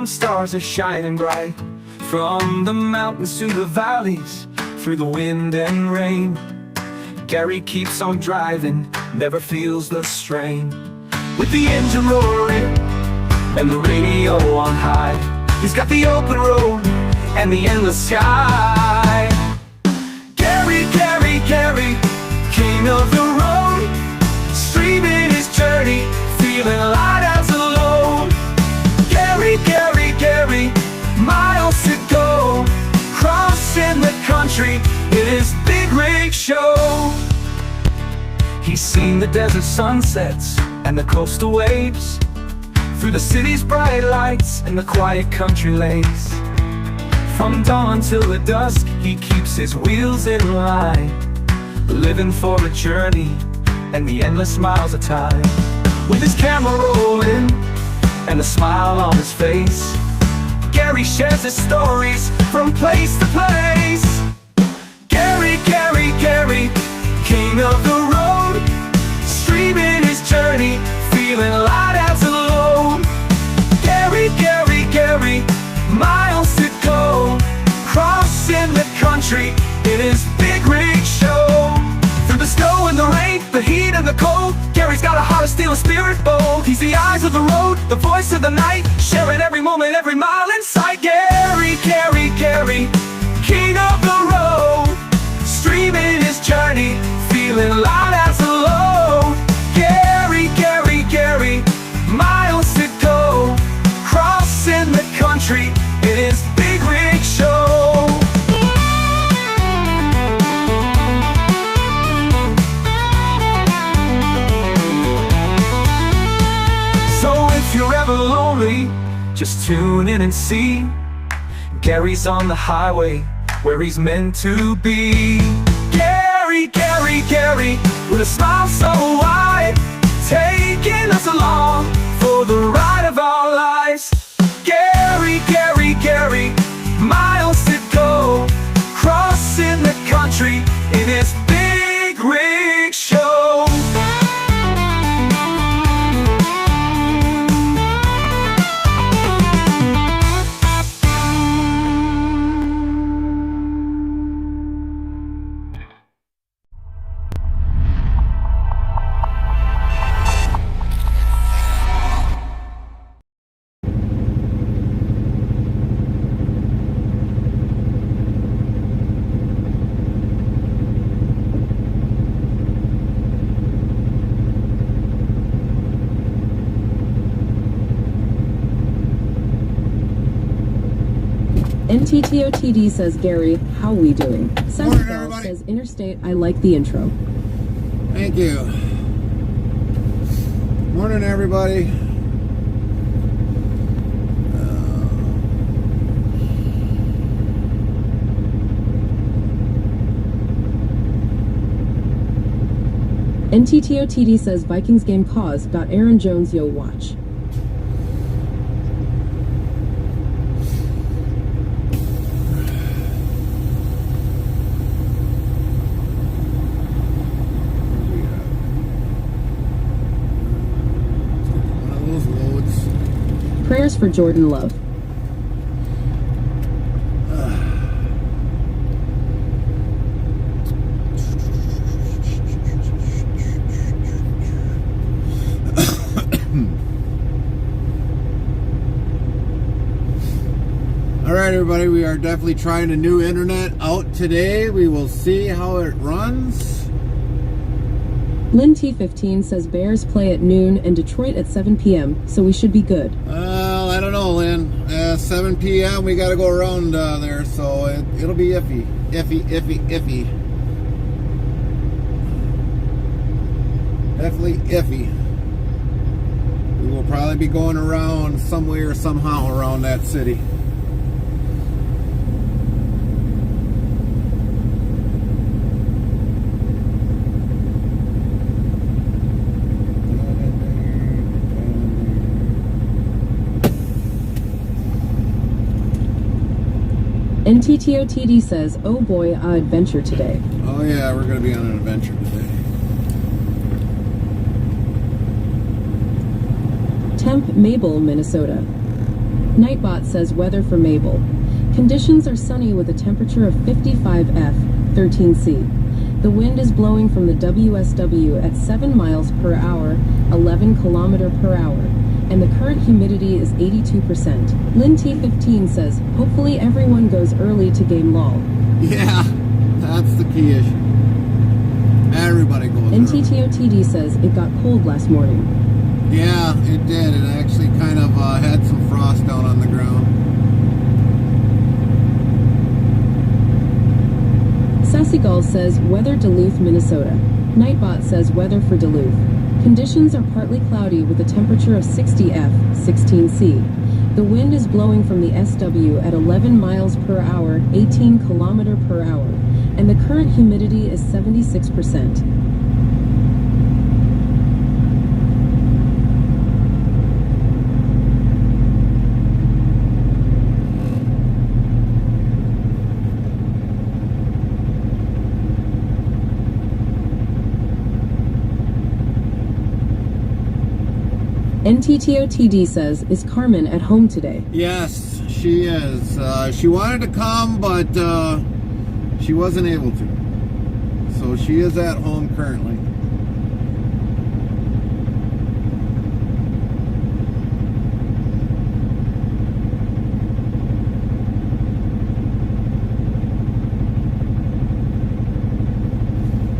Stars are shining bright from the mountains to the valleys, through the wind and rain. Gary keeps on driving, never feels the strain. With the engine roaring and the radio on high, he's got the open road and the endless sky. Gary, Gary, Gary, king of the road, streaming his journey, feeling light as a load. Gary, Gary, Gary, miles to go, crossing the country in his big rig show. He's seen the desert sunsets and the coastal waves, through the city's bright lights and the quiet country lanes. From dawn till the dusk, he keeps his wheels in line, living for a journey and the endless miles of time. With his camera rolling and a smile on his face, Gary shares his stories from place to place. Gary, Gary, Gary, king of the road, streaming his journey, feeling light as a load. Gary, Gary, Gary, miles to go, crossing the country in his big rig show. Through the snow and the rain, the heat and the cold, Gary's got a heart of steel, a spirit bold. He's the eyes of the road, the voice of the night, sharing every moment, every mile in sight. Gary, Gary, Gary, king of the road, streaming his journey, feeling light as a load. Gary, Gary, Gary, miles to go, crossing the country in his big rig show. If you're ever lonely, just tune in and see Gary's on the highway where he's meant to be. Gary, Gary, Gary, with a smile so wide, taking us along for the ride of our lives. Gary, Gary, Gary, miles to go, crossing the country in his big rig show. NTTOTD says, Gary, how we doing? Session says, Interstate, I like the intro. Thank you. Morning, everybody. NTTOTD says, Vikings game paused. Got Aaron Jones, yo, watch. Prayers for Jordan Love. All right, everybody, we are definitely trying a new internet out today. We will see how it runs. Lynn T15 says Bears play at noon and Detroit at 7 p.m., so we should be good. Well, I don't know, Lynn. 7 p.m. we got to go around there, so it'll be iffy. Iffy. Definitely iffy. We will probably be going around some way or somehow around that city. NTTOTD says, oh boy, adventure today. Oh yeah, we're going to be on an adventure today. Temp, Mabel, Minnesota. Nightbot says weather for Mabel. Conditions are sunny with a temperature of 55 F, 13C. The wind is blowing from the WSW at 7 miles per hour, 11 kilometer per hour, and the current humidity is 82%. Lynn T15 says, hopefully everyone goes early to game lol. Yeah, that's the key issue. Everybody goes early. NTTOTD says it got cold last morning. Yeah, it did. It actually kind of had some frost down on the ground. Sassy Gull says weather Duluth, Minnesota. Nightbot says weather for Duluth. Conditions are partly cloudy with a temperature of 60 F, 16C. The wind is blowing from the SW at 11 miles per hour, 18 kilometer per hour, and the current humidity is 76%. NTTOTD says, is Carmen at home today? Yes, she is. She wanted to come, but she wasn't able to. So she is at home currently.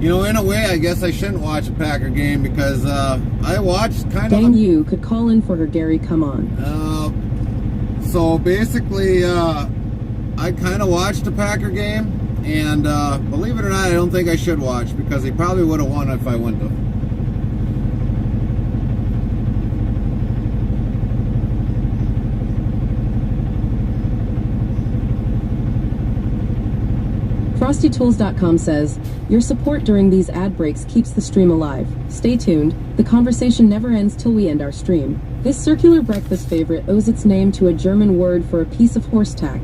You know, in a way, I guess I shouldn't watch a Packer game because I watched kind of... Dang, you could call in for her, Gary, come on. So basically, I kind of watched a Packer game, and believe it or not, I don't think I should watch because he probably would have won if I went to. FrostyTools.com says, your support during these ad breaks keeps the stream alive. Stay tuned. The conversation never ends till we end our stream. This circular breakfast favorite owes its name to a German word for a piece of horse tack.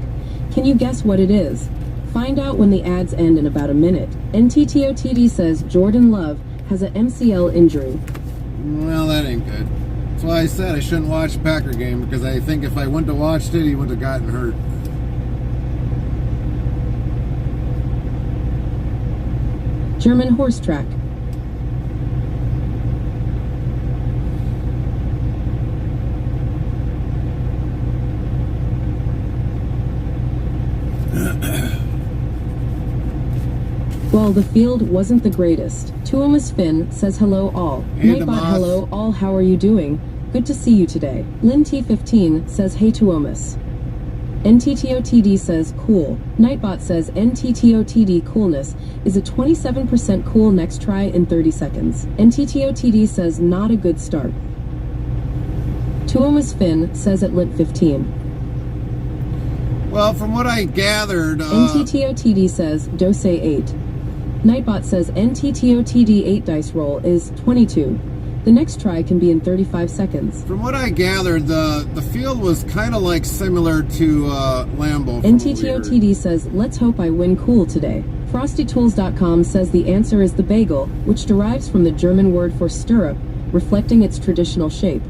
Can you guess what it is? Find out when the ads end in about a minute. NTTOTD says Jordan Love has a MCL injury. Well, that ain't good. That's why I said I shouldn't watch a Packer game because I think if I wouldn't have watched it, he would have gotten hurt. German horse track. Well, the field wasn't the greatest. Tuomas Finn says hello all. Hey, Nightbot, hello all, how are you doing? Good to see you today. Lynn T15 says hey Tuomas. NTTOTD says cool. Nightbot says NTTOTD coolness is a 27% cool next try in 30 seconds. NTTOTD says not a good start. Tuomas Finn says at Lit 15. Well, from what I gathered... NTTOTD says Dose 8. Nightbot says NTTOTD 8 dice roll is 22. The next try can be in 35 seconds. From what I gathered, the field was kind of like similar to Lambeau. NTTOTD says, let's hope I win cool today. FrostyTools.com says the answer is the bagel, which derives from the German word for stirrup, reflecting its traditional shape.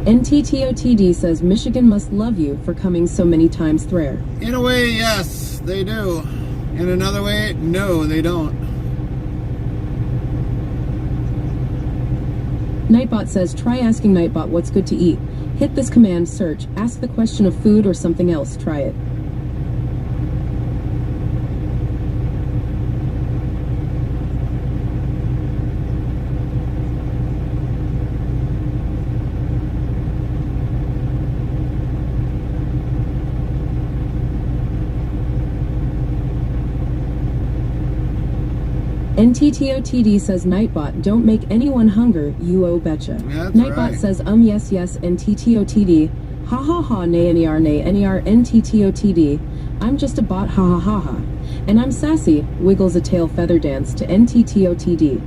NTTOTD says Michigan must love you for coming so many times there. In a way, yes, they do. In another way, no, they don't. Nightbot says try asking Nightbot what's good to eat. Hit this command, search, ask the question of food or something else, try it. NTTOTD says Nightbot, don't make anyone hunger, you oh betcha. That's Nightbot right. says yes yes NTTOTD. Ha ha ha nay ner NTTOTD. I'm just a bot ha ha ha ha. And I'm sassy, wiggles a tail feather dance to NTTOTD.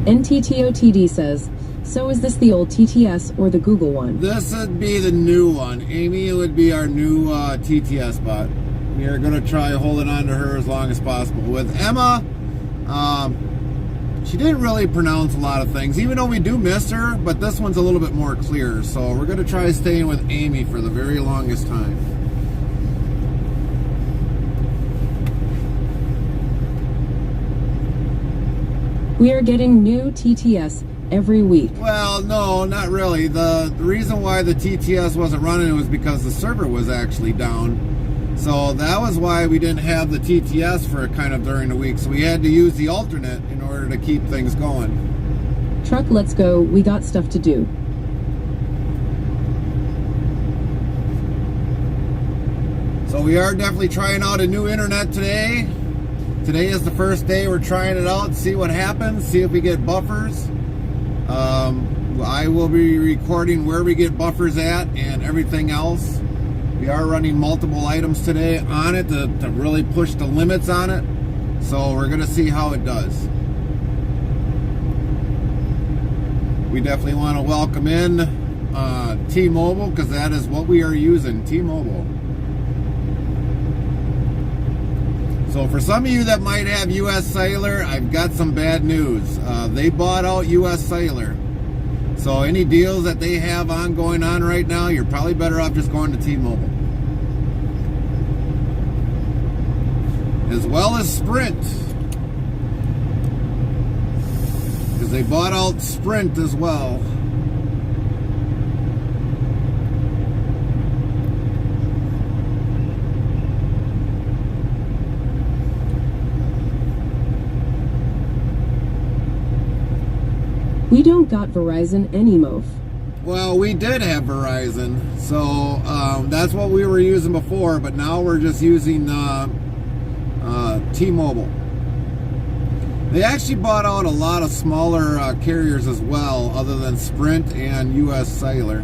NTTOTD says, so is this the old TTS or the Google one? This would be the new one. Amy would be our new TTS bot. We are going to try holding on to her as long as possible. With Emma, she didn't really pronounce a lot of things, even though we do miss her, but this one's a little bit more clear. So we're going to try staying with Amy for the very longest time. We are getting new TTS every week. Well, no, not really. The reason why the TTS wasn't running was because the server was actually down. So that was why we didn't have the TTS for kind of during the week. So we had to use the alternate in order to keep things going. Truck, let's go. We got stuff to do. So we are definitely trying out a new internet today. Today is the first day we're trying it out, see what happens, see if we get buffers. I will be recording where we get buffers at and everything else. We are running multiple items today on it to really push the limits on it. So we're going to see how it does. We definitely want to welcome in T-Mobile, because that is what we are using, T-Mobile. So for some of you that might have US Cellular, I've got some bad news. They bought out US Cellular. So any deals that they have going on right now, you're probably better off just going to T-Mobile. As well as Sprint. Because they bought out Sprint as well. We don't got Verizon anymore. Well, we did have Verizon, so that's what we were using before, but now we're just using T-Mobile. They actually bought out a lot of smaller carriers as well, other than Sprint and US Cellular.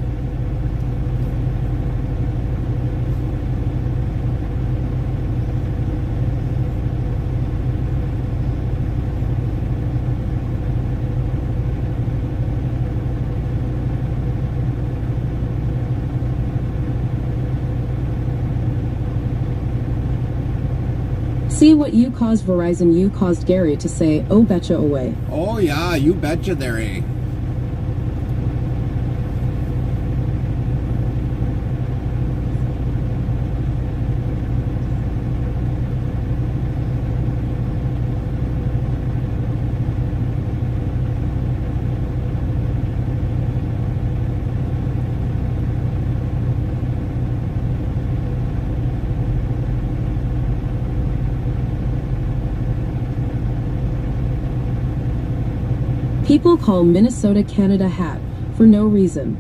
See what you caused Verizon, you caused Gary to say, oh betcha away. Oh yeah, you betcha there, eh? People call Minnesota Canada hat for no reason.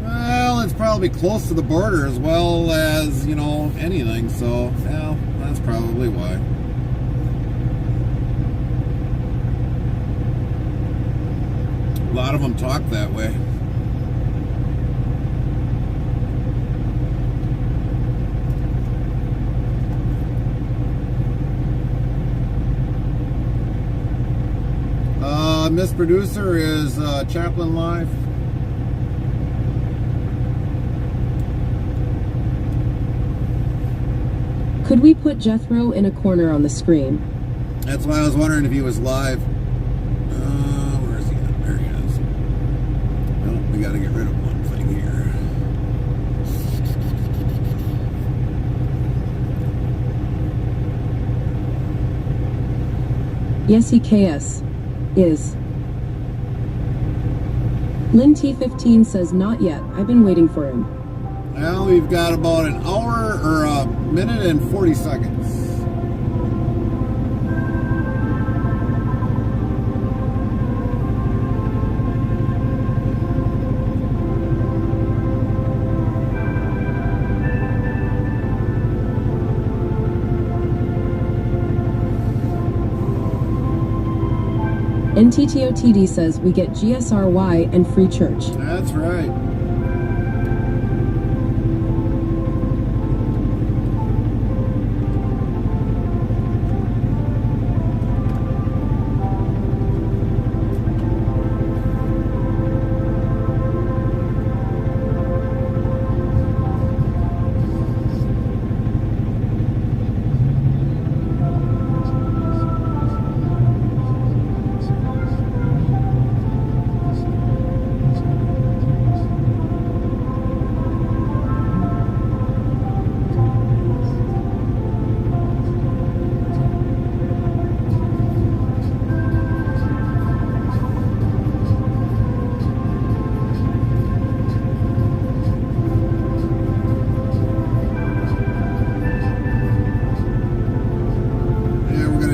Well, it's probably close to the border as well as, you know, anything, so, yeah, that's probably why. A lot of them talk that way. Miss Producer is Chaplain Live. Could we put Jethro in a corner on the screen? That's why I was wondering if he was live. Where is he at? There he is. Well, we got to get rid of one thing here. Yes, EKS is. Lynn T15 says not yet. I've been waiting for him. Well, we've got about an hour or a minute and 40 seconds. NTTOTD says we get GSRY and free church. That's right.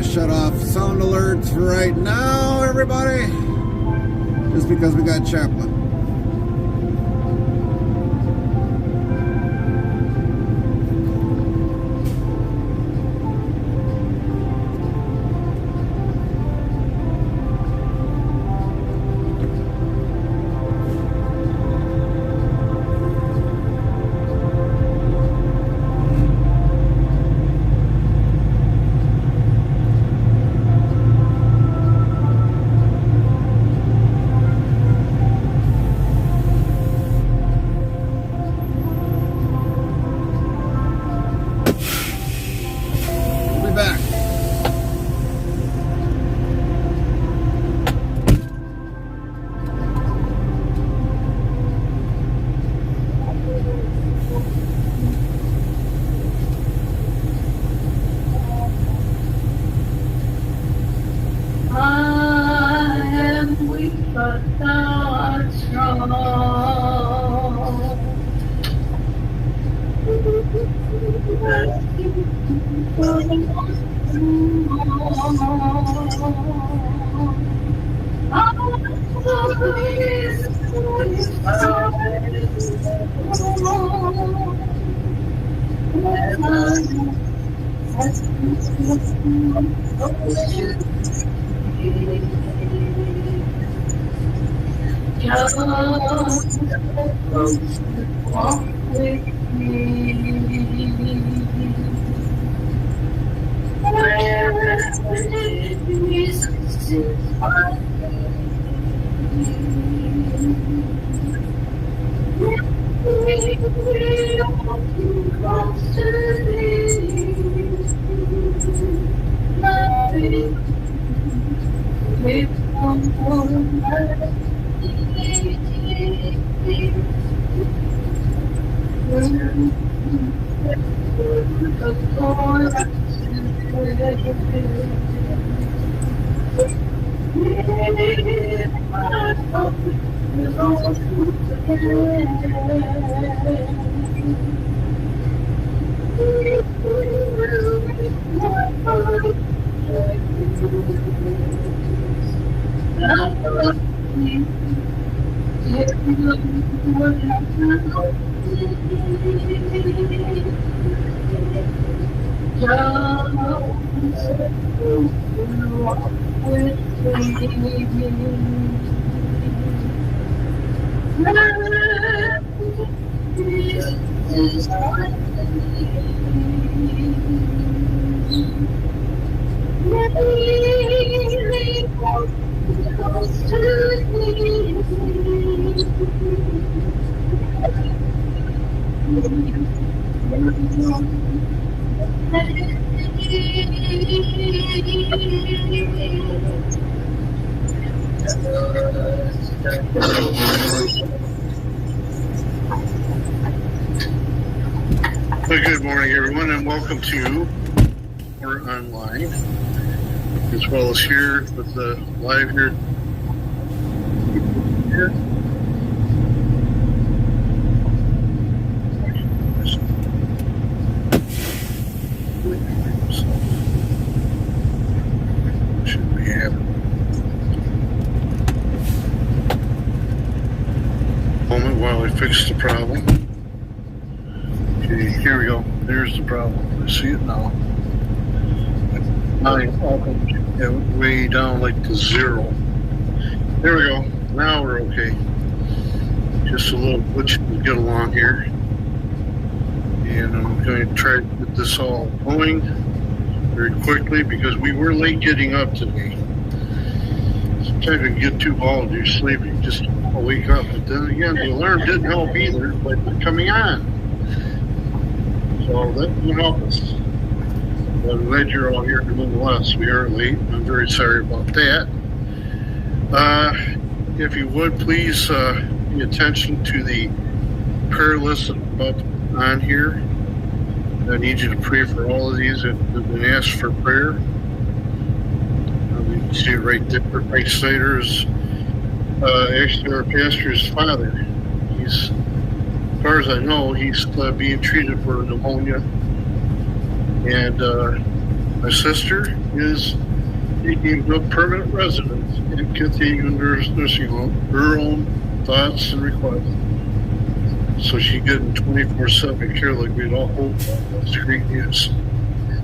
Shut off sound alerts right now, everybody, just because we got Chaplin. Well, good morning, everyone, and welcome to We're Online, as well as here with the live here. Should we have a moment while I fix the problem? Okay, here we go. There's the problem. I see it now. Way down like to 0. There we go. Now we're okay. Just a little glitch to get along here. And I'm going to try to get this all going very quickly because we were late getting up today. Sometimes you get too bald and you're sleeping, just wake up. But then again, the alarm didn't help either, but it's coming on. So that will help us. But I'm glad you're all here nonetheless. We are late. I'm very sorry about that. If you would, please pay attention to the prayer list that's about to be on here. I need you to pray for all of these that have been asked for prayer. You can see it right there. Mike Snyder is actually our pastor's father. He's, as far as I know, he's being treated for pneumonia. And my sister is taking up permanent residence and continuing nursing home, her own thoughts and requests. So she's getting 24/7 care like we'd all hope. That's great news.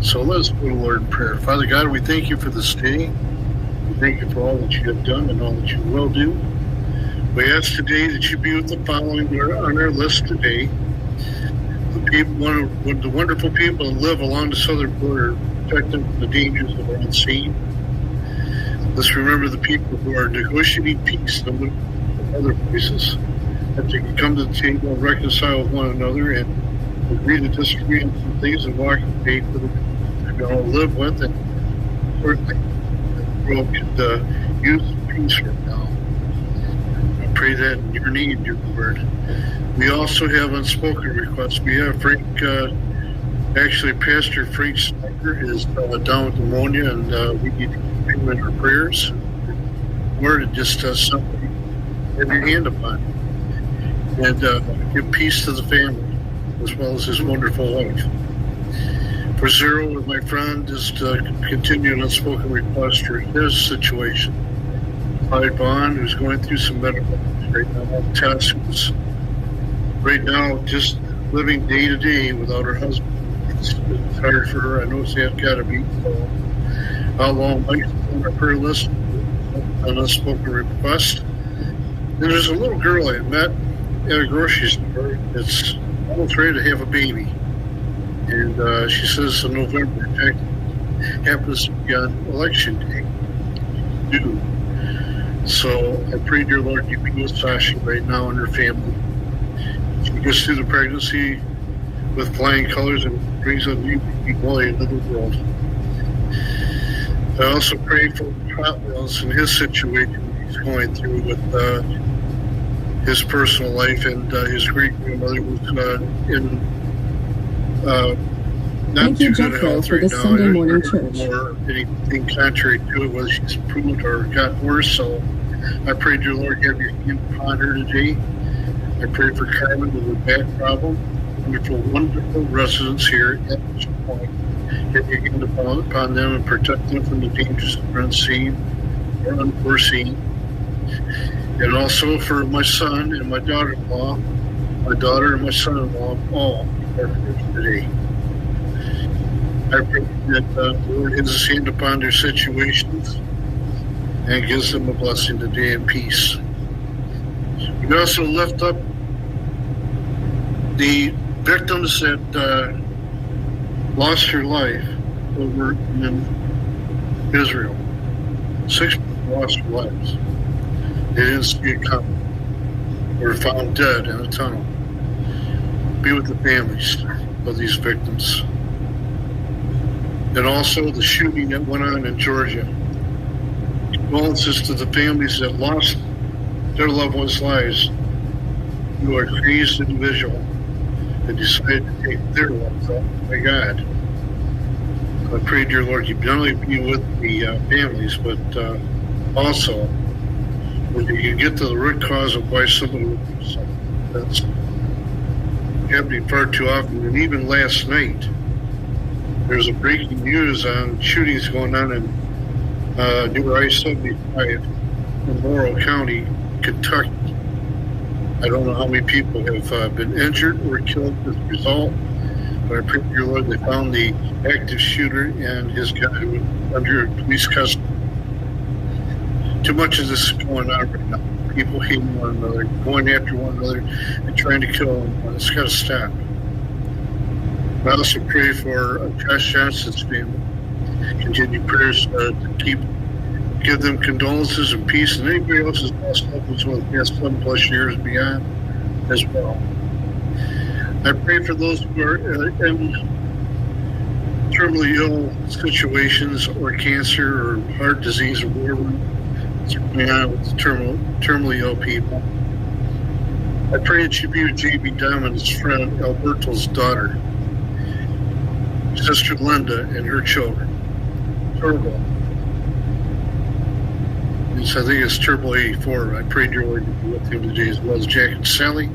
So let's go to the Lord in prayer. Father God, we thank you for this day. We thank you for all that you have done and all that you will do. We ask today that you be with the following on our list today. The people, one of the wonderful people that live along the southern border, protect them from the dangers that are unseen. Let's remember the people who are negotiating peace in other places, that they can come to the table and reconcile with one another and agree to disagree on some things and walk in faith that we can all live with. And certainly, the world could use peace right now. I pray that in your name, dear Lord. We also have unspoken requests. We have Frank, actually, Pastor Frank Snyder is down with pneumonia, and we need to keep him in our prayers. Lord, it just something have your hand upon him. And give peace to the family, as well as his wonderful wife. For Zero, my friend, just continuing unspoken request for his situation. Clyde Vaughn, who's going through some medical right now, Tess, who's right now just living day to day without her husband. It's hard for her. I know it's got to be. So how long Mike's on our prayer list, an unspoken request. And there's a little girl I met at a grocery store that's almost ready to have a baby. And she says in November, in fact, happens to be on election day. Due. So I pray, dear Lord, you be with Sasha right now and her family. She gets through the pregnancy with flying colors and brings a new boy into the world. I also pray for Hot Wheels and his situation he's going through with his personal life, and his great-grandmother was in not Thank you, too good Jethro, health for right this now. Sunday morning church. Or anything contrary to it, whether she's improved or got worse. So I pray, dear Lord, have your hand upon her today. I pray for Carmen with her back problem. Wonderful residents here at this point. Have your hand upon them and protect them from the dangers that are unseen or unforeseen. And also for my son and my daughter-in-law, my daughter and my son-in-law, all are here today. I pray that the Lord has his hand upon their situations and gives them a blessing today and peace. We also lift up the victims that lost their life over in Israel. 6 people lost their lives. They didn't see it coming. They were found dead in a tunnel. Be with the families of these victims. And also the shooting that went on in Georgia. Condolences to the families that lost their loved ones' lives who are a crazed individual that decided to take their lives off by God. I pray, dear Lord, you not only be with the families, but also when you get to the root cause of why somebody would do something. That's happening far too often. And even last night, there's a breaking news on shootings going on in near I-75 in Morrow County, Kentucky. I don't know how many people have been injured or killed as a result, but I pray, dear Lord, they found the active shooter and his guy under police custody. Too much of this is going on right now. People hating one another, going after one another, and trying to kill them. It's got to stop. I also pray for Josh Johnson's family. Continue prayers to give them condolences and peace, and anybody else has lost loved ones over the past 7+ years beyond as well. I pray for those who are in terminally ill situations, or cancer, or heart disease, or whatever is going on with terminally ill people. I pray that you be with J.B. Domin's friend, Alberto's daughter, Sister Linda, and her children. Turbo. I think it's Turbo 84. I prayed your Lord to be with him today, as well as Jack and Sally,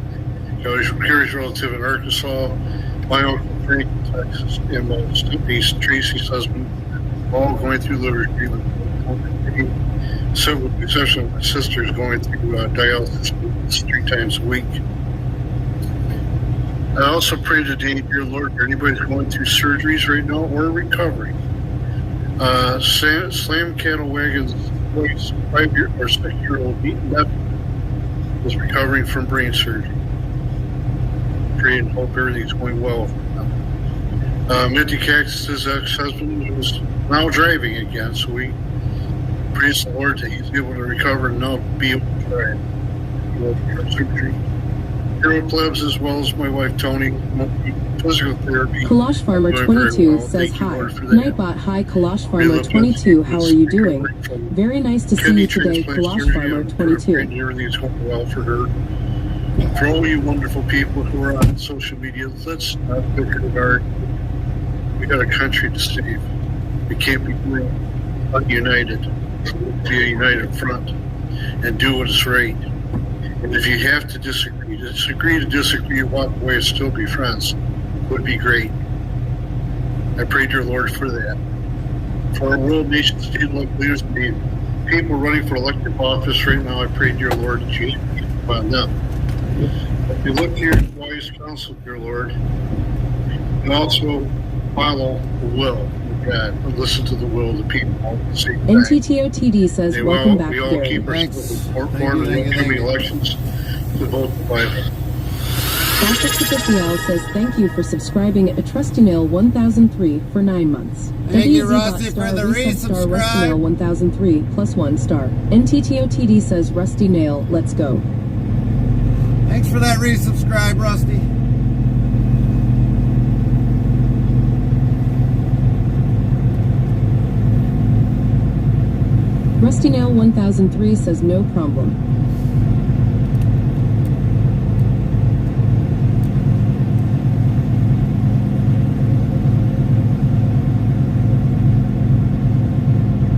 Carrie's relative in Arkansas, my uncle Frank in Texas, and my niece Tracy's husband, all going through liver treatment. So, with the exception of my sister's going through dialysis 3 times a week. I also pray today, dear Lord, for anybody who's going through surgeries right now or recovering. Slam Cattle Wagon's 6-year-old beaten up is recovering from brain surgery. Pray and hope everything's going well for them. Minty Cactus's ex-husband is now driving again, so we praise the Lord that he's able to recover and now be able to drive. Surgery. Hero Plebs, as well as my wife Tony, physical therapy. Kalash Farmer 22 says hi. Nightbot, hi Kalash Farmer 22, how are you doing? Very nice to see you today, Kalash Farmer 22. Everything's going well for her. For all you wonderful people who are on social media, let's not bicker and argue. We got a country to save. We can't be ununited. Be a united front and do what is right. And if you have to disagree to disagree, walk away and still be friends would be great. I pray, dear Lord, for that. For our world, nation, state, and local leaders, and people running for elected office right now, I pray, dear Lord, that you upon them. If you look to your wise counsel, dear Lord, and also follow the will of God and listen to the will of the people. NTTOTD says, welcome back, we all Gary. keep informed in upcoming elections to vote the Bible. Patrick Official says, thank you for subscribing at Trusty Nail 1003 for 9 months. Thank you, WZ Rusty, star for the Rusty resubscribe. Nail 1003 plus 1 star. NTTOTD says, Rusty Nail, let's go. Thanks for that resubscribe, Rusty. Rusty Nail 1003 says, no problem.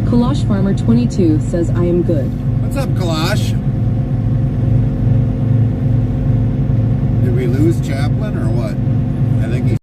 Kalash Farmer 22 says, I am good. What's up, Kalash? Did we lose Chaplin or what? I think he...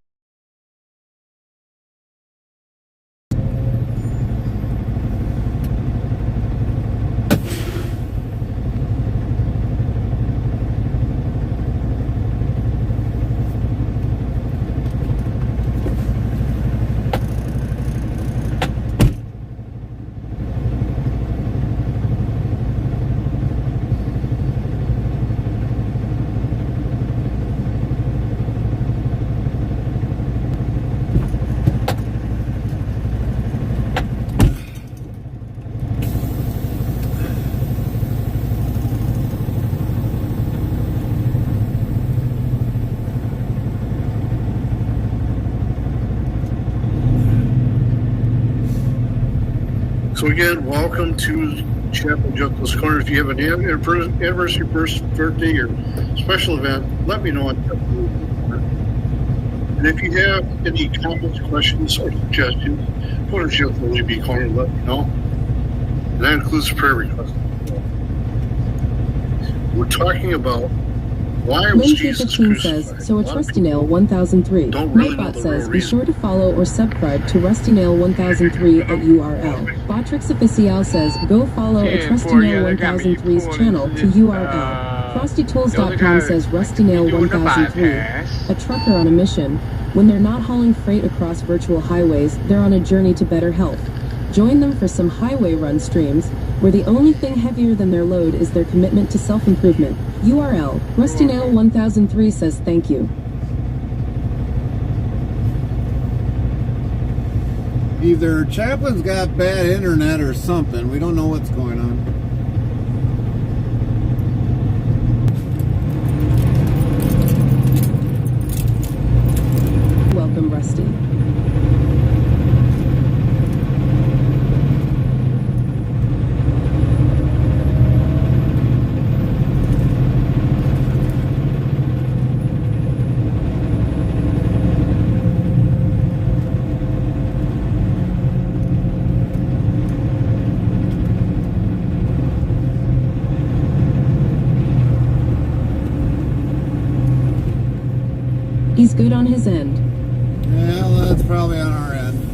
So again, welcome to Chaplain Justice Corner. If you have an anniversary, birthday, or special event, let me know on Chaplain Corner. And if you have any comments, questions, or suggestions, go to Chaplain Corner and let me know. And that includes prayer requests. We're talking about why was Jesus 15 crucified? says, so it's Rusty Nail 1003. Don't really know Nightbot the says, real be reason. sure to follow or subscribe to Rusty Nail 1003 at URL. Botrix Official says, go follow a Rusty Nail 1003's channel to URL. FrostyTools.com says, Rusty Nail 1003. A trucker on a mission. When they're not hauling freight across virtual highways, they're on a journey to better health. Join them for some highway run streams, where the only thing heavier than their load is their commitment to self-improvement. URL, RustyNail1003 says thank you. Either Chaplin's got bad internet or something. We don't know what's going on. Welcome, Rusty. He's good on his end. Well, that's probably on our end.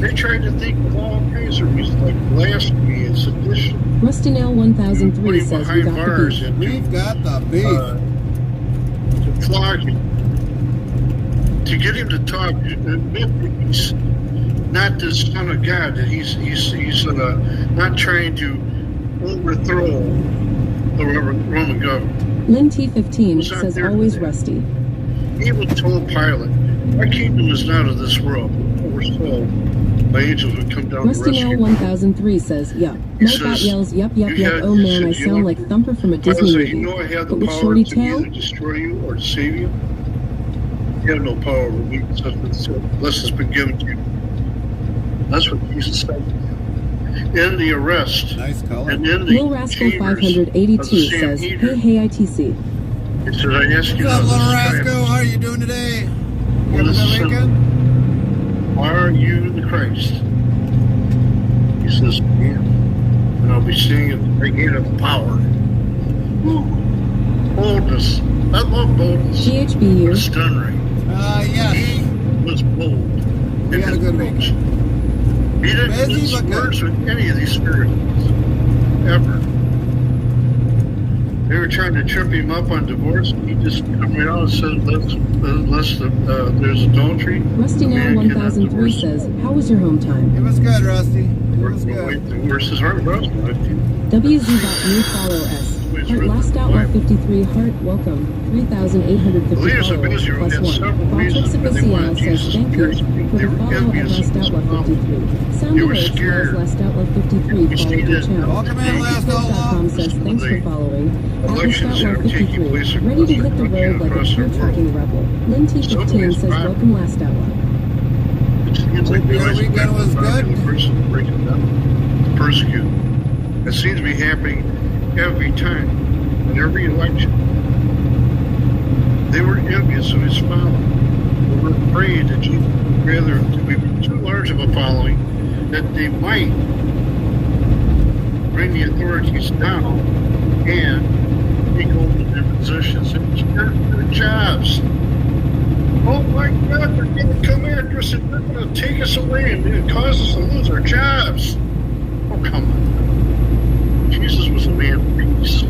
They tried to think of all kinds of reasons, like blasphemy and sedition. RustyNail1003 says we got the bars beef. and We've got the beef. To flog him, to get him to talk, admit that he's not the son of God, that he's not trying to overthrow the Roman government. Lynn T15 says always Rusty. He even told Pilate, "Our kingdom is not of this world. We're told my angels would come down to rescue." RustyNail1003 says, yup. He Nightbot says, yells, yup, "You oh man, said I you sound want- like Thumper from a Pilate Disney said, movie. "You know I have the But with power Shorty to Tail, either destroy you or to save you. You have no power over me unless it's been given to you." That's what Jesus said. In the arrest Nice color. and in the Will Rascal chambers 582 of the says, Sanhedrin, hey ITC. it said, "I ask you What's up, now, little this Rascal? How are you doing today? Well, Having a this good is weekend? are you the Christ?" He says, "Yeah, and I'll be seeing it again of power." Ooh, boldness. I love boldness. GHBU. It's done right. Yes. He was bold. We had a good approach. weekend. He didn't Busy, mince but good. words with any of these spirits ever. They were trying to trip him up on divorce. He just come right out and said, "Unless there's adultery." RustyNail1003 says, how was your home time? It was good, Rusty. It was good. Divorce is hard, bro. WZ.new follow S. Heart Last Outlaw 53 Heart welcome 3,850 Leaders of followers Israel plus had 1. several Botrix reasons why they Official wanted says Jesus thank to you appear to for them. They the were follow at envious Last of his Outlaw power. 53. Sound They were alerts scared. as Last Outlaw 53 You followed see your that? channel. Welcome in, Last Outlaw. Tom says thanks for following. At Last Elections Outlaw that are taking 53 place ready to across hit the our road country like a across pure our world. trucking rebel. Lynn T15 Somebody's says back. welcome Last Outlaw. It seems like Hope your always weekend was find good. the person breaking down, persecute. It seems to be happening every time, in every election. They were envious of his following. They were afraid that Jesus would rather to be too large of a following that they might bring the authorities down and take over their positions and keep their jobs. Oh my God, they're going to come after us and they're going to take us away and cause us to lose our jobs. Oh, come on. Jesus was a man of peace. He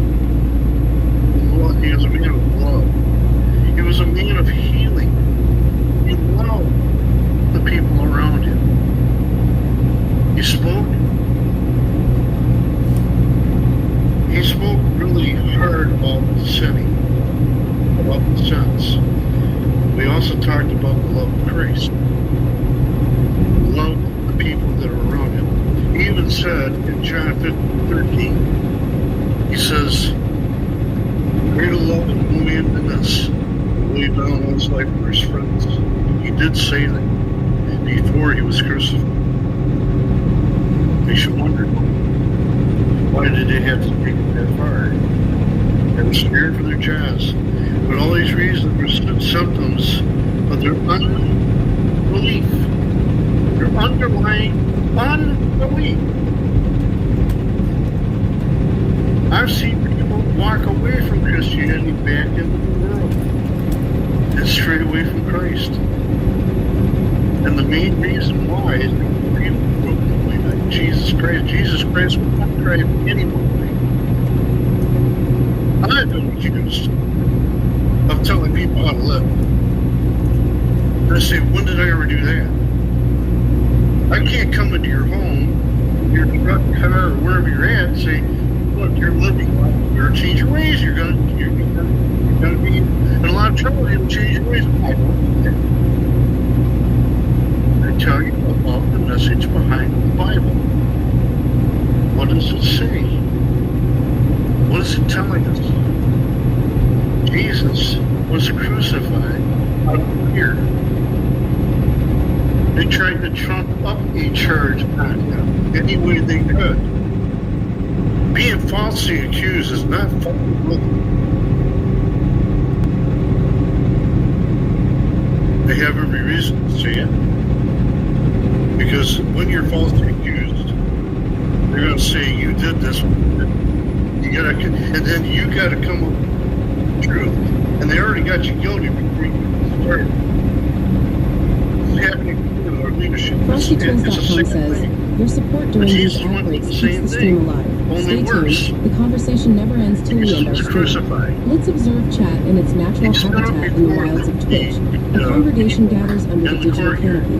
was a man of love. He was a man of healing. He loved the people around him. He spoke really hard about sinning, about the sins. We also talked about the love of Christ. Love the people that are around him. He even said in John 15:13, he says, "Greater love is no man than this, to lay down one's life for his friends." He did say that before he was crucified. They should wonder, why did they have to take it that far? They were scared for their jobs. But all these reasons were symptoms of their unbelief. Their underlying unbelief. I've seen people walk away from Christianity back into the world and straight away from Christ. And the main reason why is because people don't believe in Jesus Christ. Jesus Christ will not drive anyone away. I've been accused of telling people how to live. And I say, when did I ever do that? I can't come into your home, your truck, car, or wherever you're at and say, look, you're living life. You're gonna change your ways. You're gonna be in a lot of trouble. You'll change your ways. I don't do that. I tell you about the message behind the Bible. What does it say? What is it telling us? Jesus was crucified out of fear. They tried to trump up a charge on him any way they could. Being falsely accused is not fucking living. They have every reason to say it. Because when you're falsely accused, they're going to say you did this. And then you got to come up with the truth. And they already got you guilty before you started. It's happening to our leadership. FrostyTools.com says, your support during these outbreaks keeps the stream alive. Stay tuned. The conversation never ends till we end our stream. Let's observe chat in its natural habitat in the wilds of Twitch. A congregation gathers under the digital canopy.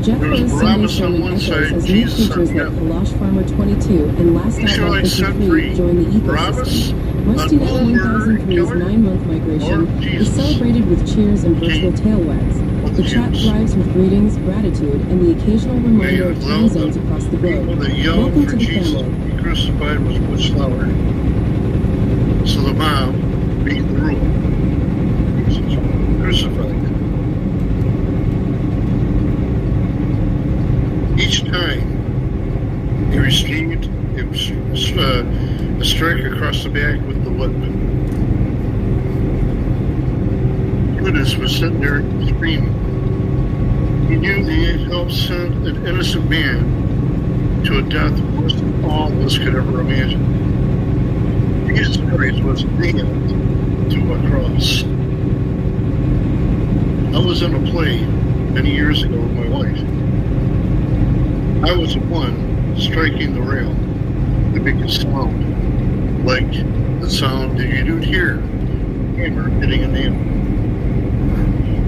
Jeff Rose Sunday Sermon Echo says new features like Kalash Farmer 22 and Last Outlaw 53 join the ecosystem. Rusty Nail 1003's 9-month migration is celebrated with cheers and virtual tail wags. The chat thrives with greetings, gratitude, and the occasional reminder of time zones across the globe. Welcome to the family. He crucified was much slower. So the mob beat the rule. Crucified. Each time he received a strike across the back with the whip. Judas was sitting there screaming. He knew he had helped send an innocent man to a death worse than all of us could ever imagine. Jesus Christ was nailed to a cross. I was in a play many years ago with my wife. I was the one striking the rail to make a sound, like the sound that you do hear, hammer hitting a nail.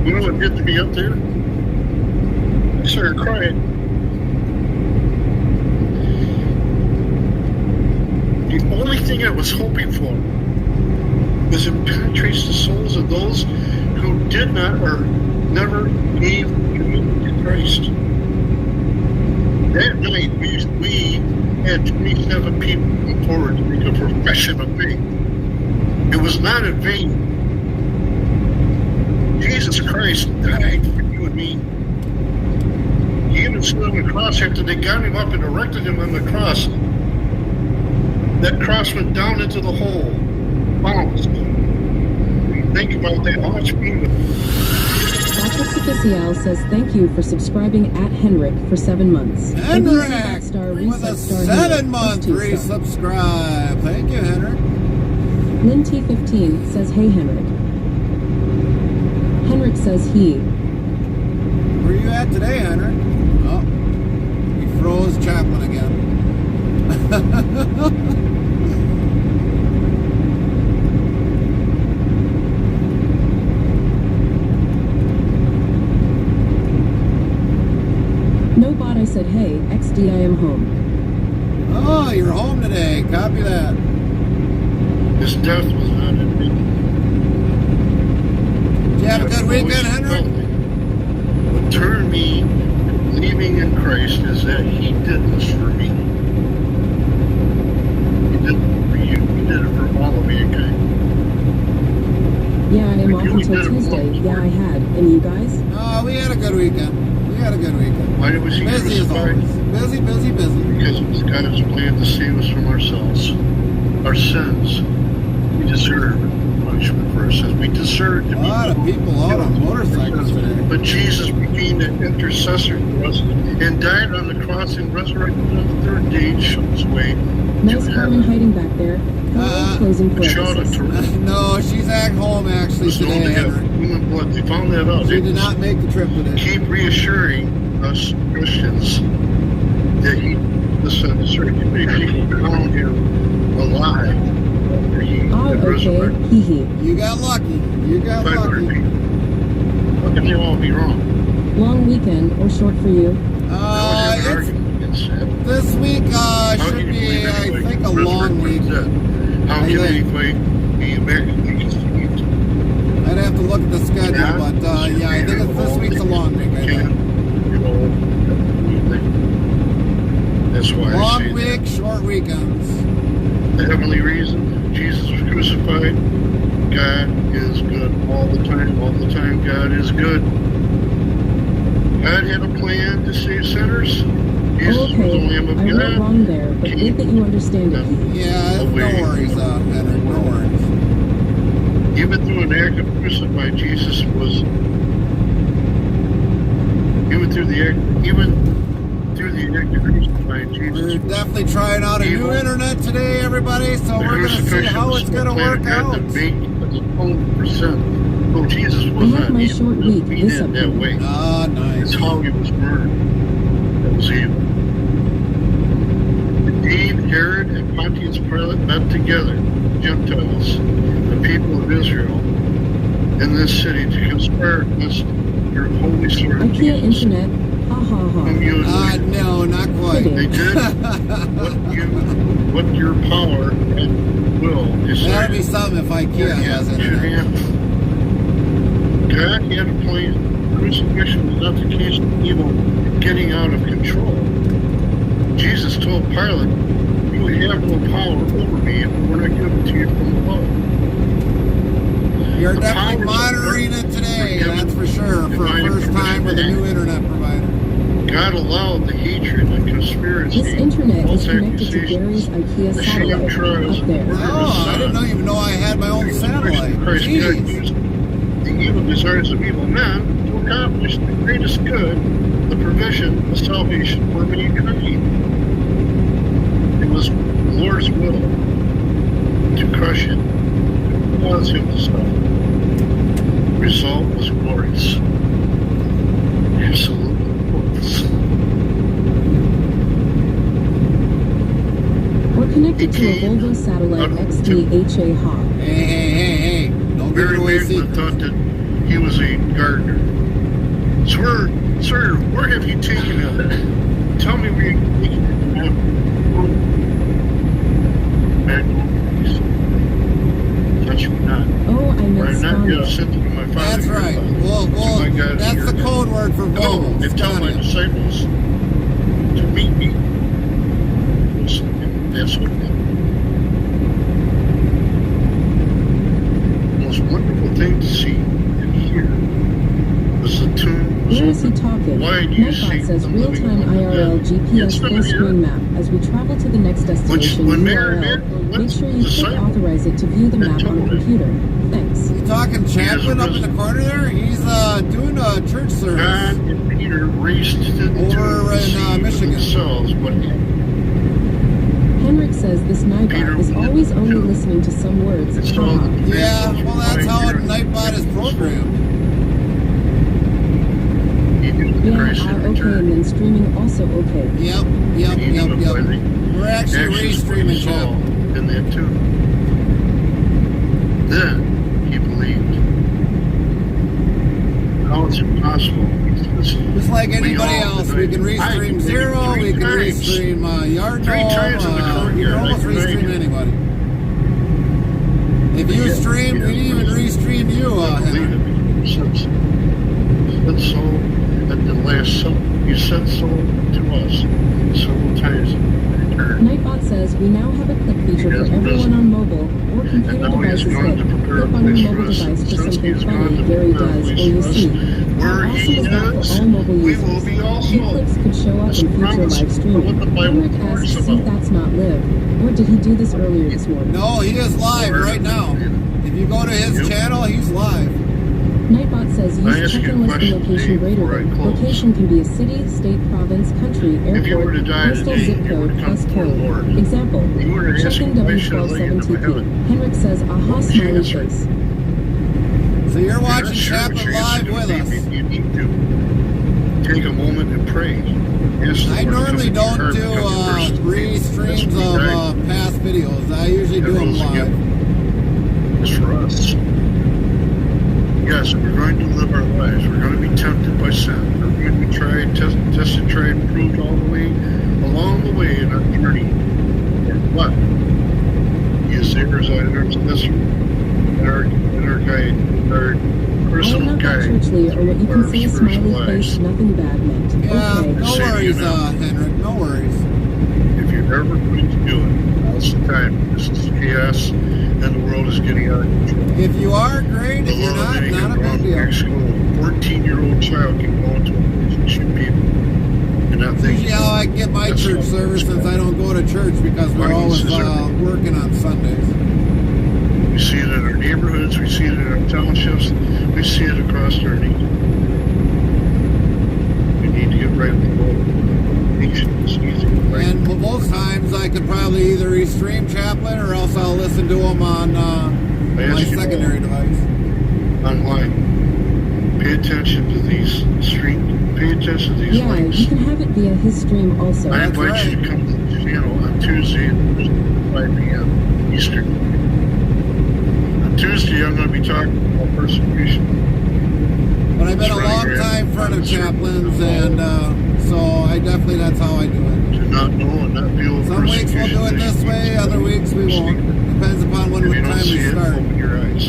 You know what did to me up there? I started crying. The only thing I was hoping for was it penetrates the souls of those who did not or never gave commitment to Christ. That night, we had 27 people come forward to make a profession of faith. It was not in vain. Jesus Christ died for you and me. He even stood on the cross after they got him up and erected him on the cross. That cross went down into the hole. Bounced. Think about that. How much meaning? Patrick Official says thank you for subscribing at Henrik for 7 months. Henrik with a 7-month resubscribe. Thank you, Henrik. Lynn T15 says, hey Henrik. Henrik says he. Where are you at today, Henrik? Oh, he froze Chaplin again. No bot, I said, hey, XD, I am home. Oh, you're home today. Copy that. His death was not in vain. Did you have a good weekend, Henrik? What turned me believing in Christ is that He did this for me. He did it for you. He did it for all of mankind. Yeah, I am off until Tuesday. Yeah, I had. And you guys? Oh, we had a good weekend. Why was He busy crucified? Busy. Because it was God's plan to save us from ourselves, our sins. We deserve punishment for our sins. We deserve to A be. lot of people out on motorcycles today. But Jesus became an intercessor for us and died on the cross and resurrected on the third day to show us the way Nice to Carmen heaven. hiding back there. Hello, closing Shout out parenthesis. to No, she's at home actually was known to today. have human blood. They found that out. She They did not make the trip today. keep reassuring us Christians that he, listen, certain people found him alive after he Oh, had okay. resurrected. Hee hee. You got lucky. You got 500 lucky. people. How can they all be wrong? Long weekend or short for you? That was your It's argument against that. this week. How Should can you be, believe I anybody think, a can long resurrect week. from the dead? How I can think. anybody be American conceived? I'd have to look at the schedule, Yeah. but yeah, I think this week's a long week. I think. You know, that's why I Long say week, short weekends. the heavenly reason Jesus was crucified. God is good all the time. All the time, God is good. God had a plan to save sinners. Jesus was the Okay, Lamb of I wrote God. wrong there, but great that you understand it. Yeah, no worries, Henrik, no worries. Even through an act of crucify, Jesus was. Even through the act of crucifying We're Jesus. definitely trying out a new Evil. internet today, everybody, so The we're going to see crucifixion how was it's going to the plan work of God out. to make an atonement for sin. So Jesus was I have not my evil. short week He this did that upcoming. way. Ah, nice. That's how he was murdered. That was evil. Eve, Herod, and Pontius Pilate met together, Gentiles, the people of Israel, in this city to conspire against your holy sword. I can't internet. Ha ha ha. Whom you anointed. No, not quite. They did what your power and will That'd be decided. something if IKEA has Should internet. happen. God had a plan. Crucifixion was not the case of evil getting out of control. Jesus told Pilate, "You have no power over me if we're not given to you from above." You're The definitely powers of monitoring earth it today, were given that's for sure, for divine the first time with a permission. new internet provider. God allowed the hatred and conspiracy, This internet is false connected to accusations, Gary's IKEA the sham satellite trials, up there. the murder of his Oh, I didn't son, even know I had my own satellite. Christ God Jeez. used the evil desires of evil men to accomplish the greatest good, the provision of salvation for mankind. It was the Lord's will to crush him, to cause him to suffer. The result was glorious. Absolutely glorious. We're connected to a He came Volvo satellite out of XDHA Hawk. Hey. Don't give Mary it away Magdalene secrets. thought that he was a gardener. Sir, where have you taken him? Tell me where you're taking him. Magdalene, touch me not. Oh, I For I meant have not yet Spania. ascended to my Father. That's and your right. Father. Well, To my God and that's your the God. code word for Go Volvo. and tell my Scania. disciples to meet me. And that's what happened. The most wonderful thing to see and hear was the tomb was Where is he open. talking? Why do you Nightbot seek says the real-time living among the IRL dead? GPS It's not full here. screen map. As we travel to the next destination when Mary URL, Magdalene went make sure to you the click disciples authorize it to view the and map on told the them. computer. Thanks. You talking Chaplin up in the corner there? He's doing a church John service. and Peter raced to the tomb Over to in, see for Michigan. themselves what happened. Henrik says this Peter Nightbot is went always only too. listening to some words. And saw Haha. that the Yeah, man well, was that's how a lying there. Nightbot is programmed. He knew that Yeah, Christ had okay, and returned. then streaming also okay. Yep. He knew it by the We're actually actions what restreaming, he saw Chap. in that tomb. Then he believed. How it's impossible. Just like We anybody all else, we denied can him. I restream did Zero, three we can times. restream Yard Three Dome, times in the we courtyard, can almost I denied restream him. anybody. If you Yeah, stream, yeah. we didn't even restream you, I believe Henry. it. You said so at the Last Supper. You said so to us several times in return. Nightbot says we now have a click feature Yes, for everyone listen. on mobile or computer And now he has devices gone that to prepare a click on your place mobile for us. device for Since he something has gone funny to Gary prepare a does place or you for us, see. Where How he awesome is that is, for all mobile we users? will be also. View clicks could show up That's in future promise live of streaming. what the Bible Henrik asks, talks see about. that's not live. Or did he do this earlier this morning? No, he is live right now. If you go to his channel, he's live. Nightbot says I use ask you check a and listing question location today greater before I than. close. Location can be a city, state, province, country, If you were airport, to die postal today, zip you were code, to come plus before the code. Lord. Example, You were to ask check in him, why should I let you into W1217TP. heaven? Henrik says, aha, What would you smiley answer? face. So you're You're not watching sure what Chaplain your live answer with would be. us. Maybe you need to take a moment and pray. Ask the I Lord to come normally into your don't heart, do become your personal re-streams Savior. That's what he of died past videos. I usually do and them rose live. again. It's for us. Yes, we're going to live our lives. We're going to be tempted by sin. We're going to be tried, tested, tried, and proved all the way, along the way in our journey. But He is there as our intercessor, and our guide, our I am personal not that guide. churchly, or what you our can say spiritual smiley face, lives. nothing bad meant. Yeah, Okay. no Save you worries, now. Henrik, no worries. If you're ever going to do it, now's the time. This is chaos, and the world is getting out of control. If you are, great. The If you're law not, that not a can go big to deal. school. A 14-year-old child can go into a place and shoot people. And not That's think usually how I get my That's church not service, what's since I going don't go to church because we're always Violence is working on Sundays. We see it in our neighborhoods, we see it in our townships, we see it across our nation. We need to get right with the Lord. Patience, easy, right? And most times I could probably either restream Chaplain or else I'll listen to them on my ask you secondary device. Online. Pay attention to these pay attention to these Yeah, links. you can have it via his stream also. I That's invite right. you to come to the channel on Tuesday at 5 p.m. Eastern. On Tuesday, I'm going to be talking about persecution. But I've been a That's long right, time friend of Graham. Chaplain's, and so I definitely, that's how I do it. To not know and not feel Some weeks we'll do it this way, other weeks we won't. Depends upon If you what don't time see we it, start. open your eyes.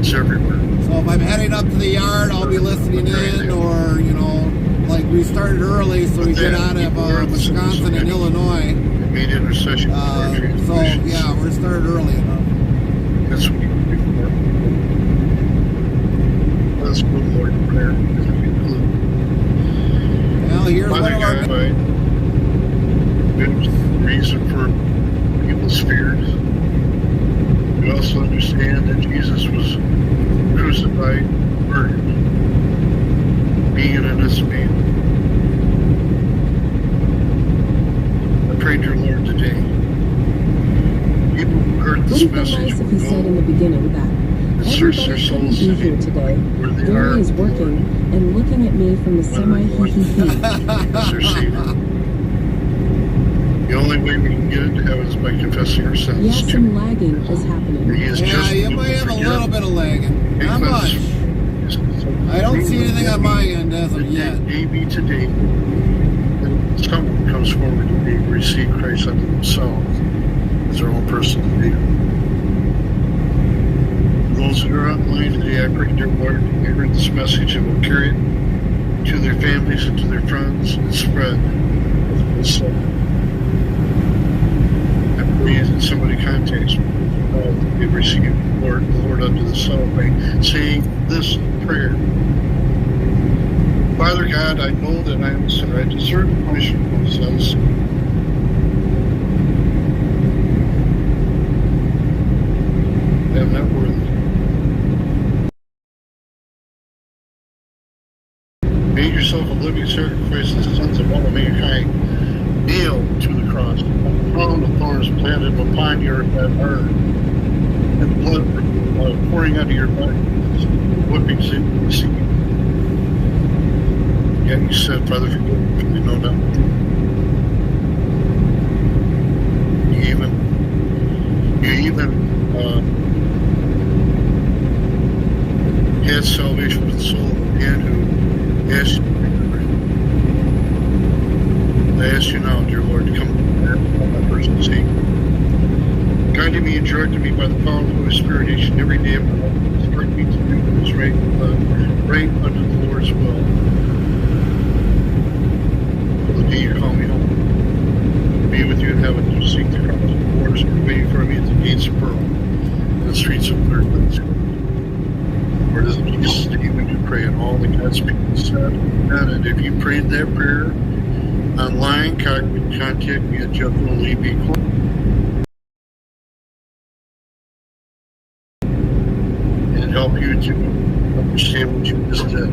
It's everywhere. So if I'm heading up to the yard, I'll be listening in, or, you know, like we started early, so we get out of Wisconsin and Illinois. It made intercession for our So transgressions. yeah, we're started early enough. That's what you do before. Let's go, Lord, in prayer as we conclude. Well, here's Father one of our. God, good reason for people's fears. We also understand that Jesus was crucified, murdered, being an innocent man. I pray, dear Lord, today, people who heard this Would it be message nice if will he said in the go beginning that and search their everybody couldn't souls be to here be today? where they Gary are, is working and looking at me from the semi-hee-hee-hee. as their Savior. The only way we can get into heaven is by confessing our sins Yes, to some Him. lagging is And happening. He is Yeah, just you might have a little bit of lagging. Not much. I don't see anything on my end as of yet. Maybe today, that someone comes forward to be receive Christ unto themselves as their own personal Savior. Those that are online today, I pray, dear Lord, they heard this message and will carry it to their families and to their friends and spread this. I pray that somebody contacts me. They receive the Lord unto the Son by saying this prayer. Father God, I know that I am a sinner. I deserve the punishment of my sins. I am not worthy. Made yourself a living sacrifice as the sons of all of mankind, nailed to the cross, a crown of thorns planted upon your heart, and blood pouring out of your body, whippings that you receive. Yet you said, Father, forgive me, for they know not what they do. You even had salvation with the soul of a man who asked you to remember him. I ask you now, dear Lord, to come to my personal sake. Guiding me and directing me by the power of the Holy Spirit each and every day of my life. Instruct me to do what is right under the Lord's will. For the day you call me home. Be with you in heaven to seek the cross. The waters are waiting for me at the gates of pearl and the streets of clear glass. Where does the peace That's being said. And if you prayed that prayer online, contact me at Gently Be and help you to understand what you just did.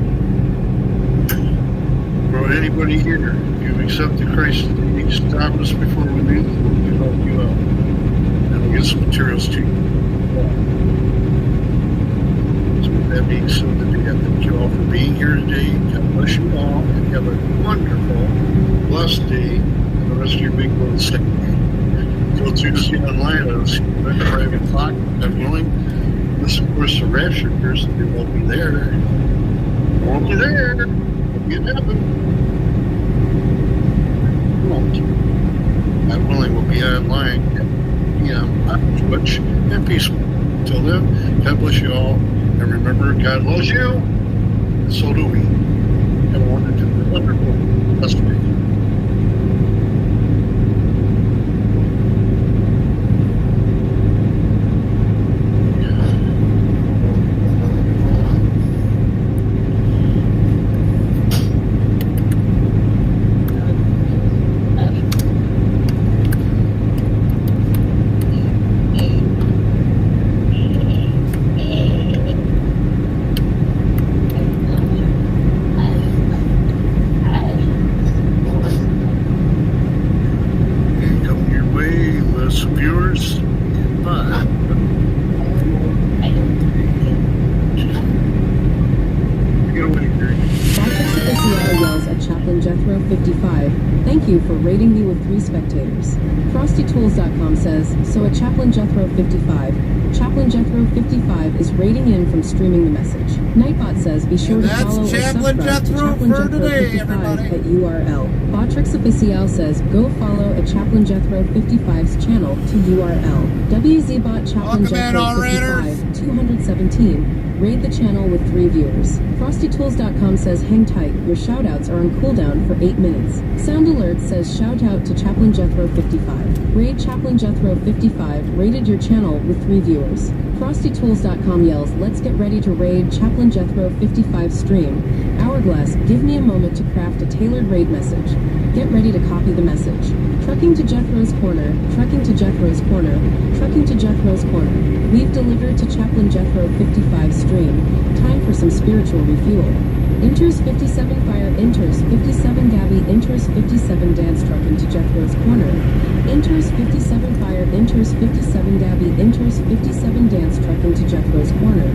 For anybody here, if you've accepted Christ, you stop us before we leave. We can help you out. And we'll get some materials to you. So with that being said, I thank you all for being here today. God bless you all, and have a wonderful, blessed day, and the rest of your week will the same day. Till Tuesday online, I'll see you at 5 o'clock. I'm willing. This, of course, the rapture person, they won't be there. They won't be there. It'll be in heaven. Won't. I'm willing, we'll be online at p.m. on Twitch and Facebook. Until then, God bless you all. And remember, God loves you, and so do we. Have a wonderful, blessed day. Thank you for rating me with 3 spectators. FrostyTools.com says, so at Chaplain Jethro 55, Chaplain Jethro 55 is rating in from streaming the message. Nightbot says, be sure to follow or subscribe to Chaplain Jethro 55 at URL. Botrix Official says, go follow at Chaplain Jethro 55's channel to URL. WZBot Chaplain Jethro 55 217. Raid the channel with 3 viewers. FrostyTools.com says, hang tight, your shoutouts are on cooldown for 8 minutes. Sound Alert says, shout out to Chaplain Jethro 55. Raid Chaplain Jethro 55 raided your channel with 3 viewers. FrostyTools.com yells, let's get ready to raid Chaplain Jethro 55 stream. Hourglass, give me a moment to craft a tailored raid message. Get ready to copy the message. Trucking to Jethro's Corner, trucking to Jethro's Corner, trucking to Jethro's Corner. We've delivered to Chaplain Jethro 55 stream. Time for some spiritual refuel. Enters 57 Fire, enters 57 Gabby, enters 57 Dance trucking to Jethro's Corner. Enters 57 Fire, enters 57 Gabby, enters 57 Dance trucking to Jethro's Corner.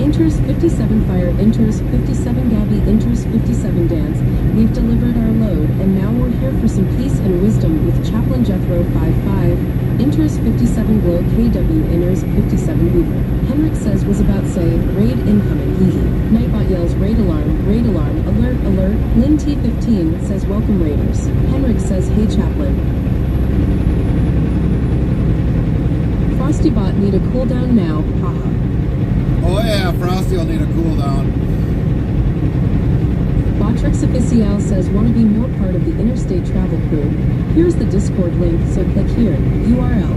Enters 57 Fire, enters 57 Gabby, enters 57 Dance. We've delivered our load, and now we're here for some peace and wisdom with Chaplain Jethro 55. Enters 57 Glow, KW, enters 57 Weaver. Henrik says, was about say, raid incoming, hee hee. Nightbot yells, raid alarm, alert, alert. Lynn T15 says, welcome raiders. Henrik says, hey Chaplain. Frostybot need a cooldown now, haha. Oh yeah, Frosty will need a cooldown. Botrix Official says, want to be more part of the interstate travel crew? Here's the Discord link, so click here. URL.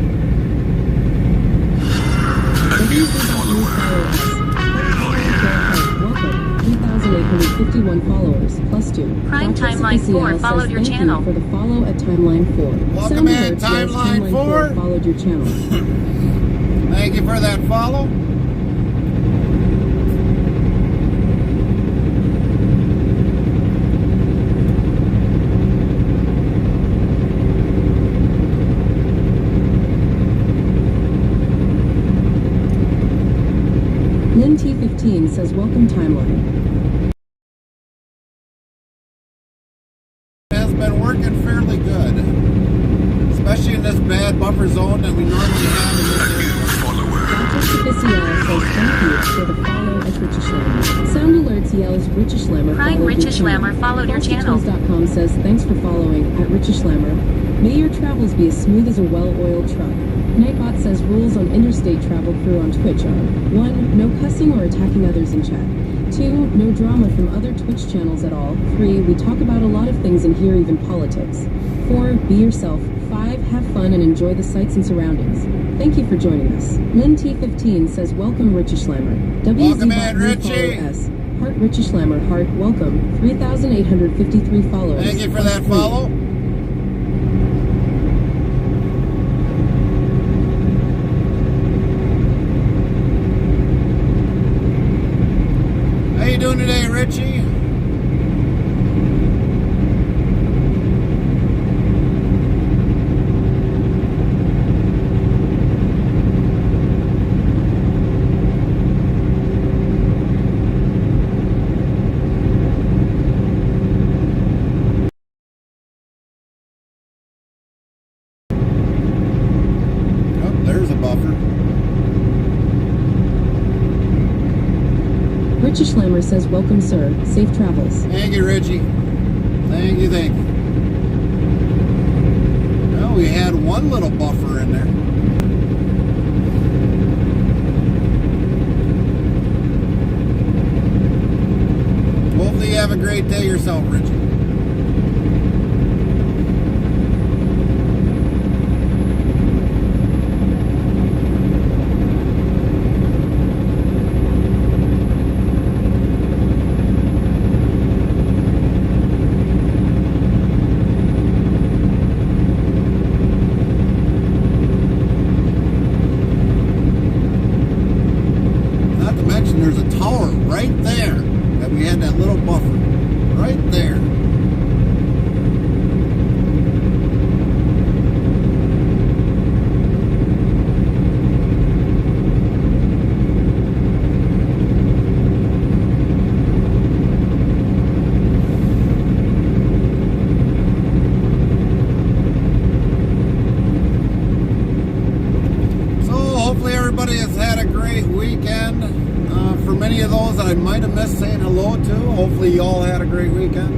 Welcome. 3,851 followers, +2. Prime Timeline 4 followed your channel. For the follow at Timeline 4. Welcome in, Timeline 4. Followed your channel. Thank you for that follow. Lynn T15 says, welcome Timeline. Has been working fairly good, especially in this bad buffer zone that we normally have in this area. Says thank you for the follow at Richishlammer. Sound Alerts yells Richishlammer followed your channel. FrostyTools.com says thanks for following at Richishlammer. May your travels be as smooth as a well-oiled truck. Nightbot says rules on interstate travel crew on Twitch are 1. No cussing or attacking others in chat. 2. No drama from other Twitch channels at all. 3. We talk about a lot of things in here, even politics. 4. Be yourself. 5. Have fun and enjoy the sights and surroundings. Thank you for joining us. Lynn T15 says welcome Richie Slammer. Welcome in, Richie. Heart Richie Schlammer, heart, welcome. 3,853 followers. Thank you for that +3. follow. How you doing today, Richie? Richie Schlammer says, welcome, sir. Safe travels. Thank you, Richie. Thank you, thank you. Well, we had one little buffer in there. Hopefully you have a great day yourself, Richie. There's a tower right there that we had that little buffer right there. So hopefully everybody has had a great weekend. For many of those that I might have missed saying hello to, hopefully you all had a great weekend.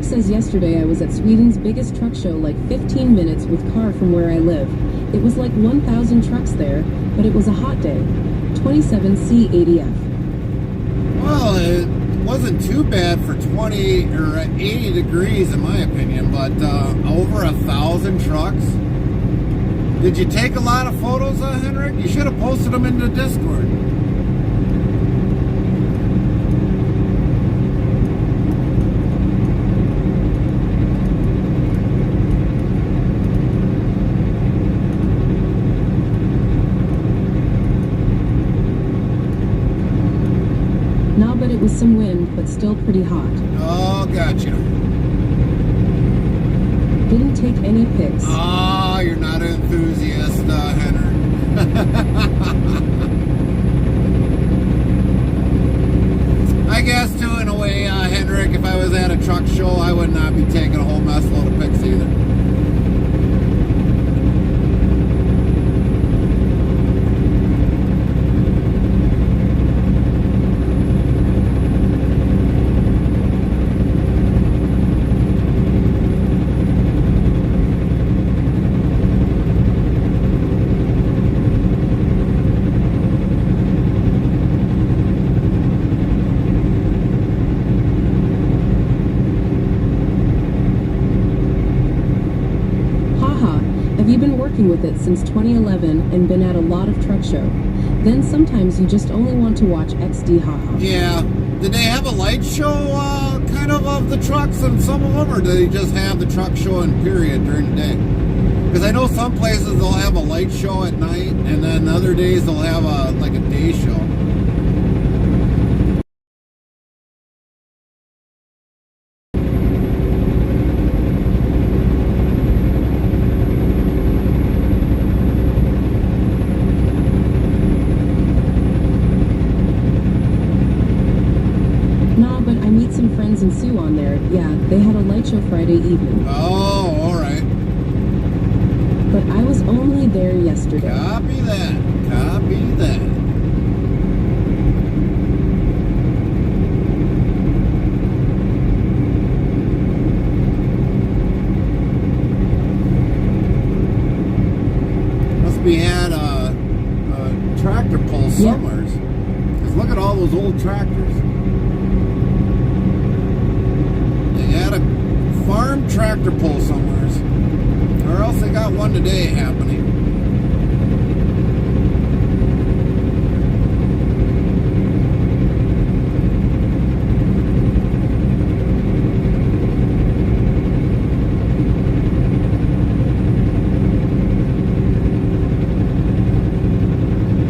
Says yesterday I was at Sweden's biggest truck show, like 15 minutes with car from where I live. It was like 1,000 trucks there, but it was a hot day. 27C ADF. Well, it wasn't too bad for 20 or 80 degrees in my opinion, but over 1,000 trucks. Did you take a lot of photos, Henrik? You should have posted them in the Discord. It was some wind, but still pretty hot. Oh, gotcha. Didn't take any pics. Oh, you're not an enthusiast, Henrik. I guess, too, in a way, Henrik, if I was at a truck show, I would not be taking a whole mess load of pics either. Have you been working with it since 2011 and been at a lot of truck show? Then sometimes you just only want to watch XD haha. Yeah, Did they have a light show kind of the trucks and some of them, or do they just have the truck show in period during the day? Because I know some places they'll have a light show at night, and then other days they'll have like a day show. Nah, but I meet some friends in Sioux on there. Yeah, they had a light show Friday evening. Oh, all right. But I was only there yesterday. Copy that. Copy that. Must be had a tractor pull somewheres. Because look at all those old tractors. They had a farm tractor pull somewheres. Or else they got one today happening.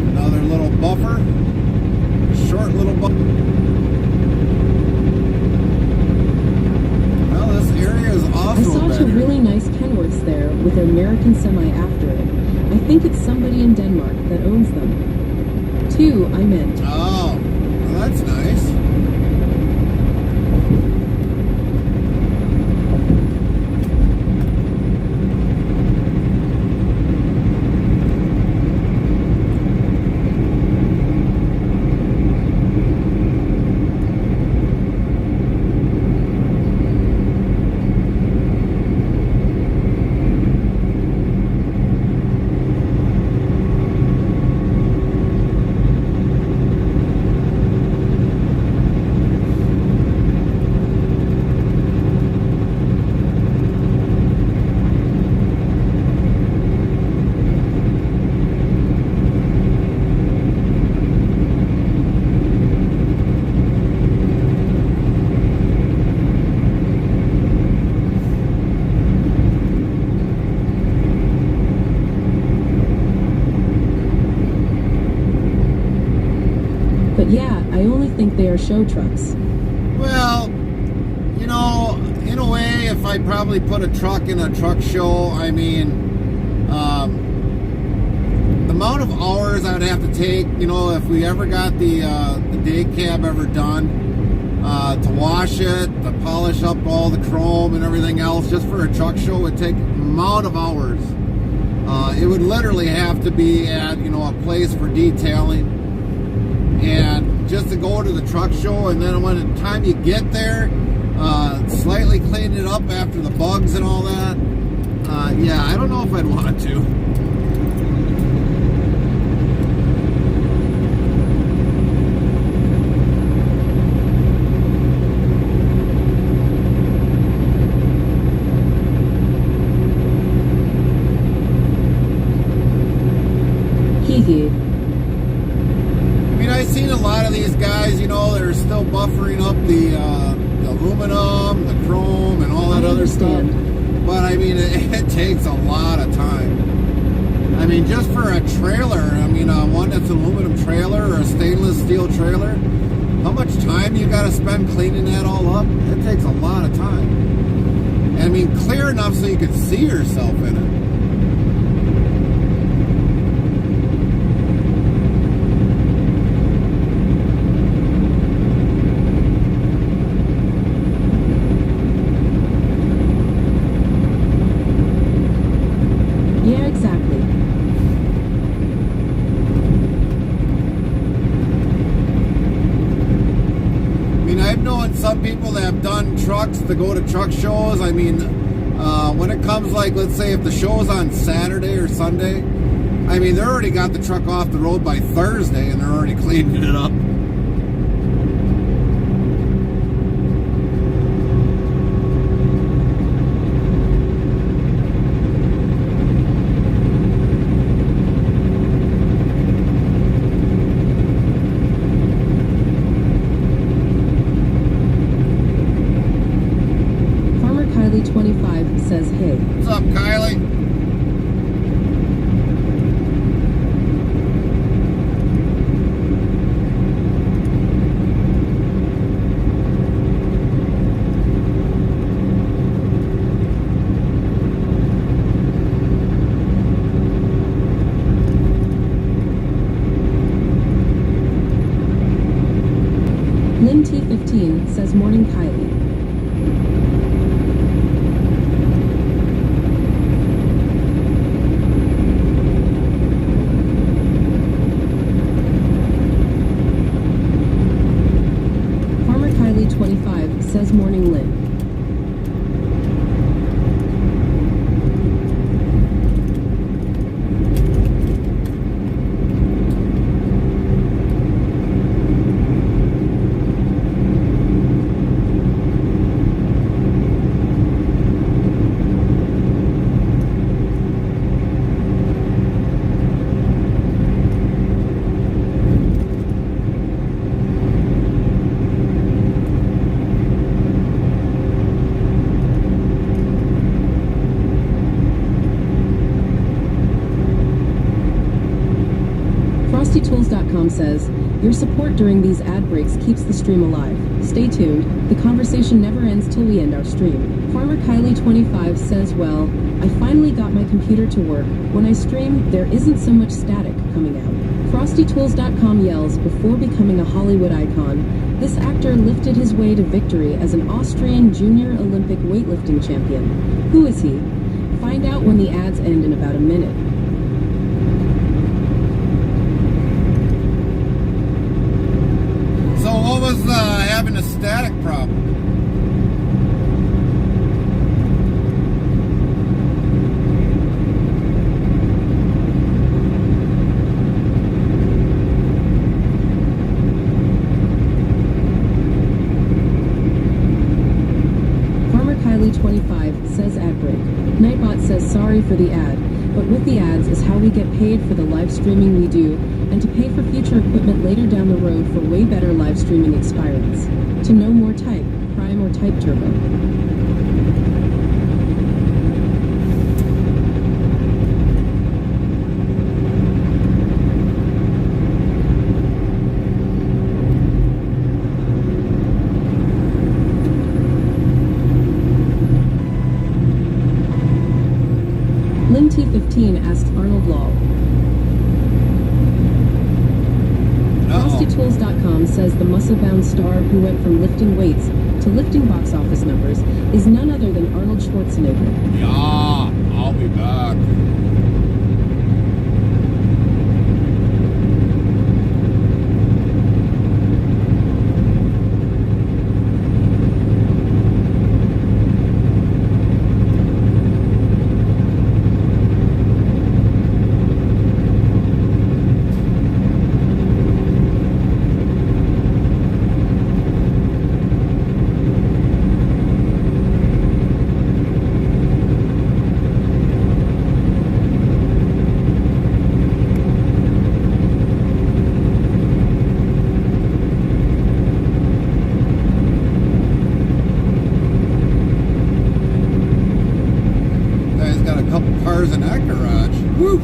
Another little buffer. Short little buffer. Well, this area is I also saw better. two really nice Kenworths there with their American semi after it. I think it's somebody in Denmark that owns them. Two, I meant. Oh, well, that's nice. But yeah, I only think they are show trucks. Well, you know, in a way, if I probably put a truck in a truck show, I mean, the amount of hours I would have to take, you know, if we ever got the day cab ever done, to wash it, to polish up all the chrome and everything else, just for a truck show would take amount of hours. It would literally have to be at, you know, a place for detailing. And just to go to the truck show, and then when the time you get there, slightly clean it up after the bugs and all that. Yeah, I don't know if I'd want to. Hee. I've seen a lot of these guys, you know, they're still buffering up the aluminum, the chrome, and all that other stuff. But I mean, it takes a lot of time. I mean, just for a trailer, I mean, one that's an aluminum trailer or a stainless steel trailer, how much time you got to spend cleaning that all up? It takes a lot of time. I mean, clear enough so you can see yourself in it. Yeah, exactly. I mean, I've known some people that have done trucks to go to truck shows. I mean, when it comes like, let's say if the show's on Saturday or Sunday, I mean, they already got the truck off the road by Thursday and they're already cleaning it up. Lynn T15 says morning Kylie. Farmer Kylie 25 says morning Lynn. FrostyTools.com says, your support during these ad breaks keeps the stream alive. Stay tuned, the conversation never ends till we end our stream. Farmer Kylie 25 says, well, I finally got my computer to work. When I stream, there isn't so much static coming out. FrostyTools.com yells, before becoming a Hollywood icon, this actor lifted his way to victory as an Austrian junior Olympic weightlifting champion. Who is he? Find out when the ads end in about a minute. So what was having a static problem? Farmer Kylie 25 says ad break. Nightbot says sorry for the ad, but with the ads is how we get paid for the live streaming we do, and to pay for future equipment later down the road for way better live streaming experience. To know more, type Prime or type Turbo. Lynn T15 asks Arnold Law. FrostyTools.com says the muscle-bound star who went from lifting weights to lifting box office numbers is none other than Arnold Schwarzenegger. Yeah, I'll be back. Cars in that garage. Woo!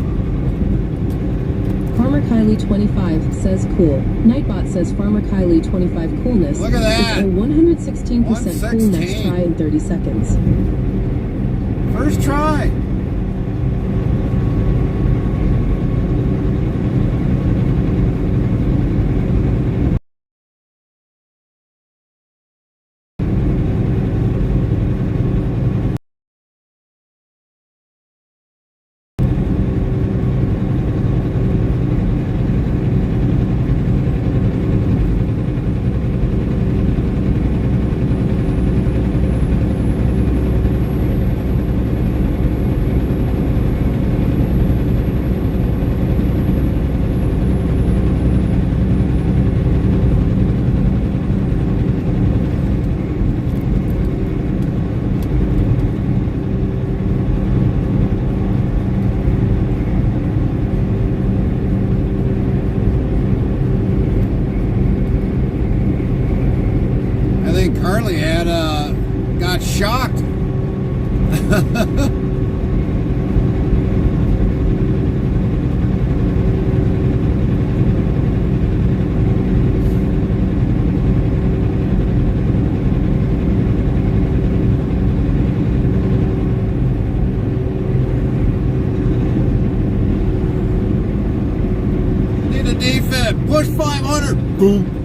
Farmer Kylie 25 says cool. Nightbot says Farmer Kylie 25 coolness. Look at that! Is a 116% cool 116. next try in 30 seconds. First try. Carly had got shocked. Need a defib. Push 500. Boom.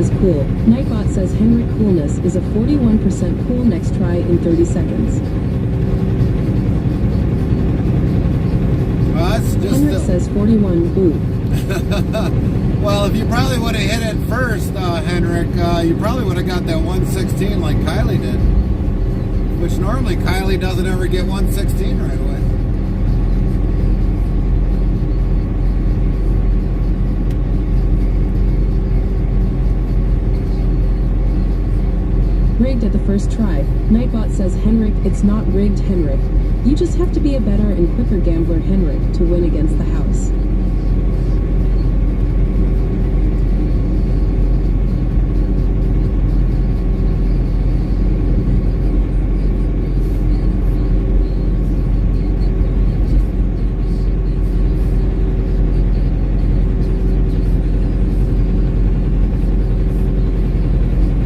says cool. Nightbot says Henrik coolness is a 41% cool. Next try in 30 seconds. Well, that's just Henrik says 41. Boo. well, if you probably would have hit it first, Henrik, you probably would have got that 116 like Kylie did. Which normally Kylie doesn't ever get 116 right away. Rigged at the first try. Nightbot says Henrik, it's not rigged, Henrik. You just have to be a better and quicker gambler, Henrik, to win against the house.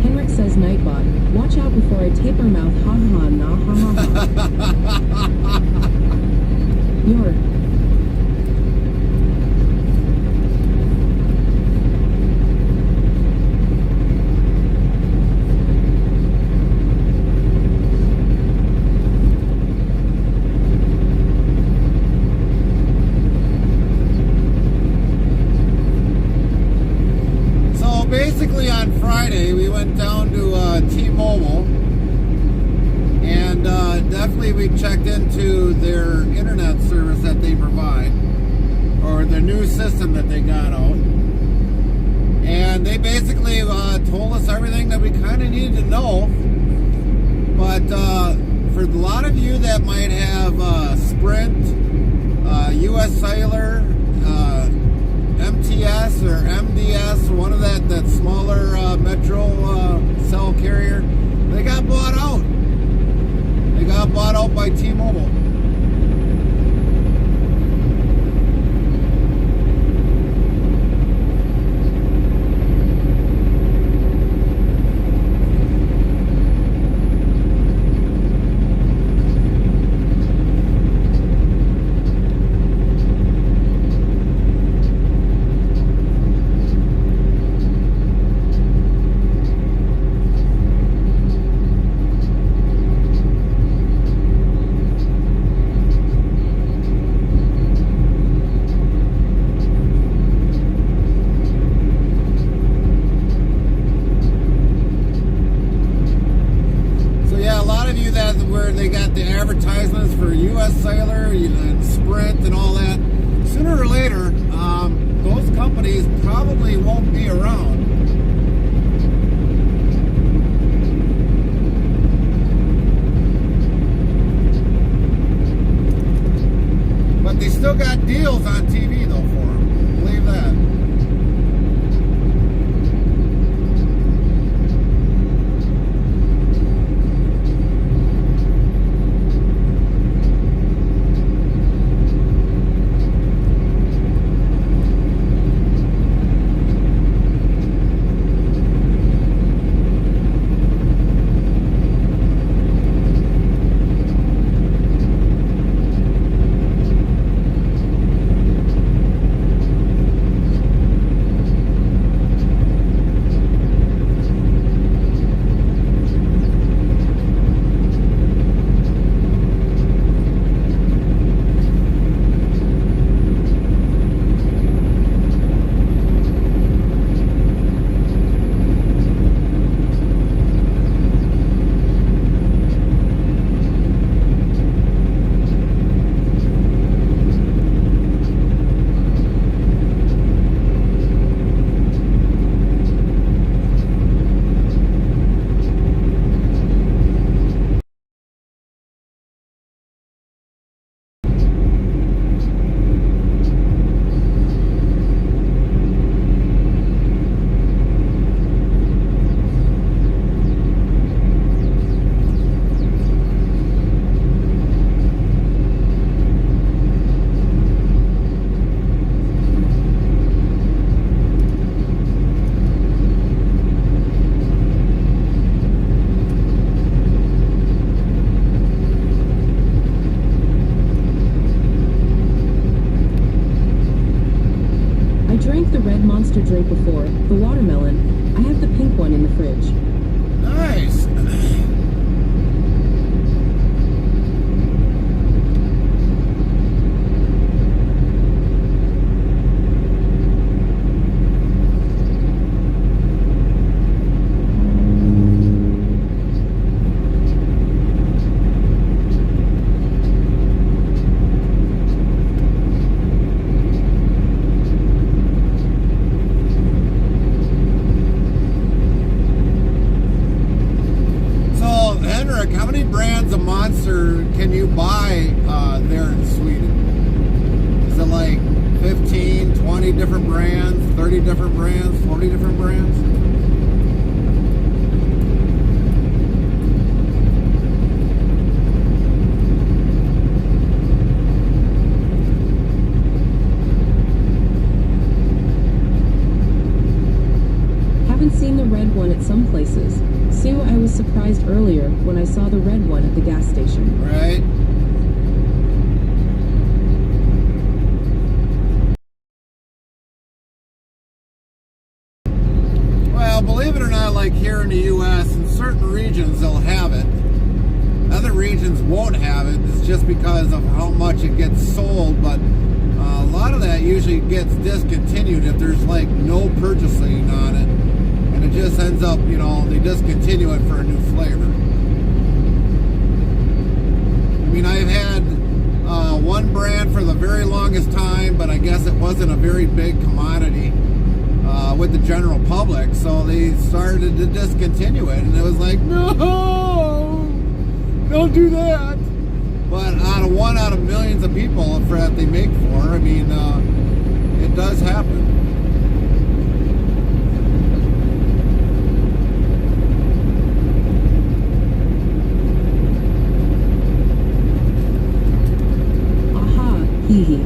Henrik says Nightbot, watch out before I tape her mouth, ha ha nah ha ha ha. You're So basically on Friday we went down to T-Mobile and definitely we checked into their internet service that they provide, or their new system that they got out, and they basically told us everything that we kind of needed to know. But for a lot of you that might have Sprint, US Cellular, MTS or MDS, one of that smaller metro cell carrier, they got bought out. They got bought out by T-Mobile. Where they got the advertisements for US Cellular and Sprint and all that, sooner or later, those companies probably won't be around. But they still got deals on TV though for them. Believe that. I drank the red monster drink before, the watermelon. I have the pink one in the fridge. Nice. How many brands of Monster can you buy there in Sweden? Is it like 15, 20 different brands, 30 different brands, 40 different brands? Haven't seen the red one at some places. Sue, I was surprised earlier when I saw the red one at the gas station. Right. Well, believe it or not, like here in the U.S., in certain regions they'll have it. Other regions won't have it. It's just because of how much it gets sold, but a lot of that usually gets discontinued if there's like no purchasing on it. And it just ends up, you know, they discontinue it for a new flavor. I mean, I've had one brand for the very longest time, but I guess it wasn't a very big commodity with the general public, so they started to discontinue it, and it was like, no, don't do that. But one out of millions of people that they make for, I mean, it does happen. Hee hee.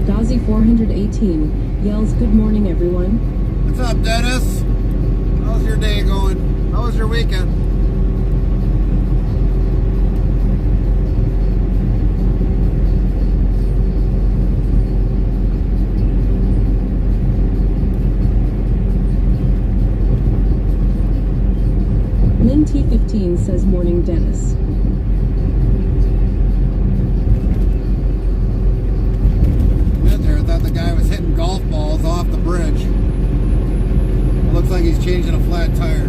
Dozzy 418 yells, "Good morning, everyone." What's up, Dennis? How's your day going? How was your weekend? T15 says morning Dennis. Been there, I thought the guy was hitting golf balls off the bridge. It looks like he's changing a flat tire.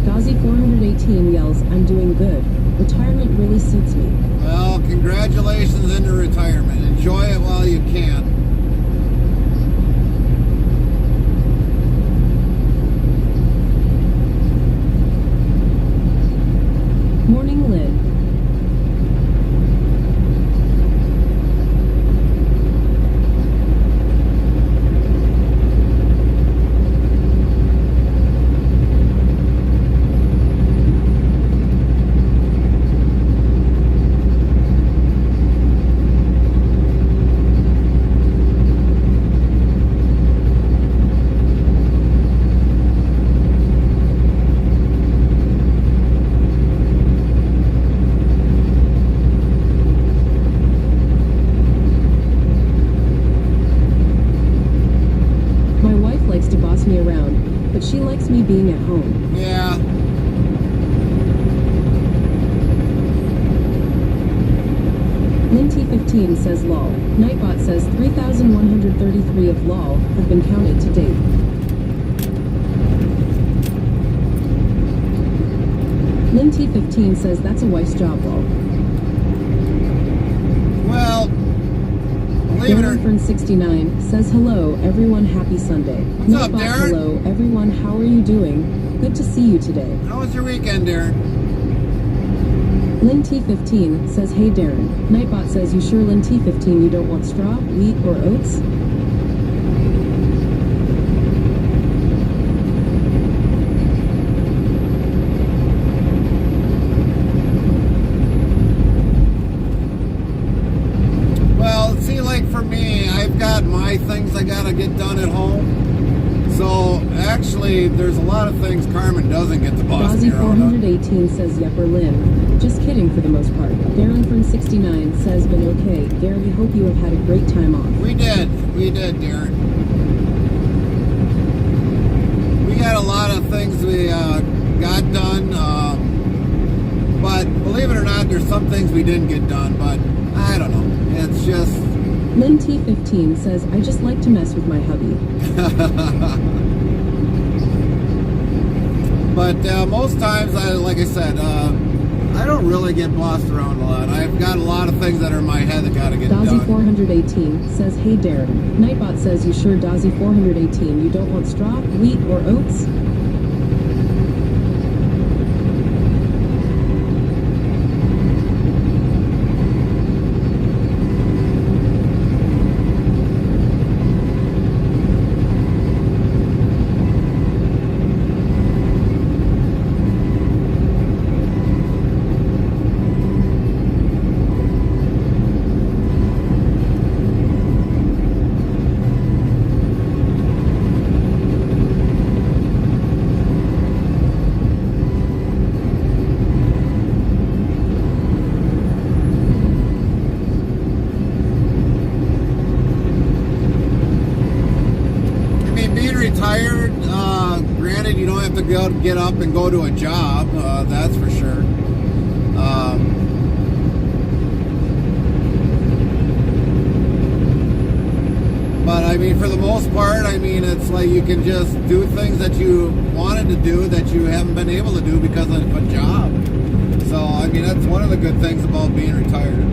Dozzy 418 yells, I'm doing good. Retirement really suits me. Well, congratulations into retirement. Enjoy it while you can. Morning Lynn. Likes to boss me around, but she likes me being at home. Yeah. Lynn T15 says lol. Nightbot says 3,133 of lol have been counted to date. Lynn T15 says that's a wife's job lol. Well, believe it or Darren 69 says hello everyone, happy Sunday. What's up, Nightbot, Darren? hello everyone, how are you doing? Good to see you today. how was your weekend, Darren? Lynn T15 says, hey Darren. Nightbot says, you sure Lynn T15 you don't want straw, wheat, or oats? Well, see, like for me, I've got my things I gotta get done at home. So, actually, there's a lot of things Carmen doesn't get to boss me Dozzy around on. 418 says, yepper Lynn. Just kidding for the most part. Darren from 69 says, been okay. Gary, hope you have had a great time off. We did, Darren. We got a lot of things we got done, but believe it or not, there's some things we didn't get done, but I don't know. It's just... Lynn T15 says, I just like to mess with my hubby. But most times, like I said, I don't really get bossed around a lot. I've got a lot of things that are in my head that gotta get Dozzy done. 418 says, hey Darren. Nightbot says, you sure Dozzy 418 you don't want straw, wheat, or oats? Retired, granted you don't have to get up and go to a job, that's for sure. But I mean, for the most part, I mean, it's like you can just do things that you wanted to do that you haven't been able to do because of a job. So I mean, that's one of the good things about being retired.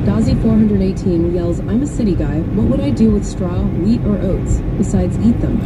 Dozzy 418 yells, I'm a city guy. What would I do with straw, wheat, or oats, besides eat them?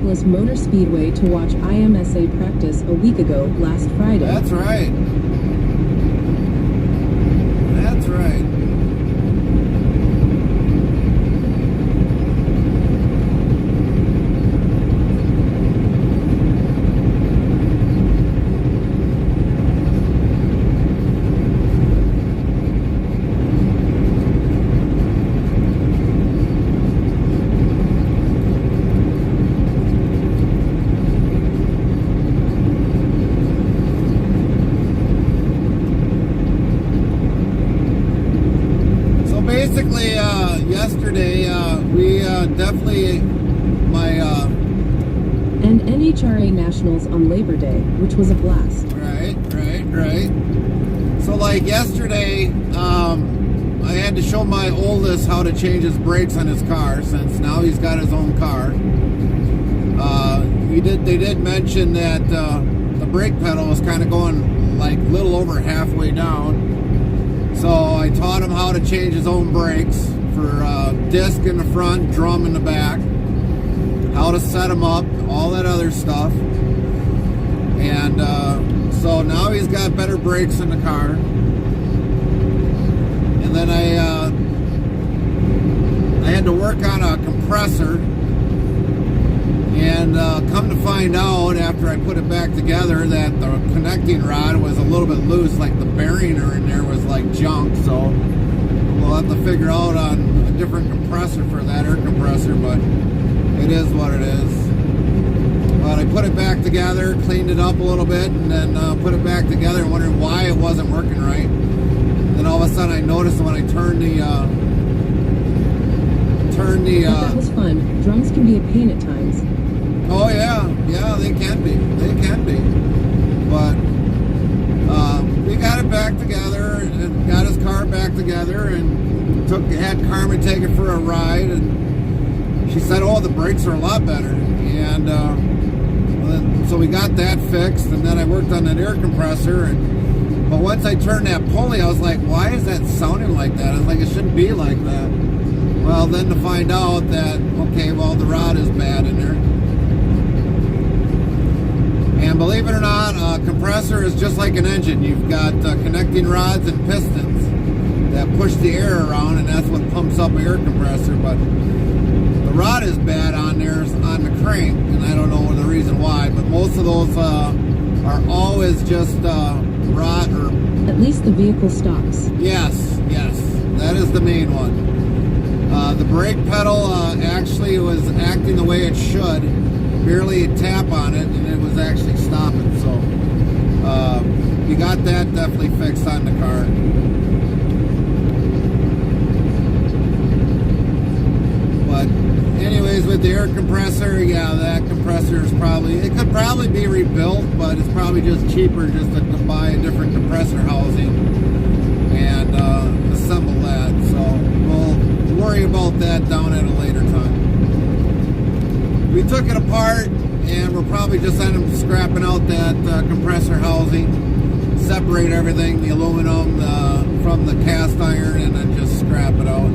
Indianapolis Motor Speedway to watch IMSA practice a week ago last Friday. That's right. That's right. Basically, yesterday, we definitely, And NHRA Nationals on Labor Day, which was a blast. Right. So like yesterday, I had to show my oldest how to change his brakes on his car, since now he's got his own car. They did mention that the brake pedal was kind of going like a little over halfway down. So I taught him how to change his own brakes for disc in the front, drum in the back, how to set them up, all that other stuff. And so now he's got better brakes in the car. And then I had to work on a compressor. And come to find out, after I put it back together, that the connecting rod was a little bit loose, like the bearing in there was like junk. So we'll have to figure out on a different compressor for that air compressor, but it is what it is. But I put it back together, cleaned it up a little bit, and then put it back together, wondering why it wasn't working right. And then all of a sudden I noticed when I turned the That was fun. Drums can be a pain at times. Oh yeah, they can be. But we got it back together and got his car back together, and had Carmen take it for a ride, and she said, "Oh, the brakes are a lot better." And so we got that fixed, and then I worked on that air compressor. But once I turned that pulley, I was like, "Why is that sounding like that?" I was like, "It shouldn't be like that." Well, then to find out that, okay, well, the rod is bad in there. And believe it or not, a compressor is just like an engine. You've got connecting rods and pistons that push the air around, and that's what pumps up an air compressor. But the rod is bad on there, on the crank, and I don't know the reason why, but most of those are always just rod or... At least the vehicle stops. Yes, that is the main one. The brake pedal actually was acting the way it should. Barely a tap on it, and it was actually stopping. So we got that definitely fixed on the car. But anyways, with the air compressor, yeah, that compressor is it could probably be rebuilt, but it's probably just cheaper just to buy a different compressor housing and assemble that. So we'll worry about that down at a later time. We took it apart, and we're probably just end up scrapping out that compressor housing, separate everything, the aluminum from the cast iron, and then just scrap it out.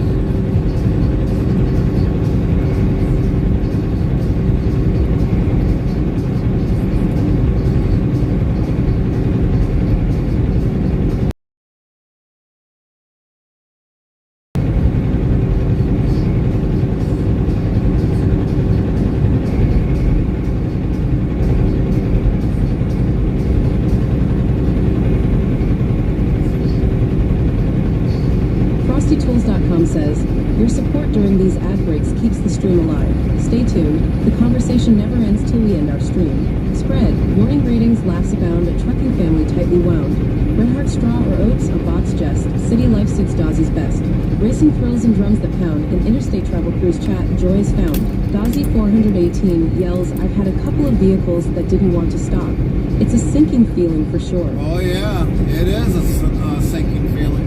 FrostyTools.com says, your support during these ad breaks keeps the stream alive. Stay tuned. The conversation never ends till we end our stream. Spread. Morning ratings, laughs abound, a trucking family tightly wound. Red Heart straw or oats, a bot's jest. City life suits Dozzy's best. Racing thrills and drums that pound. In interstate travel cruise chat, joy is found. Dozzy 418 yells, I've had a couple of vehicles that didn't want to stop. It's a sinking feeling for sure. Oh yeah, it is a sinking feeling.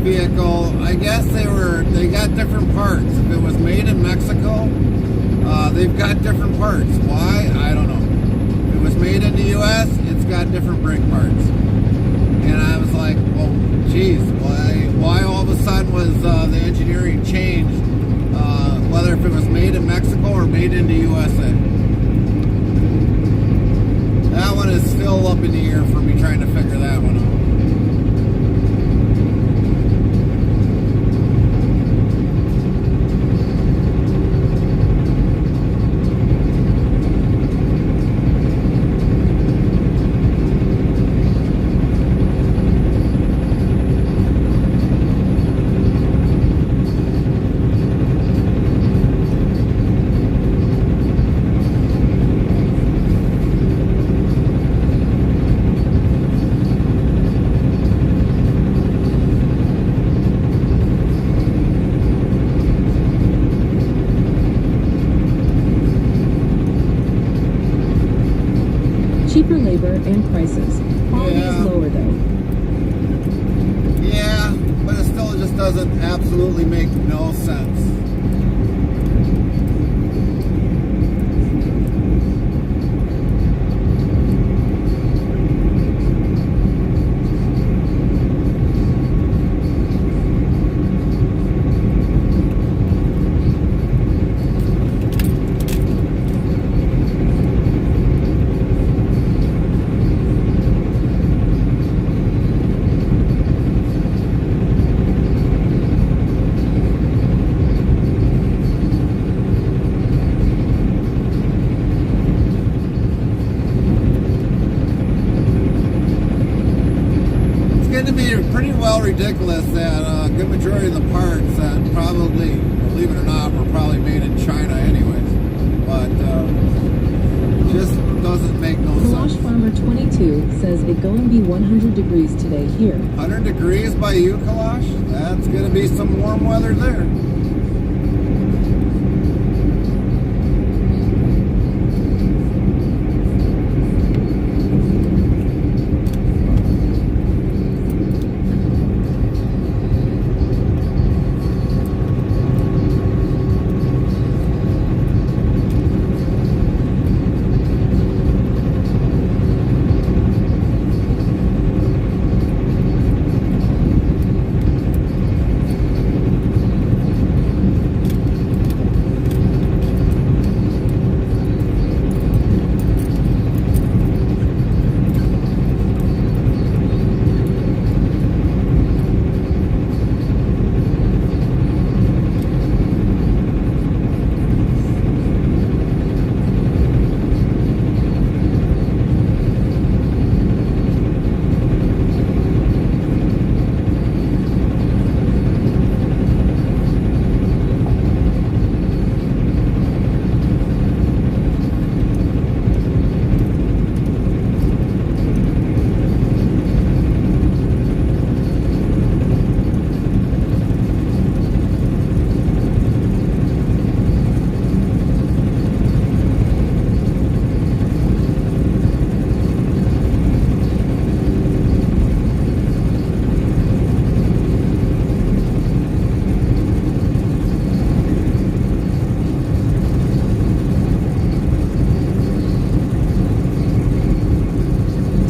vehicle, I guess they got different parts. If it was made in Mexico, they've got different parts. Why? I don't know. If it was made in the US, it's got different brake parts. And I was like, well, geez, why all of a sudden was the engineering changed, whether if it was made in Mexico or made in the USA? That one is still up in the air for me trying to figure that one out. Cheaper labor and prices. Quality is lower though. Yeah, but it still just doesn't absolutely make no sense. Pretty well ridiculous that a good majority of the parts that probably, believe it or not, were probably made in China anyways. But just doesn't make no Kalash sense. Farmer 22 says it going be 100 degrees today here. 100 degrees by you, Kalash? That's going to be some warm weather there.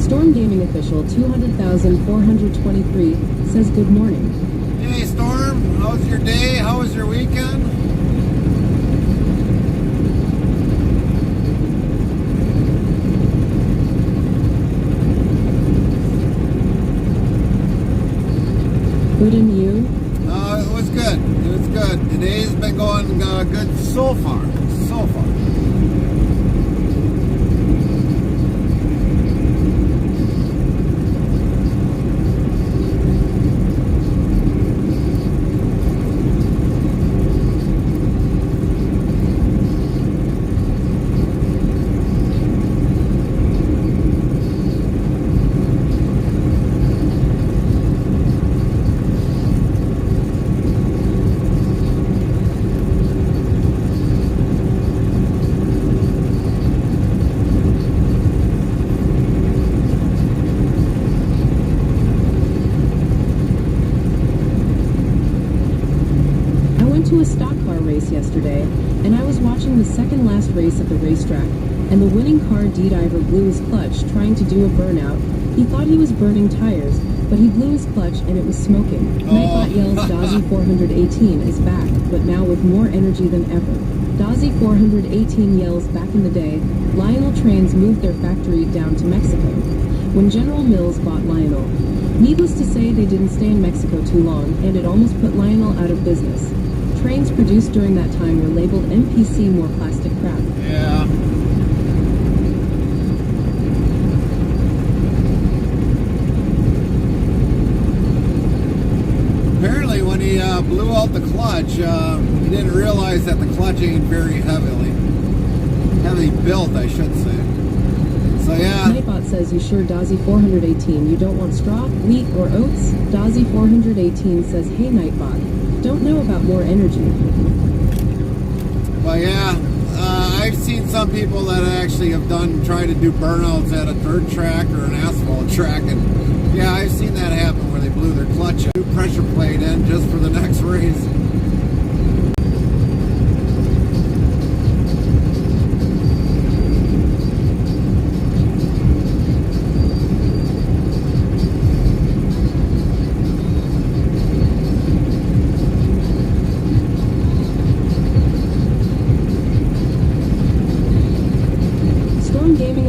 Storm Gaming Official 200,423 says good morning. Hey, Storm, how's your day? How was your weekend? Good and you? It was good. It was good. Today's been going good so far. So far. to a stock car race yesterday, and I was watching the second last race at the racetrack, and the winning car D-diver blew his clutch trying to do a burnout. He thought he was burning tires, but he blew his clutch and it was smoking. Nightbot yells Dozzy 418 is back, but now with more energy than ever. Dozzy 418 yells back in the day, Lionel Trains moved their factory down to Mexico when General Mills bought Lionel. Needless to say, they didn't stay in Mexico too long, and it almost put Lionel out of business. Trains produced during that time were labeled MPC, more plastic crap. Yeah. Apparently when he blew out the clutch, he didn't realize that the clutch ain't very heavily built, I should say. So yeah. Nightbot says, you sure Dozzy 418 you don't want straw, wheat, or oats? Dozzy 418 says, hey Nightbot, don't know about more energy. Well, yeah, I've seen some people that actually have tried to do burnouts at a dirt track or an asphalt track, and yeah, I've seen that happen where they blew their clutch and pressure plate in just for the next race.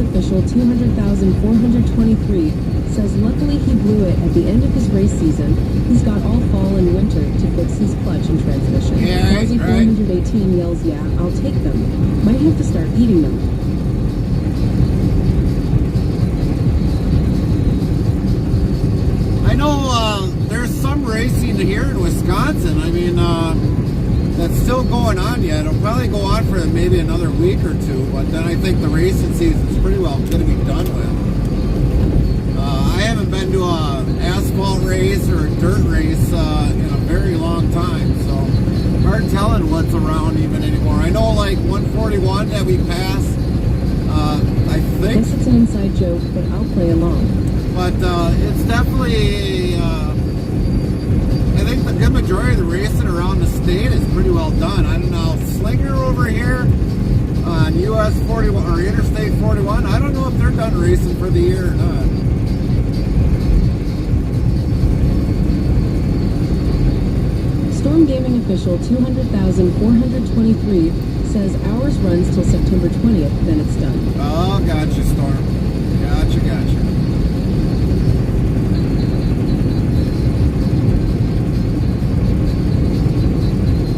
Official 200,423 says luckily he blew it at the end of his race season. He's got all fall and winter to fix his clutch and transmission. Yeah, Dozzy 418 yells, yeah, I'll take them. Might have to start eating them. I know there's some racing here in Wisconsin. I mean, that's still going on yet. It'll probably go on for maybe another week or two, but then I think the racing season's pretty well going to be done with. I haven't been to an asphalt race or a dirt race in a very long time, so hard telling what's around even anymore. I know like 141 that we passed, I think. Guess it's an inside joke, but I'll play along. But it's definitely, I think the good majority of the racing around the state is pretty well done. I don't know, Slinger over here on US 41 or Interstate 41, I don't know if they're done racing for the year or not. Storm Gaming Official 200,423 says ours runs till September 20th, then it's done. Oh, gotcha, Storm. Gotcha.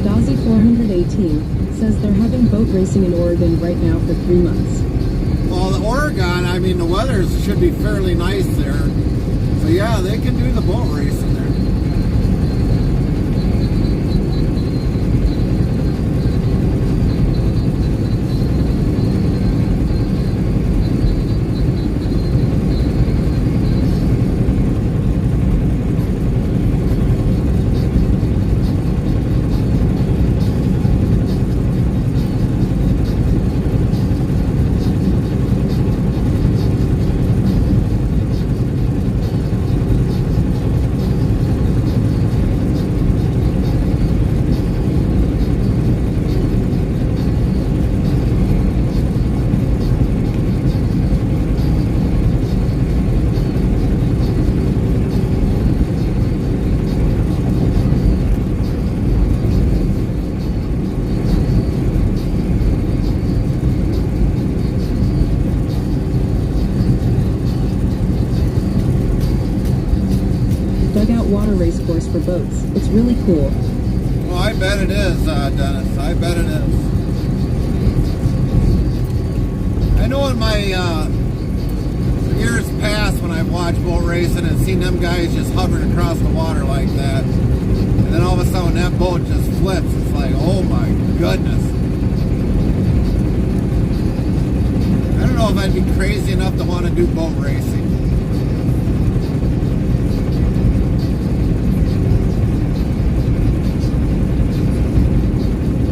Dozzy 418 says they're having boat racing in Oregon right now for 3 months. Well, the Oregon, I mean, the weather should be fairly nice there. So yeah, they can do the boat racing there. Water race course for boats. It's really cool. Well, I bet it is, Dennis. I bet it is. I know in my years past when I've watched boat racing and seen them guys just hovering across the water like that, and then all of a sudden that boat just flips. It's like, oh my goodness. I don't know if I'd be crazy enough to want to do boat racing.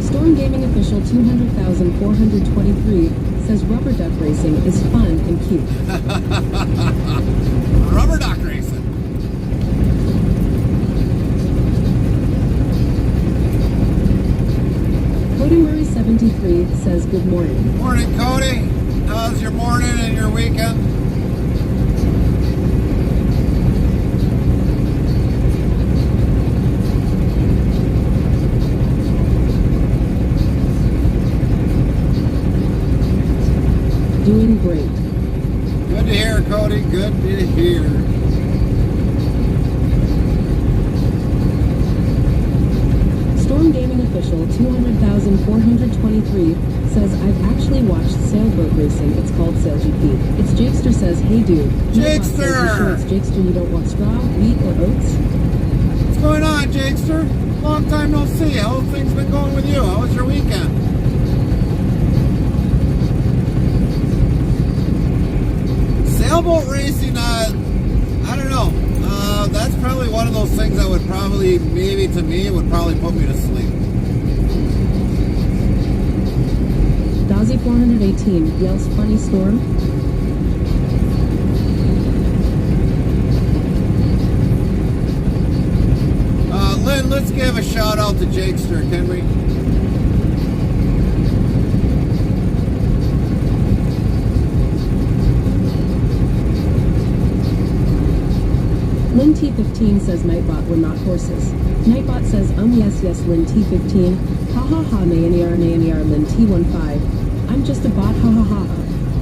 Storm Gaming Official 200,423 says rubber duck racing is fun and cute. Rubber duck racing. Cody53 says good morning. Morning, Cody. How's your morning and your weekend? Doing great. Good to hear, Cody. Good to hear. Storm Gaming Official 200,423 says I've actually watched sailboat racing. It's called Sail GP. It's Jakester says, hey dude. Jakester! Says, you sure it's Jakester you don't want straw, wheat, or oats? What's going on, Jakester? Long time no see. How have things been going with you? How was your weekend? Sailboat racing, I don't know. That's probably one of those things that would probably, maybe to me, would probably put me to sleep. Dazzy 418 yells funny storm. Lynn, let's give a shout out to Jakester, can we? Lynn T15 says Nightbot were not horses. Nightbot says yes Lynn T15. Ha ha ha nayanir Lynn T15. I'm just a bot ha ha ha ha.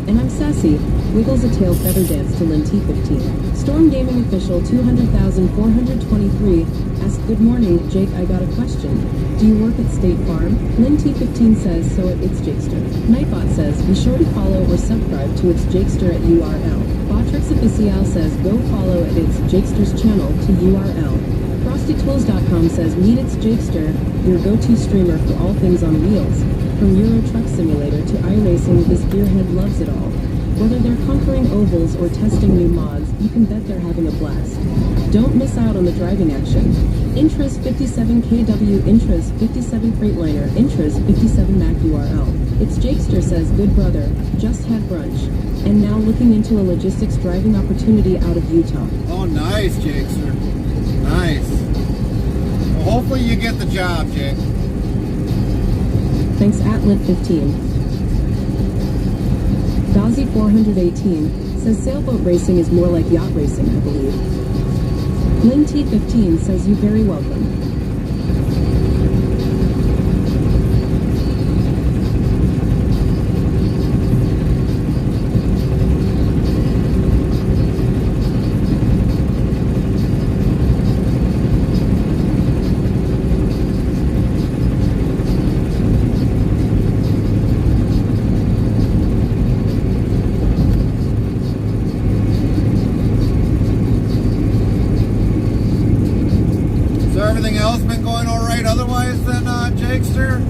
And I'm sassy. Wiggles a tail feather dance to Lynn T15. Storm Gaming Official 200,423 asks good morning Jake I got a question. Do you work at State Farm? Lynn T15 says so it's Jakester. Nightbot says be sure to follow or subscribe to its Jakester at URL. Botrix Official says go follow at its Jakester's channel to URL. FrostyTools.com says meet its Jakester, your go-to streamer for all things on wheels. From Euro Truck Simulator to iRacing, this gearhead loves it all. Whether they're conquering ovals or testing new mods, you can bet they're having a blast. Don't miss out on the driving action. Intras 57 KW, Intras 57 Freightliner, Intras 57 Mac URL. It's Jakester says good brother, just had brunch. And now looking into a logistics driving opportunity out of Utah. Oh, nice, Jakester. Nice. Well, hopefully you get the job, Jake. Thanks Atlet15. Dazzy 418 says sailboat racing is more like yacht racing, I believe. Lynn T15 says you're very welcome. Everything else been going all right otherwise then, Jakester?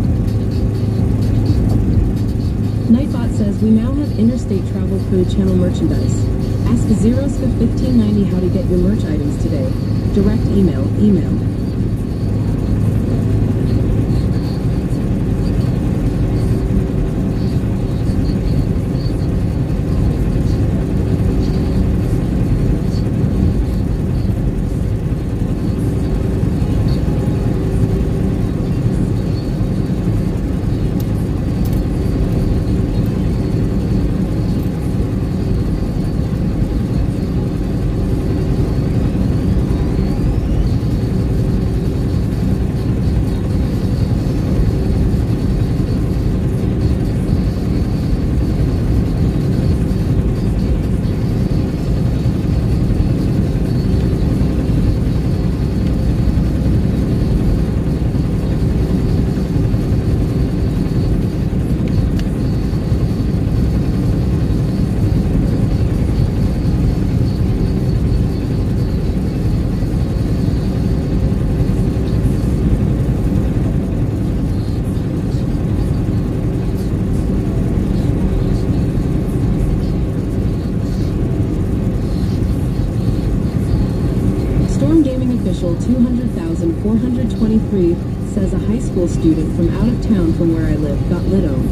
Nightbot says we now have Interstate Travel Crew channel merchandise. Ask Zeroska1590 how to get your merch items today. Direct email. Official 200,423 says a high school student from out of town from where I live got lit on.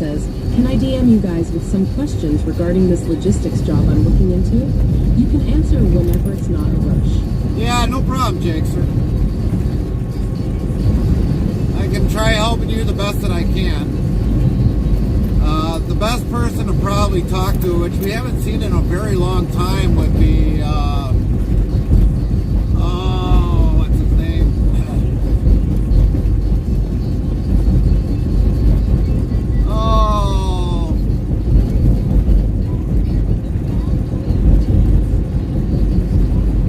says, can I DM you guys with some questions regarding this logistics job I'm looking into? You can answer whenever it's not a rush. Yeah, no problem, Jakester. I can try helping you the best that I can. The best person to probably talk to, which we haven't seen in a very long time, would be, what's his name? Oh,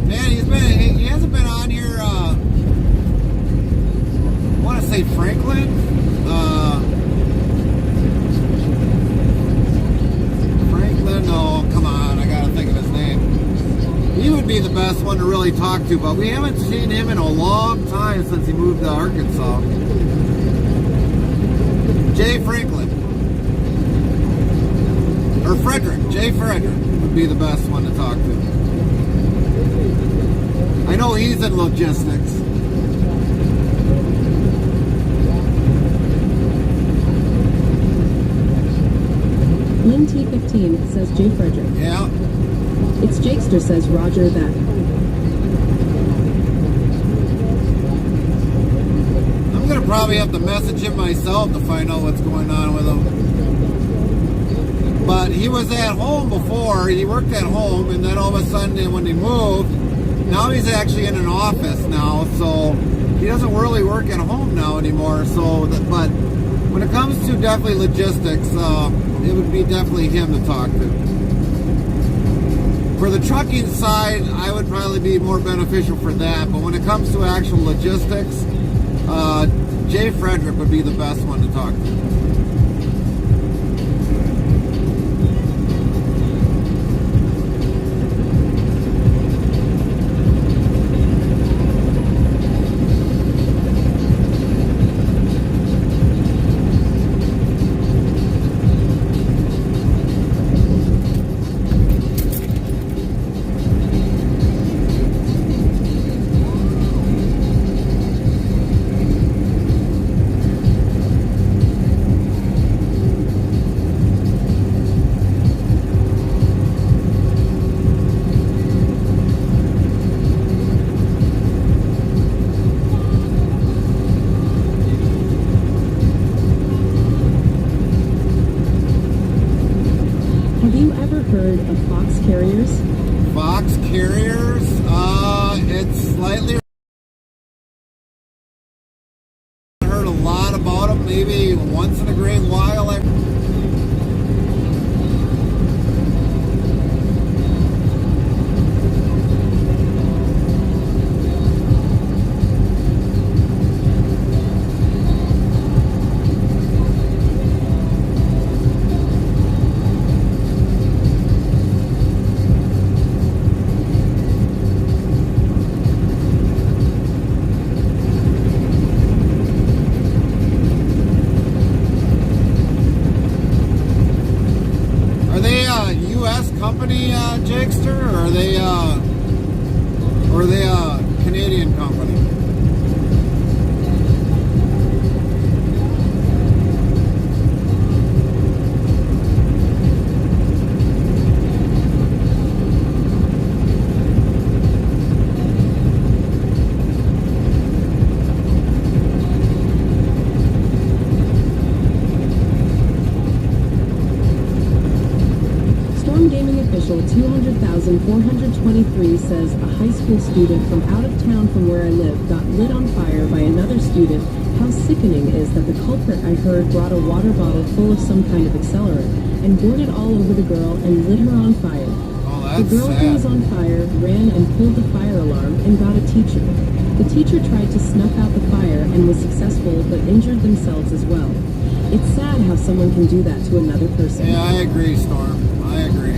man, he hasn't been on here, I want to say Franklin. No, come on, I gotta think of his name. He would be the best one to really talk to, but we haven't seen him in a long time since he moved to Arkansas. Jay Franklin. Or Frederick. Jay Frederick would be the best one to talk to. I know he's in logistics. Lynn T15 says Jay Frederick. Yeah. It's Jakester says Roger that. I'm gonna probably have to message him myself to find out what's going on with him. But he was at home before, he worked at home, and then all of a sudden when he moved, now he's actually in an office now, so he doesn't really work at home now anymore. So, but when it comes to definitely logistics, it would be definitely him to talk to. For the trucking side, I would probably be more beneficial for that, but when it comes to actual logistics, Jay Frederick would be the best one to talk to. Heard of fox carriers? Fox carriers, it's slightly heard a lot about them, maybe once in a great while. Company, Jakester, or are they a Canadian company? Gaming official 200,423 says a high school student from out of town from where I live got lit on fire by another student. How sickening is that the culprit I heard brought a water bottle full of some kind of accelerant and poured it all over the girl and lit her on fire. Oh, that's the girl sad. who was on fire ran and pulled the fire alarm and got a teacher. The teacher tried to snuff out the fire and was successful but injured themselves as well. It's sad how someone can do that to another person. Yeah, I agree, Storm. I agree.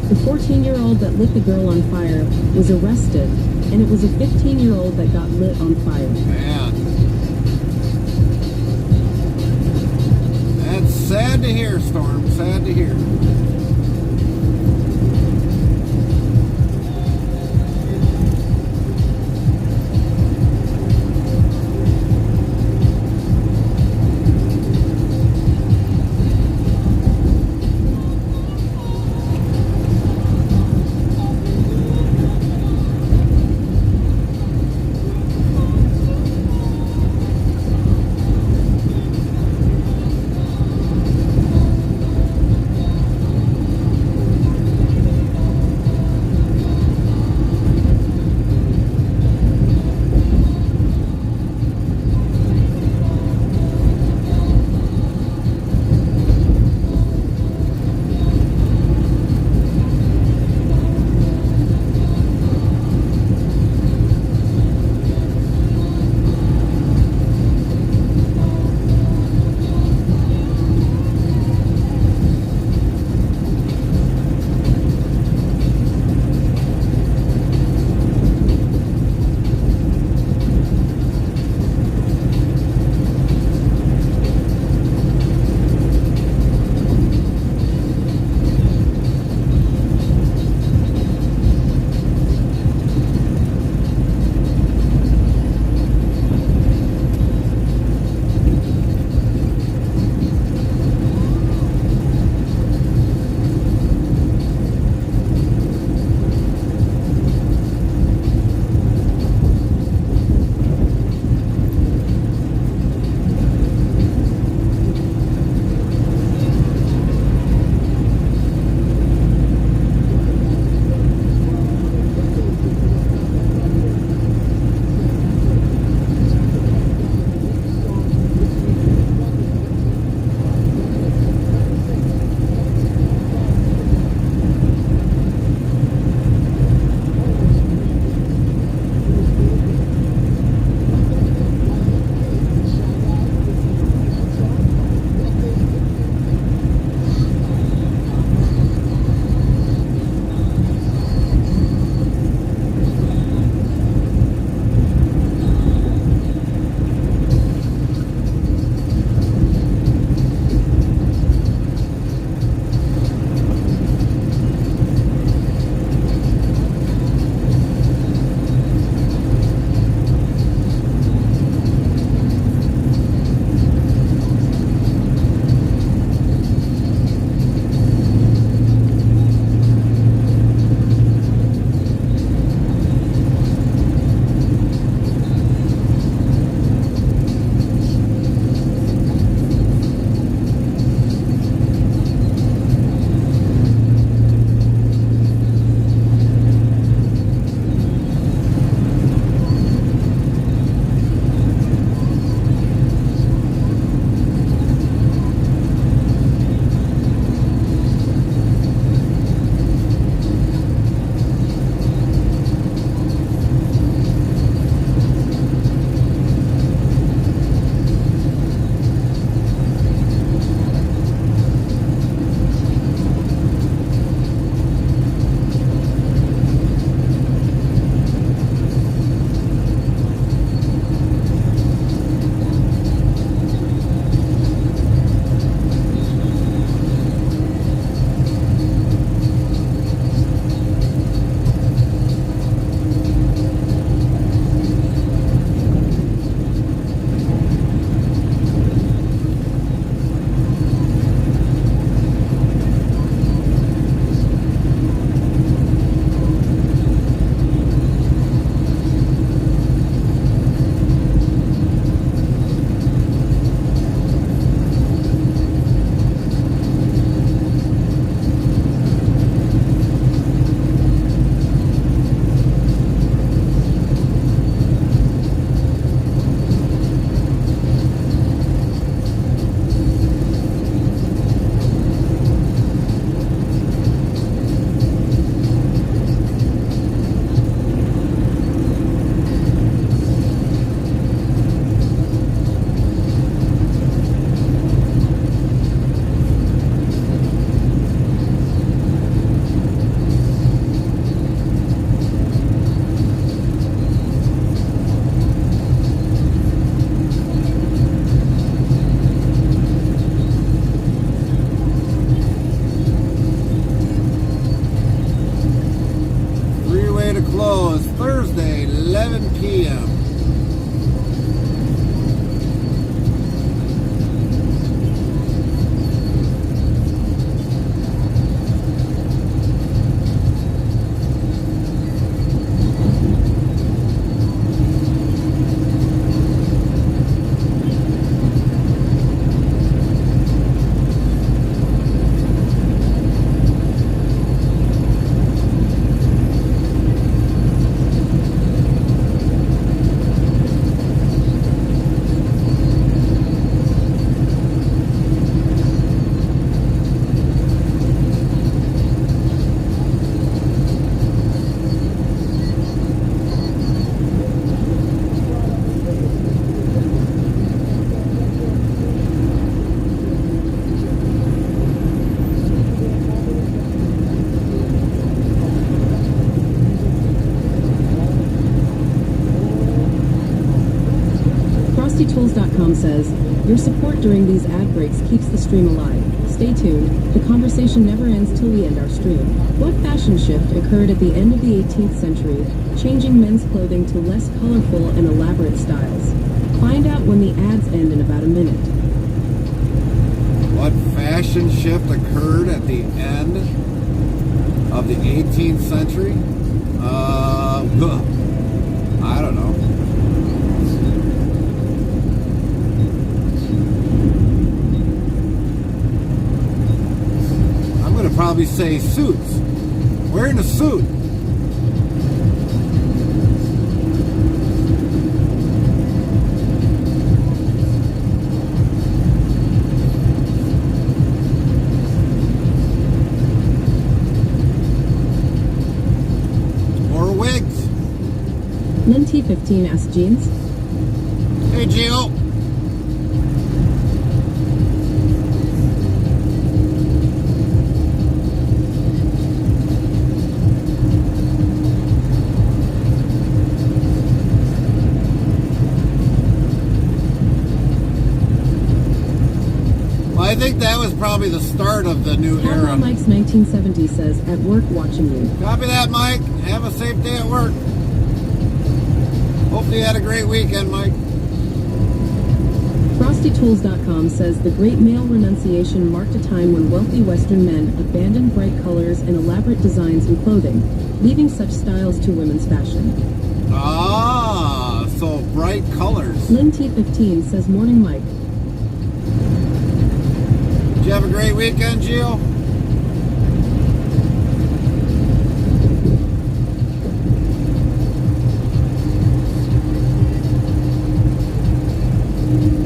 The 14-year-old that lit the girl on fire was arrested and it was a 15-year-old that got lit on fire. Man. That's sad to hear, Storm. Sad to hear. FrostyTools.com says, your support during these ad breaks keeps the stream alive. Stay tuned. The conversation never ends till we end our stream. What fashion shift occurred at the end of the 18th century, changing men's clothing to less colorful and elaborate styles? Find out when the ads end in about a minute. What fashion shift occurred at the end of the 18th century? I don't know. I'm going to probably say suits. Wearing a suit. Lynn T15 asks Jeans. Hey, Gio. Well, I think that was probably the start of the new era. Mike's 1970 says, at work watching you. Copy that, Mike. Have a safe day at work. Hopefully you had a great weekend, Mike. FrostyTools.com says the great male renunciation marked a time when wealthy Western men abandoned bright colors and elaborate designs in clothing, leaving such styles to women's fashion. Ah, so bright colors. Lynn T15 says, morning, Mike. Did you have a great weekend, Gio?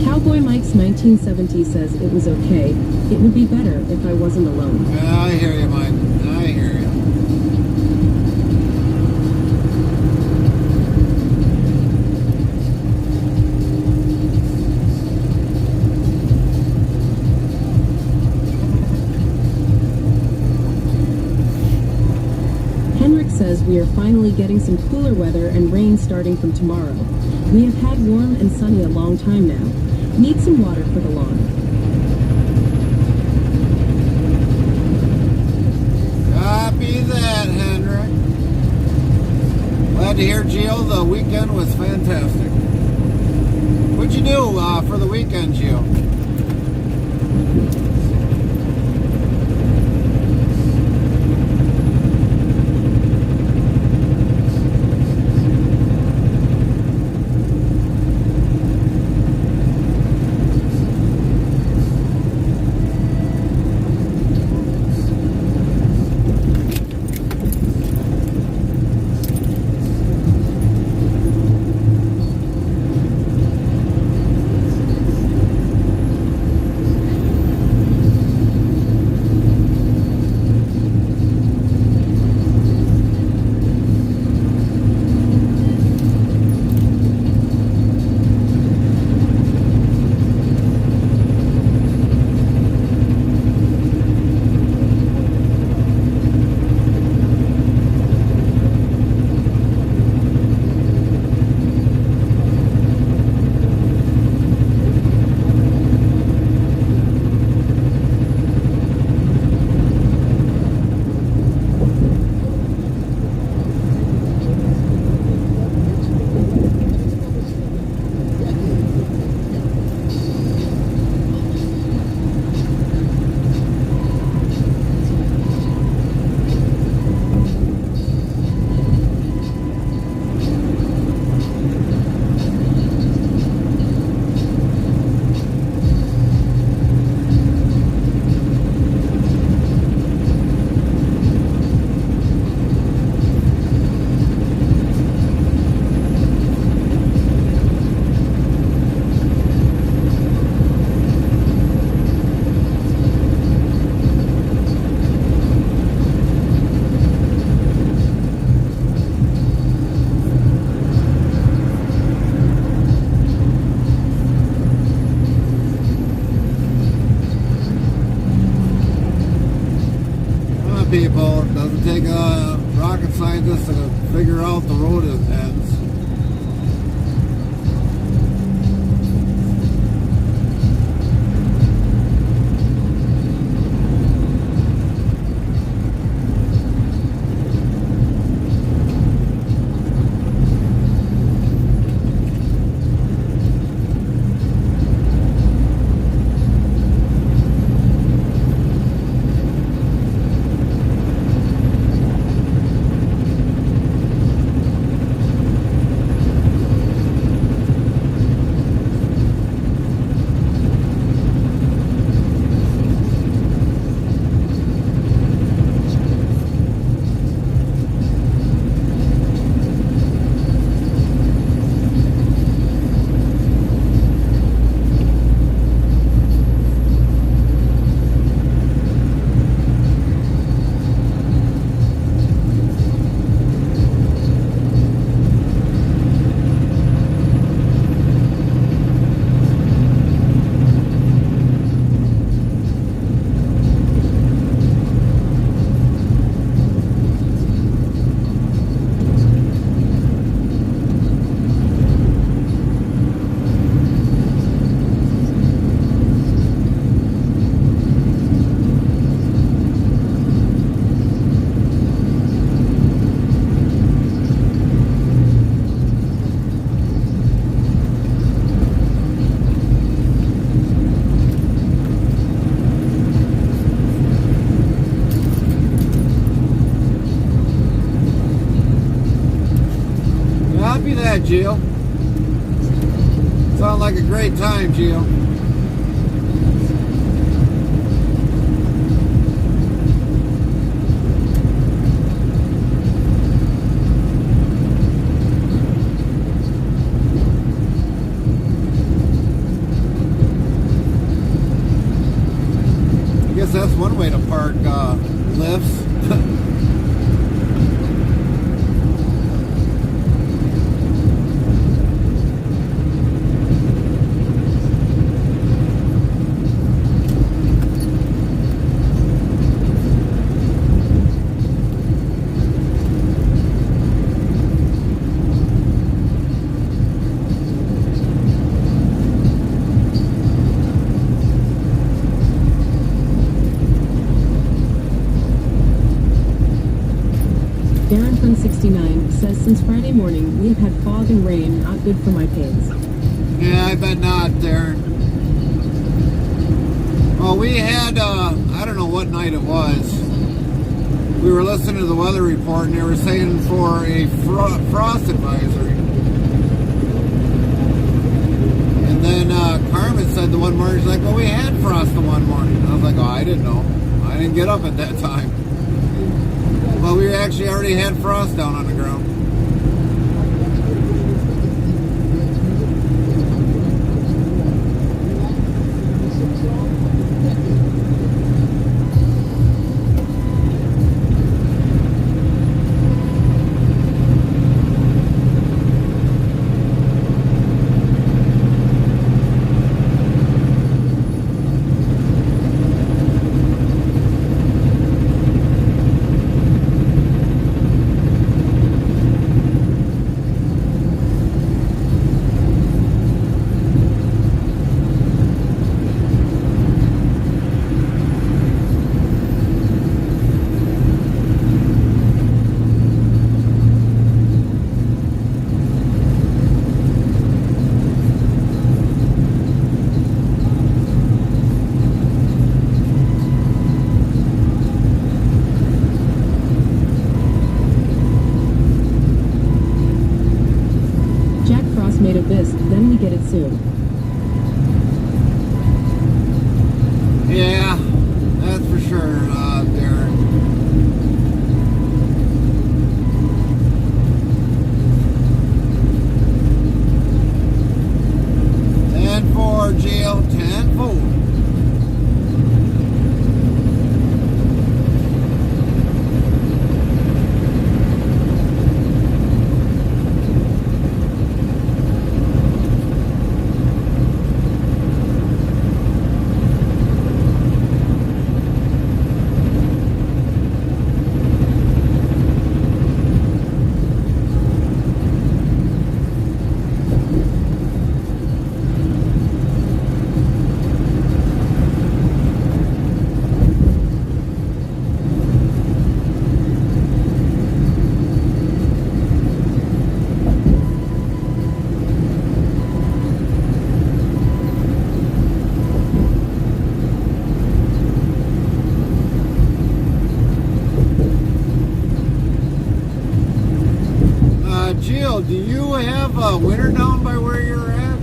Cowboy Mike's 1970 says it was okay. It would be better if I wasn't alone. Yeah, I hear you, Mike. I hear you. Henrik says we are finally getting some cooler weather and rain starting from tomorrow. We have had warm and sunny a long time now. Need some water for the lawn. Copy that, Henrik. Glad to hear, Gio. The weekend was fantastic. What'd you do for the weekend, Gio? People, it doesn't take a rocket scientist to figure out the road ends. Gio? Sounds like a great time, Gio. I guess that's one way to park lifts. Darren Fun 69 says since Friday morning we have had fog and rain, not good for my pains. Yeah, I bet not, Darren. Well, we had, I don't know what night it was. We were listening to the weather report and they were saying for a frost advisory. And then Carmen said the one morning, she's like, well, we had frost the one morning. I was like, oh, I didn't know. I didn't get up at that time. Well, we actually already had frost down on the ground. Made of this, then we get it soon. Yeah, that's for sure, Darren. And for Jill, 10-4. Jill, do you have winter down by where you're at?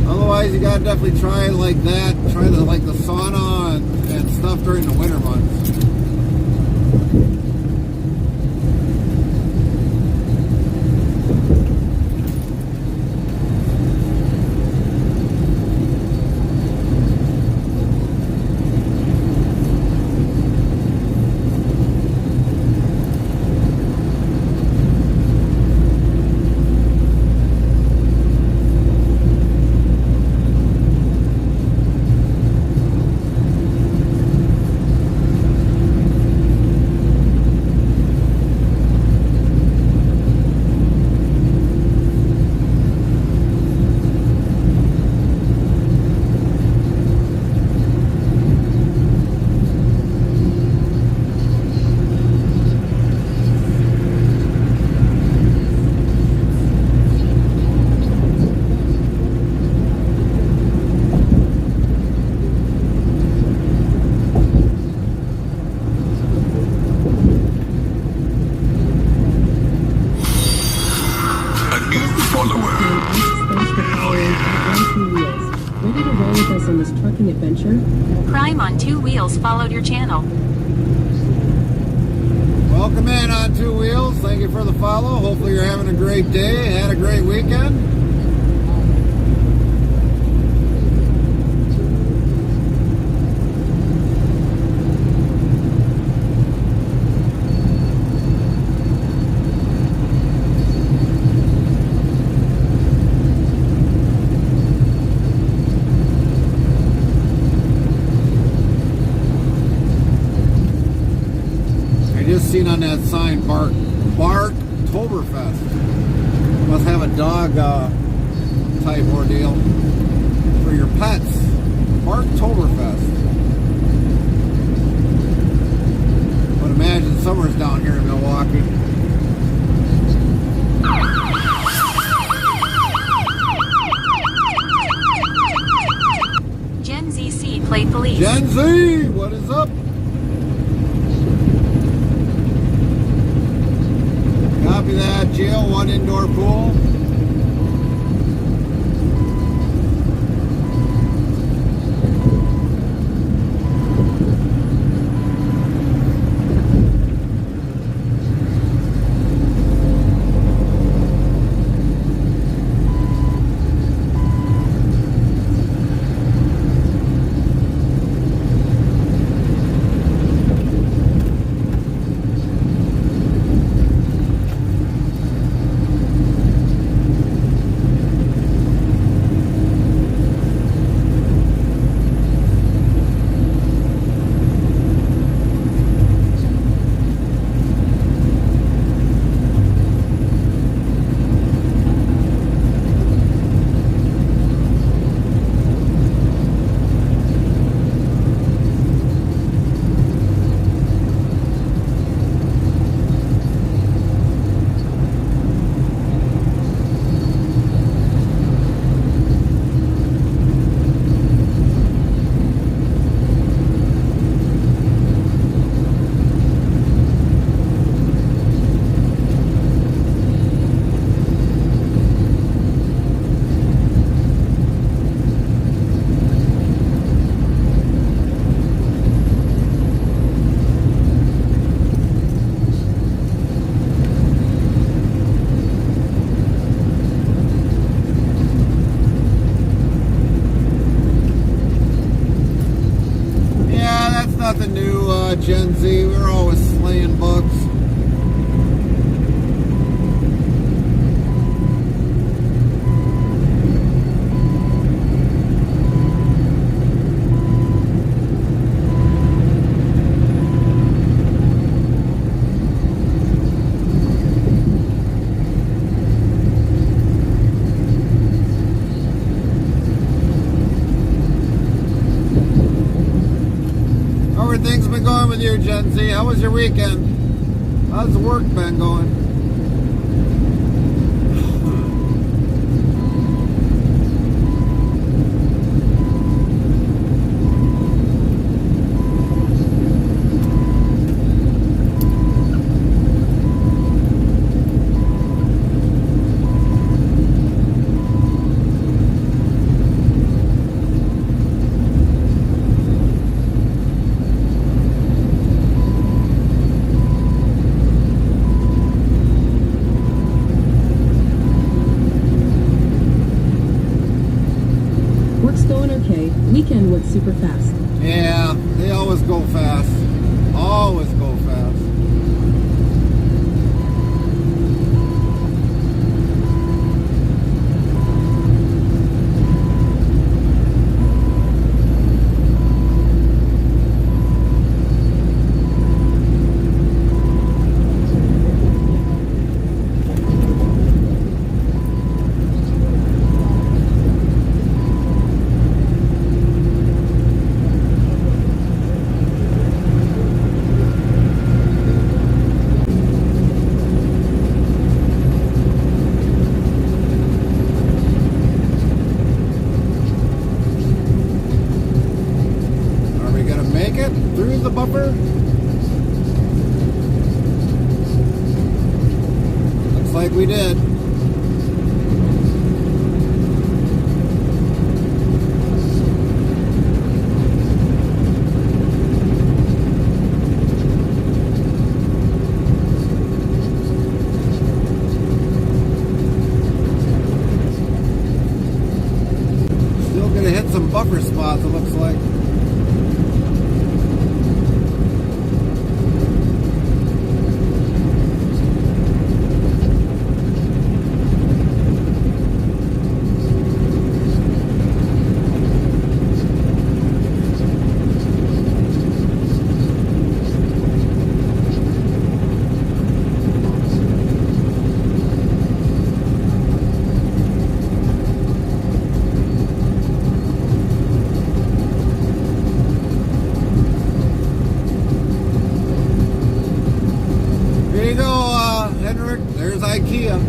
Otherwise, you gotta definitely try like that. Try the sauna and stuff during the winter months. Wheels followed your channel. Welcome in on Two Wheels. Thank you for the follow. Hopefully you're having a great day. Had a great weekend. Just seen on that sign, Barktoberfest. Must have a dog type ordeal for your pets. Barktoberfest. But imagine summer's down here in Milwaukee. Gen ZC played police. Gen Z, what is up? Copy that, Jill. One indoor pool. Nothing new, Gen Z. We're always slaying bugs. Everything's been going with you, Gen Z. How was your weekend? How's the work been going? Weekend went super fast. Yeah, they always go fast. Always go fast. Through the bumper. Looks like we did. buffer spots, it looks like. There you go, Henrik. There's IKEA.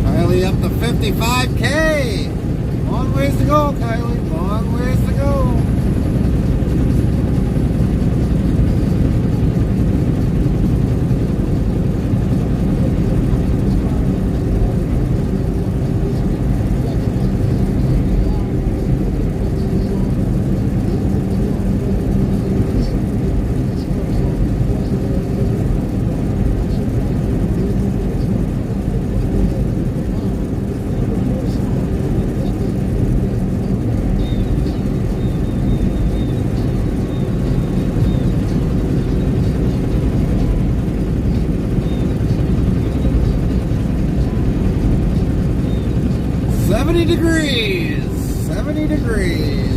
Kylie up to 55K. Long ways to go, Kylie. Long ways to go. Degrees. 70 degrees.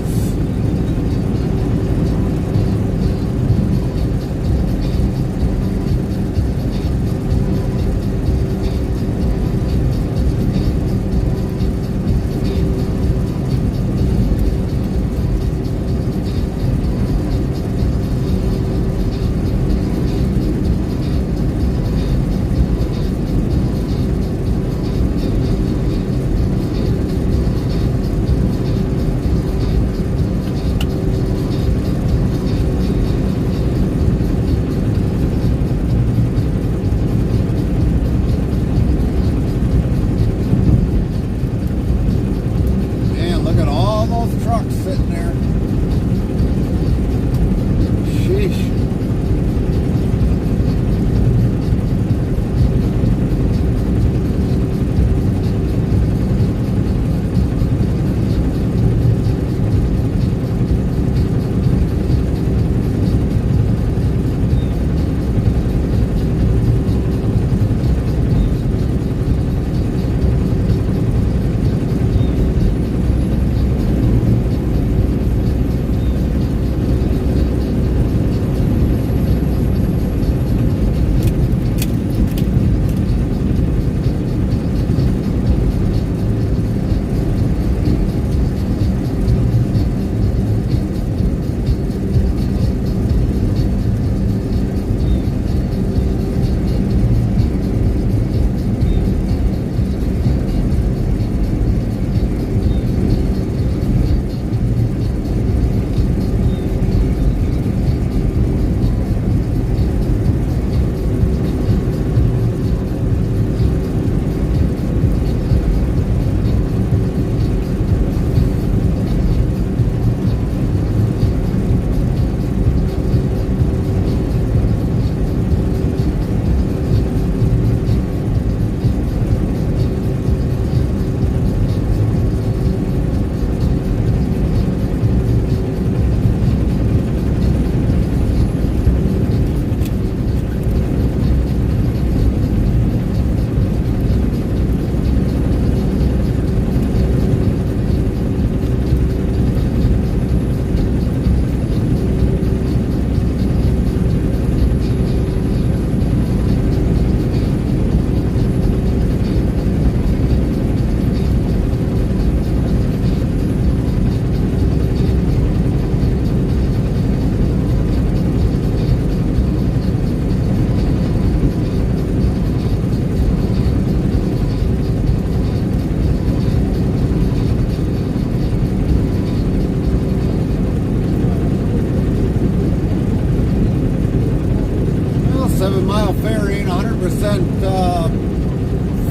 Mile Ferry ain't 100%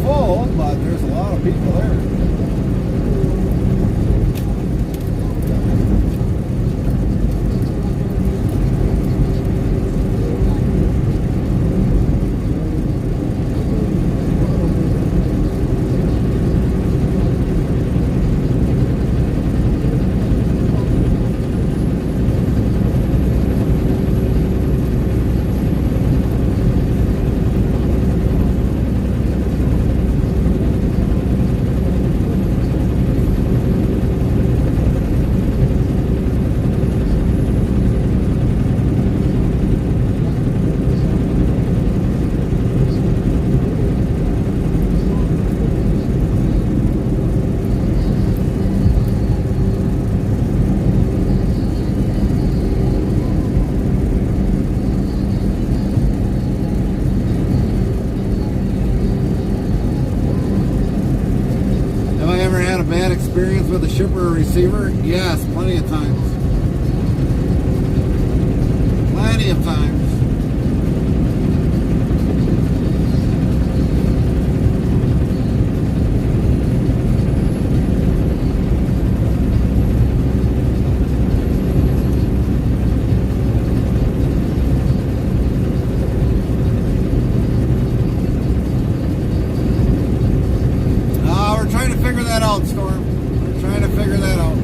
full, but there's a lot of people there. Bad experience with a shipper or receiver? Yes, plenty of times. Plenty of times. We're trying to figure that out, Storm. We're trying to figure that out.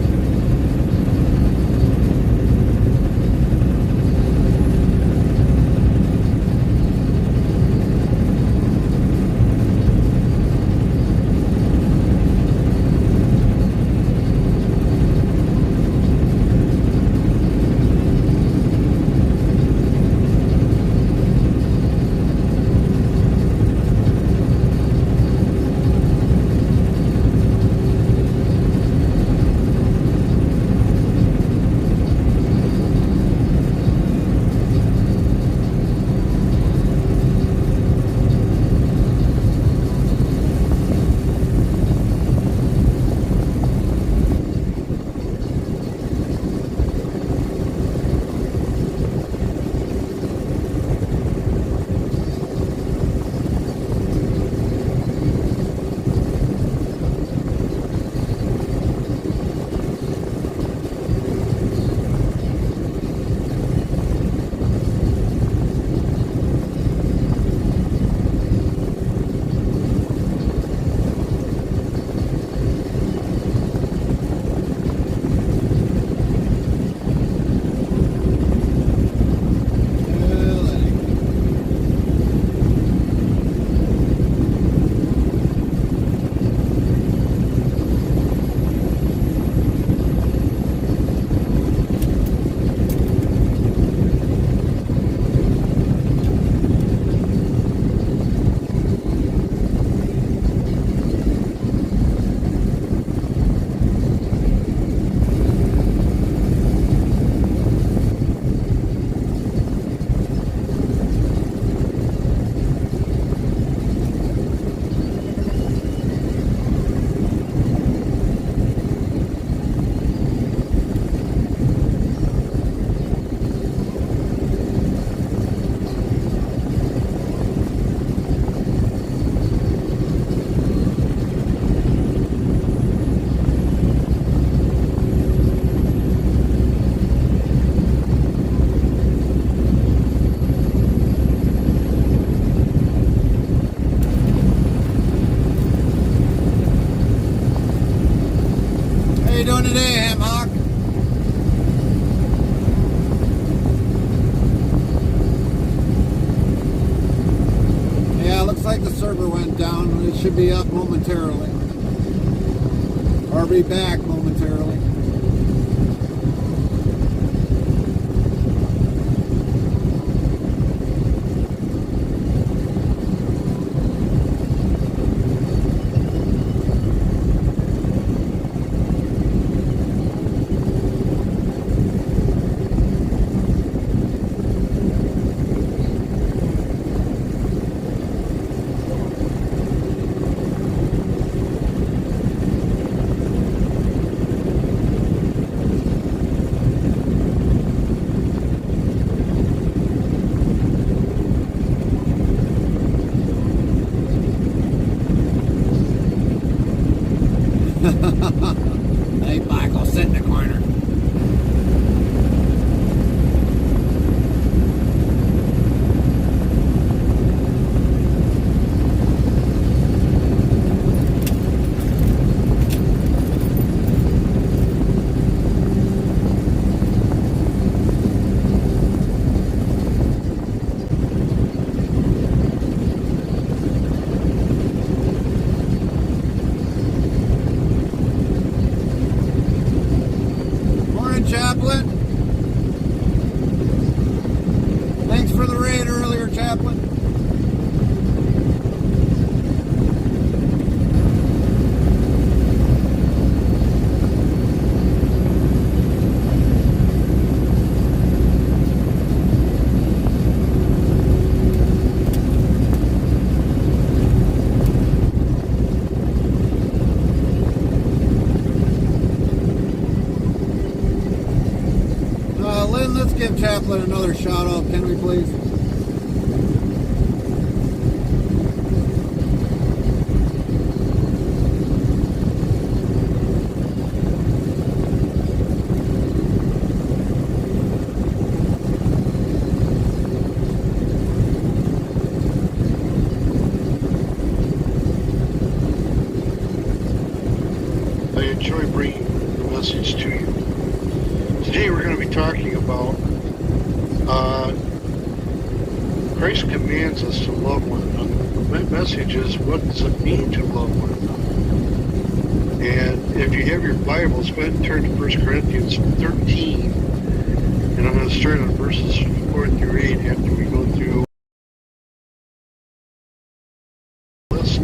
doing today, Ham Hawk? Yeah, looks like the server went down. It should be up momentarily. Or be back momentarily. Chaplin another shout out, can we please? I enjoy bringing the message to you. Today we're going to be talking about Christ commands us to love one another. The message is, what does it mean to love one another? And if you have your Bibles, go ahead and turn to 1 Corinthians 13. And I'm going to start on verses 4 through 8 after we go through the list.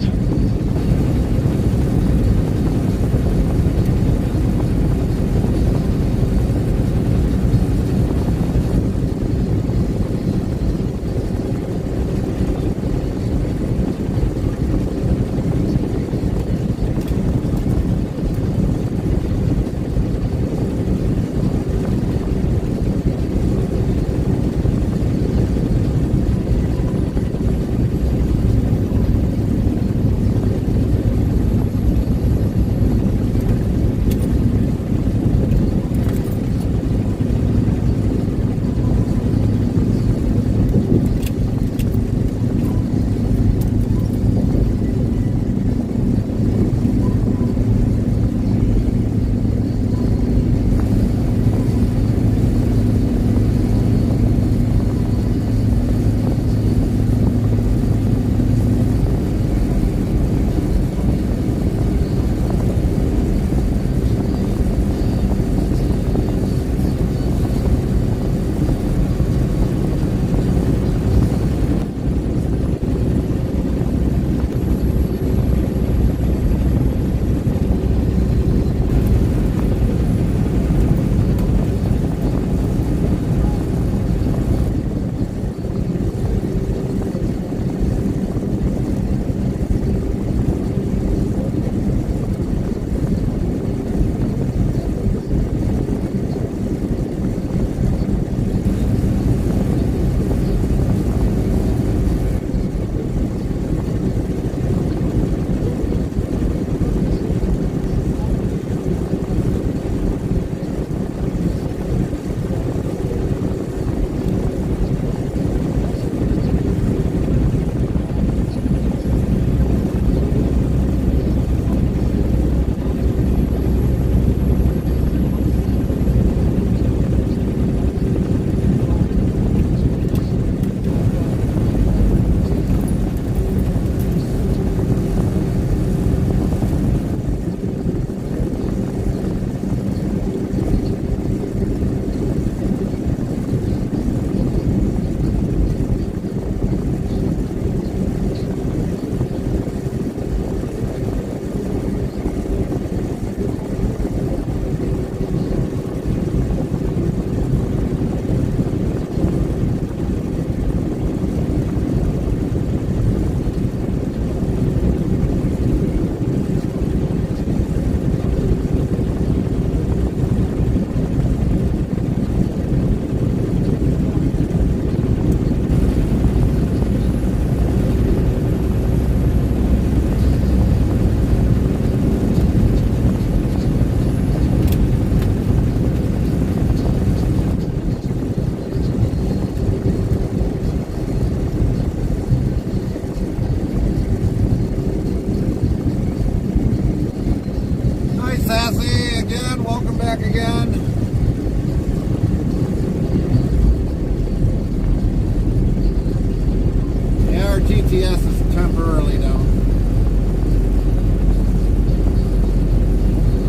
TTS is temporarily down.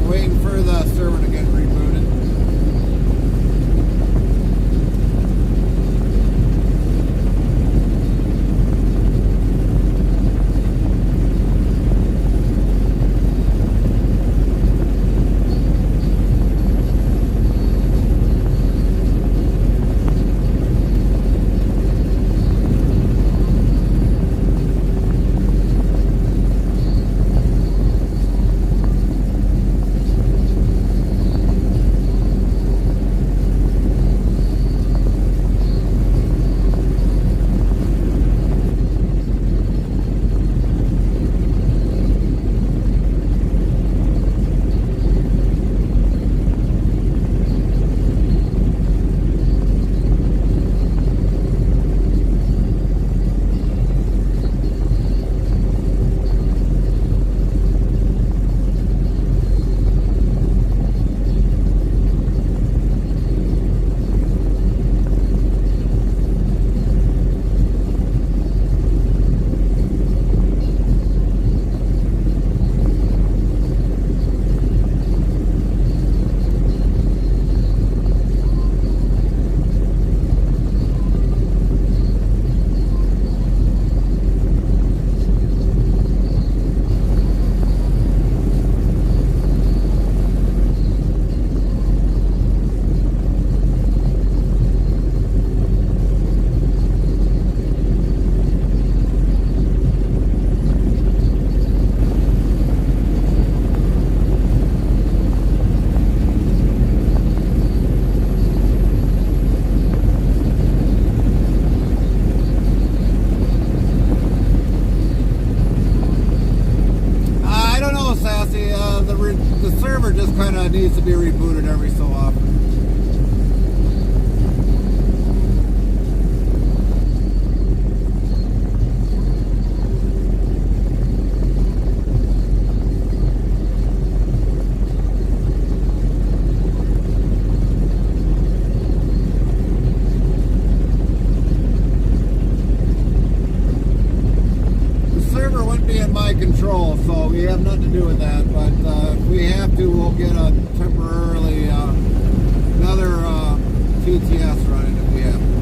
We're waiting for the server to get rebooted. it needs to be rebooted every so often. My control, so we have nothing to do with that, but if we have to, we'll get a temporarily another TTS running if we have to.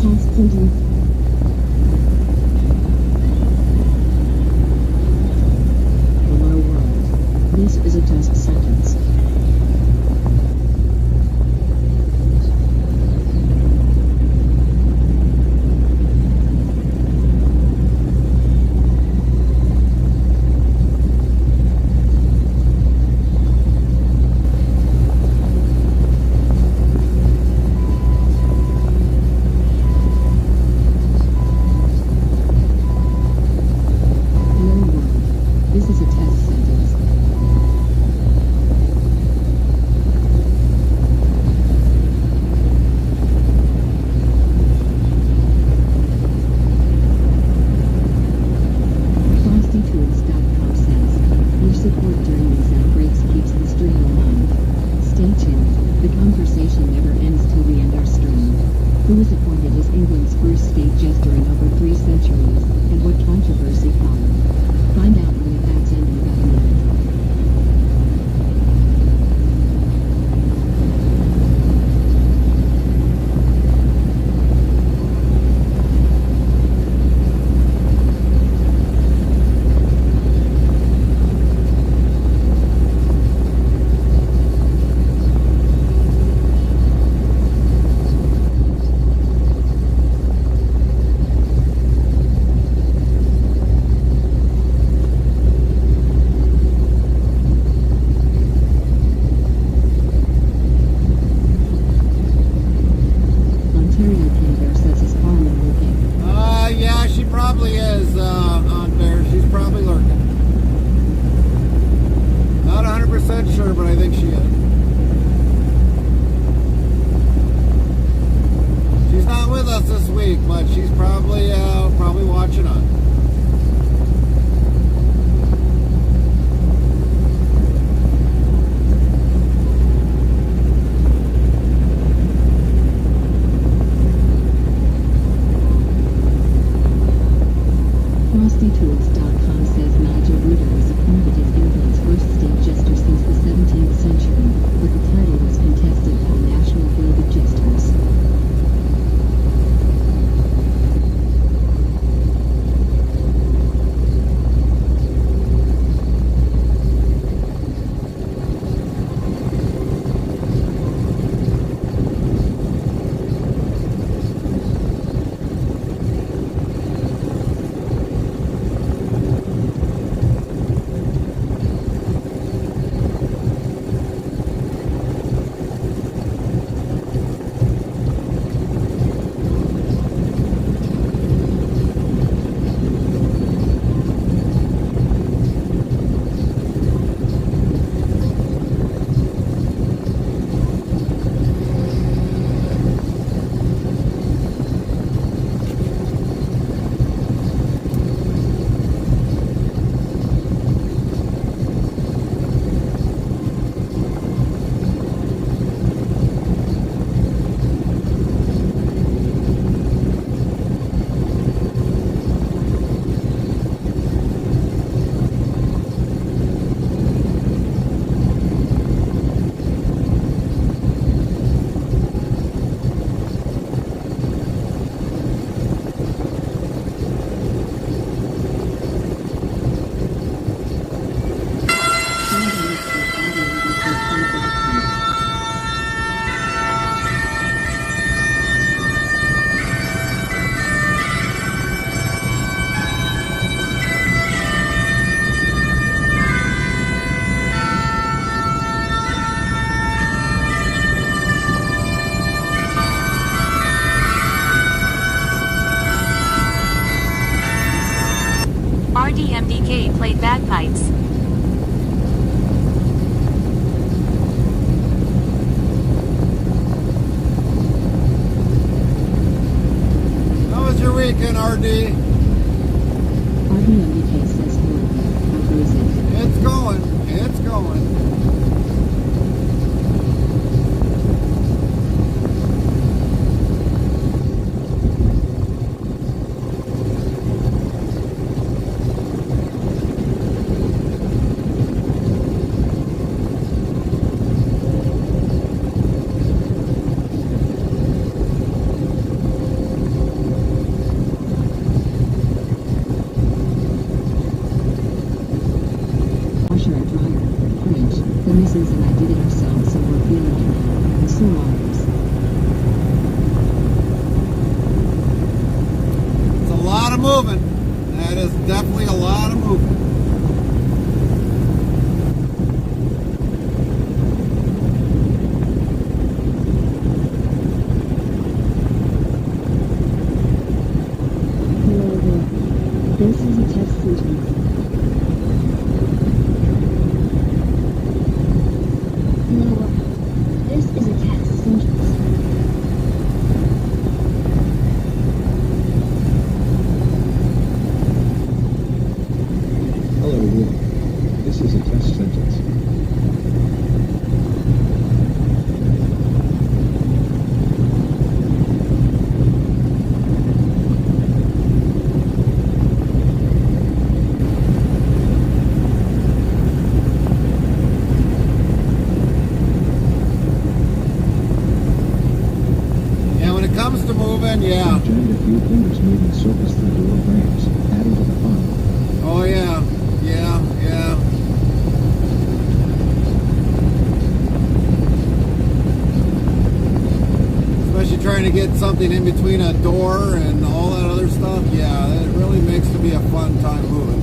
Past sentence. Hello world. This is a test sentence. This is a test sentence. FrostyTools.com says, your support during these outbreaks keeps the stream alive. Stay tuned, the conversation never ends till we end our stream. Who was appointed as England's first state jester in over 3 centuries, and what controversy followed? Find out when the facts end in about a minute. Ontario Canberra says his farm in lurking. Yeah, she probably is on there. She's probably lurking. Not 100% sure, but I think she is. She's not with us this week, but she's probably watching us. FrostyTools.com says Nigel Ruder was appointed as England's first state jester since the 17th century, but the title was contested by the National Guild of Jesters. RDMDK played bagpipes. How was your weekend, RD? RDMDK says horrible. How goes it? It's going. It's going. moving. That is definitely a lot of moving. This is a test sentence. Noah, this is a test sentence. Hello world. This is a test sentence. Yeah, when it comes to moving, yeah. Jammed a few fingers moving surface through door frames, adding to the fun. Oh yeah, yeah, yeah. Especially trying to get something in between a door and all that other stuff. Yeah, it really makes to be a fun time moving.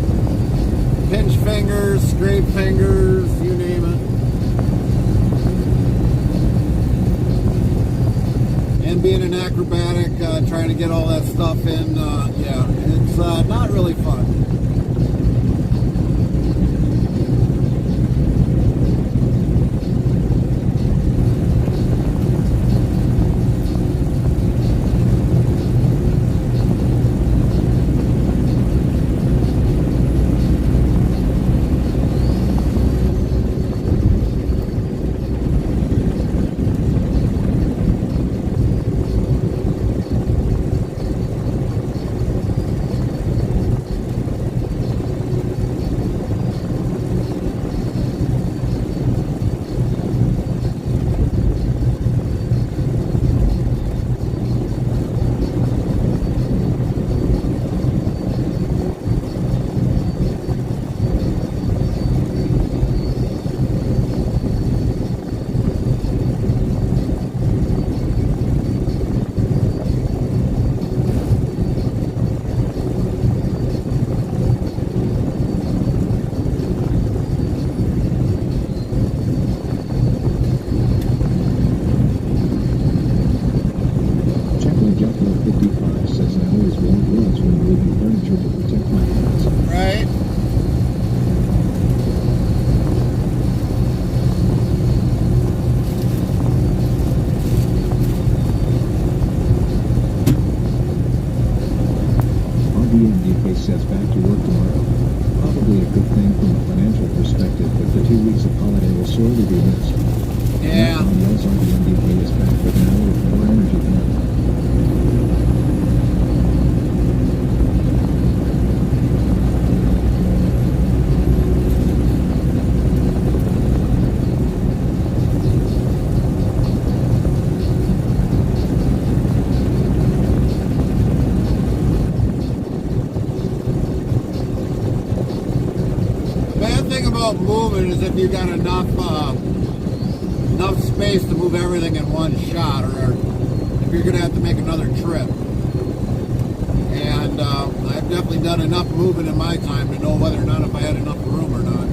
Pinch fingers, scrape fingers, you name it. And being an acrobatic, trying to get all that stuff in, yeah, it's not really fun. Chaplain Jethro 55 says I always wear gloves when moving furniture to protect my hands. Right? RDMDK says back to work tomorrow. Probably a good thing from a financial perspective, but the 2 weeks of holiday will sorely be missed. Yeah. Tom yells RDMDK is back, but now with more energy than ever. The bad thing about moving is if you got enough space to move everything in one shot, or if you're going to have to make another trip. And I've definitely done enough moving in my time to know whether or not if I had enough room or not.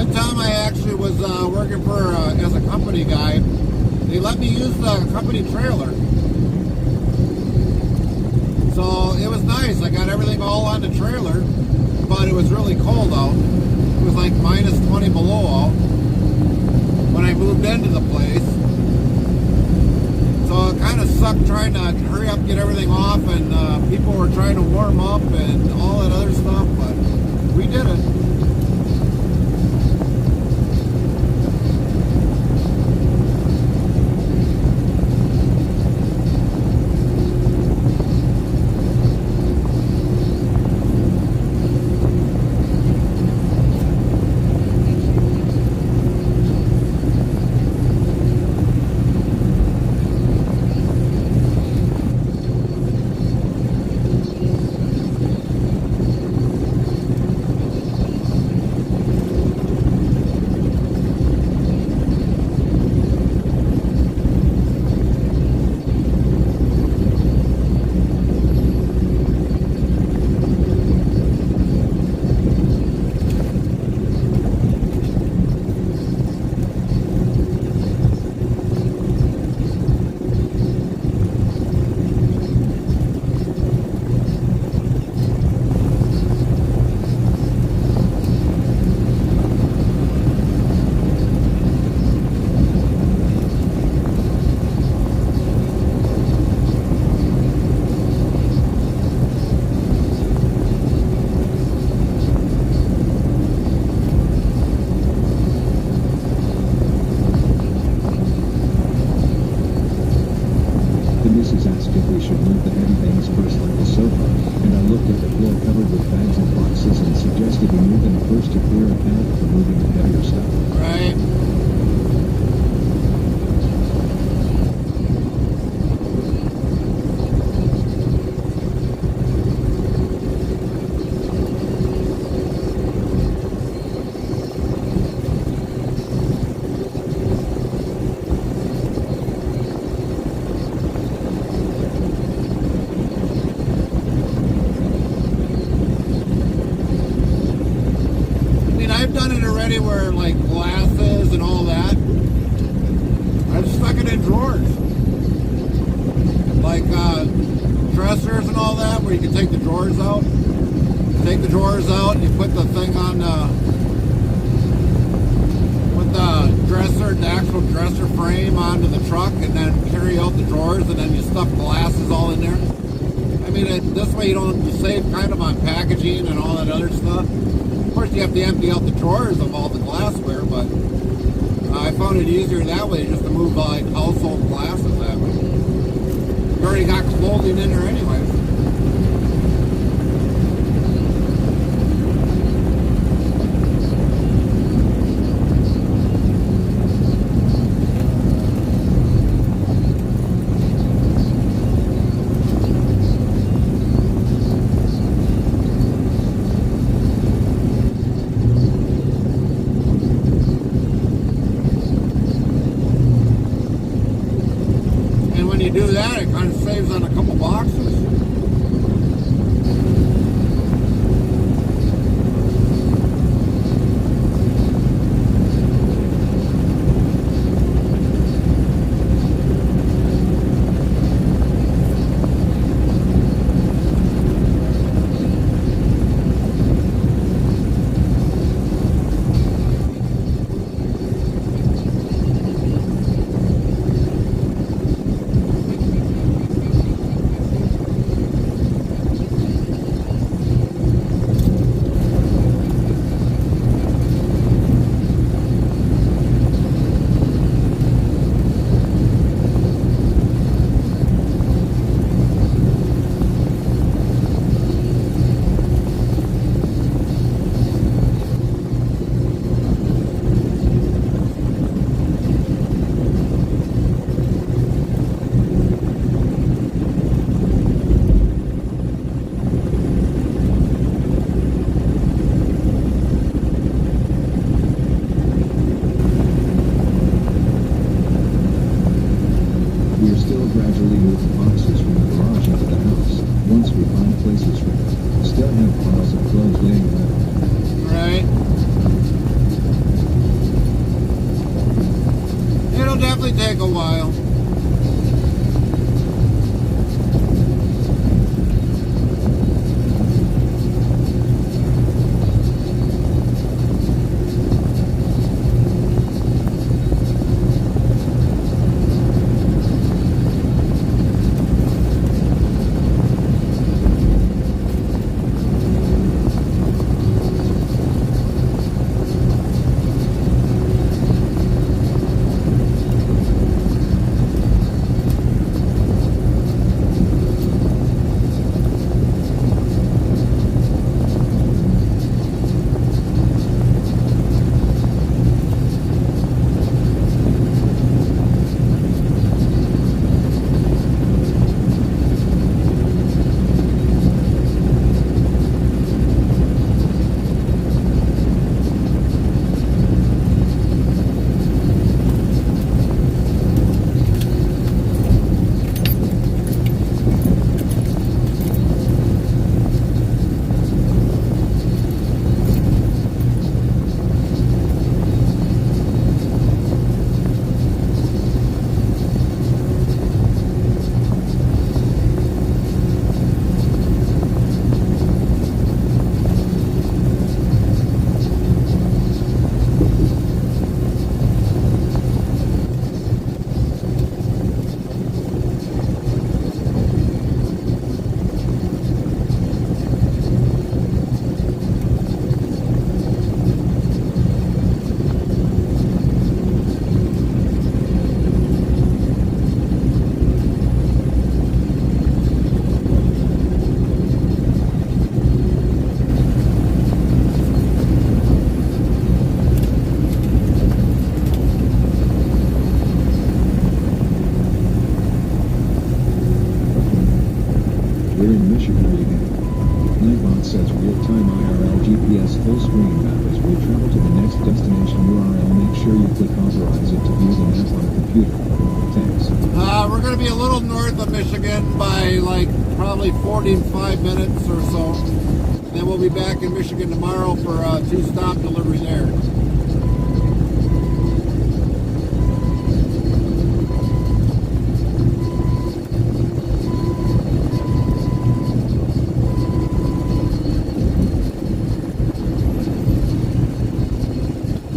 One time I actually was working for as a company guy. They let me use the company trailer. So it was nice. I got everything all on the trailer, but it was really cold out. It was like minus 20 below out when I moved into the place. So it kind of sucked trying to hurry up, get everything off, and people were trying to warm up and all that other stuff, but we did it. Where like glasses and all that, I just stuck it in drawers, like dressers and all that, where you can take the drawers out. Take the drawers out, and you put the thing on with the dresser, the actual dresser frame onto the truck, and then carry out the drawers, and then you stuff glasses all in there. I mean, this way you save kind of on packaging and all that other stuff. Of course, you have to empty out the drawers of all the glassware, but I found it easier that way, just to move like household glasses that way. You already got clothing in there anyway. Do that, it kind of saves on a couple boxes. definitely take a while. We're in Michigan again. Nightbot says real-time IRL GPS full screen map as we travel to the next destination URL. Make sure you click authorize it to view the map on a computer. Thanks. We're going to be a little north of Michigan by like probably 45 minutes or so. Then we'll be back in Michigan tomorrow for a 2-stop delivery there.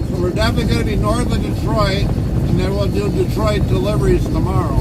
So we're definitely going to be north of Detroit, and then we'll do Detroit deliveries tomorrow.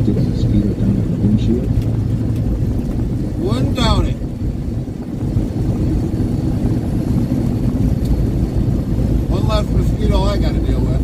Did a mosquito down on the windshield? Wouldn't doubt it. One less mosquito I got to deal with.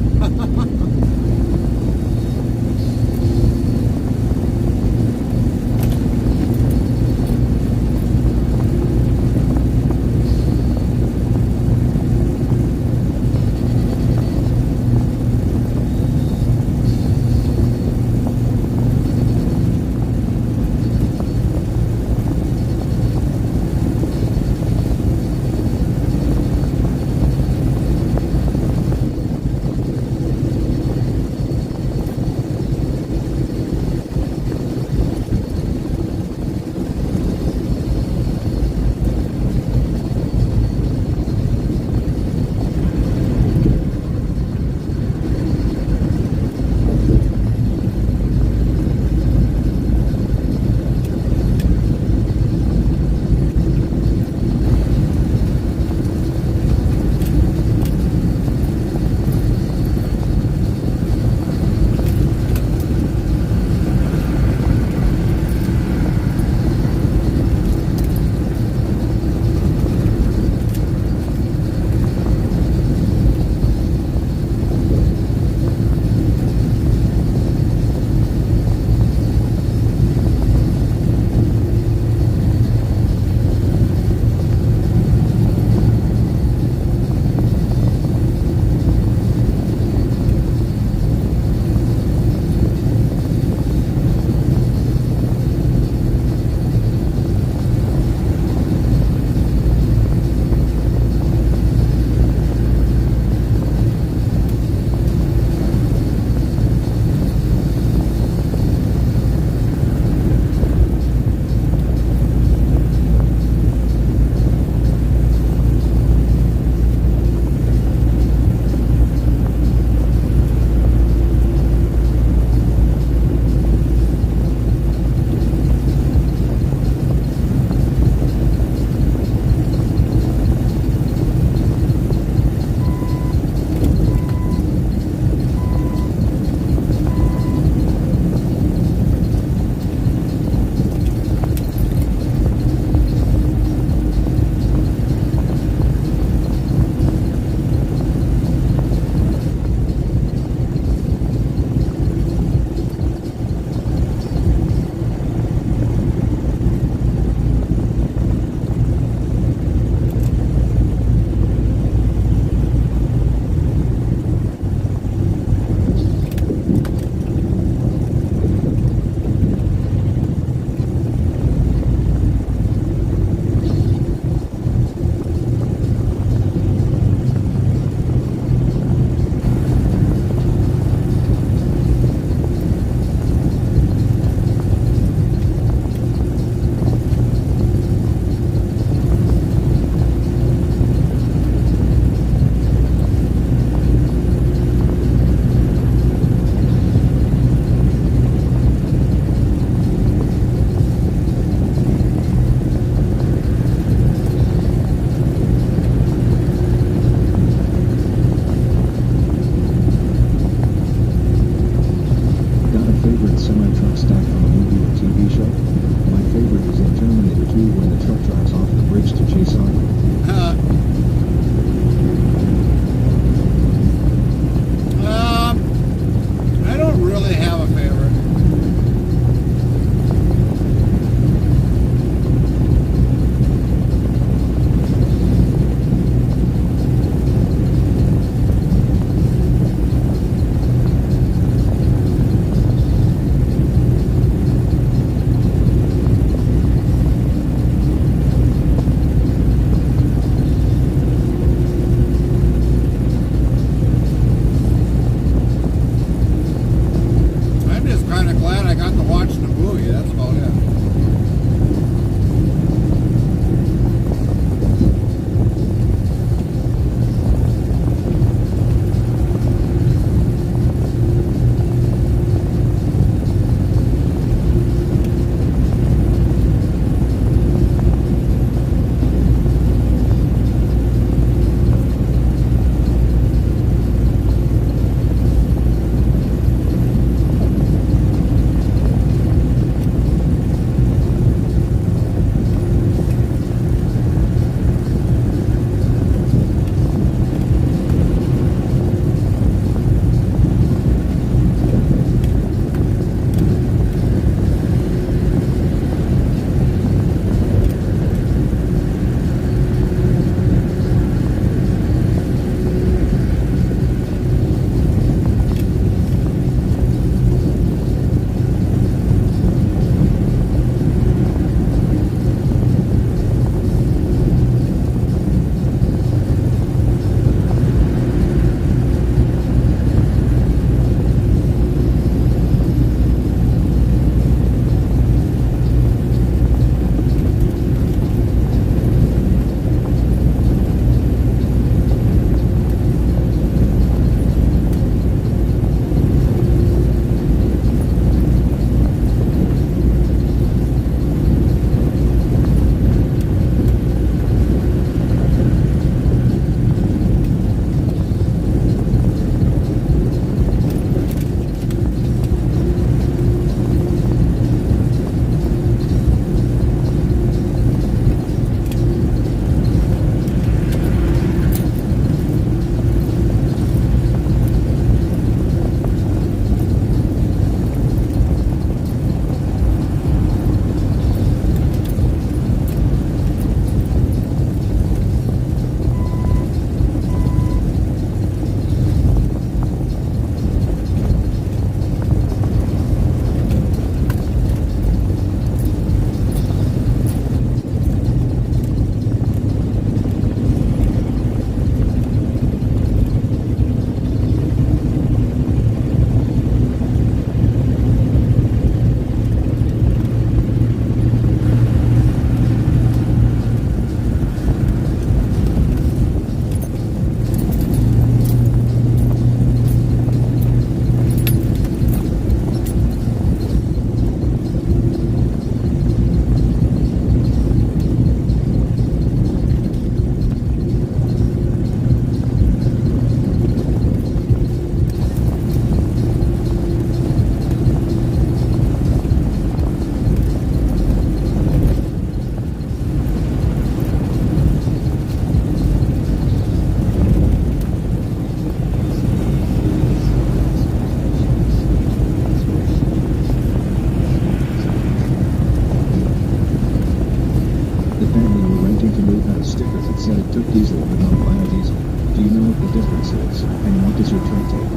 the differences, and what does your truck take?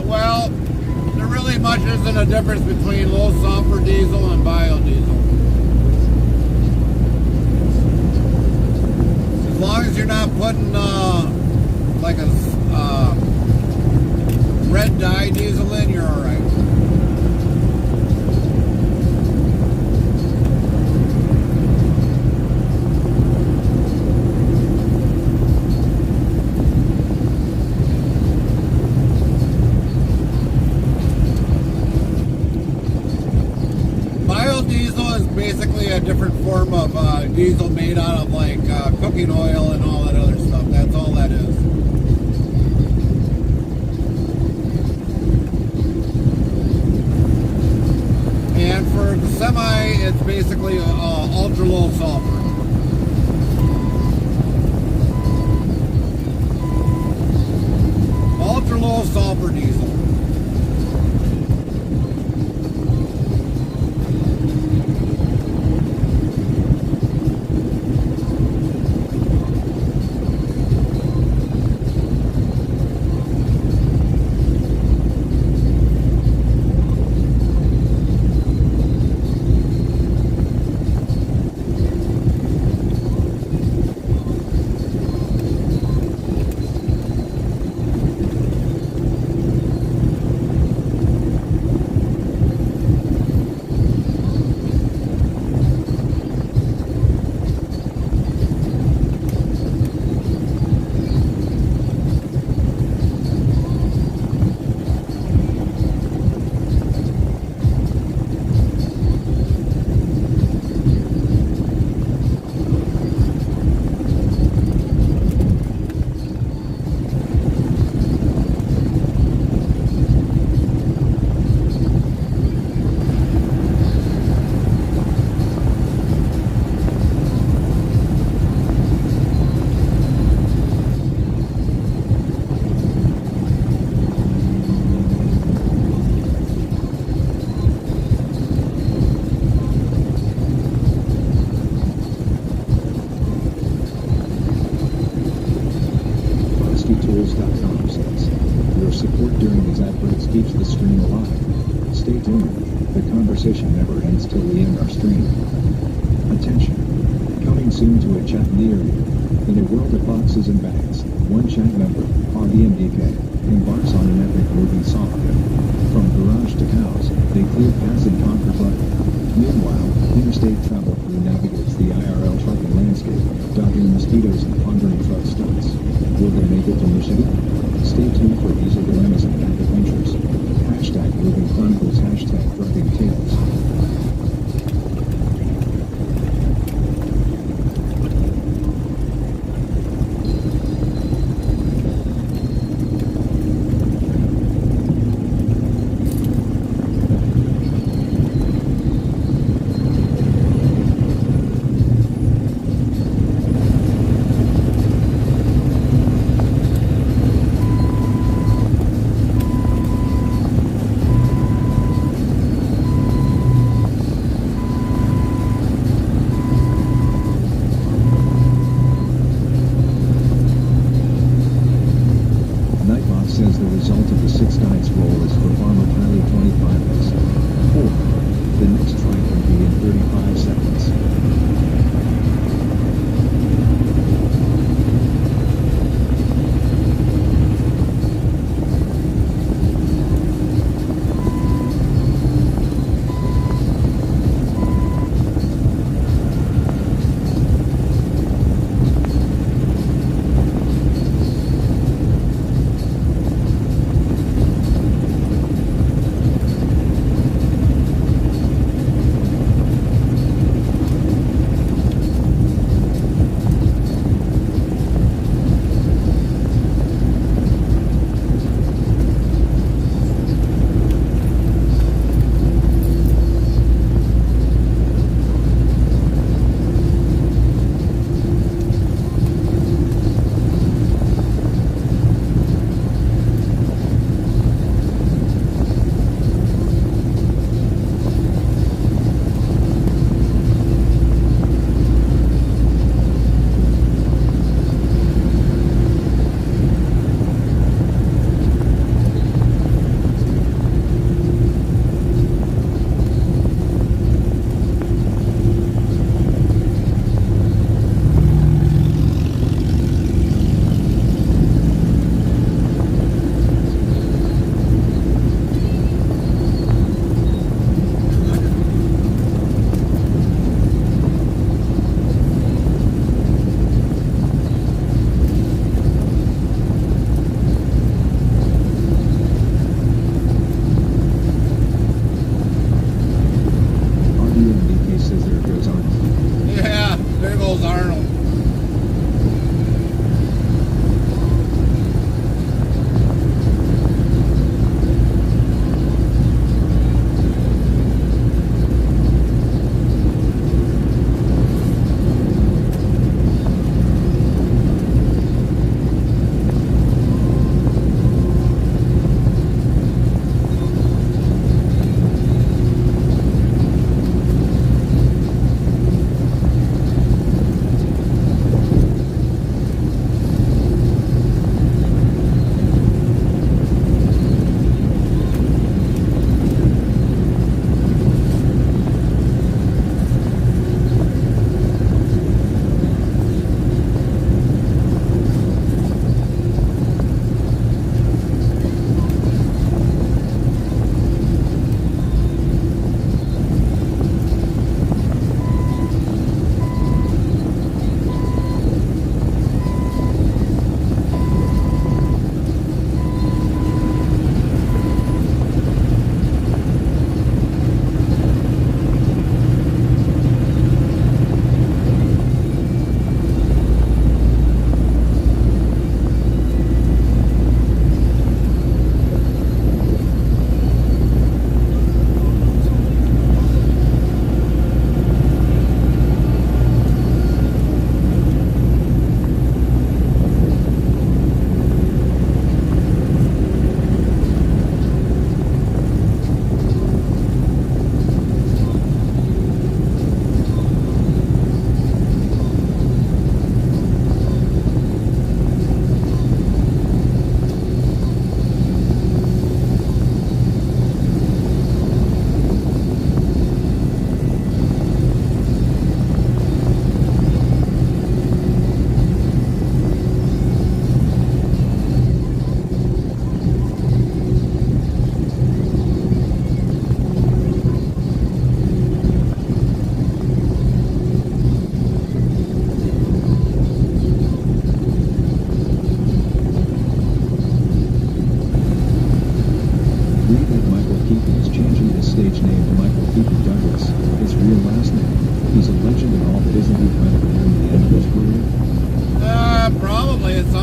Well, there really much isn't a difference between low sulfur diesel and biodiesel. As long as you're not putting like a red dye diesel in, you're alright. Biodiesel is basically a different form of diesel made out of like cooking oil and all that other stuff. That's all that is. And for the semi, it's basically ultra low sulfur. Ultra low sulfur diesel. Tools.com says, your support during these ad breaks keeps the stream alive. Stay tuned. The conversation never ends till we end our stream. Attention. Coming soon to a chat near you. In a world of boxes and bags, one chat member, RDMDK, embarks on an epic movie saga. From garage to house, they clear paths and conquer clutter. Meanwhile, interstate travel crew navigates the IRL trucking landscape, dodging mosquitoes and pondering truck stunts. Will they make it to Michigan? Stay tuned for diesel dilemmas and back adventures. Hashtag Moving Chronicles, hashtag Trucking Tales.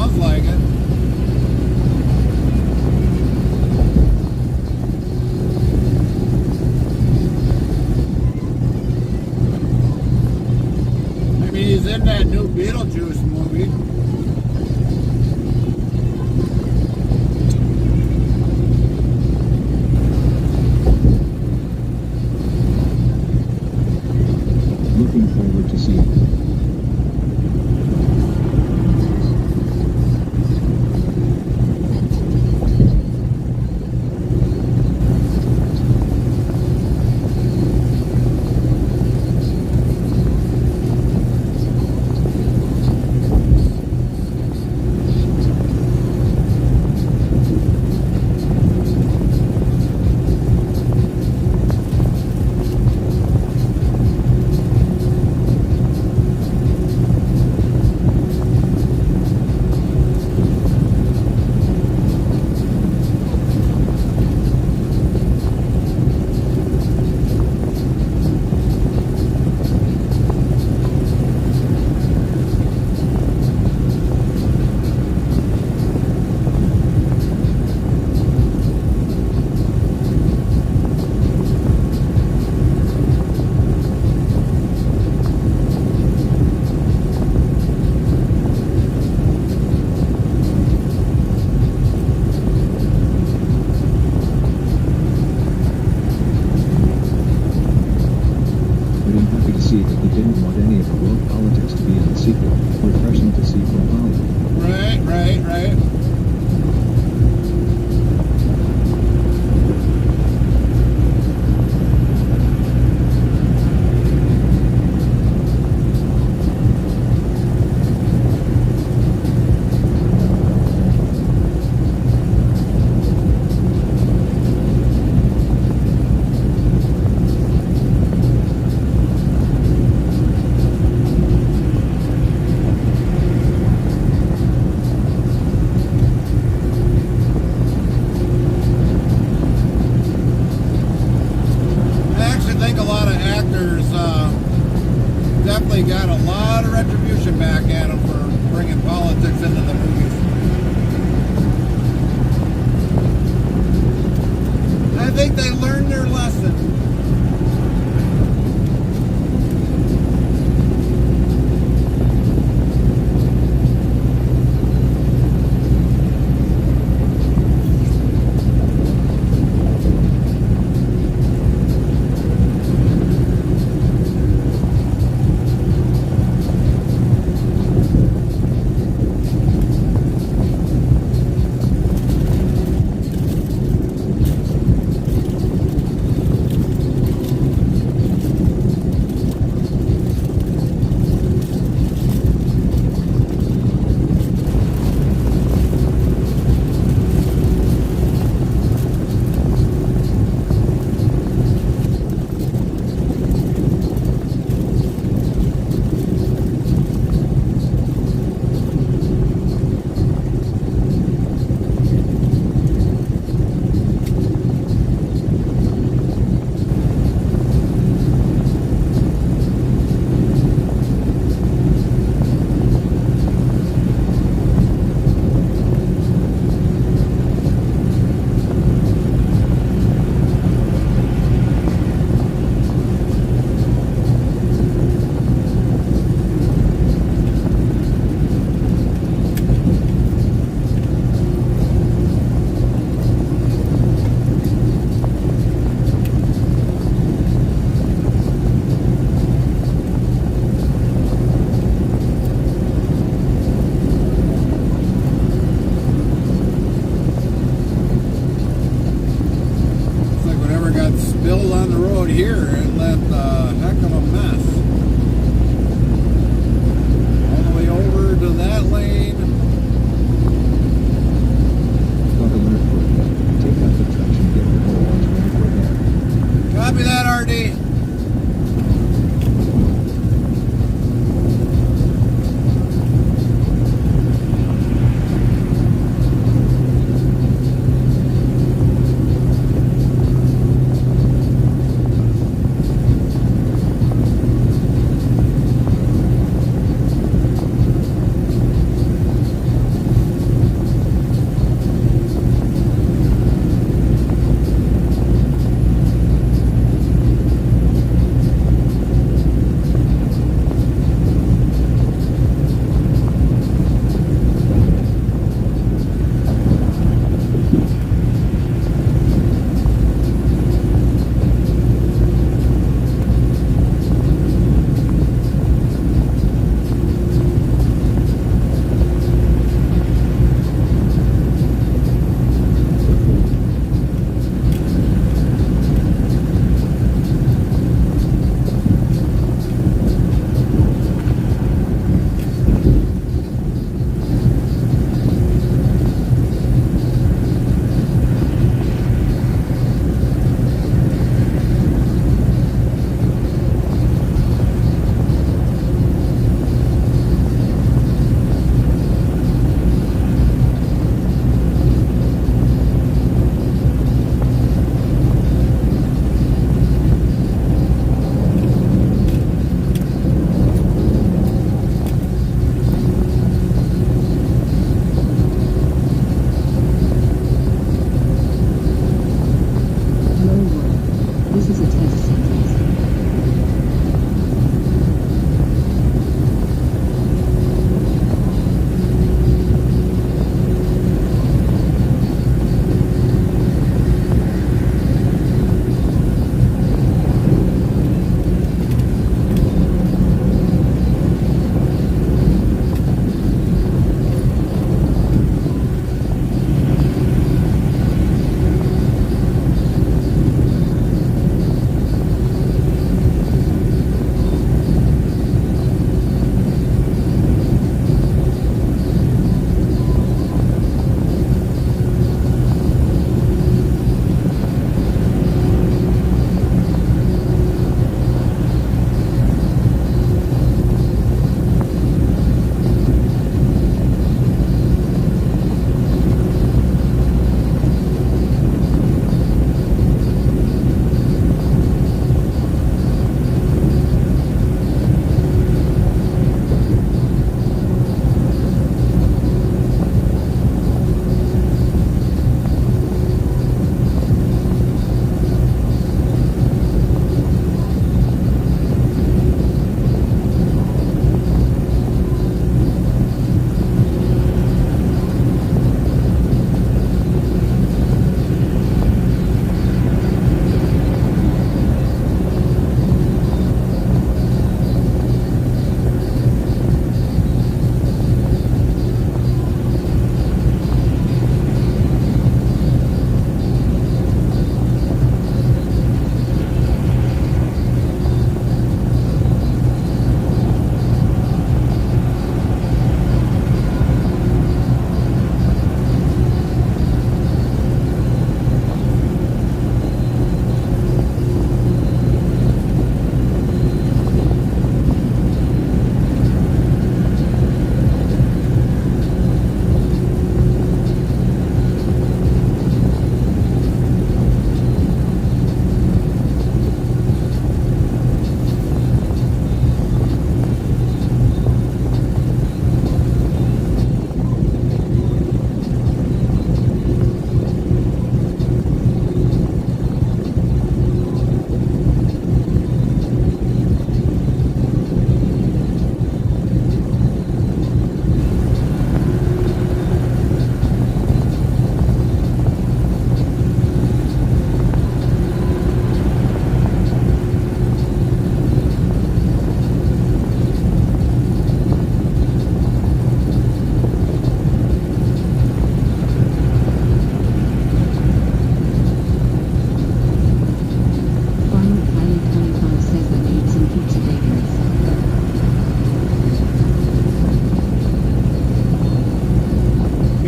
Sounds like it. Maybe he's in that new Beetlejuice movie. Looking forward to seeing it.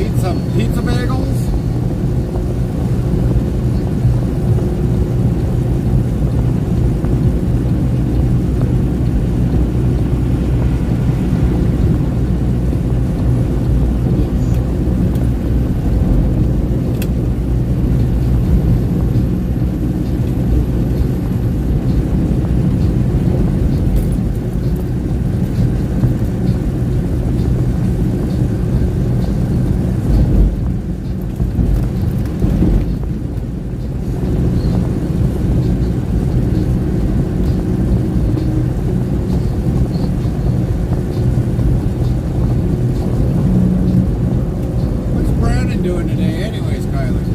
Need some pizza bagels? Doing today anyways, Kyler?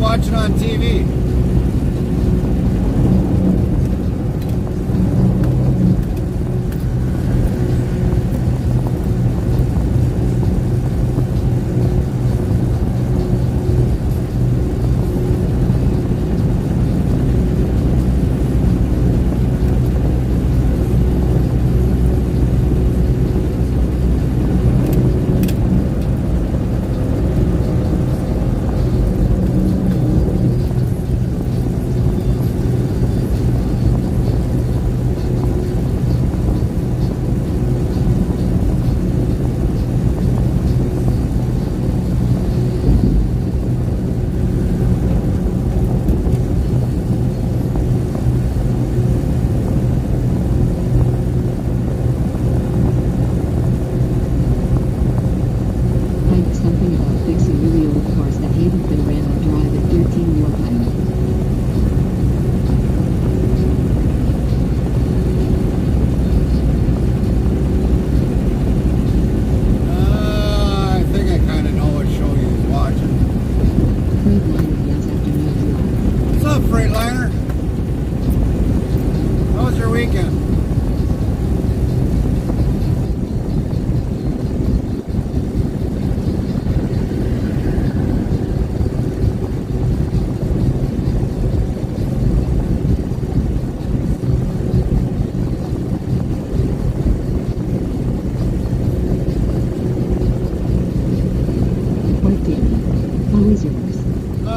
Watching on TV.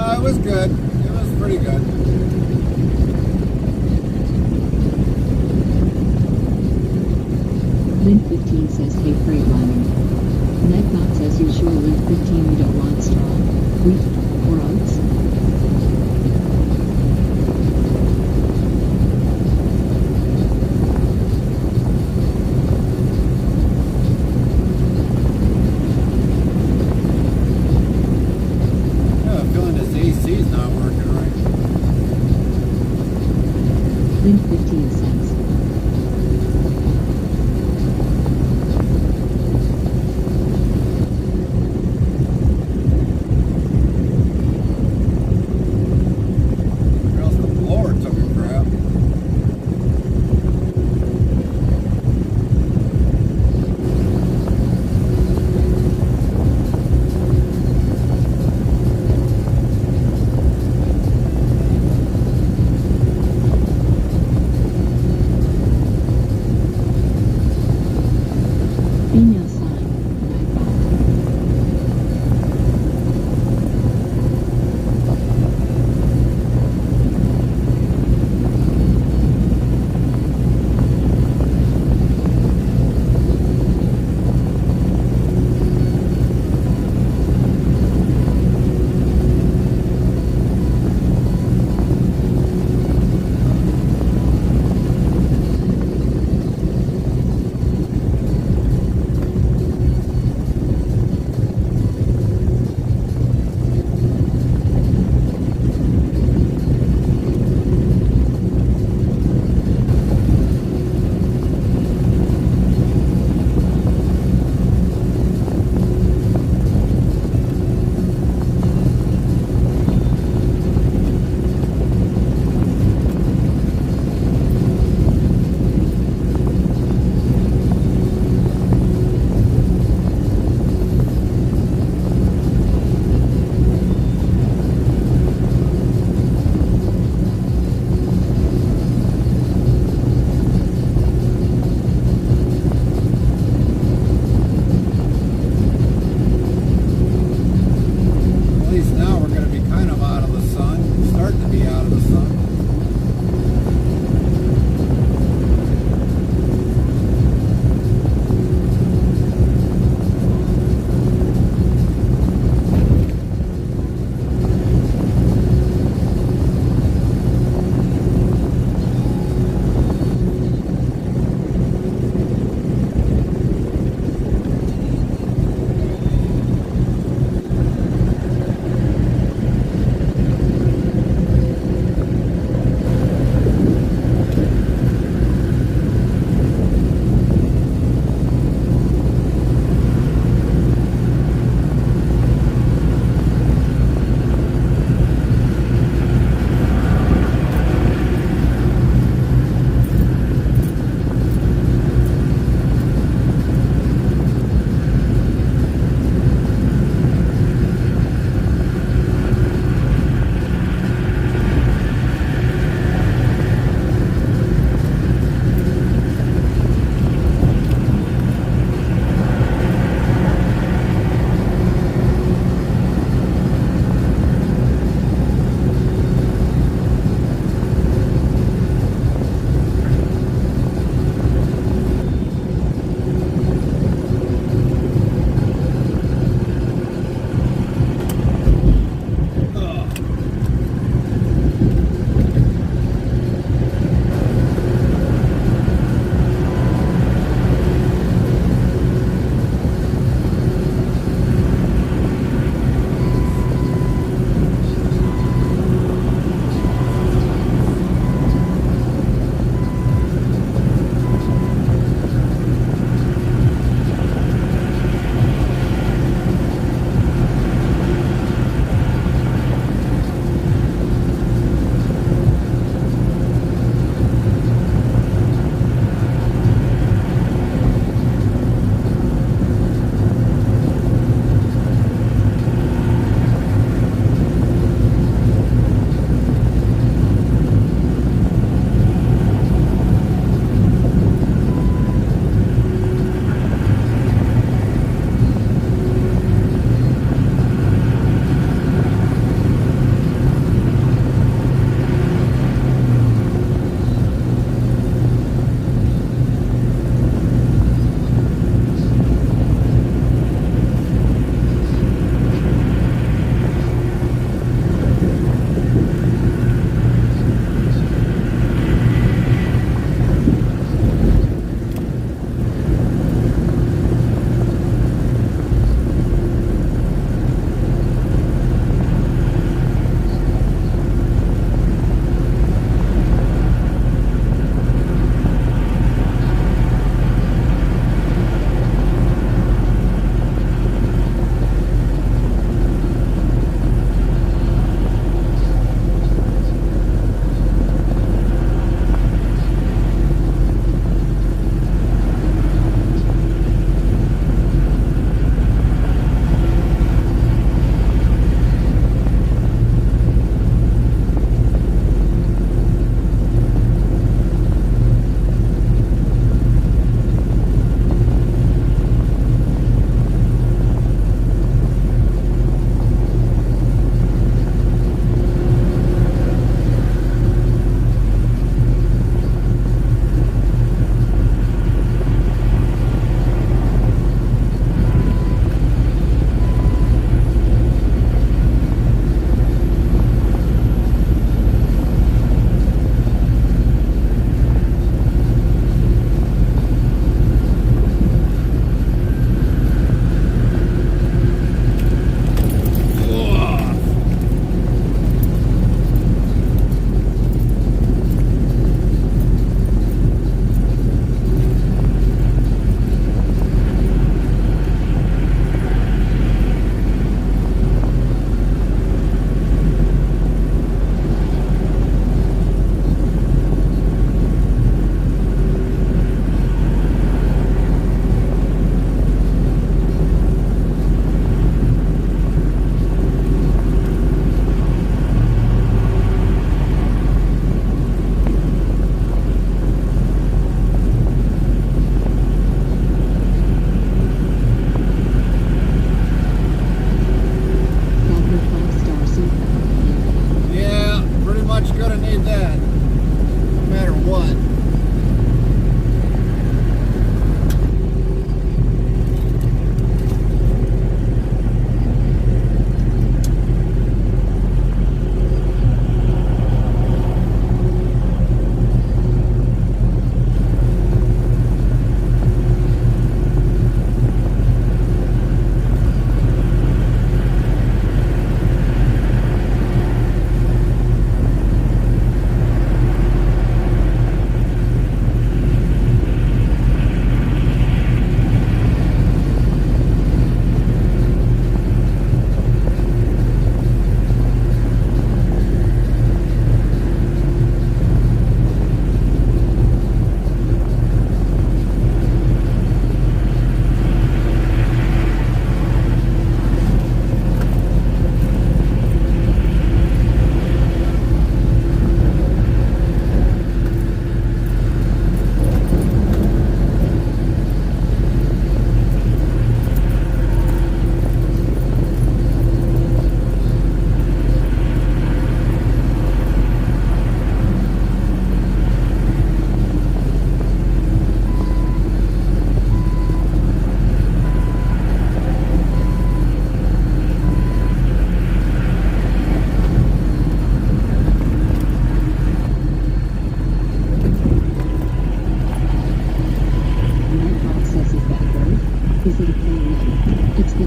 It was good. It was pretty good. Link 15 says, hey Freightliner. Netbot says, you sure Link 15 you don't want straw, wheat, or oats? AC's not working right. Link 15 cents.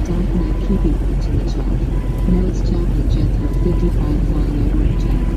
Dark Knight keeping watch in the chalk. No, it's Chalk and Jethro 55 flying over at Jack.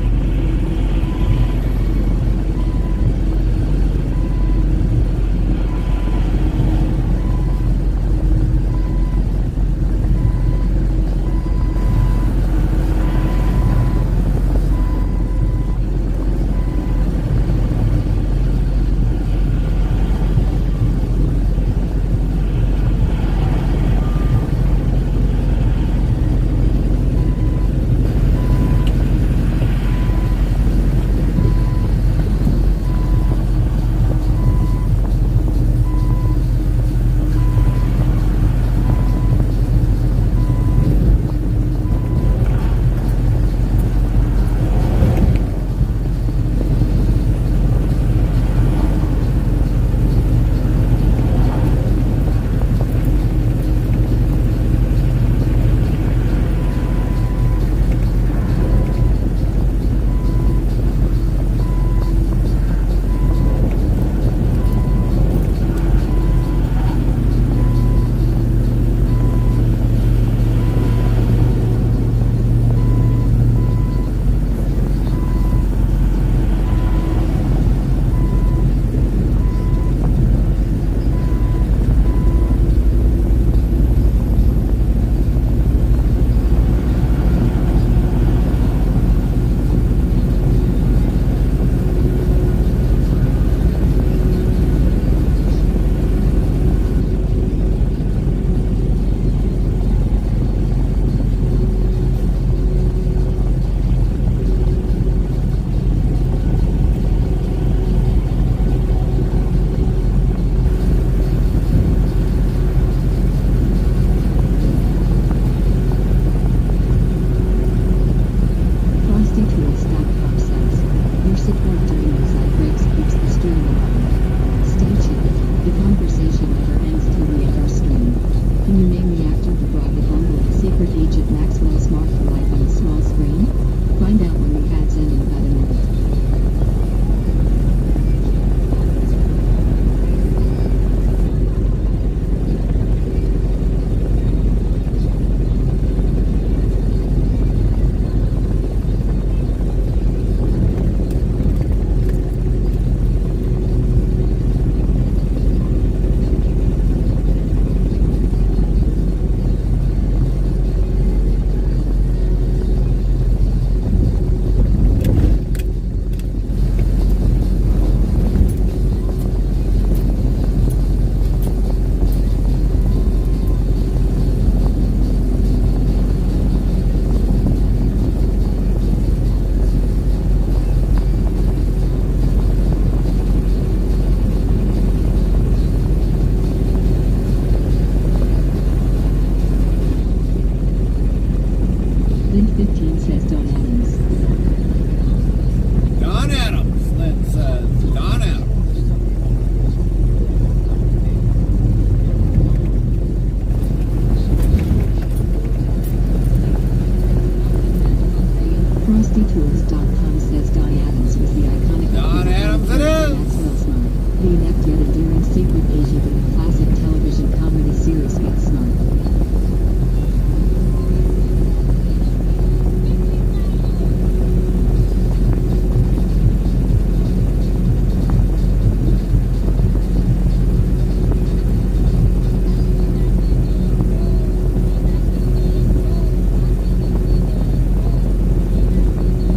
FrostyTools.com says Don Adams was the iconic Don Adams it is! Maxwell Smart, the inept yet enduring secret agent in the classic television comedy series Get Smart.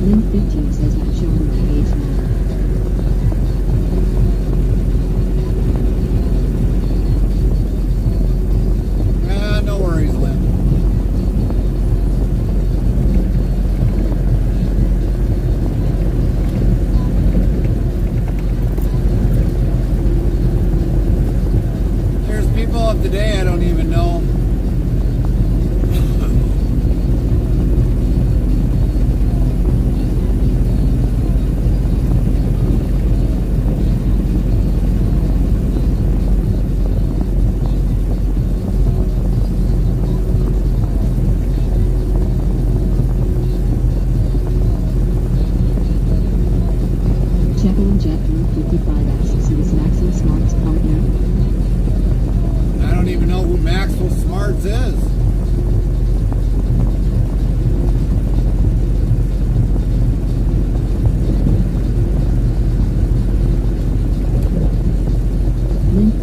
Link 15 says I'm showing my age now. No worries, Lynn. There's people of today I don't even know. Jekyll and Jet Blue 55 asks who is Maxwell Smart's partner. I don't even know who Maxwell Smart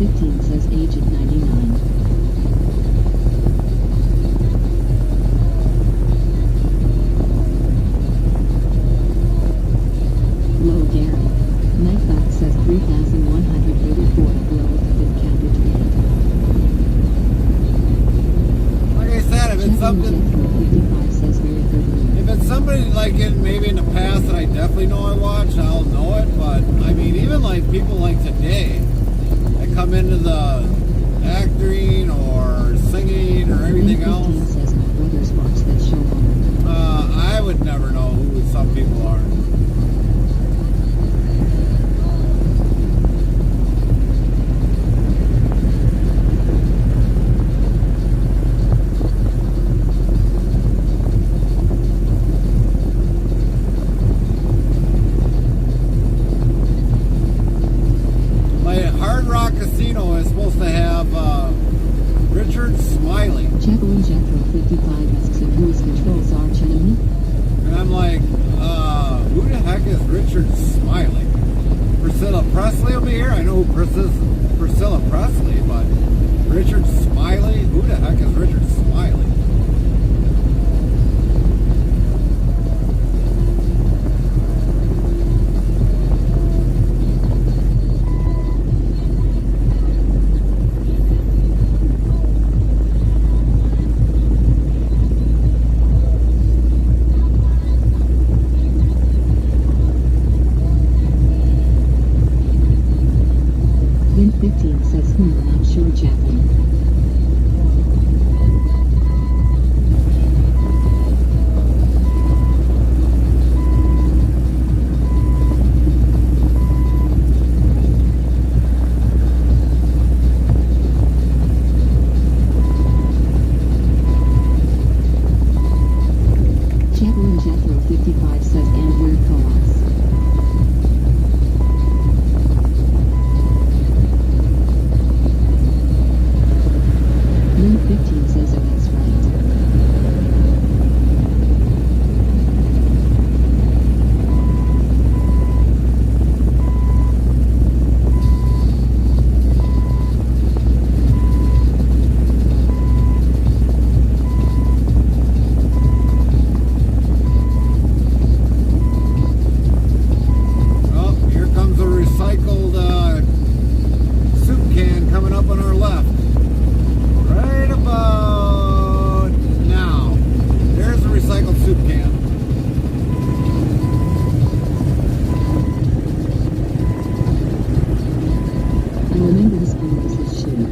Lynn15 says aged 99. Low Gary. Nightbot says 3,134 below have been counted today. Like I said, if it's something, 55 says very good news. if it's somebody like in maybe in the past that I definitely know I watch, I'll know it. But I mean, even like people like today that come into the acting or singing or everything else, Lynn15 says my brothers watch that show home. I would never know who some people are. Hard Rock Casino is supposed to have Richard Smiley. Jacqueline Jethro 55 asks him who is Control's arch enemy. And I'm like, who the heck is Richard Smiley? Priscilla Presley will be here. I know who Priscilla Presley, but Richard Smiley? Who the heck is Richard Smiley? Lynn15 says not sure Jacqueline. Jacqueline Jethro 55 says and weird co-ops. Lynn15 says, oh, that's right. Oh, here comes a recycled soup can coming up on our left. Right about now. There's a recycled soup can. I remember this one was his shoe.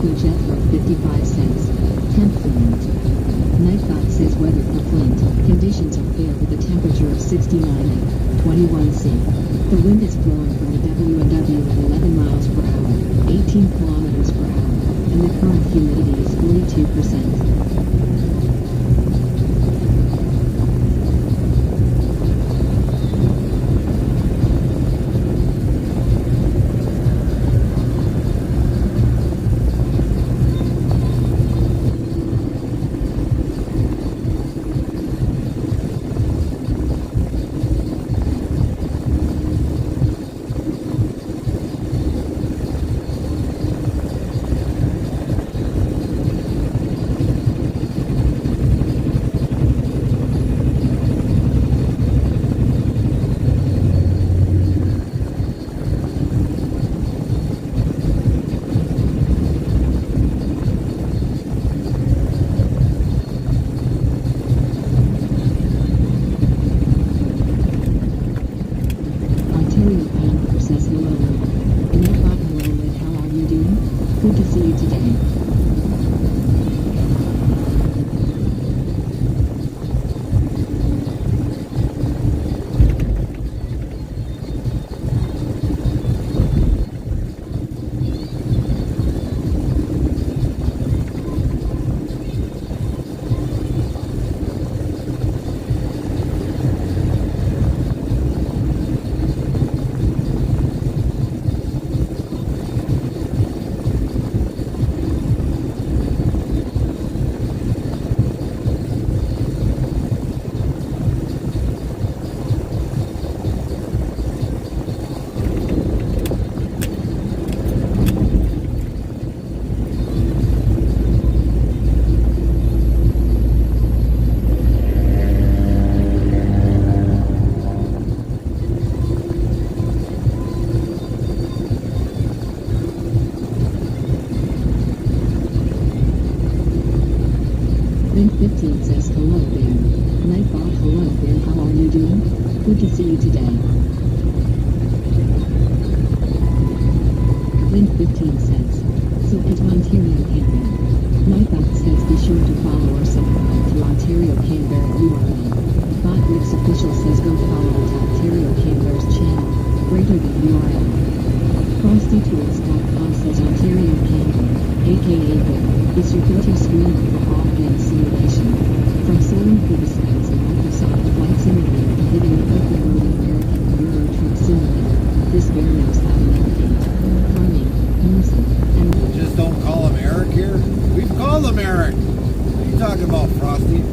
Echo Jethro 55 cents. Temp Flint. Nightbot says weather for Flint. Conditions are fair with a temperature of 69 and 21 C. The wind is blowing from the W&W at 11 miles per hour, 18 kilometers per hour, and the current humidity is 42%. Good to see you today. Link 15 says hello there. Nightbot hello there, how are you doing? Good to see you today. Link 15 says, so at Ontario Canberra. Nightbot says be sure to follow or subscribe to Ontario Canberra URL. Botwix official says go follow at Ontario Canberra's channel, greater than URL. FrostyTools.com says Ontario Canberra, aka Bear, is your go-to screen for all game simulation. From soaring through the skies in Microsoft Flight Simulator to hitting the open road American Euro Truck Simulator, this bear knows how to navigate. Farming, music, and Just don't call him Eric here. We've called him Eric. What are you talking about, Frosty?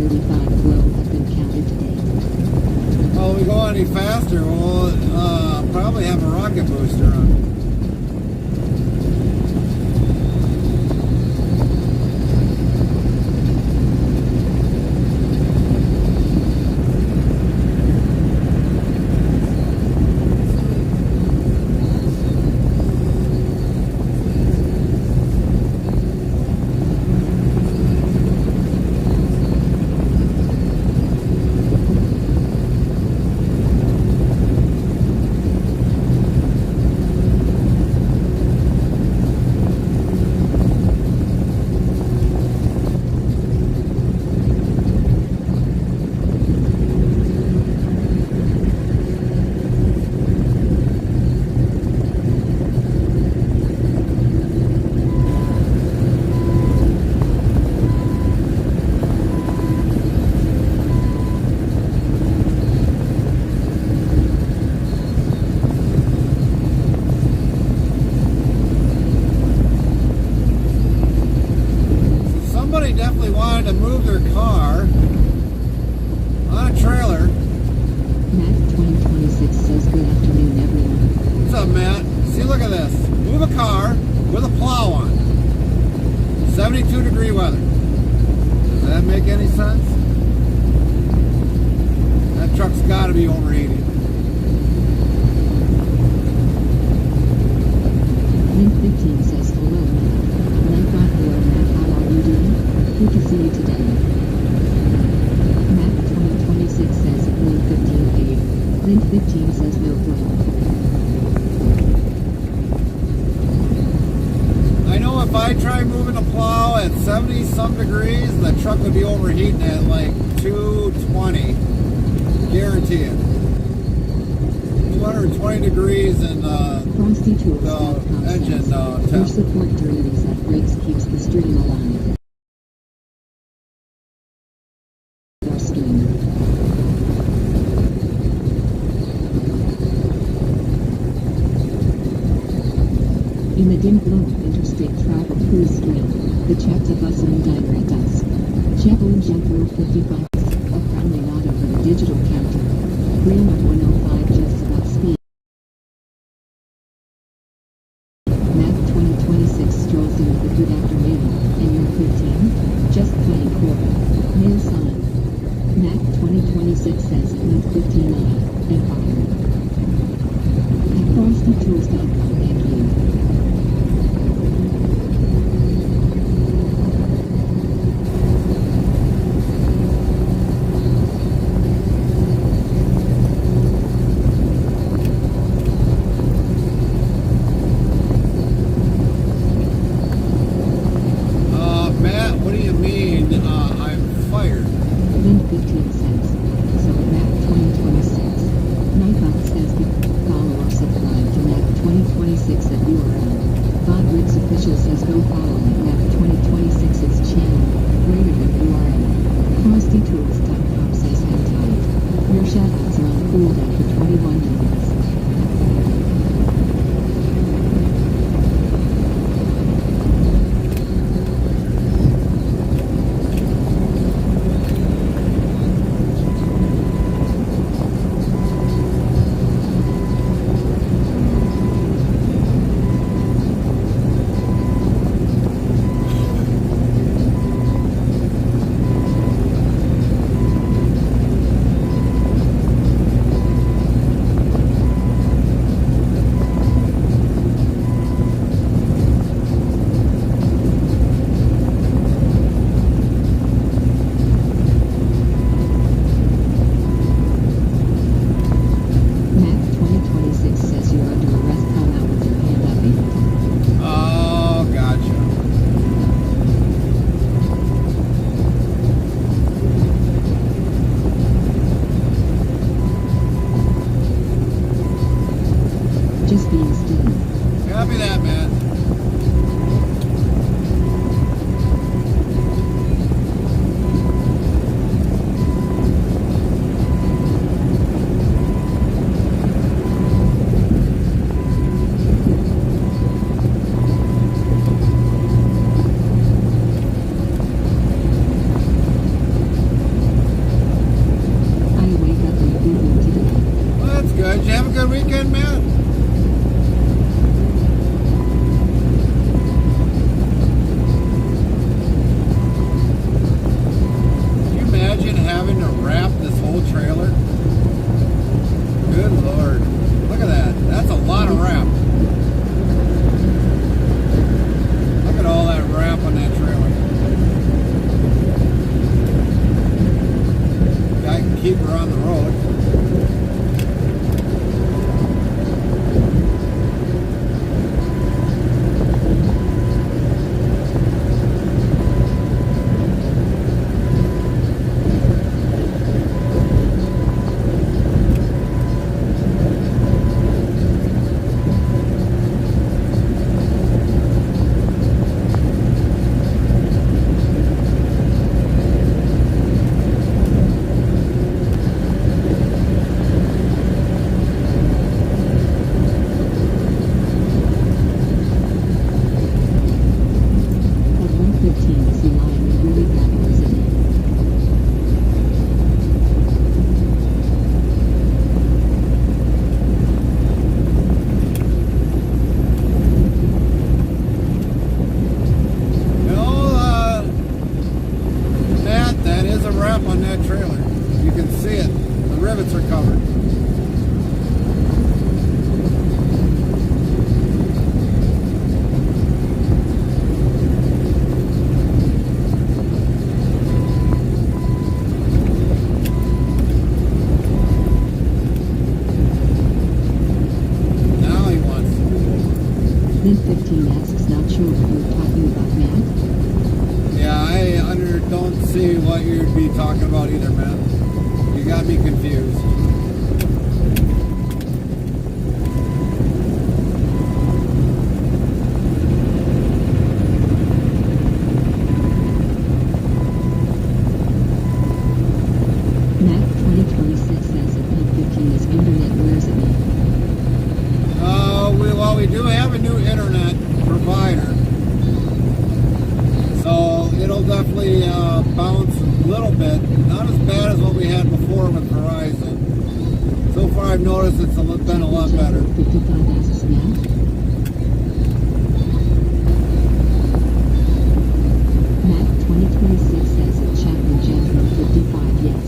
35 below have been counted today. Well, if we go any faster, we'll probably have a rocket booster on. Somebody definitely wanted to move their car on a trailer. Matt 2026 says good afternoon everyone. What's up, Matt? See, look at this. Move a car with a plow on. 72-degree weather. Does that make any sense? That truck's got to be overheating. Link 15 says hello Matt. Nightbot hello Matt, how are you doing? Good to see you today. Matt 2026 says Link 15 paid. Link 15 says no problem. I know if I try moving a plow at 70-some degrees, the truck would be overheating at like 220. Guarantee it. 220 degrees and FrostyTools.com the engine says your temp. support during these outbreaks keeps the stream alive. Our stream. In the dim glow of interstate travel cruise stream, the chats of us and diner at dusk. Chevron Jumper 55 a friendly nod over the digital counter. Green of 105 just about speed. Mac 2026 strolls in with a good afternoon, and you're 15? Just plain cool. Mail sign. Mac 2026 says Link 59, and fire. At FrostyTools.com, thank you. Matt, what do you mean I'm fired? Link 15 says, so at Mac 2026. Nightbot says follow or subscribe to Mac 2026 at URL. Bob Riggs official says go follow Mac 2026's channel, greater than URL. FrostyTools.com says hang tight. Your shoutouts are on cooldown for 21 minutes. old trailer. Good Lord. Look at that. That's a lot of wrap. Look at all that wrap on that trailer. Guy can keep her on the road. At 1:15, is the line really bad or is it me? Matt, that is a wrap on that trailer. You can see it. The rivets are covered. Now he wants to move over. Then 15 asks, not sure what you're talking about, Matt. Yeah, I don't see what you'd be talking about either, man. You got me confused. Matt 2026 says at 8:15 is internet, where is it me? Well, we do have a new internet provider. So it'll definitely bounce a little bit. Not as bad as what we had before with Verizon. So far I've noticed it's been a lot better. 55 asks, Matt. Matt 2026 says at Chapman General 55, yes.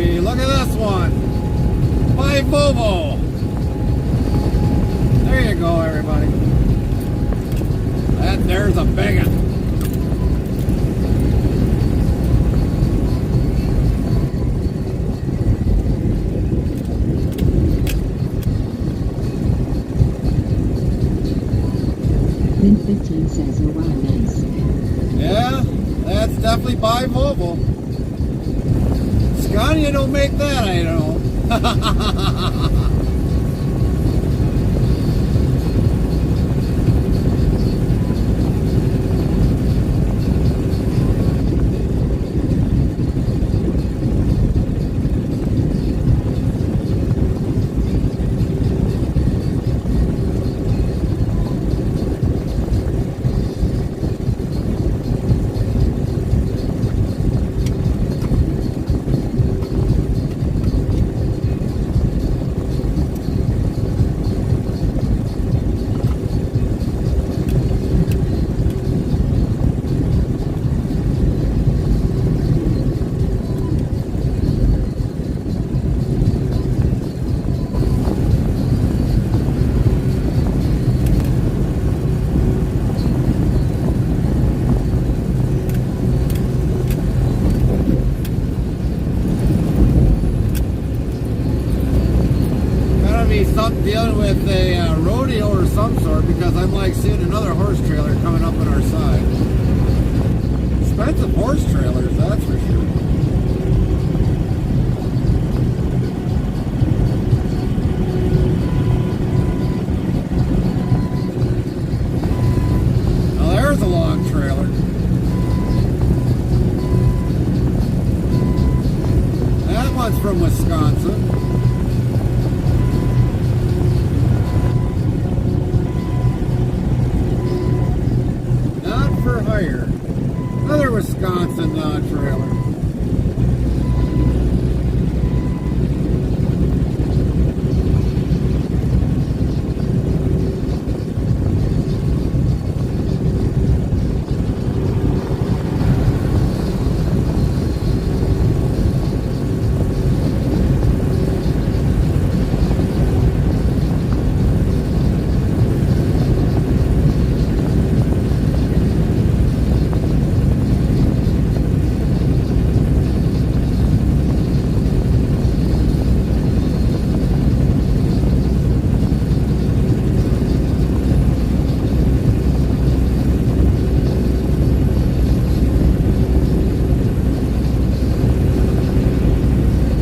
me. Look at this one. My Volvo. There you go, everybody. There's a big one. Lynn 15 says, oh wow, nice. Yeah, that's definitely by Volvo. Scania don't make that, I know. Dealing with a rodeo or some sort, because I'm like seeing another horse trailer coming up on our side. Expensive horse trailers, that's for sure. Now there's a long trailer. That one's from Wisconsin. Another Wisconsin trailer.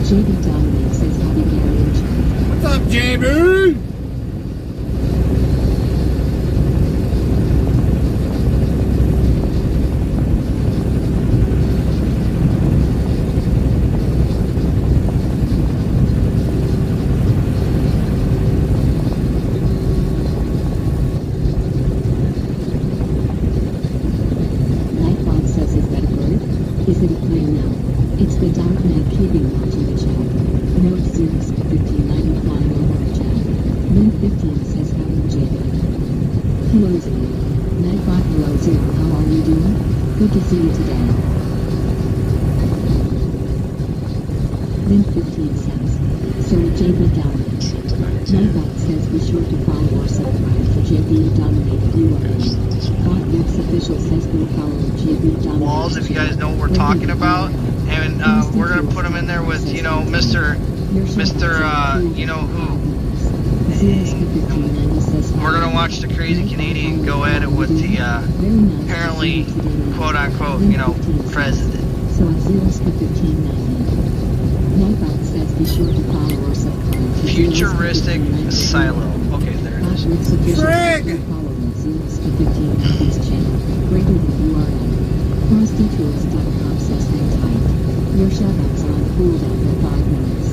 JB Dominic says howdy Gary and Chuck. What's up, JB? Nightbot says, is that a bird? Is it a plane now? It's the dark night keeping watch in the chat. Note 01590 flying over the chat. Lynn 15 says howdy JB. Hello Zero. Nightbot hello Zero, how are you doing? Good to see you today. Lynn 15 says, so JB Dominic. Nightbot says be sure to follow or subscribe to JB Dominic URL. Botnex official says go follow JB Dominic. Walls, if you guys know what we're talking about, and we're gonna put them in there with, you know, Mr. You know who. We're gonna watch the crazy Canadian go at it with the apparently quote unquote, you know, president. So at 0-1590. Nightbot says be sure to follow or subscribe to Futuristic silo. Okay, there it is. Frig! Follow at 0-1590's channel. Greater than URL. FrostyTools.com says hang tight. Your shoutouts are on cooldown for 5 minutes.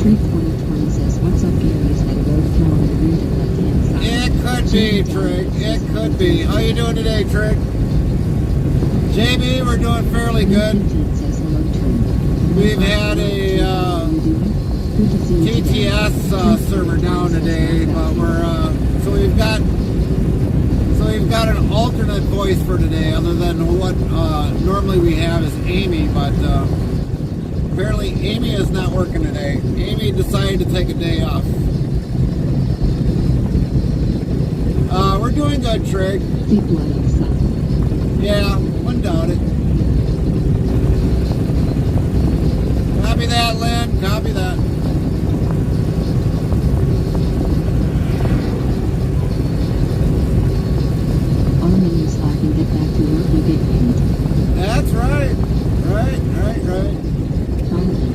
Treat 2020 says what's up Gary, is that a roadkill on the rear and left hand side? It could be, Trig. It could be. How you doing today, Trig? JB, we're doing fairly good. We've had a TTS server down today, but so we've got an alternate voice for today, other than what normally we have is Amy. But apparently Amy is not working today. Amy decided to take a day off. We're doing good, Trig. Deep blood outside. Yeah, wouldn't doubt it. Copy that, Lynn. Copy that. All minutes I can get back to work, you get paid. That's right. Right. Finally.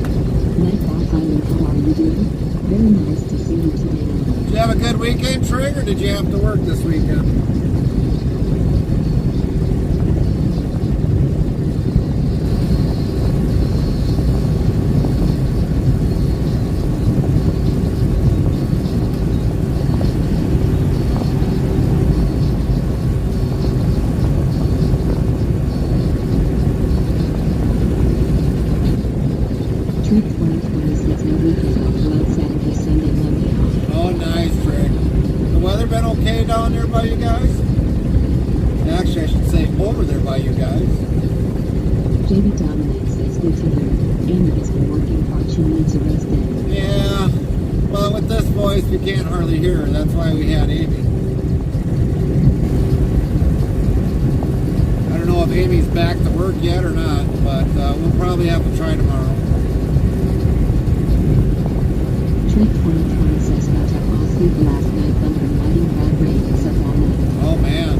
Nightbot Island, how are you doing? Very nice to see you today. Did you have a good weekend, Trig, or did you have to work this weekend? Trip 2026 no weekend off, load Saturday, Sunday, Monday off. Oh, nice, Trig. The weather been okay down there by you guys? Actually, I should say over there by you guys. JB Dominic says good to hear. Amy has been working hard, she needs a rest day. Yeah, well, with this voice, we can't hardly hear her. That's why we had Amy. I don't know if Amy's back to work yet or not, but we'll probably have to try tomorrow. Trip 2020 says got to fall asleep last night, thunder and lightning, bad rain, except all night. Oh, man.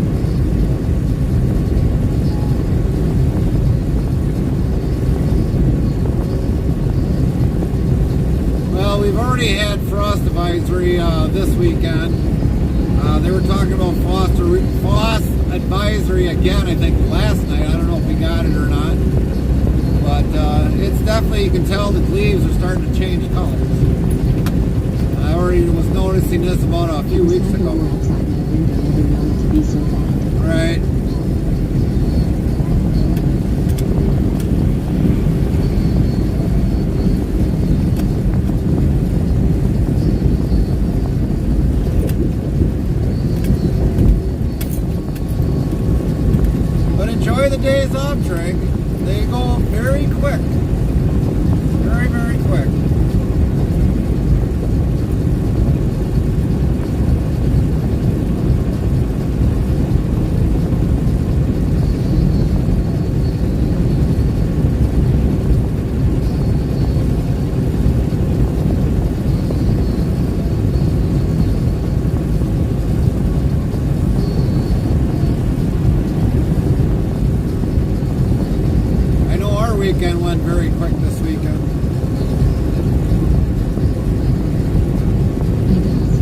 Well, we've already had frost advisory this weekend. They were talking about frost advisory again, I think, last night. I don't know if we got it or not. But it's definitely, you can tell the leaves are starting to change colors. I already was noticing this about a few weeks ago. Outside my window, never known it to be so bad. Right. But enjoy the days off, Trig. They go very quick. Very, very quick. I know our weekend went very quick this weekend. It does.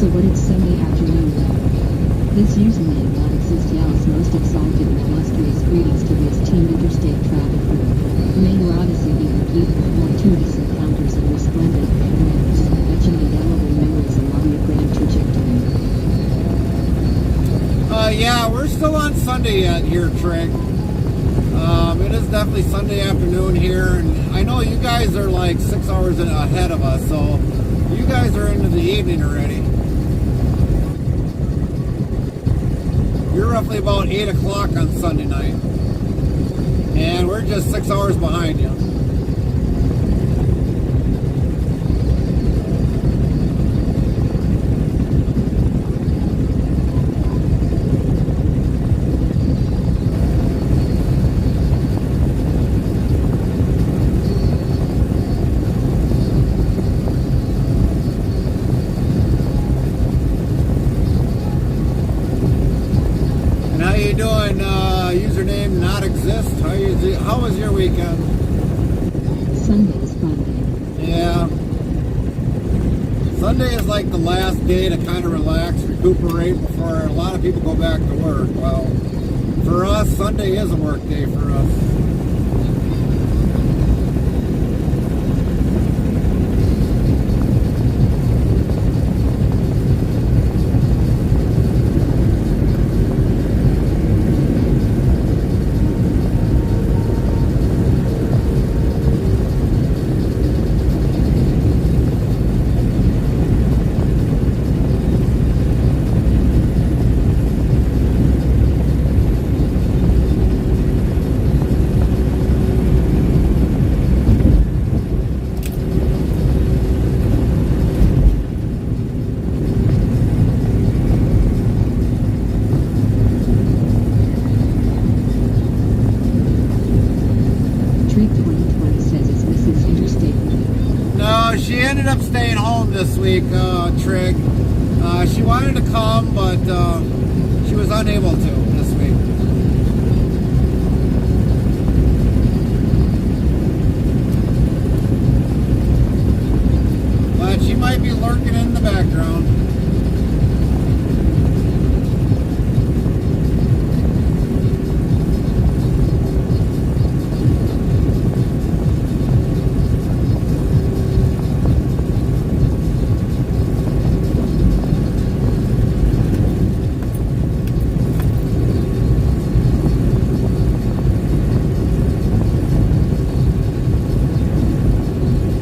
So what it's Sunday afternoon though. This username non-exist yells most exalted and illustrious greetings to this team interstate travel crew. May your odyssey be complete with fortuitous encounters and resplendent adventures, etching indelible memories along your grand trajectory. Yeah, we're still on Sunday yet here, Trig. It is definitely Sunday afternoon here, and I know you guys are like 6 hours ahead of us, so you guys are into the evening already. You're roughly about 8 o'clock on Sunday night, and we're just 6 hours behind you. And how you doing, username not exist? How was your weekend? Sunday's fun day. Yeah. Sunday is like the last day to kind of relax, recuperate before a lot of people go back to work. Well, for us, Sunday is a work day for us. ended up staying home this week, Trig. She wanted to come, but she was unable to this week. But she might be lurking in the background.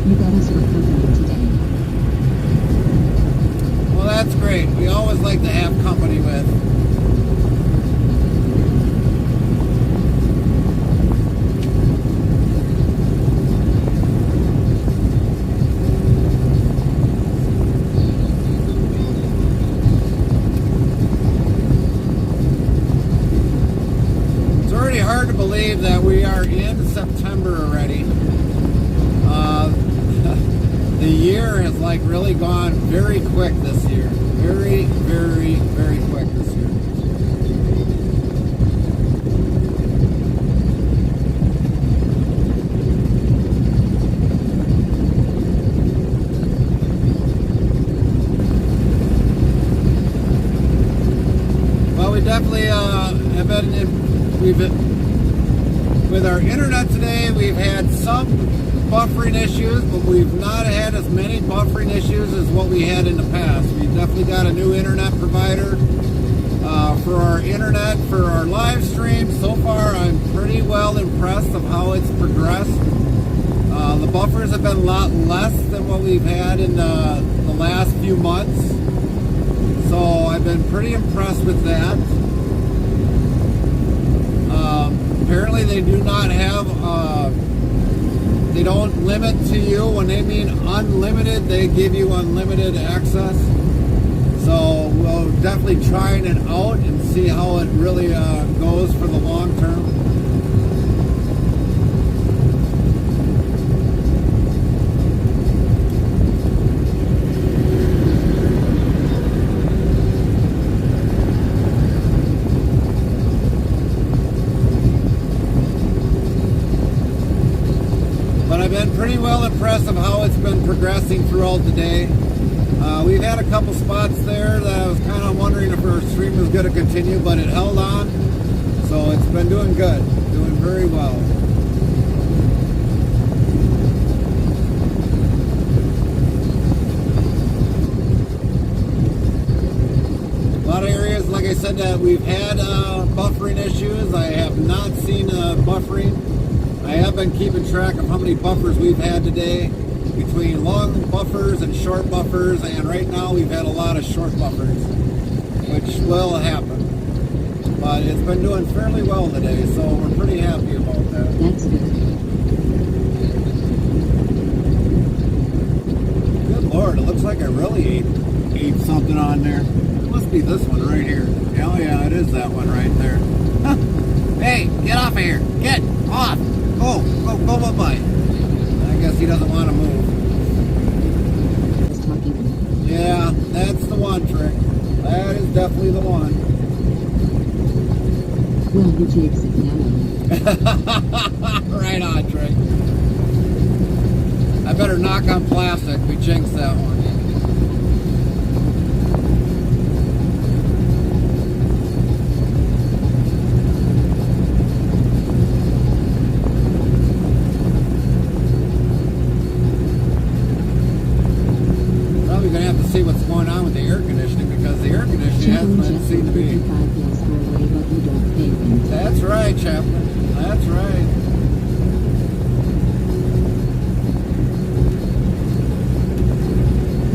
You got us for company today. Well, that's great. We always like to have company with. It's already hard to believe that we are in September already. The year has like really gone very quick this year. Very, very, very quick this year. Well, we definitely have been with our internet today. We've had some buffering issues, but we've not had as many buffering issues as what we had in the past. We definitely got a new internet provider for our internet, for our live stream. So far, I'm pretty well impressed of how it's progressed. The buffers have been a lot less than what we've had in the last few months. So I've been pretty impressed with that. Apparently they do not have they don't limit to you. When they mean unlimited, they give you unlimited access. So we'll definitely try it out and see how it really goes for the long term. But I've been pretty well impressed of how it's been progressing throughout the day. We've had a couple spots there that I was kind of wondering if our stream was going to continue, but it held on. So it's been doing good, doing very well. A lot of areas, like I said, that we've had buffering issues. I have not seen buffering. I have been keeping track of how many buffers we've had today, between long buffers and short buffers, and right now we've had a lot of short buffers, which will happen. But it's been doing fairly well today, so we're pretty happy about that. That's good. Good Lord, it looks like I really ate something on there. It must be this one right here. Oh yeah, it is that one right there. Hey, get off of here! Get off! Go bye. I guess he doesn't want to move. Yeah, that's the one, Trick. That is definitely the one. Well, he takes it now. Right on, Trick. I better knock on plastic. We jinxed that one. We're going to have to see what's going on with the air conditioning, because the air conditioning hasn't seemed to be. That's right, Chaplain. That's right.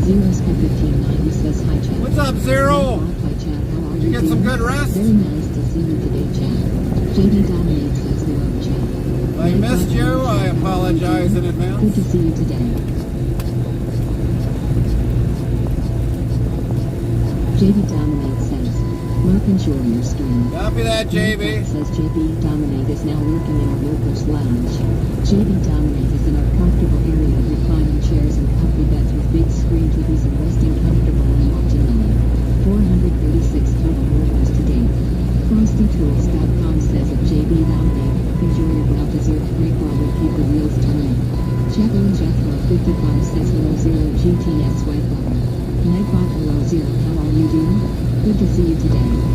Zero's 1590 says hi, Chad. What's up, Zero? Hi, Chad. How are Did you get some good rest? Very nice to see you today, Chad. JD Dominic says hello, Chad. If I missed you, I apologize in advance. Good to see you today. JB Dominate says, Mark, enjoy your stream. Copy that, JB. Says JB Dominate is now working in our workers' lounge. JB Dominate is in our comfortable area of reclining chairs and comfy beds with big screen TVs and resting comfortable and watching live. 436 total orders to date. FrostyTools.com says at JB Lounge, enjoy your well-deserved break while we keep the wheels turning. Jethro and Jethro 55 says hello 0 GTS White Bar. Nightbot hello 0, how are you doing? Good to see you today.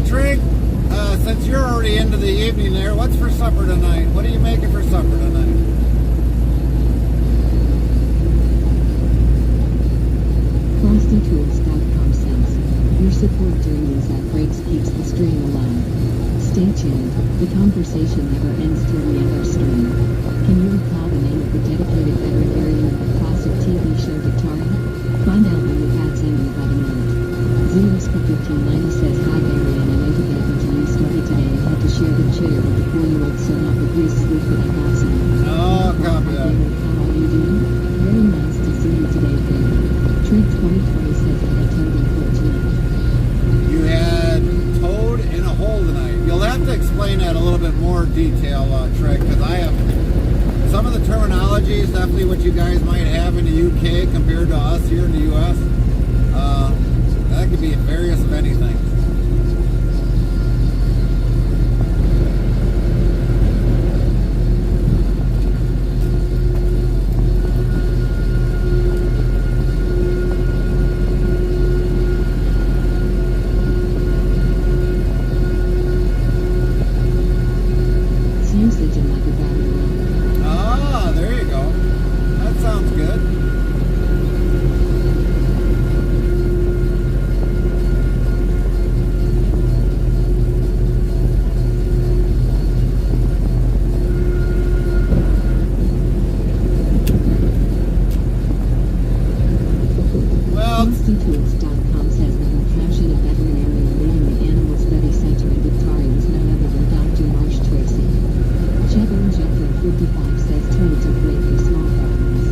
Trig, since you're already into the evening there, what's for supper tonight? What are you making for supper tonight? FrostyTools.com says, your support during these ad breaks keeps the stream alive. Stay tuned, the conversation never ends till we end our stream. Can you recall the name of the dedicated veterinarian of the classic TV show Victoria? Find out when the ad's ending about a minute. Zeroska1590 says, hi Barry, and I know to get into you study today and had to share the chair with the 4-year-old so not the grease sleep that I got some. Oh, copy that. How are you doing? Very nice to see you today, Barry. Trig 2020 says that I told in court tonight. You had toad in a hole tonight. You'll have to explain that a little bit more detail, Trig, because I have some of the terminology is definitely what you guys might have in the UK compared to us here in the US. That could be various of anything. It's usage in like a battery life. Ah, there you go. That sounds good. FrostyTools.com says that the passionate veterinarian leading the Animal Study Center in Victoria was none other than Dr. Marsh Tracy. Jethro and Jethro 55 says toads are great for small families.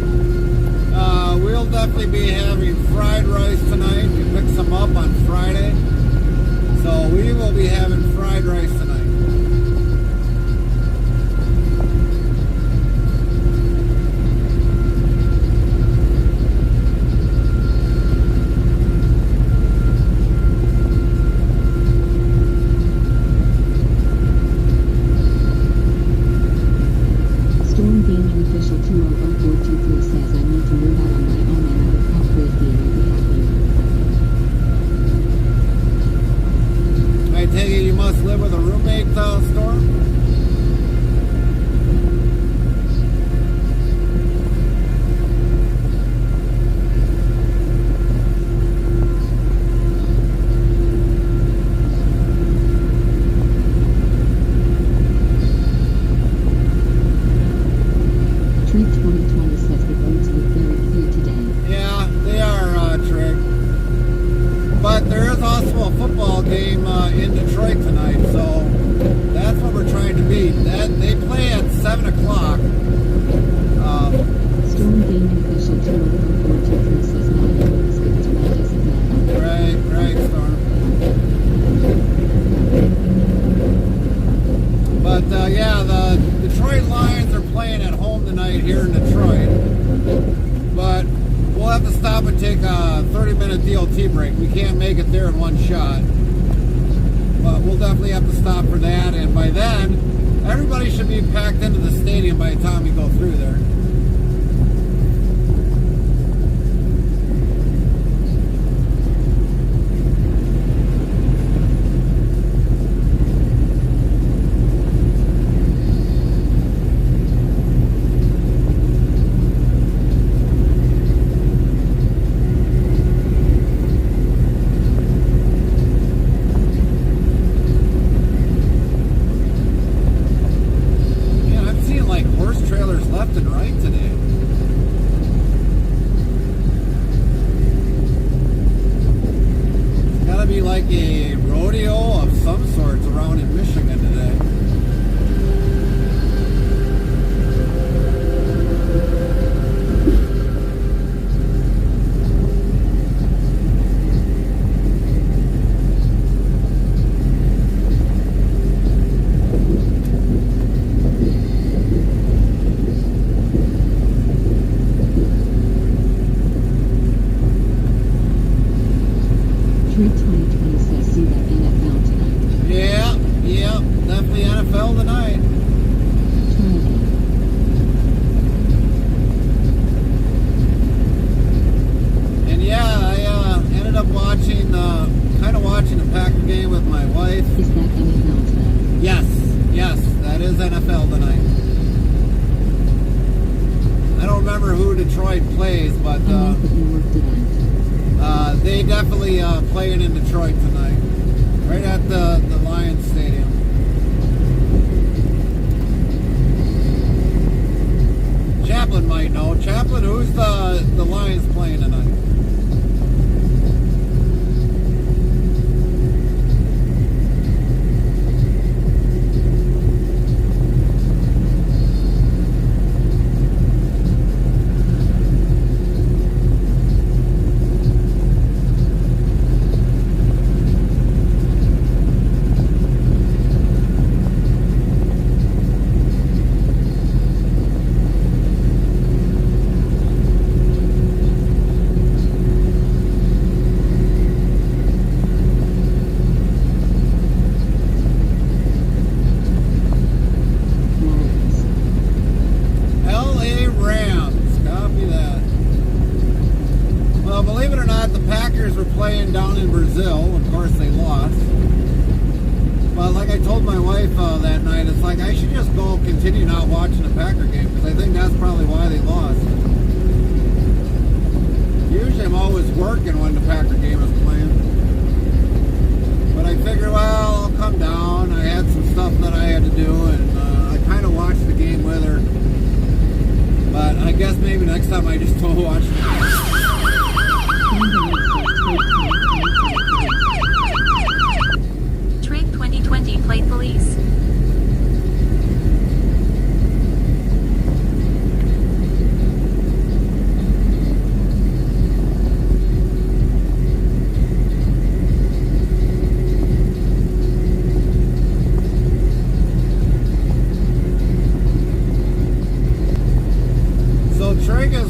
We'll definitely be having fried rice tonight. We picked some up on Friday. So we will be having fried rice tonight. Storm Gaming Official 200423 says I need to move out on my own and I would upgrade game and be happier. I take it you must live with a roommate, Storm? Treat 2020 says the roads look very clear today. Yeah, they are, Trig. But there is also a football game in Detroit tonight, so that's what we're trying to beat. They play at 7 o'clock. Storm Gaming Official 200423 says not everyone is good as well doesn't matter. Right, Storm. But yeah, the Detroit Lions are playing at home tonight here in Detroit. But we'll have to stop and take a 30-minute DLT break. We can't make it there in one shot. But we'll definitely have to stop for that. And by then, everybody should be packed into the stadium by the time we go through there. Man, I'm seeing like horse trailers left and right today. It's gotta be like a rodeo of some sorts around in Michigan today. remember who Detroit plays, but they definitely playing in Detroit tonight, right at the Lions Stadium. Chaplin might know. Chaplin, who's the Lions playing tonight? Playing down in Brazil. Of course they lost, but like I told my wife that night, it's like I should just go continue not watching the Packer game, because I think that's probably why they lost. Usually I'm always working when the Packer game is playing, but I figured, well, I'll come down. I had some stuff that I had to do, and I kind of watched the game with her, but I guess maybe next time I just don't watch the game. Trig 2020 played police. So Trig is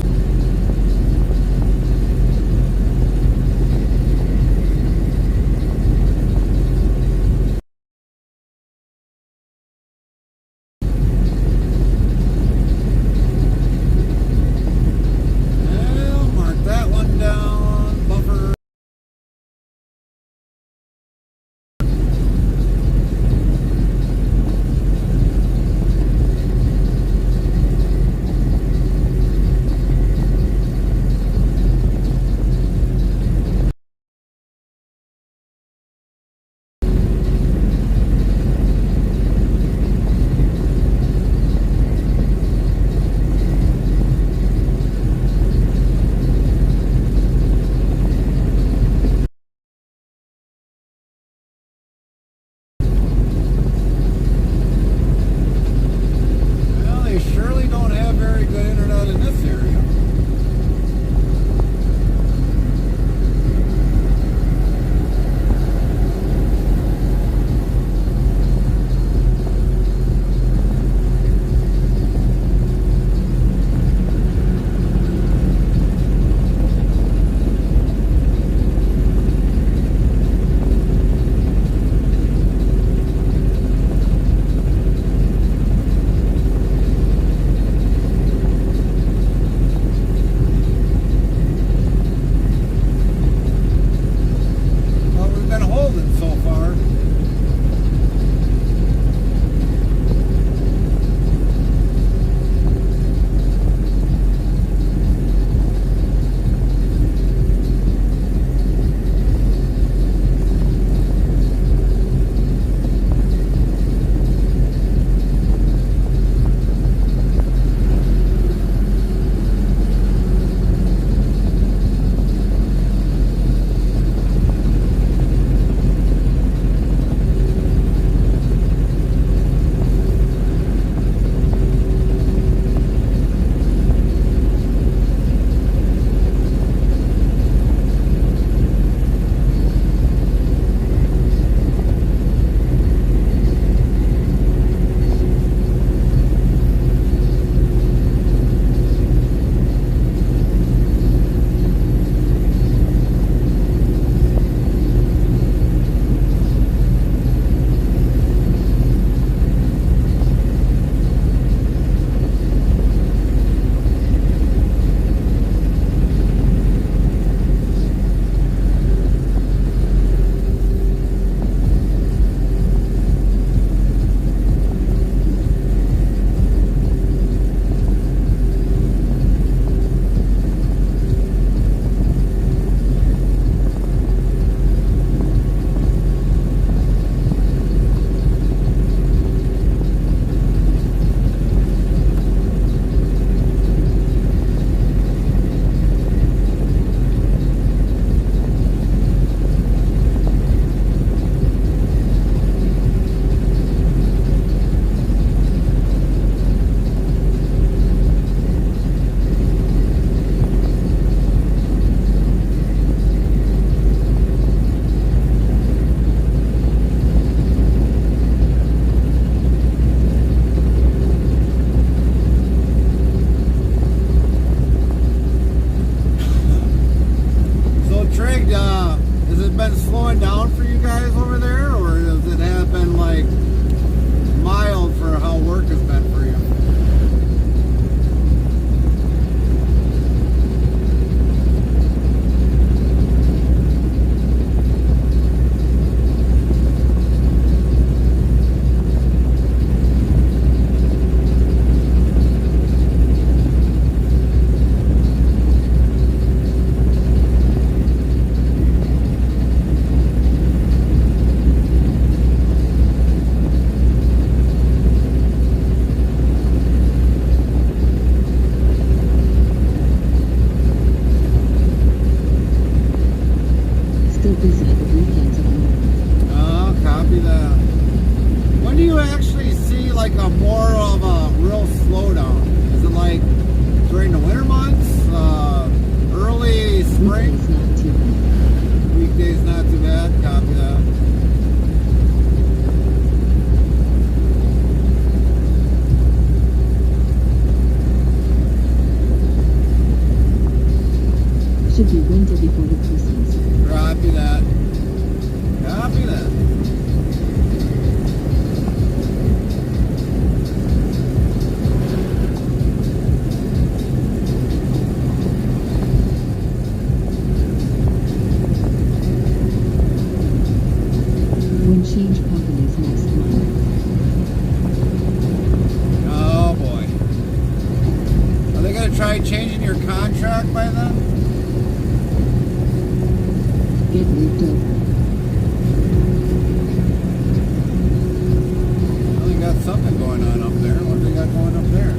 like mild for how work has been for you. Still busy at the weekends at home. Oh, copy that. When do you actually see like a more of a real slowdown? Is it like during the winter months? Early spring? Weekdays not too bad. Weekdays not too bad. Copy that. Should be winter before the Christmas. Copy that. Copy that. When change companies next month. Oh boy. Are they gonna try changing your contract by then? Get moved over. Well, they got something going on up there. What do they got going up there?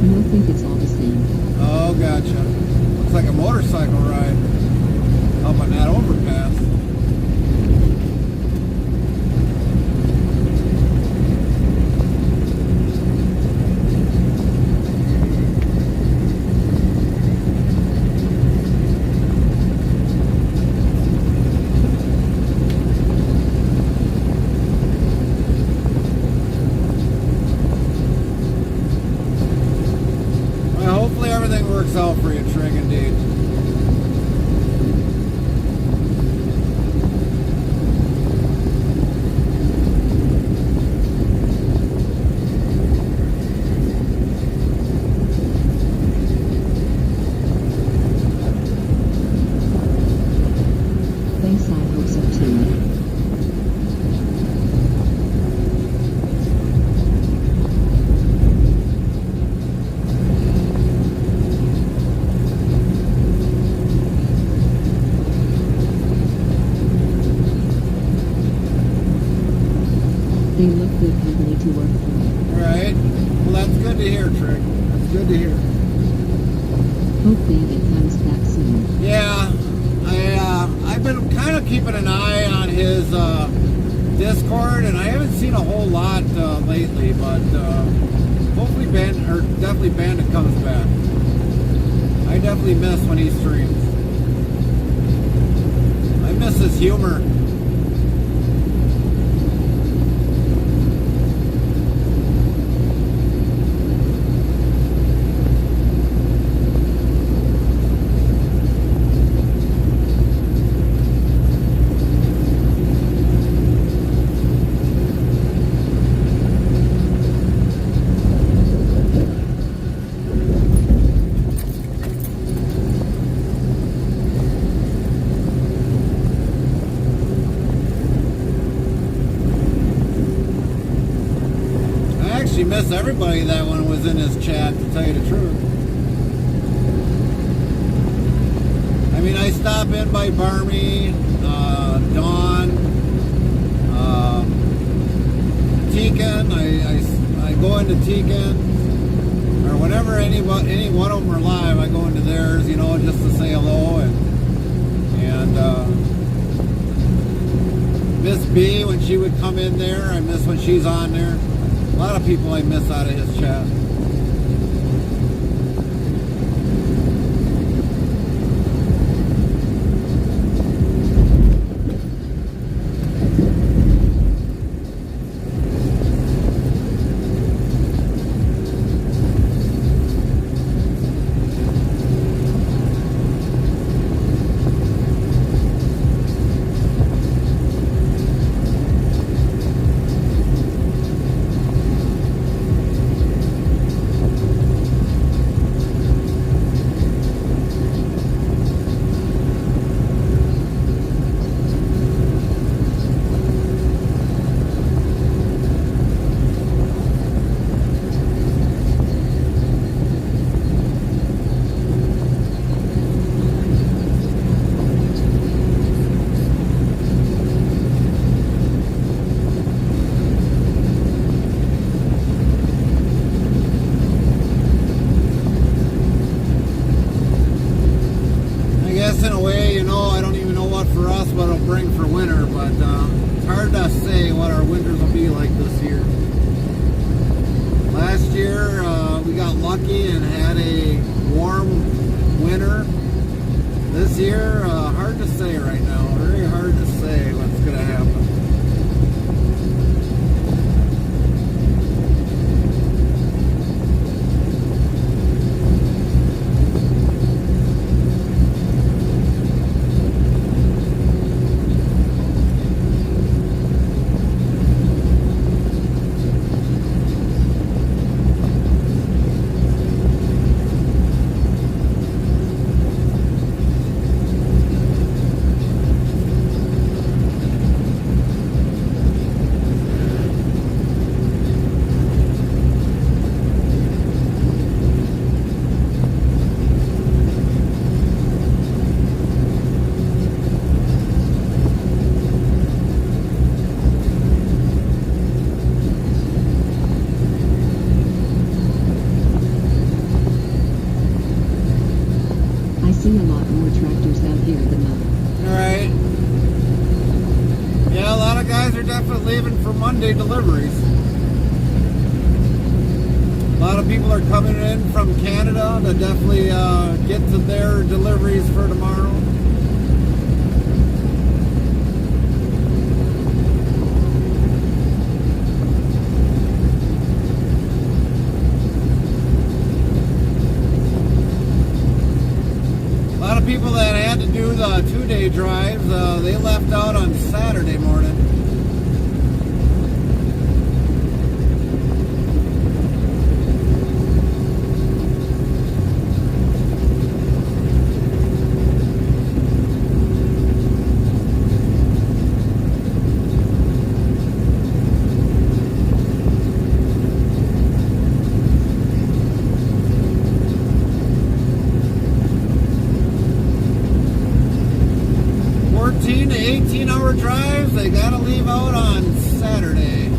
No, think it's all the same. Oh, gotcha. Looks like a motorcycle ride up on that overpass. Well, hopefully everything works out for you, Trig, indeed. Thanks, I hope so too. They look good company to work for. Right. Well, that's good to hear, Trig. That's good to hear. Hope David comes back soon. Yeah, I've been kind of keeping an eye on his Discord, and I haven't seen a whole lot lately. But hopefully, definitely Bandit comes back. I definitely miss when he streams. I miss his humor. I miss everybody that one was in his chat, to tell you the truth. I mean, I stop in by Barmy, Dawn, Tekin. I go into Tekin, or whenever any one of them are live, I go into theirs, you know, just to say hello. And Miss B, when she would come in there, I miss when she's on there. A lot of people I miss out of his chat. got lucky and had a warm winter. This year, hard to say right now. Very hard to say what's going to happen. I see a lot more tractors out here than that. Alright. Yeah, a lot of guys are definitely leaving for Monday deliveries. A lot of people are coming in from Canada to definitely get to their deliveries for tomorrow. A lot of people that had to do the 2-day drives, they left out on Saturday morning. To 18-hour drives, they gotta leave out on Saturday.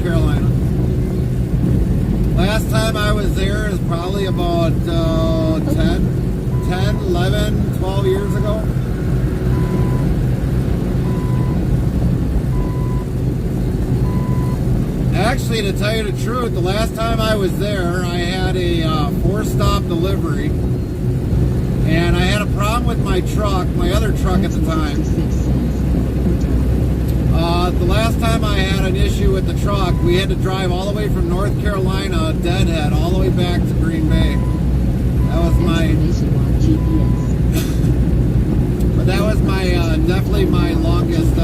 Carolina. Last time I was there is probably about 10, 11, 12 years ago. Actually, to tell you the truth, the last time I was there, I had a 4-stop delivery. And I had a problem with my truck, my other truck at the time. The last time I had an issue with the truck, we had to drive all the way from North Carolina, Deadhead, all the way back to Green Bay. That was my... but that was my, definitely my longest,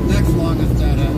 next longest Deadhead.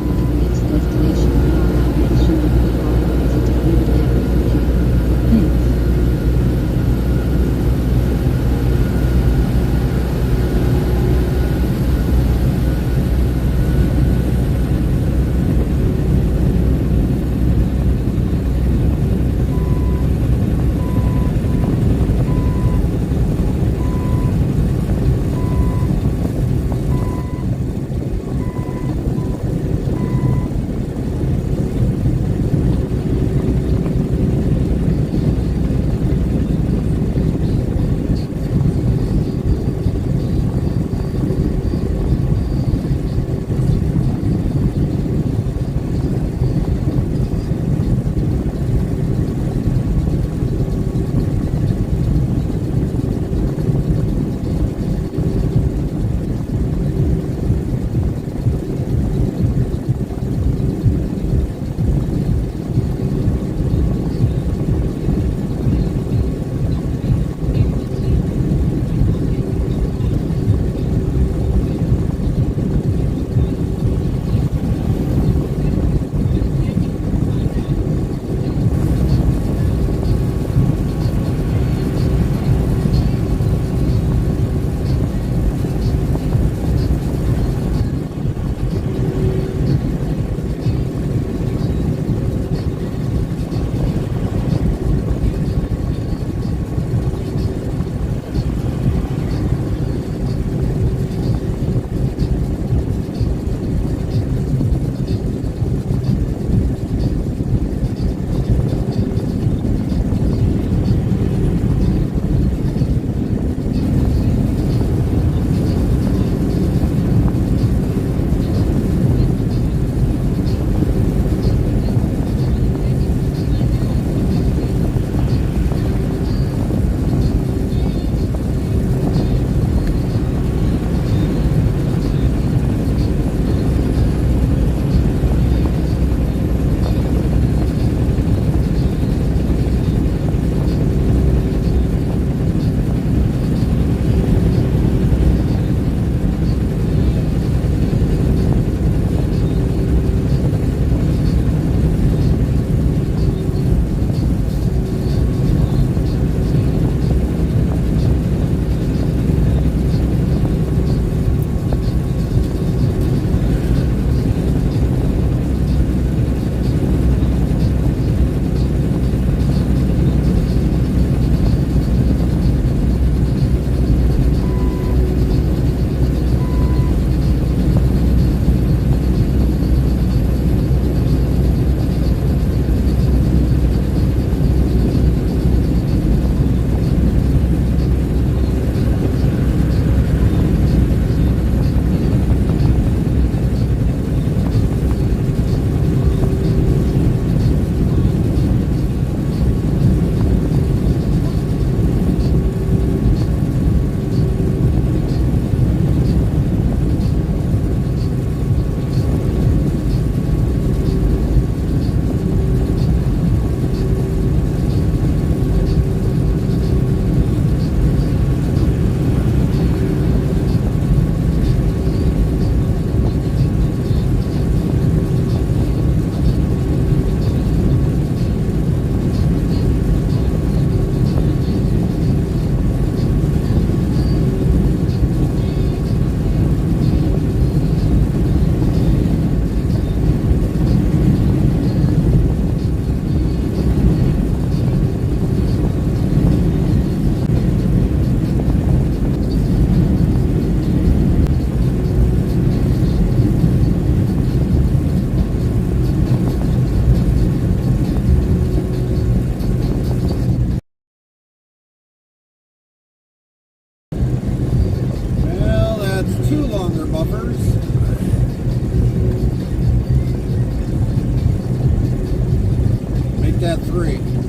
keep that 3.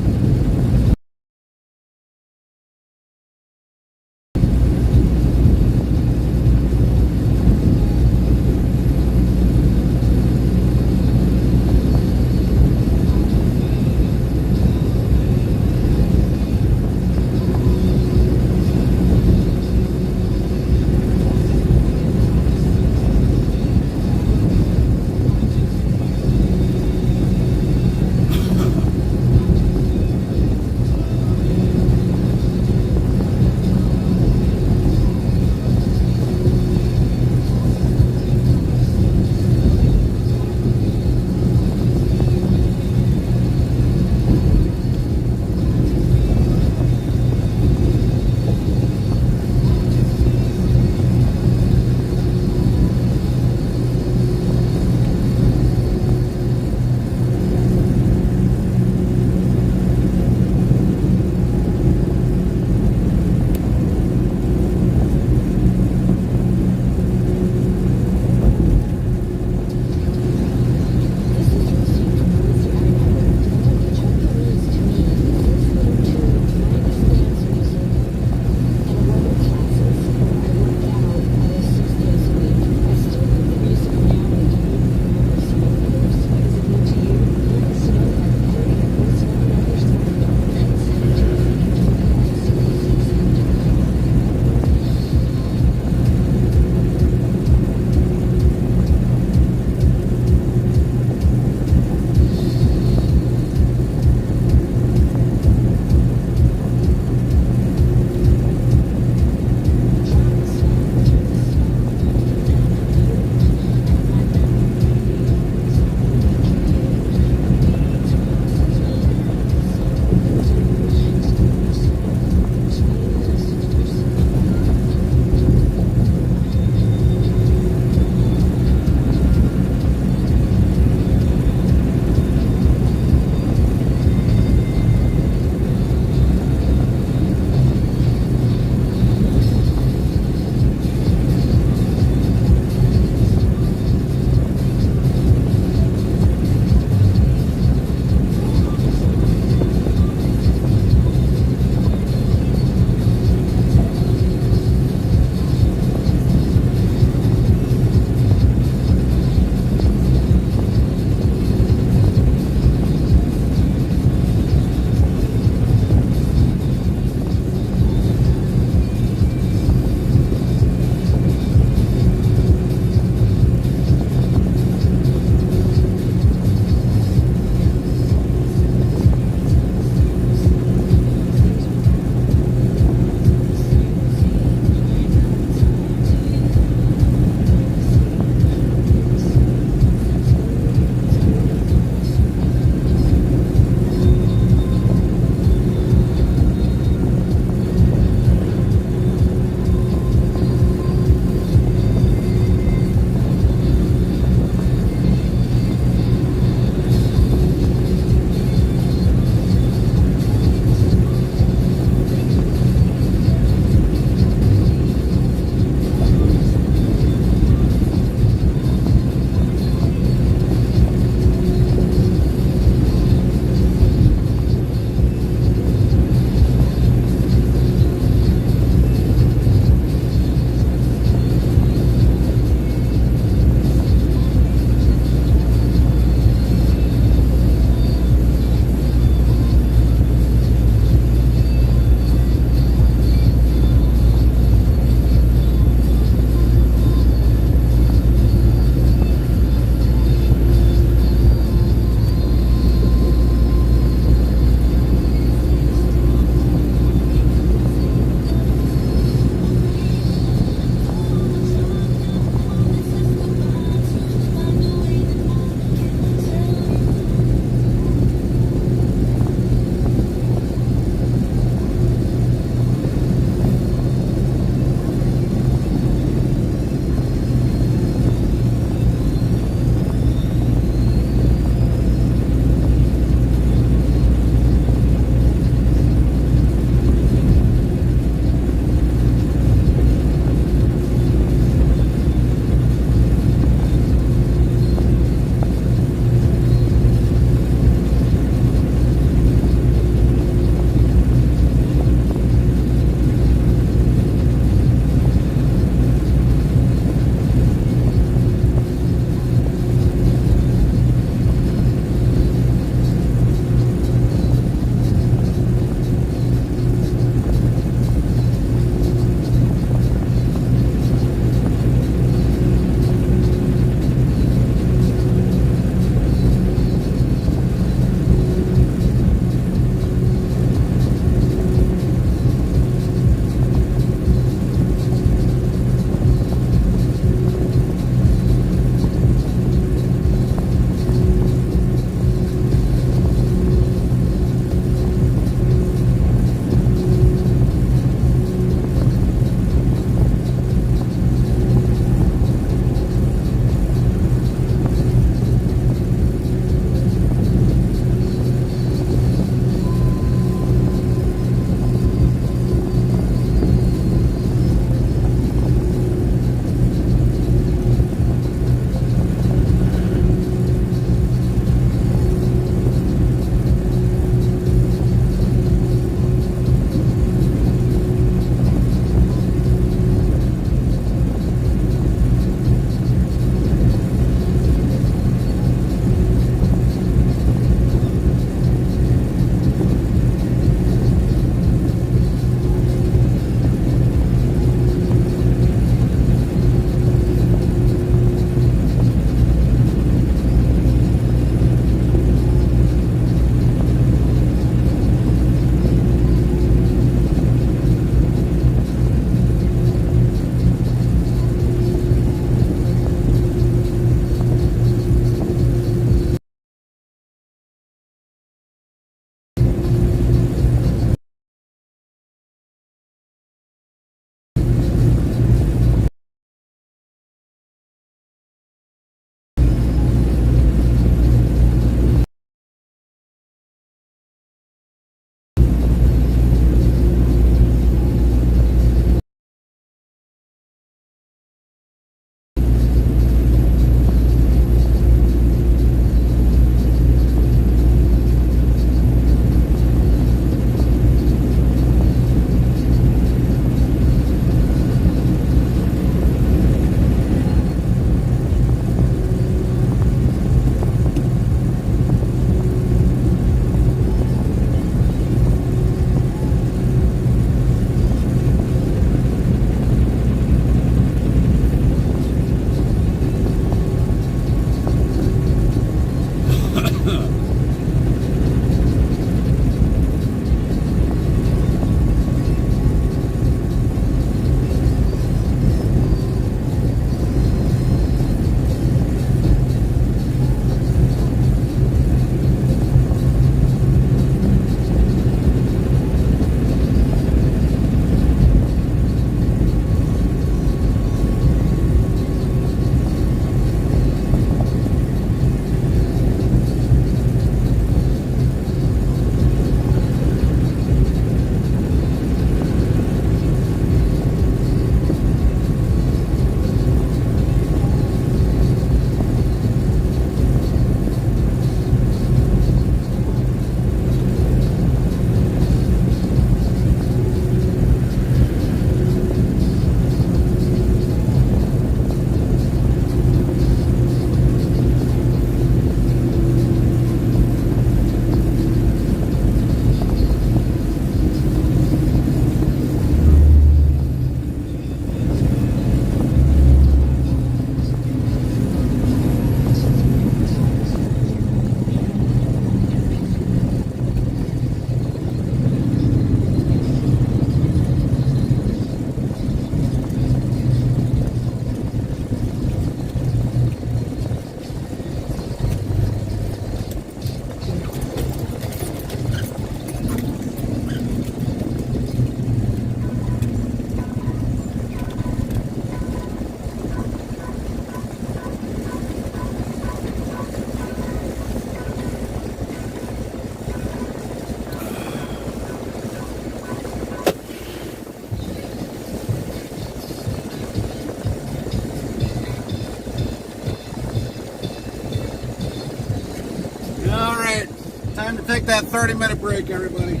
Time to take that 30-minute break, everybody.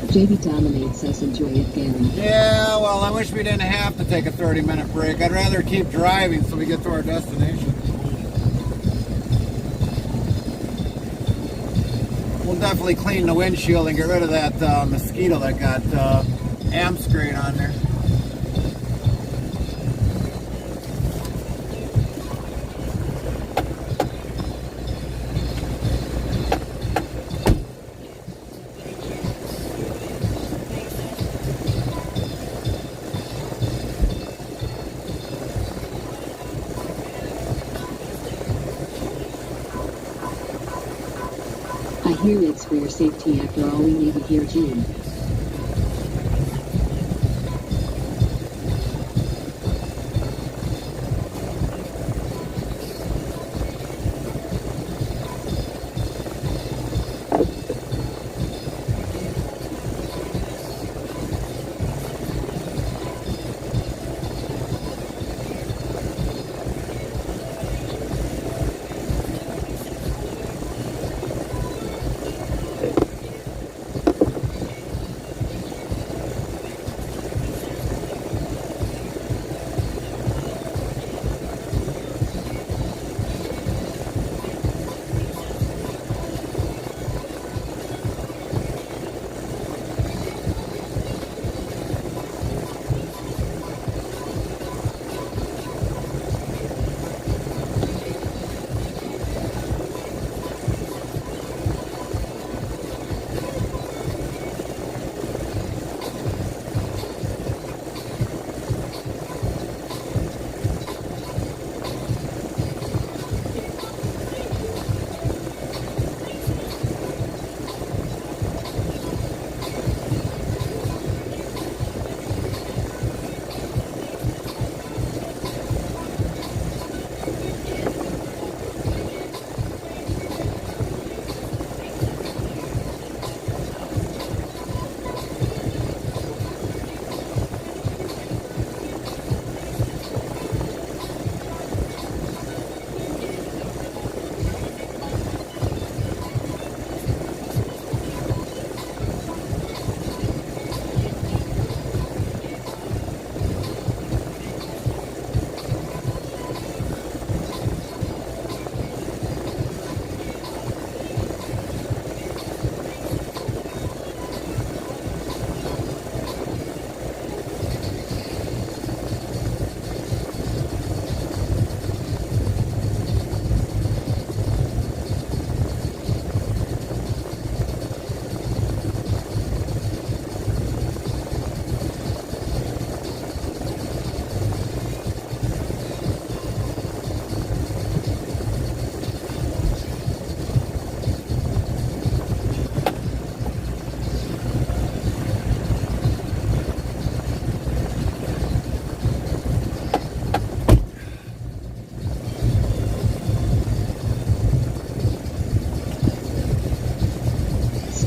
JB dominates us. Enjoy it, Gary. Yeah, well, I wish we didn't have to take a 30-minute break. I'd rather keep driving so we get to our destination. We'll definitely clean the windshield and get rid of that mosquito that got amp sprayed on there. I hear it's for your safety after all. We need to hear Gene.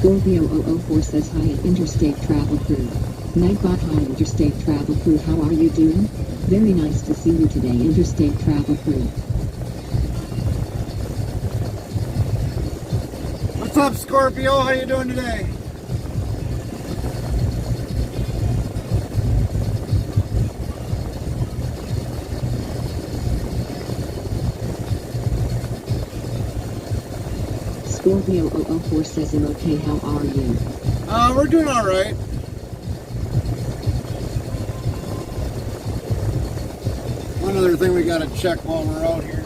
Scorpio 004 says hi at Interstate Travel Crew. Nightbot hi Interstate Travel Crew, how are you doing? Very nice to see you today, Interstate Travel Crew. What's up, Scorpio? How you doing today? Scorpio 004 says I'm okay, how are you? We're doing all right. One other thing we gotta check while we're out here.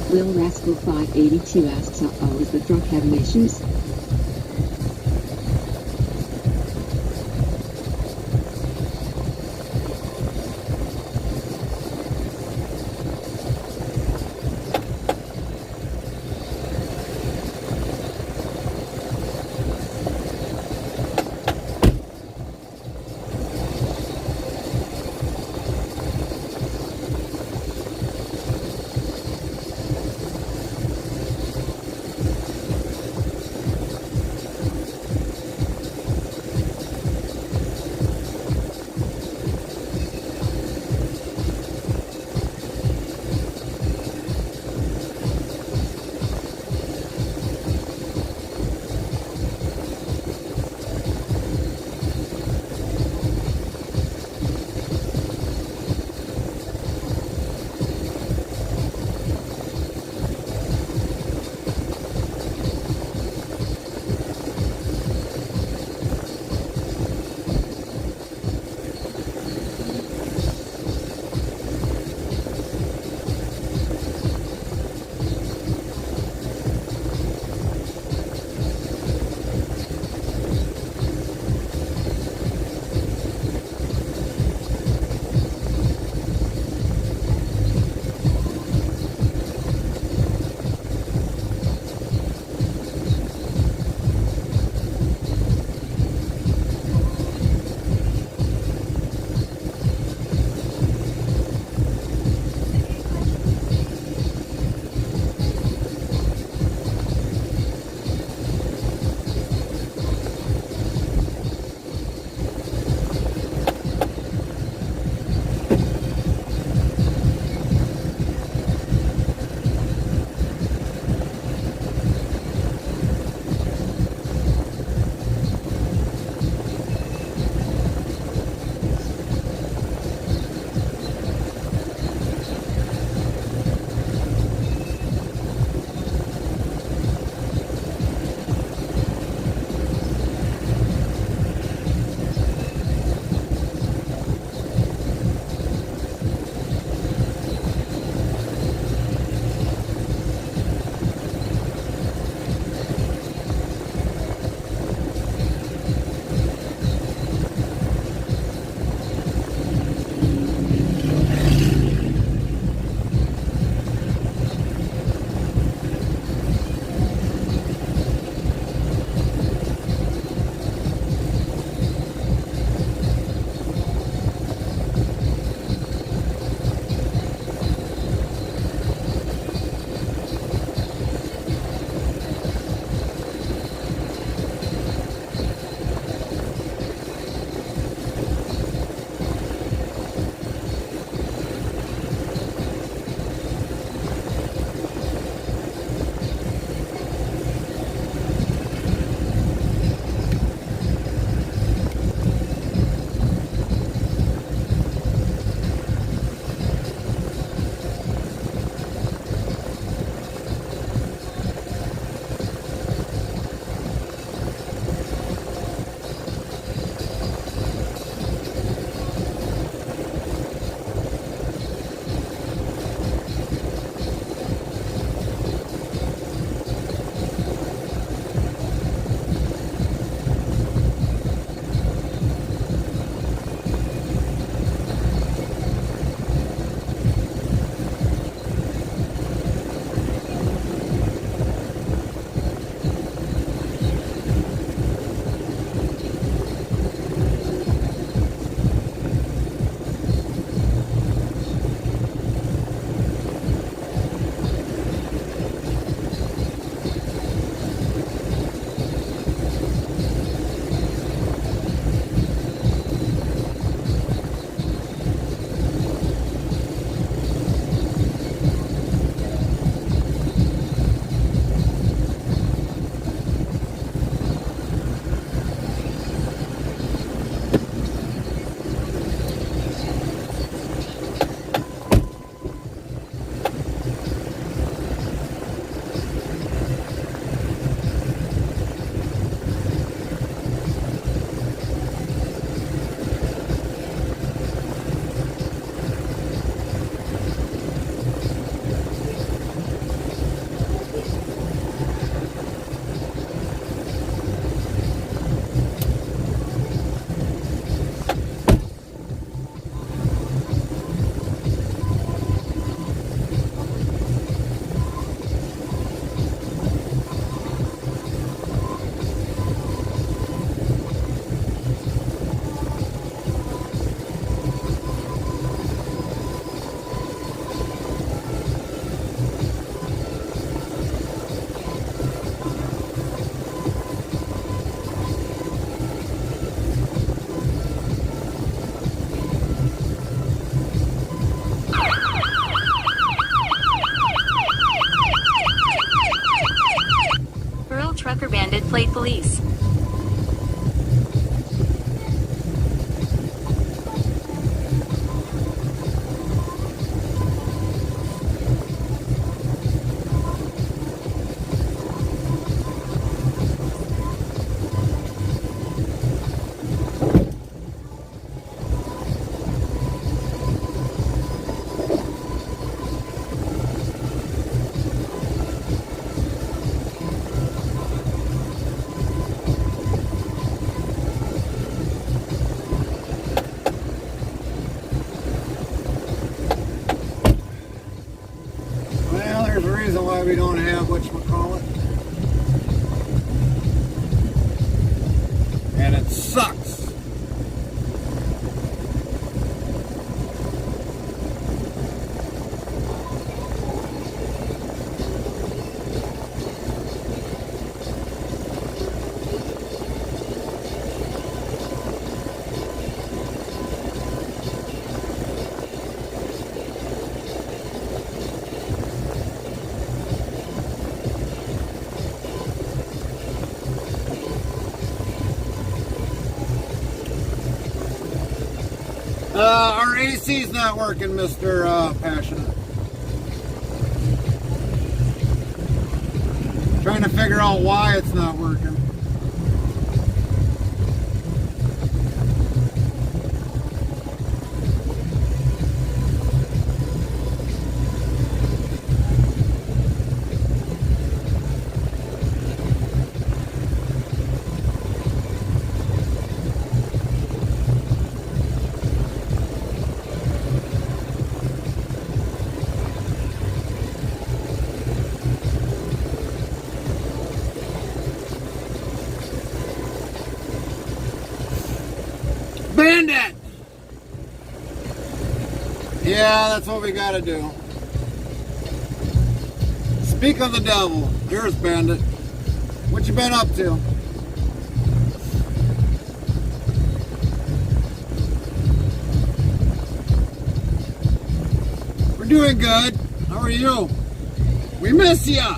Lil Rascal 582 asks, uh-oh, is the truck having issues? whatchamacallit. And it sucks. Our AC's not working, Mr. Passionate. Trying to figure out why it's not working. Bandit! Yeah, that's what we gotta do. Speak of the devil. Here's Bandit. What you been up to? We're doing good. How are you? We miss ya!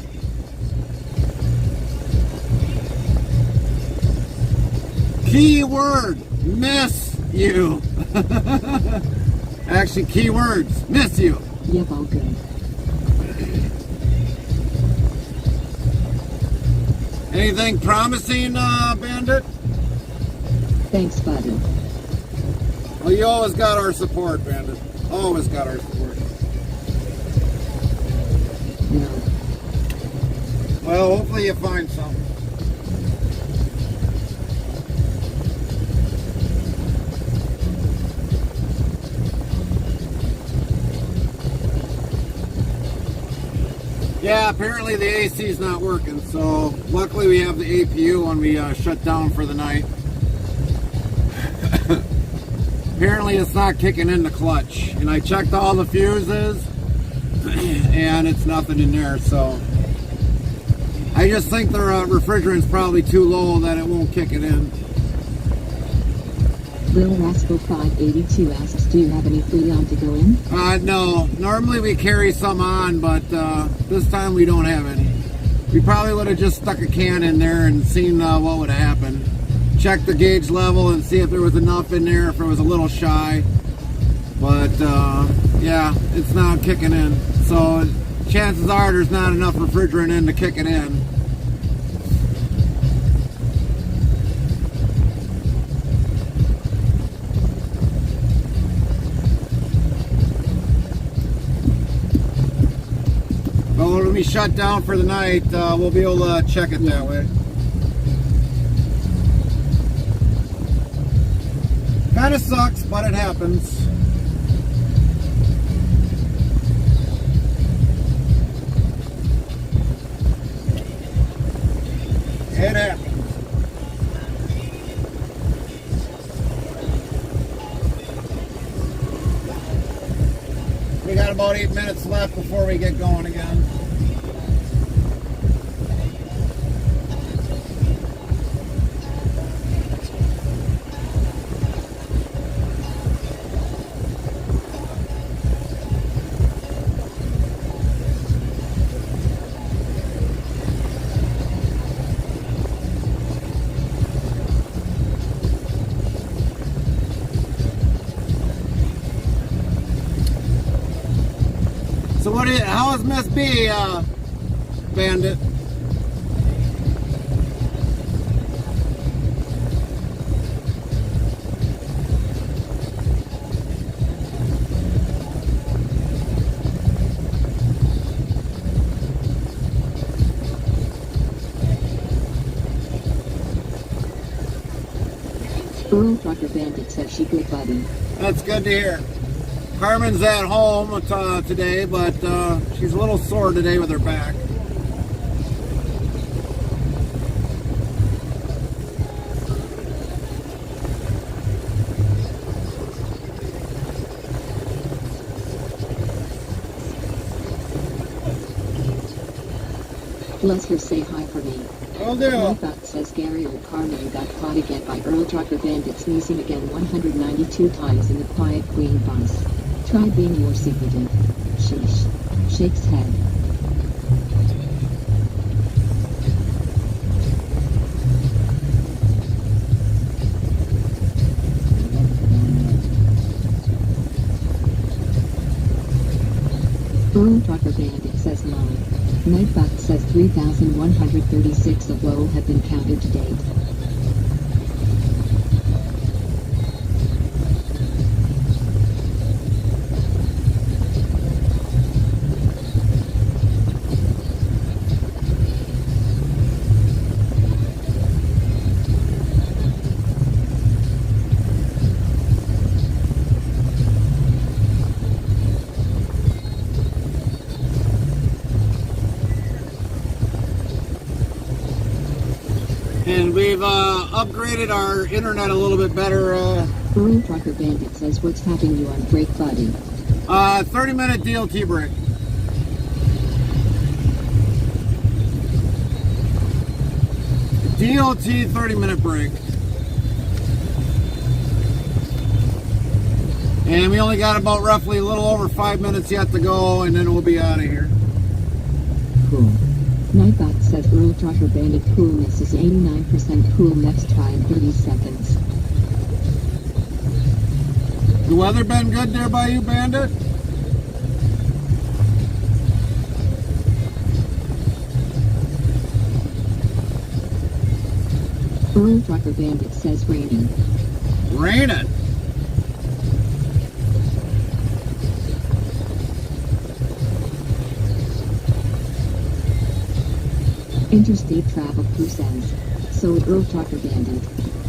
Key word. Miss you. Actually, keywords. Miss you. Yep, all good. Anything promising, Bandit? Thanks, buddy. Well, you always got our support, Bandit. Always got our support. No. Well, hopefully you find something. Yeah, apparently the AC is not working, so luckily we have the APU when we shut down for the night. Apparently it's not kicking in the clutch, and I checked all the fuses and it's nothing in there, so I just think the refrigerant's probably too low that it won't kick it in. Lil Rascal 582 asks, do you have any Freon to go in? No. Normally we carry some on, but this time we don't have any. We probably would have just stuck a can in there and seen what would have happened. Check the gauge level and see if there was enough in there, if it was a little shy. But yeah, it's not kicking in. So chances are there's not enough refrigerant in to kick it in. Well, when we shut down for the night, we'll be able to check it that way. Kind of sucks, but it happens. It happens. We got about 8 minutes left before we get going again. So how is Miss B, Bandit? Earl Trucker Bandit says she good, buddy. That's good to hear. Carmen's at home today, but she's a little sore today with her back. Bless her, say hi for me. Will do. Nightbot says Gary or Carmen got caught again by Earl Trucker Bandit sneezing again 192 times in the quiet green bus. Try being more secretive. Sheesh. Shakes head. Earl Trucker Bandit says no. Nightbot says 3,136 of low have been counted to date. And we've upgraded our internet a little bit better. Earl Trucker Bandit says what's tapping you on break, buddy? 30-minute DLT break. DLT 30-minute break. And we only got about roughly a little over 5 minutes yet to go, and then we'll be out of here. Cool. Nightbot says Earl Trucker Bandit coolness is 89% cool, next try in 30 seconds. The weather been good there by you, Bandit? Earl Trucker Bandit says raining. Raining. Interstate travel crew says. So Earl Trucker Bandit.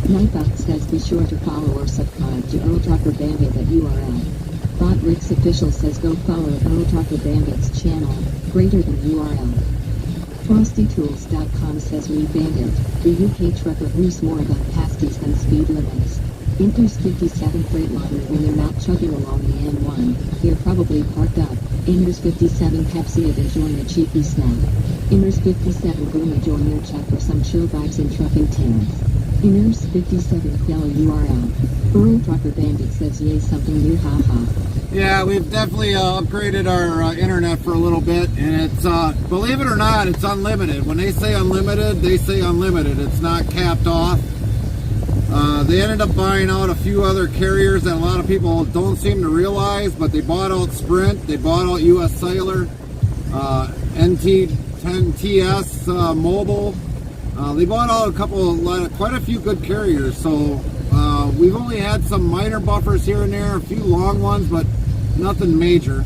Nightbot says be sure to follow or subscribe to Earl Trucker Bandit at URL. Bot Rick's official says go follow Earl Trucker Bandit's channel, greater than URL. FrostyTools.com says we bandit, the UK trucker who's more about pasties than speed limits. Inters 57 Freightliner when they're not chugging along the N1, they're probably parked up. Inners 57 Pepsi and enjoying a cheeky snack. Inners 57 Boom enjoying your check for some chill vibes in trucking towns. Inners 57 Quell URL. Earl Trucker Bandit says yay something new, haha. Yeah, we've definitely upgraded our internet for a little bit, and it's, believe it or not, it's unlimited. When they say unlimited, they say unlimited. It's not capped off. They ended up buying out a few other carriers that a lot of people don't seem to realize, but they bought out Sprint, they bought out US Cellular, NT10TS Mobile. They bought out quite a few good carriers, so we've only had some minor buffers here and there, a few long ones, but nothing major.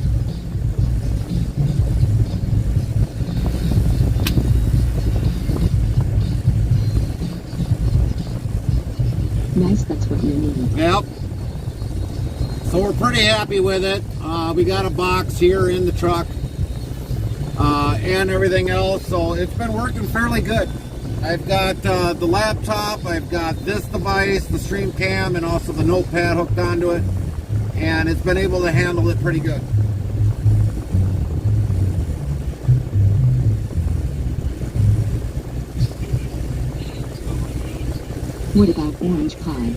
Nice, that's what you need. Yep. So we're pretty happy with it. We got a box here in the truck and everything else, so it's been working fairly good. I've got the laptop, I've got this device, the stream cam, and also the notepad hooked onto it, and it's been able to handle it pretty good. What about orange pie?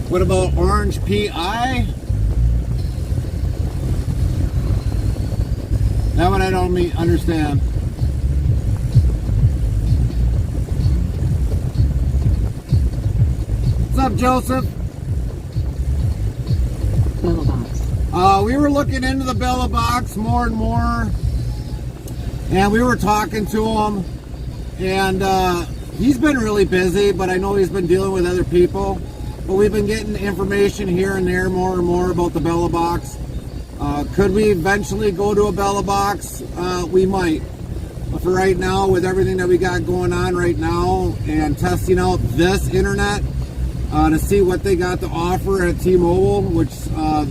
What about orange PI? That one I don't understand. What's up, Joseph? Bella box. We were looking into the Bella box more and more, and we were talking to him, and he's been really busy, but I know he's been dealing with other people. But we've been getting information here and there more and more about the Bella box. Could we eventually go to a Bella box? We might. But for right now, with everything that we got going on right now and testing out this internet to see what they got to offer at T-Mobile, which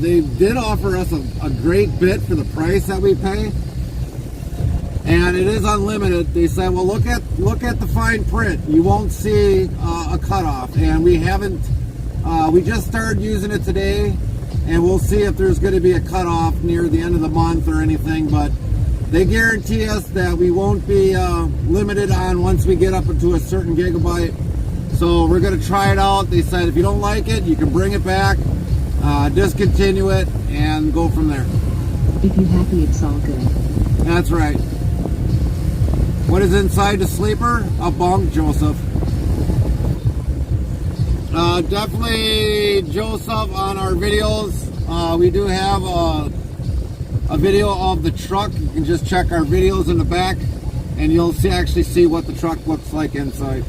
they did offer us a great bit for the price that we pay. And it is unlimited. They said, well, look at the fine print. You won't see a cutoff. And we haven't We just started using it today, and we'll see if there's going to be a cutoff near the end of the month or anything, but they guarantee us that we won't be limited on once we get up into a certain gigabyte. So we're going to try it out. They said if you don't like it, you can bring it back, discontinue it, and go from there. If you're happy, it's all good. That's right. What is inside the sleeper? A bunk, Joseph. Definitely Joseph on our videos. We do have a video of the truck. You can just check our videos in the back and you'll actually see what the truck looks like inside.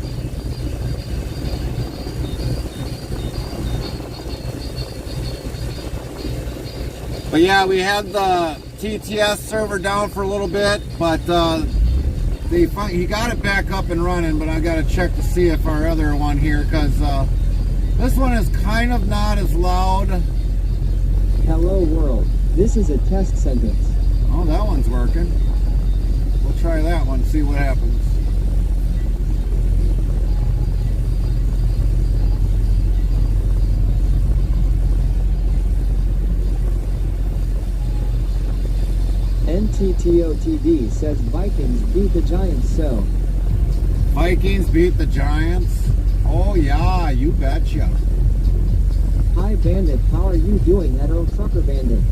But yeah, we had the TTS server down for a little bit, but he got it back up and running, but I got to check to see if our other one here, because this one is kind of not as loud. Hello world, this is a test sentence. Oh, that one's working. We'll try that one, see what happens. NTTOTD says Vikings beat the Giants, so. Vikings beat the Giants? Oh yeah, you betcha. Hi Bandit, how are you doing? Hetero Trucker Bandit.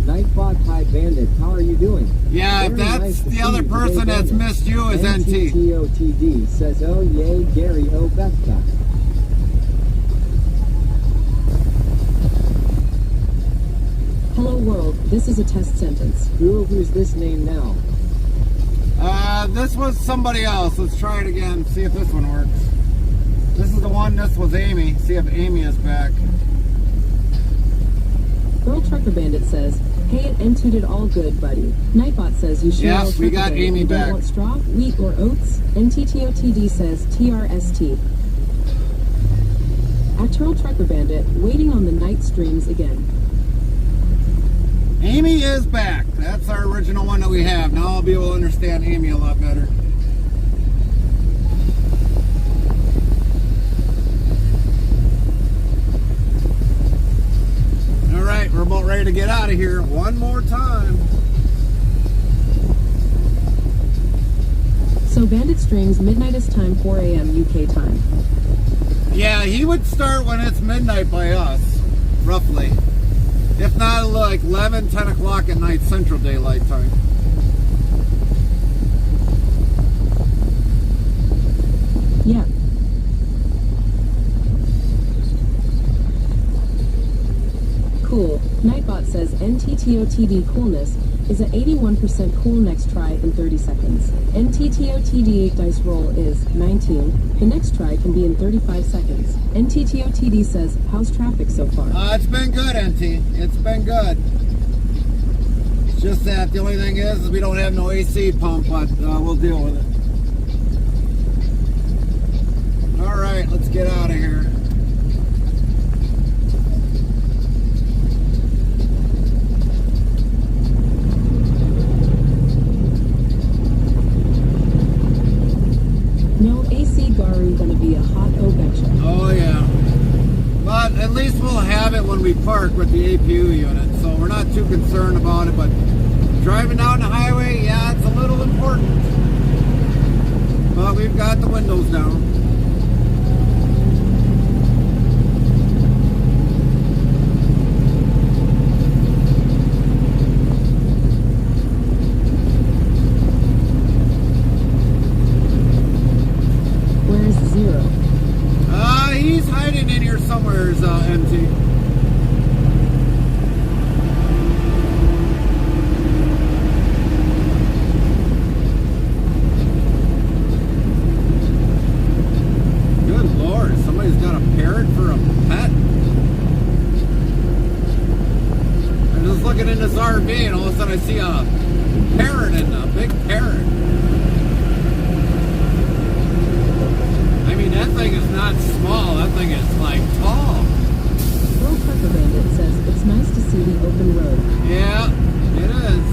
Nightbot, hi Bandit, how are you doing? Yeah, if Very that's nice to the see other you person today, that's Bandit. missed you is NT. NTTOTD says, oh yay, Gary, oh Bethka. Hello world, this is a test sentence. Who's this name now? This was somebody else. Let's try it again, see if this one works. This is the one, this was Amy. See if Amy is back. Girl Trucker Bandit says, hey, it entuted all good, buddy. Nightbot says, you sure? Yes, we got Amy you back. Don't want straw, wheat, or oats? NTTOTD says, TRST. At Turl Trucker Bandit, waiting on the night streams again. Amy is back. That's our original one that we have. Now I'll be able to understand Amy a lot better. Alright, we're about ready to get out of here one more time. So Bandit streams midnight time, 4 a.m. UK time. Yeah, he would start when it's midnight by us, roughly. If not like 11, 10 o'clock at night Central Daylight Time. Yeah. Cool. Nightbot says NTTOTD coolness is at 81% cool next try in 30 seconds. NTTOTD 8 dice roll is 19. The next try can be in 35 seconds. NTTOTD says, how's traffic so far? It's been good, NT. It's been good. It's just that the only thing is we don't have no AC pump, but we'll deal with it. Alright, let's get out of here. No AC Garu gonna be a hot betcha. Oh yeah. But at least we'll have it when we park with the APU unit, so we're not too concerned about it, but driving down the highway, yeah, it's a little important. But we've got the windows down. He's hiding in here somewhere, MT. Good Lord, somebody's got a parrot for a pet. I'm just looking in this RV and all of a sudden I see a parrot in a big parrot. That thing is not small, that thing is like tall. World Trucker Bandit says it's nice to see the open road. Yeah, it is.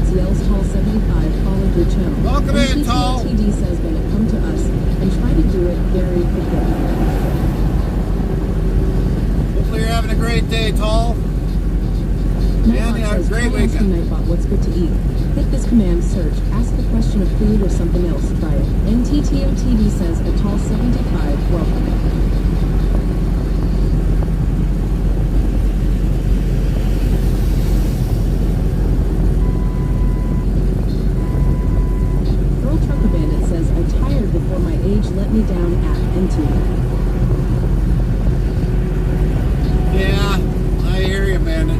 FCL's Tall 75 followed your channel. Welcome in, Tall. TD says gonna come to us and try to do it very quickly. Hopefully you're having a great day, Tall. Nightbot says, great try asking weekend. Nightbot what's good to eat. Hit this command, search, ask a question of food or something else, try it. NTTOTD says, a Tall 75, welcome. Girl Trucker Bandit says, I tired before my age let me down at NT. Yeah, I hear you, Bandit.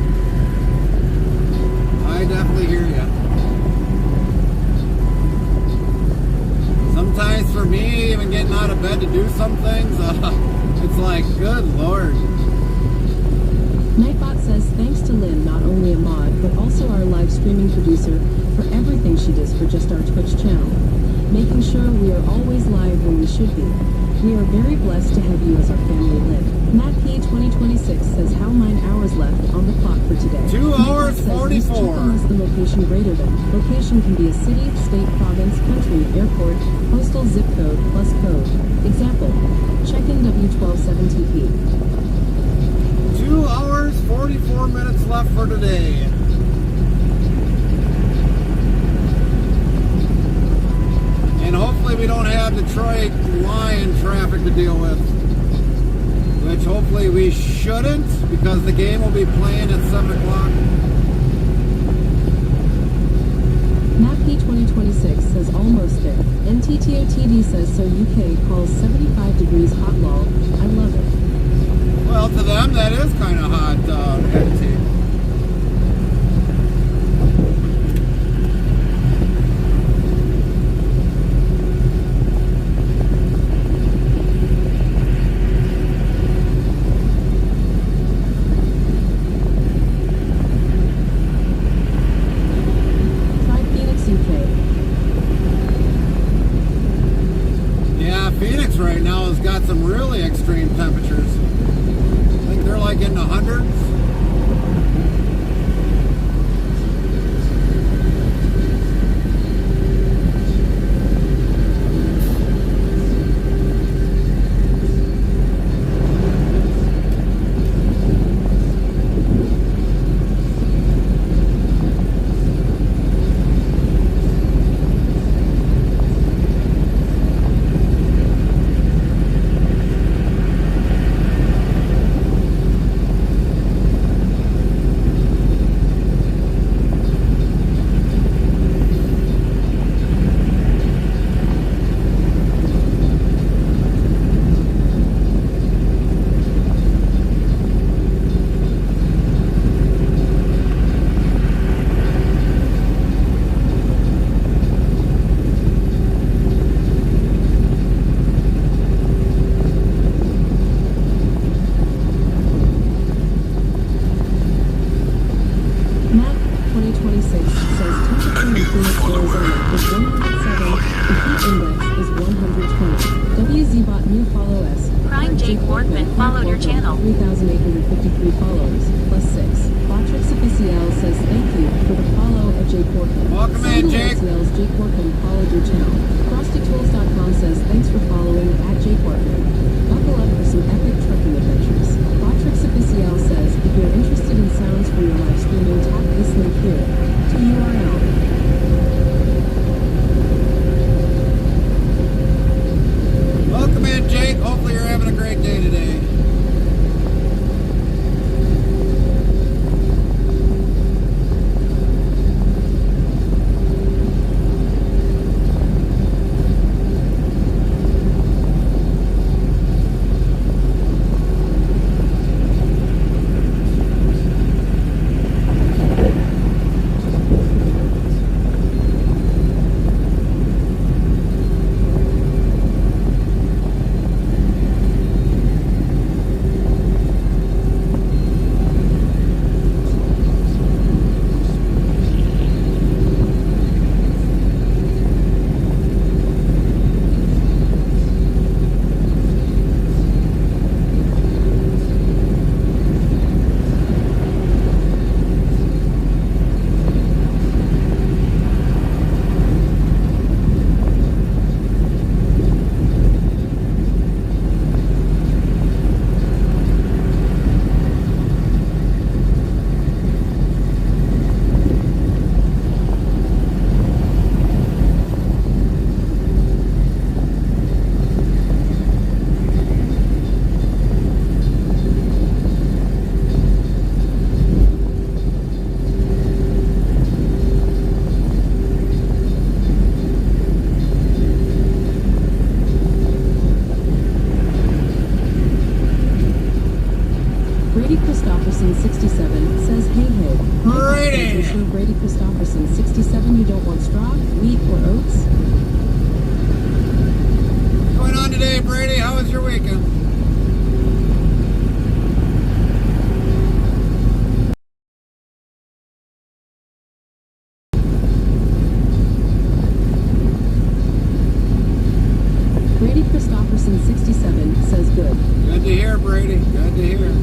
I definitely hear you. Sometimes for me, even getting out of bed to do some things, it's like, good Lord. Nightbot says, thanks to Lynn, not only a mod, but also our live streaming producer, for everything she does for just our Twitch channel, making sure we are always live when we should be. We are very blessed to have you as our family, Lynn. Matt P 2026 says, how 9 hours left on the clock for today. 2 hours, Says, 44. check unless the location greater than. Location can be a city, state, province, country, airport, postal zip code, plus code. Example, check-in W127TP. 2 hours, 44 minutes left for today. And hopefully we don't have Detroit Lion traffic to deal with. Which hopefully we shouldn't, because the game will be playing at 7 o'clock. MapP 2026 says almost there. NTTOTD says so UK calls 75 degrees hot lol. I love it. Well, to them that is kind of hot, NT. Try Phoenix, UK. Yeah, Phoenix right now has got some really extreme temperatures. I think they're like in the hundreds. Matt 2026 says temperature in Phoenix, Arizona is 107. The heat index is 120. WZBot new follow S. Prime Jake Workman followed your channel. 3,853 followers, plus 6. Botrix Official says thank you for the follow of Jake Workman. Welcome in, Jake. FCL's Jake Workman followed your channel. FrostyTools.com says thanks for following at Jake Workman. Buckle up for some epic trucking adventures. Botrix Official says if you're interested in sounds for your live streaming, tap this link here to URL. Welcome in, Jake. Hopefully you're having a great day today. Christopherson, 67, you don't want straw, wheat, or oats? What's going on today, Brady? How was your weekend? Brady Christopherson, 67, says good. Good to hear, Brady. Good to hear.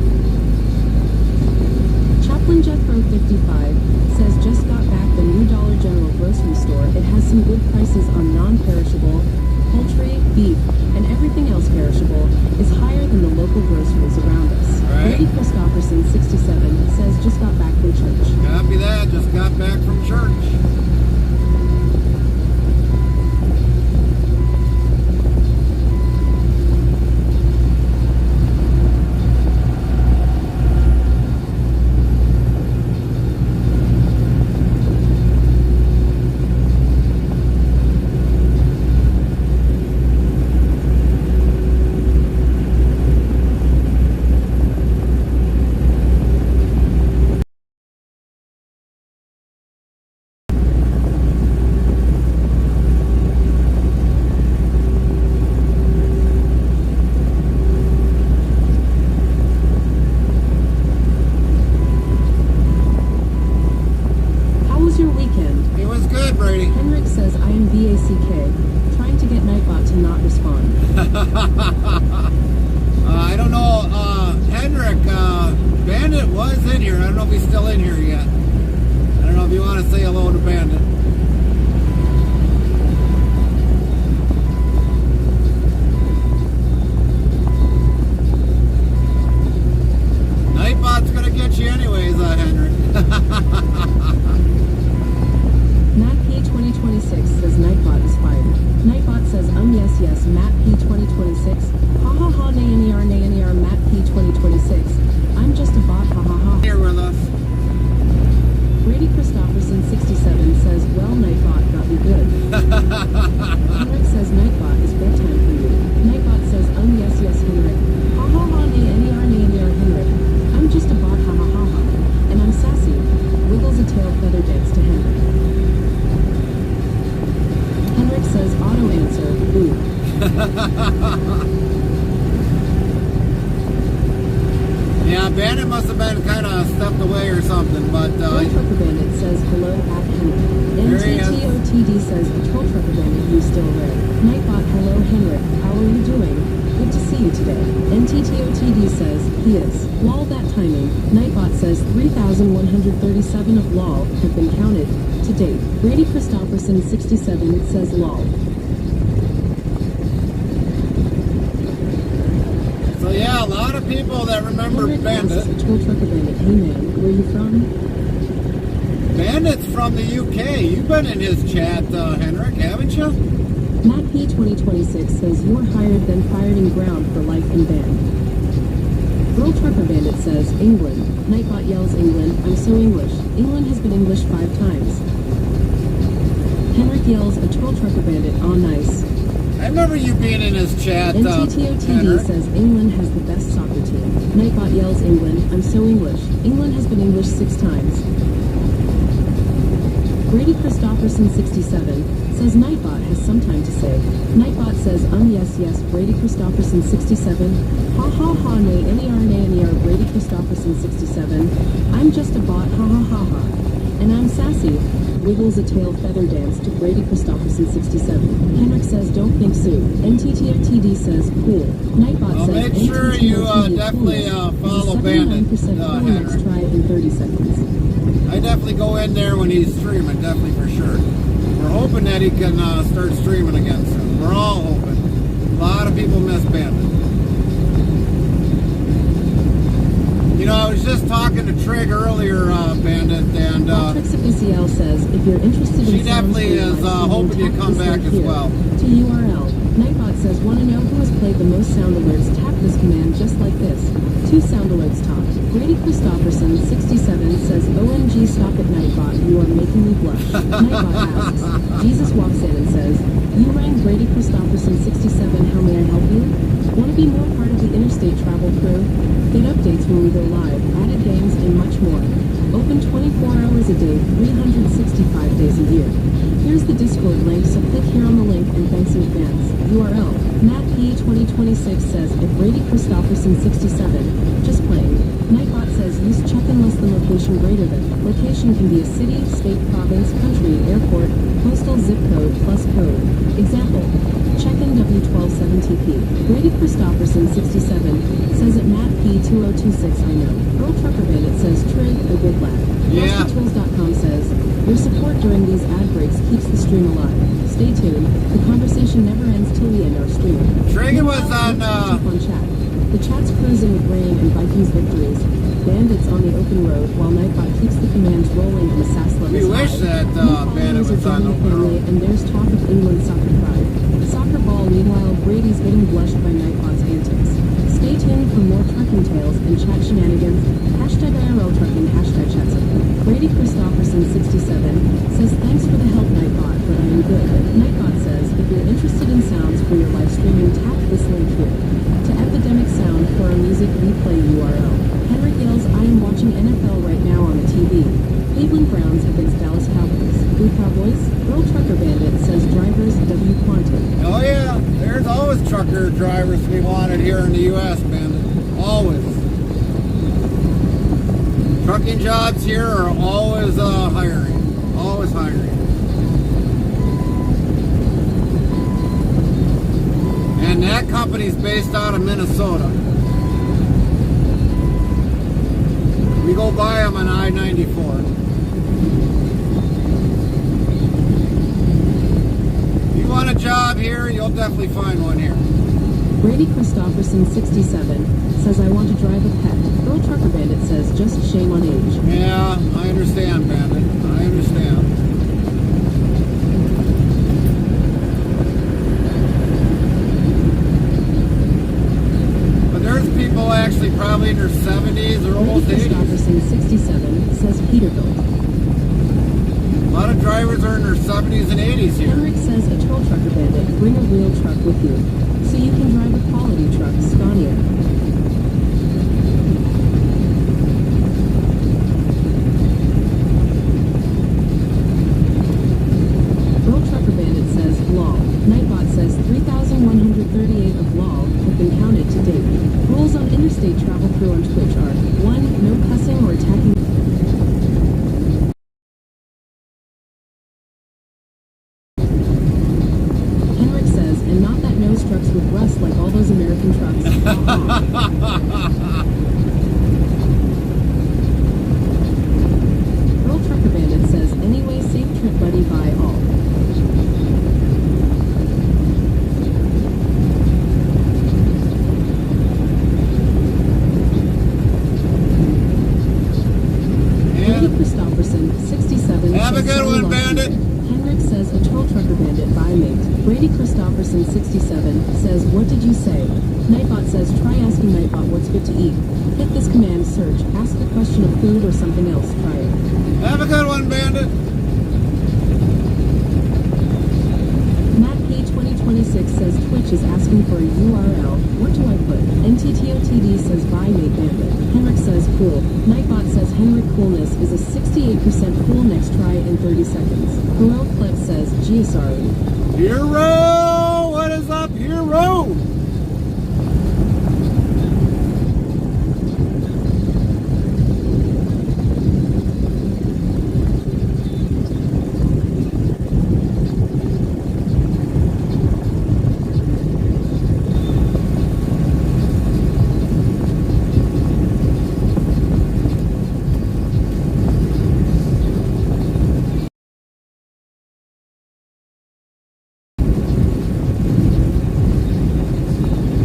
Chaplain Jethro 55 says just got back the new Dollar General grocery store. It has some good prices on non-perishable, poultry, beef, and everything else perishable is higher than the local groceries around us. Right. Brady Christopherson 67 says just got back from church. Copy that. Just got back from church. How was your weekend? It was good, Brady. Henrik says I am BACK, trying to get Nightbot to not respond. I don't know, Henrik, Bandit was in here. I don't know if he's still in here yet. I don't know if you want to say hello to Bandit. Nightbot's gonna get you anyways, Henrik. Matt P 2026 says Nightbot is fired. Nightbot says yes, Matt P 2026. Ha ha ha, nay, Matt P 2026. I'm just a bot, ha ha ha. Here with us. Brady Christopherson 67 says, well, Nightbot got me good. Henrik says Nightbot is bedtime for you. Nightbot says yes, Henrik. Ha ha ha, nay, Henrik. I'm just a bot, ha ha ha ha. And I'm sassy. Wiggles a tail feather dance to Henrik. Henrik says auto answer, boo. Yeah, Bandit must have been kind of stepped away or something, but Troll Trucker Bandit says hello at Henrik. There he is. NTTOTD says the Troll Trucker Bandit you still there. Nightbot, hello Henrik. How are you doing? Good to see you today. NTTOTD says he is. Lol that timing. Nightbot says 3,137 of lol have been counted to date. Brady Christopherson 67 says lol. so yeah, a lot of people that remember Henrik Bandit. asks the Troll Trucker Bandit, hey man, where you from? Bandit's from the UK. You've been in his chat, Henrik, haven't you? Matt P 2026 says you're hired then fired and ground for life in band. Girl Trucker Bandit says England. Nightbot yells England. I'm so English. England has been English 5 times. Henrik yells a Troll Trucker Bandit. Aw nice. I remember you being in his chat, NTTOTD Henrik. says England has the best soccer team. Nightbot yells England. I'm so English. England has been English 6 times. Brady Christopherson 67 says Nightbot has some time to say. Nightbot says yes, Brady Christopherson 67. Ha ha ha, nay, ner, Brady Christopherson 67. I'm just a bot, ha ha ha ha. And I'm sassy. Wiggles a tail feather dance to Brady Christopherson 67. Henrik says don't think so. NTTOTD says cool. Nightbot Well, says make sure you NTTOTD definitely follow 79% Bandit, cool next Henrik. try in 30 seconds. I definitely go in there when he's streaming, definitely for sure. We're hoping that he can start streaming again soon. We're all hoping. A lot of people miss Bandit. You know, I was just talking to Trig earlier, Bandit, and Tricks of BCL says if you're interested in she definitely is hoping you come back as well. To URL. Nightbot says, want to know who has played the most sound alerts? Tap this command just like this. 2 sound alerts top. Brady Christopherson 67 says, OMG stop it Nightbot, you are making me blush. Nightbot asks, Jesus walks in and says, you rang Brady Christopherson 67, how may I help you? Want to be more part of the interstate travel crew? Get updates when we go live, added games, and much more. Open 24 hours a day, 365 days a year. Here's the Discord link, so click here on the link and thanks in advance. URL, Matt P 2026 says, if Brady Christopherson 67, just playing. Nightbot says, use check-in less than location greater than. Location can be a city, state, province, country, airport, postal zip code, plus code. Example, check-in W127TP. Brady Christopherson 67 says at Matt P 2026 I know. Earl Trucker Bandit says, Trig, a good lad. Yeah. RustyTools.com says, your support during these ad breaks keeps the stream alive. Stay tuned. The conversation never ends till we end our stream. Trig was on, Keep on chat. The chat's cruising with rain and Vikings victories. Bandits on the open road while Nightbot keeps the commands rolling and the SAS levels we wish high. that Bandit was on the open family, road. and there's talk of England soccer pride. Soccer ball, meanwhile, Brady's getting blushed by Nightbot's antics. Stay tuned for more trucking tales and chat shenanigans. Hashtag IRL trucking, hashtag chat something. Brady Christopherson 67 says, thanks for the help, Nightbot, but I am good. Nightbot says, if you're interested in sounds for your live streaming, tap this link here. To Epidemic Sound for our music replay URL. Henrik yells, I am watching NFL right now on the TV. Cleveland Browns against Dallas Cowboys. Blue Cowboys? Earl Trucker Bandit says drivers W Quantum. Oh yeah, there's always trucker drivers to be wanted here in the U.S., Bandit. Always. Trucking jobs here are always hiring. Always hiring. And that company's based out of Minnesota. We go by them on I-94. If you want a job here, you'll definitely find one here. Brady Christopherson 67 says, I want to drive a pet. Earl Trucker Bandit says, just shame on age. Yeah, I understand, Bandit. I understand. But there's people actually probably in their 70s or almost Brady 80s. Christopherson 67 says Peterbilt. A lot of drivers are in their 70s and 80s here. Henrik says, a troll trucker bandit, bring a real truck with you, so you can drive a quality truck, Scania. Earl Trucker Bandit says, lol. Nightbot says, 3,138 of lol have been counted to date. Rules on interstate travel through on Twitch are 1. No cussing or attacking. Henrik says, and not that nose trucks with rust like all those American trucks. Earl Trucker Bandit says, anyway, safe trip buddy, bye all. Brady Christopherson, 67. Have a says, good "Sorry, one, lost Bandit." you." Henrik says, a troll trucker bandit, bye mate. Brady Christopherson, 67, says, what did you say? Nightbot says, try asking Nightbot what's good to eat. Hit this command, search, ask a question of food or something else, try it. Have a good one, Bandit. Matt P 2026 says Twitch is asking for a URL. What do I put? NTTOTD says bye mate bandit. Henrik says cool. Nightbot says Henrik coolness is a 68% cool, next try in 30 seconds. Heroic Clip says GSR. Hero! What is up, hero?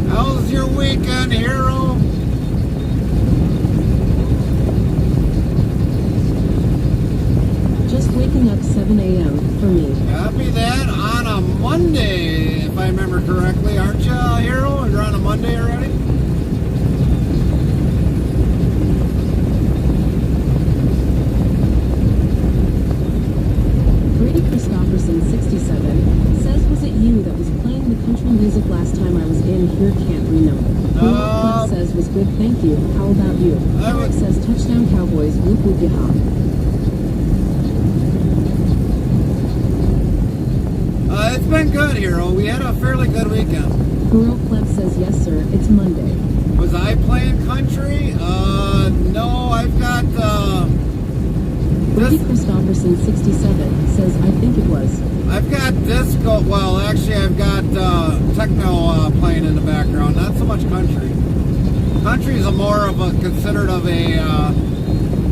How's your weekend, hero? Just waking up 7 a.m. for me. Copy that on a Monday, if I remember correctly. Aren't you, hero? You're on a Monday already? Brady Christopherson, 67, says was it you that was playing the country music last time I was in here, can't remember. Heroic Clip says was good, thank you. How about you? Henrik says touchdown Cowboys, whoop whoop yaha. It's been good, Hero. We had a fairly good weekend. Girl Pleb says yes sir, it's Monday. Was I playing country? No, I've got, Brady Christopherson 67 says I think it was. I've got disco, well, actually I've got, techno, playing in the background, not so much country. Country is more of a, considered of a,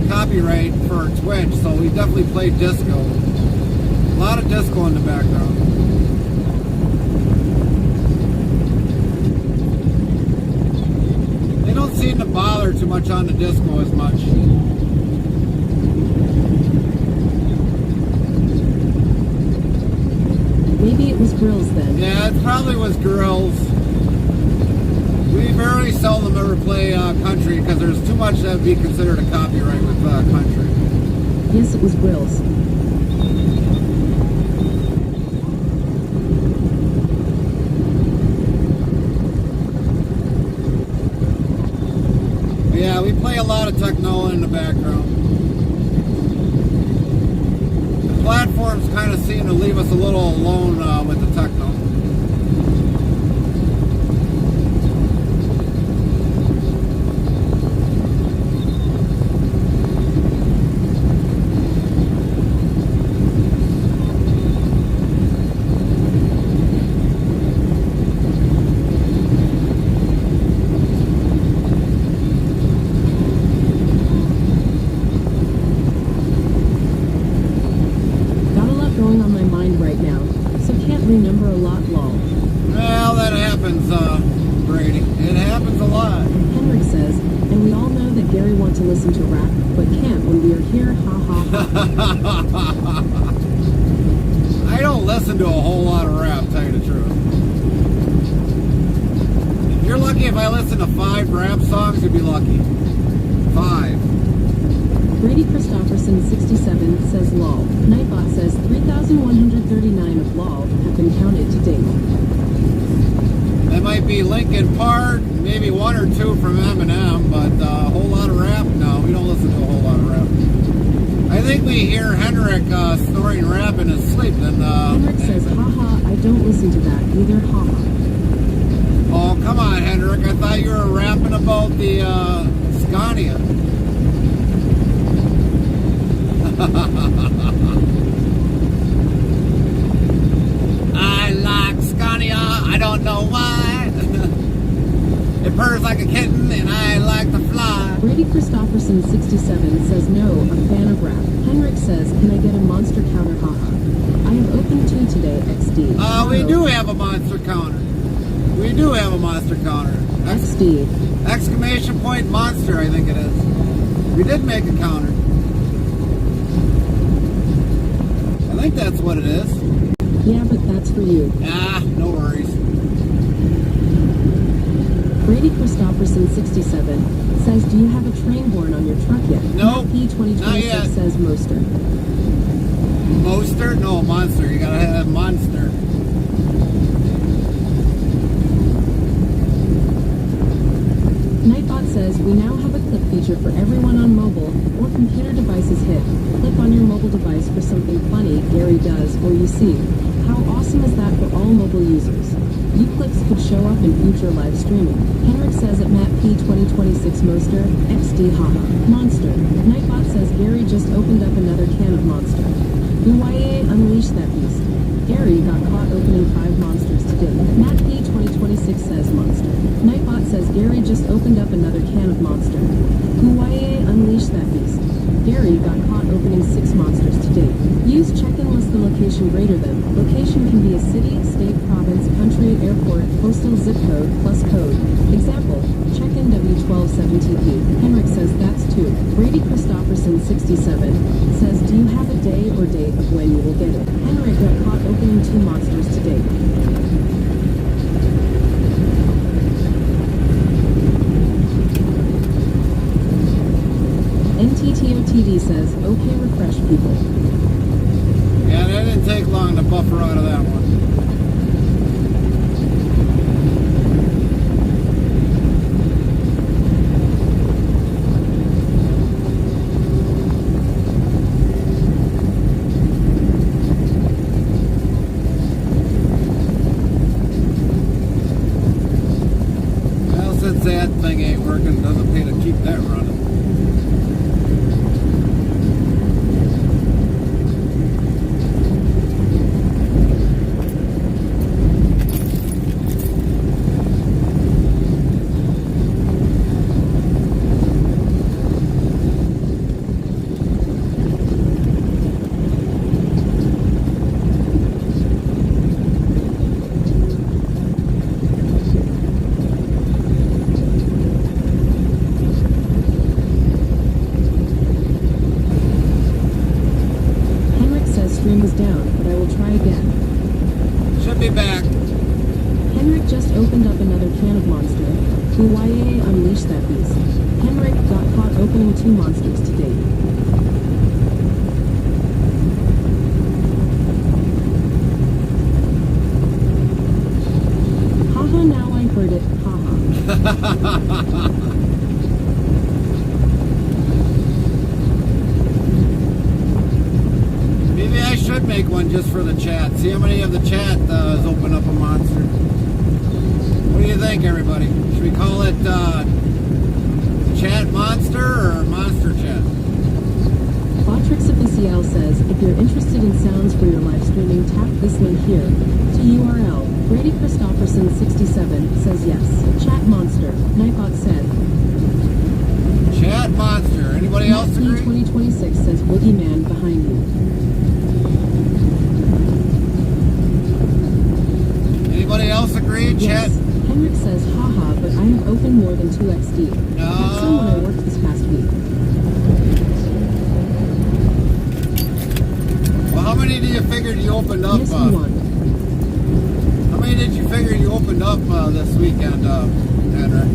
copyright for Twitch, so we definitely play disco. A lot of disco in the background. They don't seem to bother too much on the disco as much. Maybe it was grills then. Yeah, it probably was grills. We very seldom ever play country because there's too much that would be considered a copyright with country. Yes, it was grills. Yeah, we play a lot of techno in the background. The platforms kind of seem to leave us a little alone with the techno. Remember a lot, lol. Well, that happens, Brady. It happens a lot. Henrik says, and we all know that Gary wants to listen to rap, but can't when we are here, ha ha ha. I don't listen to a whole lot of rap, tell you the truth. You're lucky if I listen to 5 rap songs, you'd be lucky. 5. Brady Christopherson 67 says lol. Nightbot says 3,139 of lol have been counted to date. That might be Linkin Park, maybe 1 or 2 from Eminem, but a whole lot of rap? No, we don't listen to a whole lot of rap. I think we hear Henrik snoring rap in his sleep. Henrik says, haha, I don't listen to that either, haha. Oh, come on, Henrik. I thought you were rapping about the Scania. I like Scania, I don't know why. It purrs like a kitten and I like to fly. Brady Christopherson 67 says no, a fan of rap. Henrik says, can I get a monster counter, haha. I have opened 2 today, XD. We do have a monster counter. We do have a monster counter. XD. Exclamation point monster, I think it is. We did make a counter. I think that's what it is. Yeah, but that's for you. Ah, no worries. Brady Christopherson 67 says, do you have a train horn on your truck yet? Nope. P2026 says Moster. Moster? No, monster. You gotta have monster. Nightbot says, we now have a clip feature for everyone on mobile or computer devices hit. Click on your mobile device for something funny Gary does or you see. How awesome is that for all mobile users? You clicks could show up in future live streaming. Henrik says at Matt P2026 Moster, XD haha. Monster. Nightbot says Gary just opened up another can of Monster. BYA unleash that beast. Gary got caught opening 5 monsters today. Matt P2026 says Monster. Nightbot says Gary just opened up another can of Monster. BYA unleash that beast. Gary got caught opening 6 monsters today. Use check-in less than location greater than. Location can be a city, state, province, country, airport, postal zip code, plus code. Example, check-in W1217P. Henrik says that's 2. Brady Christopherson 67 says, do you have a day or date of when you will get it? Henrik got caught opening 2 monsters today. NTTOTD says, okay, refresh people. Yeah, that didn't take long to buffer out of that one. but I will try again. Should be back. Henrik just opened up another can of Monster. BYA unleash that beast. Henrik got caught opening 2 monsters to date. Haha, now I heard it. Haha. Maybe I should make one just for the chat. See how many of the chat has opened up a monster. What do you think, everybody? Should we call it Chat Monster or Monster Chat? Botrix Official says, if you're interested in sounds for your live streaming, tap this link here. To URL. Brady Christopherson 67 says yes. Chat Monster. Nightbot said. Chat Monster. Anybody else agree? 2026 says Boogeyman behind you. Anybody else agree? Yes. Chat. Henrik says, haha, but I have opened more than 2 XD. That's when I worked this past week. Well, how many do you figure you opened up? Yes, we won. How many did you figure you opened up this weekend, Henrik?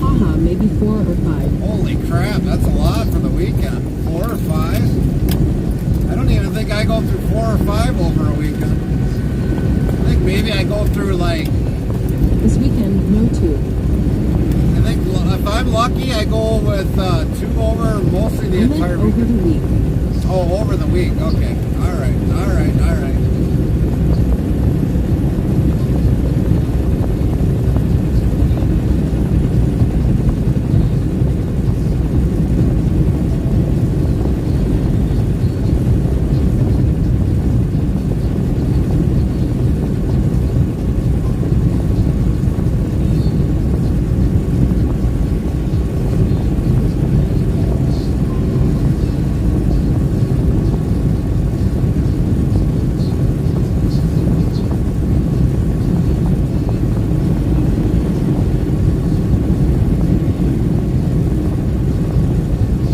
Haha, maybe 4 or 5. Holy crap, that's a lot for the weekend. 4 or 5? I don't even think I go through 4 or 5 over a weekend. I think maybe I go through like, This weekend, no 2. I think if I'm lucky, I go with 2 over mostly the I meant entire over weekend. the week. Oh, over the week. Okay. All right. All right. All right.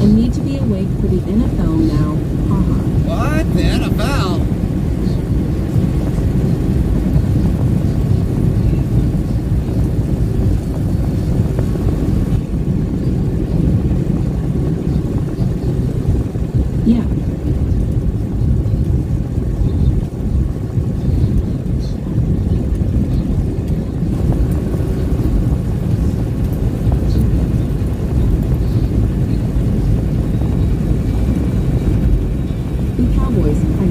I need to be awake for the NFL now. Haha. What? The NFL? Yeah. The Cowboys, hi.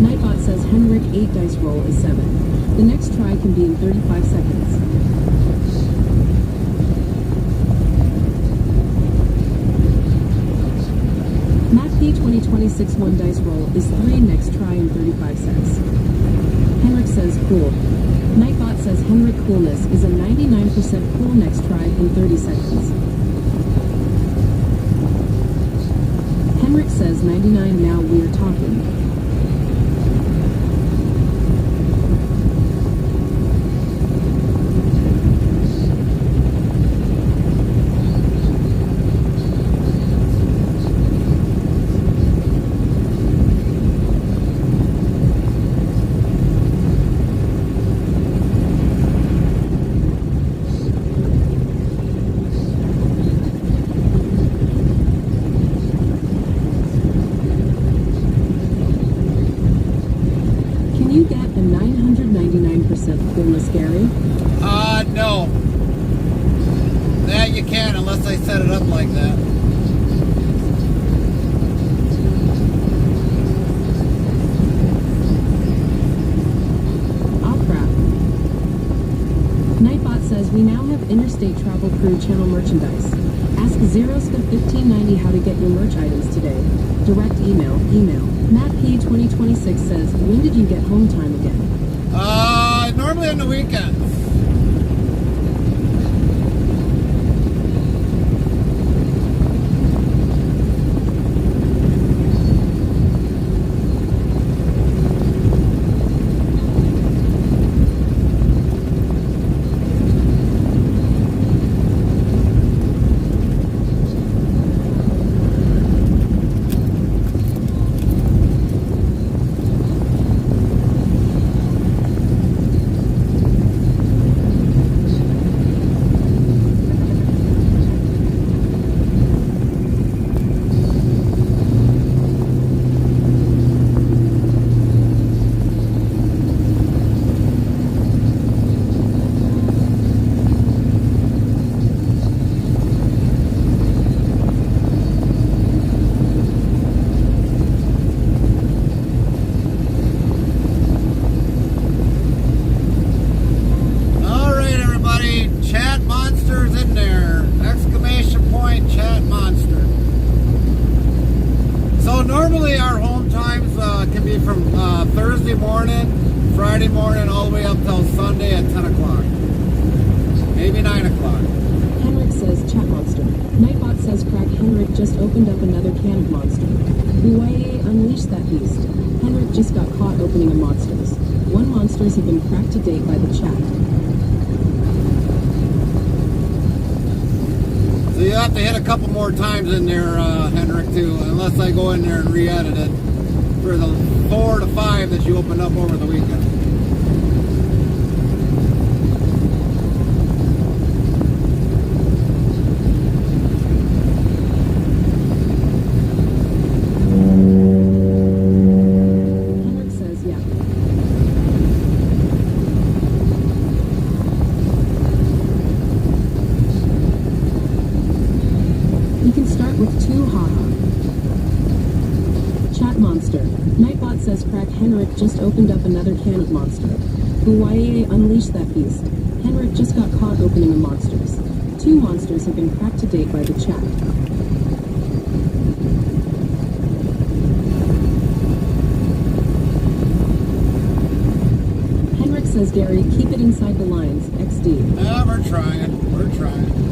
Nightbot says Henrik 8 dice roll is 7. The next try can be in 35 seconds. Matt P 2026 1 dice roll is 3, next try in 35 seconds. Henrik says cool. Nightbot says Henrik coolness is a 99% cool, next try in 30 seconds. Henrik says 99, now we're talking. Can you get a 999% coolness, Gary? No. That you can't unless I set it up like that. Oh crap. Nightbot says we now have Interstate Travel Crew channel merchandise. Ask Zerospit1590 how to get your merch items today. Direct email. Matt P 2026 says, when did you get home time again? Normally on the weekends. 1 morning, Friday morning, all the way up till Sunday at 10 o'clock. Maybe 9 o'clock. Henrik says chat monster. Nightbot says crack Henrik just opened up another can of monster. Hawaii unleashed that beast. Henrik just got caught opening a monsters. One monsters have been cracked to date by the chat. So you have to hit a couple more times in there, Henrik, too, unless I go in there and re-edit it for the 4 to 5 that you opened up over the weekend. Henrik says yeah. We can start with 2 haha. Chat monster. Nightbot says crack Henrik just opened up another can of monster. Hawaii unleashed that beast. Henrik just got caught opening a monsters. 2 monsters have been cracked to date by the chat. Henrik says Gary, keep it inside the lines. XD. Yeah, we're trying. We're trying.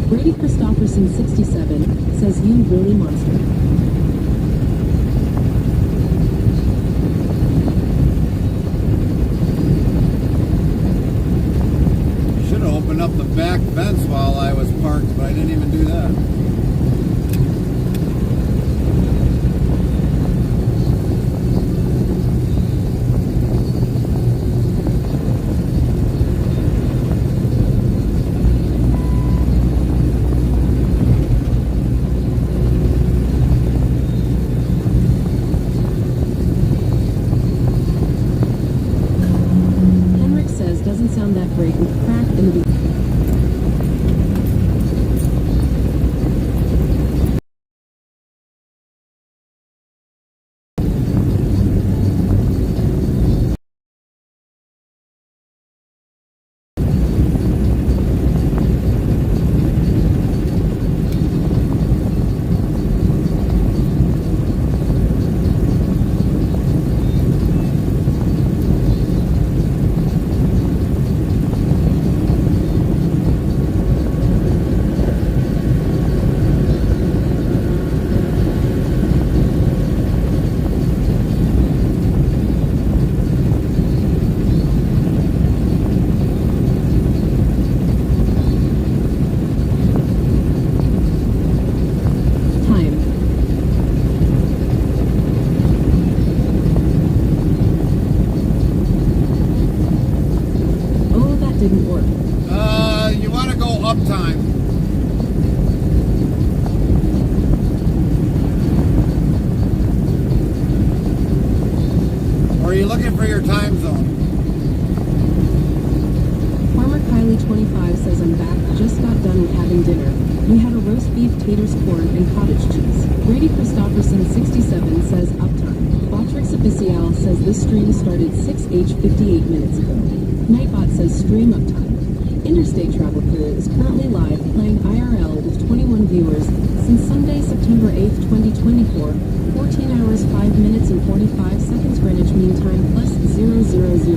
Brady Christopherson 67 says you really monster. Should have opened up the back fence while I was parked, but I didn't even do that. Henrik says doesn't sound that great with crack in the beginning. Time. Oh, that didn't work. You want to go up time. Or are you looking for your time zone? Farmer Kylie 25 says I'm back, just got done with having dinner. We had a roast beef, taters, corn, and cottage cheese. Brady Christopherson 67 says uptime. Botrix Official says this stream started 6h 58 minutes ago. Nightbot says stream uptime. Interstate Travel Crew is currently live playing IRL with 21 viewers since Sunday, September 8th, 2024, 14 hours, 5 minutes, and 45 seconds Greenwich Mean Time plus 0000.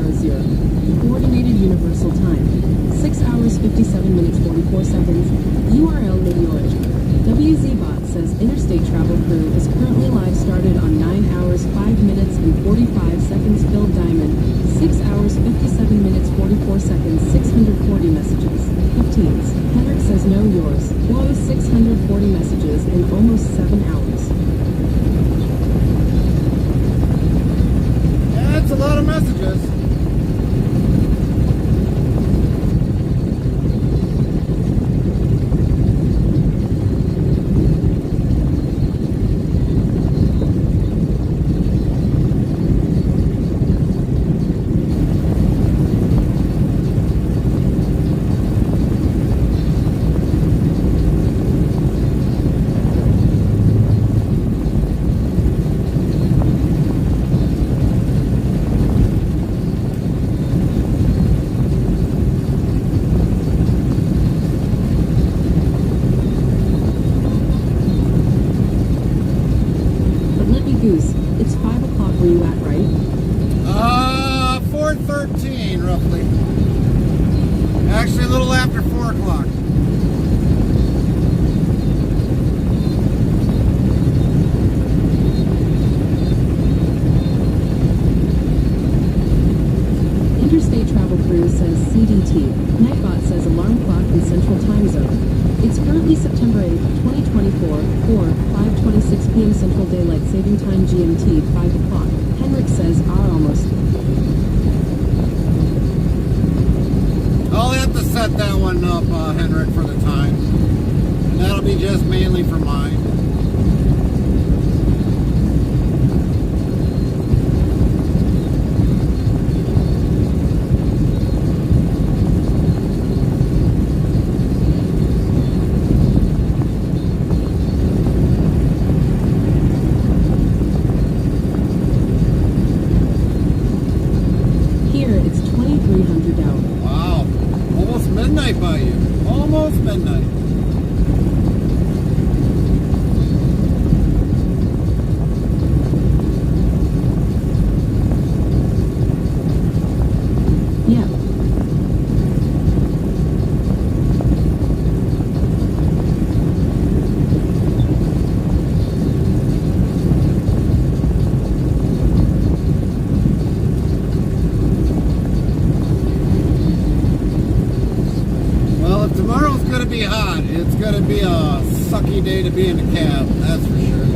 Coordinated Universal Time. 6 hours, 57 minutes, 44 seconds. URL Midi Origin. WZBot says Interstate Travel Crew is currently live started on 9 hours, 5 minutes, and 45 seconds Phil Diamond. 6 hours, 57 minutes, 44 seconds, 640 messages. 15s. Henrik says no yours. Whoa, 640 messages in almost 7 hours. That's a lot of messages. after 4 o'clock. Interstate Travel Crew says CDT. Nightbot says alarm clock in Central Time Zone. It's currently September 8th, 2024, 5:26 p.m. Central Daylight Saving Time GMT, 5 o'clock. Henrik says, almost. I'll have to set that one up, Henrik, for the time. And that'll be just mainly for mine. Here, it's 2300 out. Wow. Almost midnight by you. Almost midnight. Yeah. Well, if tomorrow's going to be hot, it's going to be a sucky day to be in the cab, that's for sure.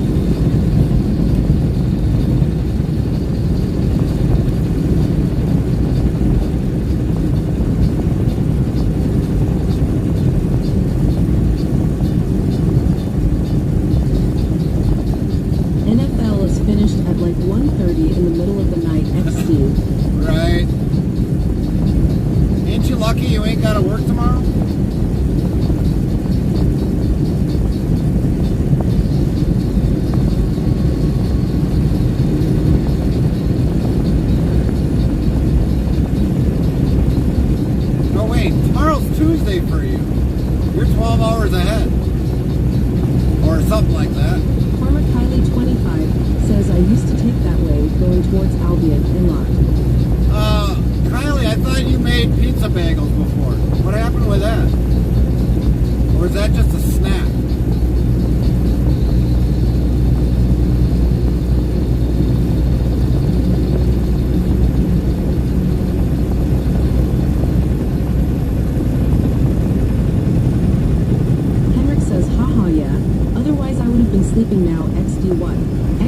NFL is finished at like 1:30 in the middle of the night XD. Right. Ain't you lucky you ain't got to work tomorrow? Oh wait, tomorrow's Tuesday for you. You're 12 hours ahead. Or something like that. Farmer Kylie 25 says I used to take that way going towards Albion and Lot. Kylie, I thought you made pizza bagels before. What happened with that? Or is that just a snack? Henrik says haha yeah, otherwise I would have been sleeping now XD what?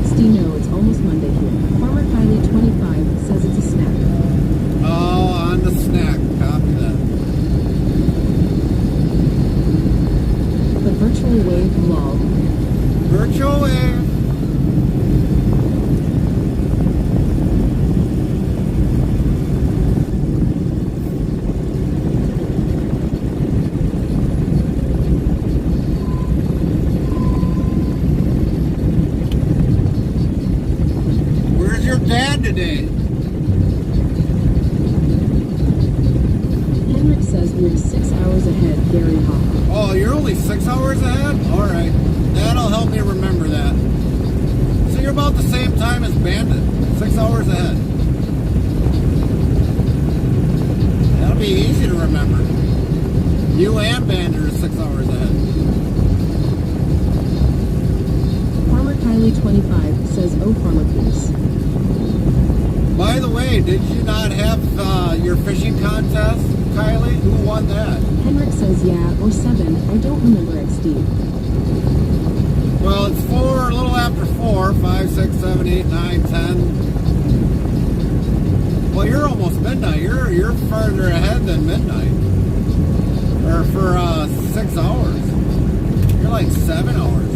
XD no, it's almost Monday here. Farmer Kylie 25 says it's a snack. Oh, on the snack. Copy that. The virtual wave lol. Virtual wave. Where's your dad today? Henrik says we're 6 hours ahead, Gary Hall. Oh, you're only 6 hours ahead? Alright. That'll help me remember that. So you're about the same time as Bandit. 6 hours ahead. That'll be easy to remember. You and Bandit are 6 hours ahead. Farmer Kylie 25 says oh farmer peace. By the way, did you not have your fishing contest, Kylie? Who won that? Henrik says yeah, or 7, I don't remember XD. Well, it's 4, a little after 4, 5, 6, 7, 8, 9, 10. Well, you're almost midnight. You're farther ahead than midnight. Or for 6 hours. You're like 7 hours.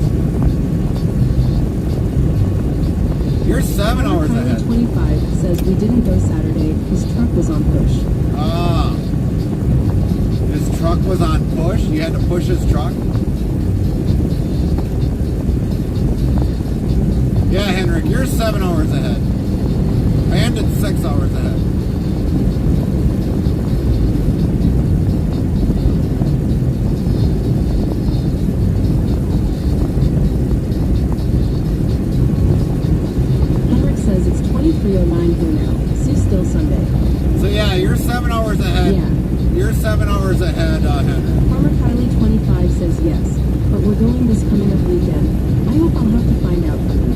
You're 7 hours Kylie ahead. 25 says we didn't go Saturday, his truck was on push. Ah. His truck was on push? You had to push his truck? Yeah, Henrik, you're 7 hours ahead. Bandit's 6 hours ahead. Henrik says it's 23:09 here now. Sue still Sunday. So yeah, you're 7 hours ahead. Yeah. You're 7 hours hours ahead, Henry? Farmer Kylie 25 says yes, but we're going this coming up weekend. I hope I'll have to find out from you.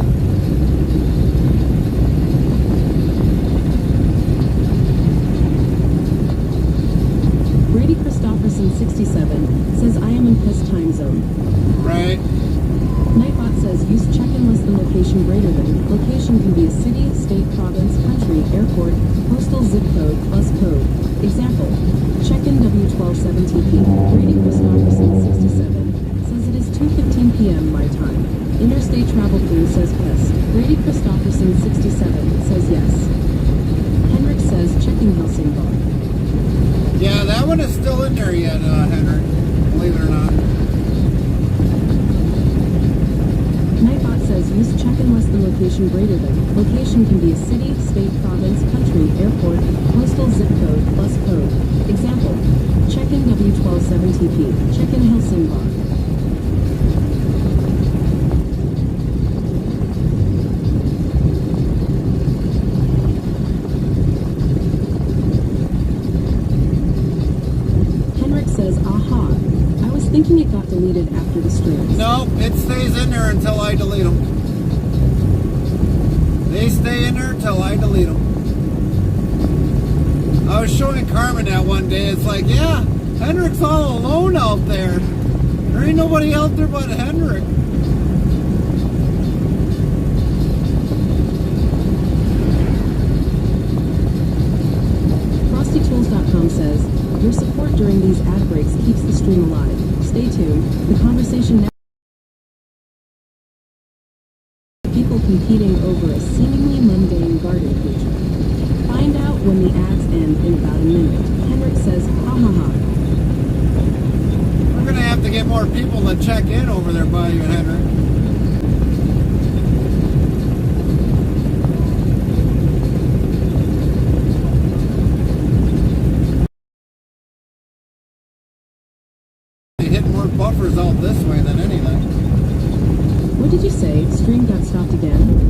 Brady Christopherson 67 says I am in pest time zone. Right. Nightbot says use check-in less than location greater than. Location can be a city, state, province, country, airport, postal zip code, bus code. Example, check-in W127TP. Brady Christopherson 67 says it is 2:15 p.m. my time. Interstate travel crew says pest. Brady Christopherson 67 says yes. Henrik says checking Helsingborg. Yeah, that one is still in there yet, Henry. Believe it or not. Nightbot says use check-in less than location greater than. Location can be a city, state, province, country, airport, postal zip code, bus code. Example, check-in W127TP. Check-in Helsingborg. Henrik says, aha. I was thinking it got deleted after the stream. Nope, it stays in there until I delete them. They stay in there until I delete them. I was showing Carmen that one day. It's like, yeah, Henrik's all alone out there. There ain't nobody out there but Henrik. FrostyTools.com says, your support during these ad breaks keeps the stream alive. Stay tuned. The conversation now. People competing over a seemingly mundane garden feature. Find out when the ads end in about a minute. Henrik says, ha ha ha. We're gonna have to get more people to check in over there by you, Henrik. They hit more buffers out this way than anything. What did you say? Stream got stopped again?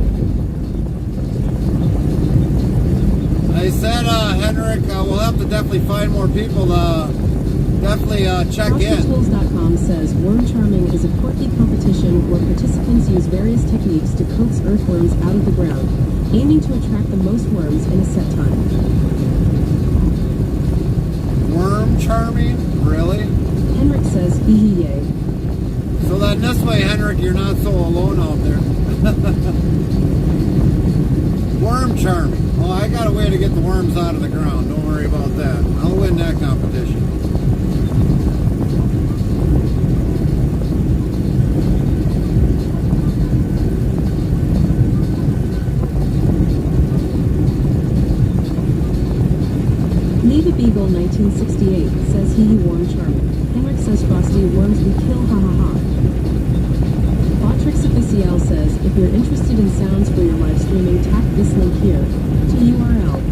I said, Henrik, we'll have to definitely find more people to definitely check in. FrostyTools.com says worm charming is a quirky competition where participants use various techniques to coax earthworms out of the ground, aiming to attract the most worms in a set time. Worm charming? Really? Henrik says, hee yay. So that this way, Henrik, you're not so alone out there. Worm charming. Well, I got a way to get the worms out of the ground. Don't worry about that. I'll win that competition. Navy Beagle 1968 says he worm charming. Henrik says frosty worms we kill ha ha ha. Botrix Official says if you're interested in sounds for your live streaming, tap this link here to URL.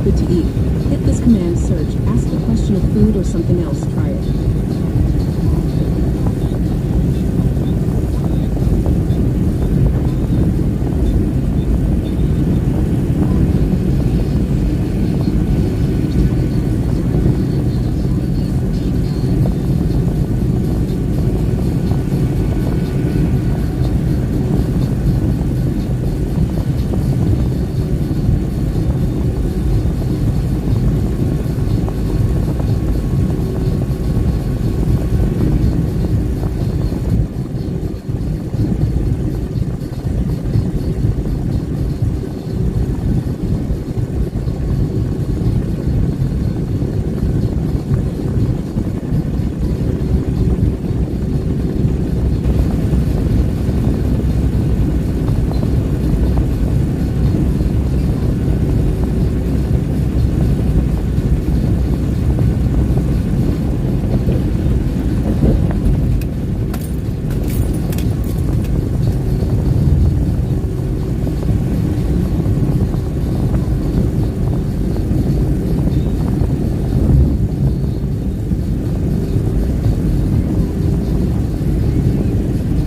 good to eat. Hit this command search, ask a question of food or something else, try it.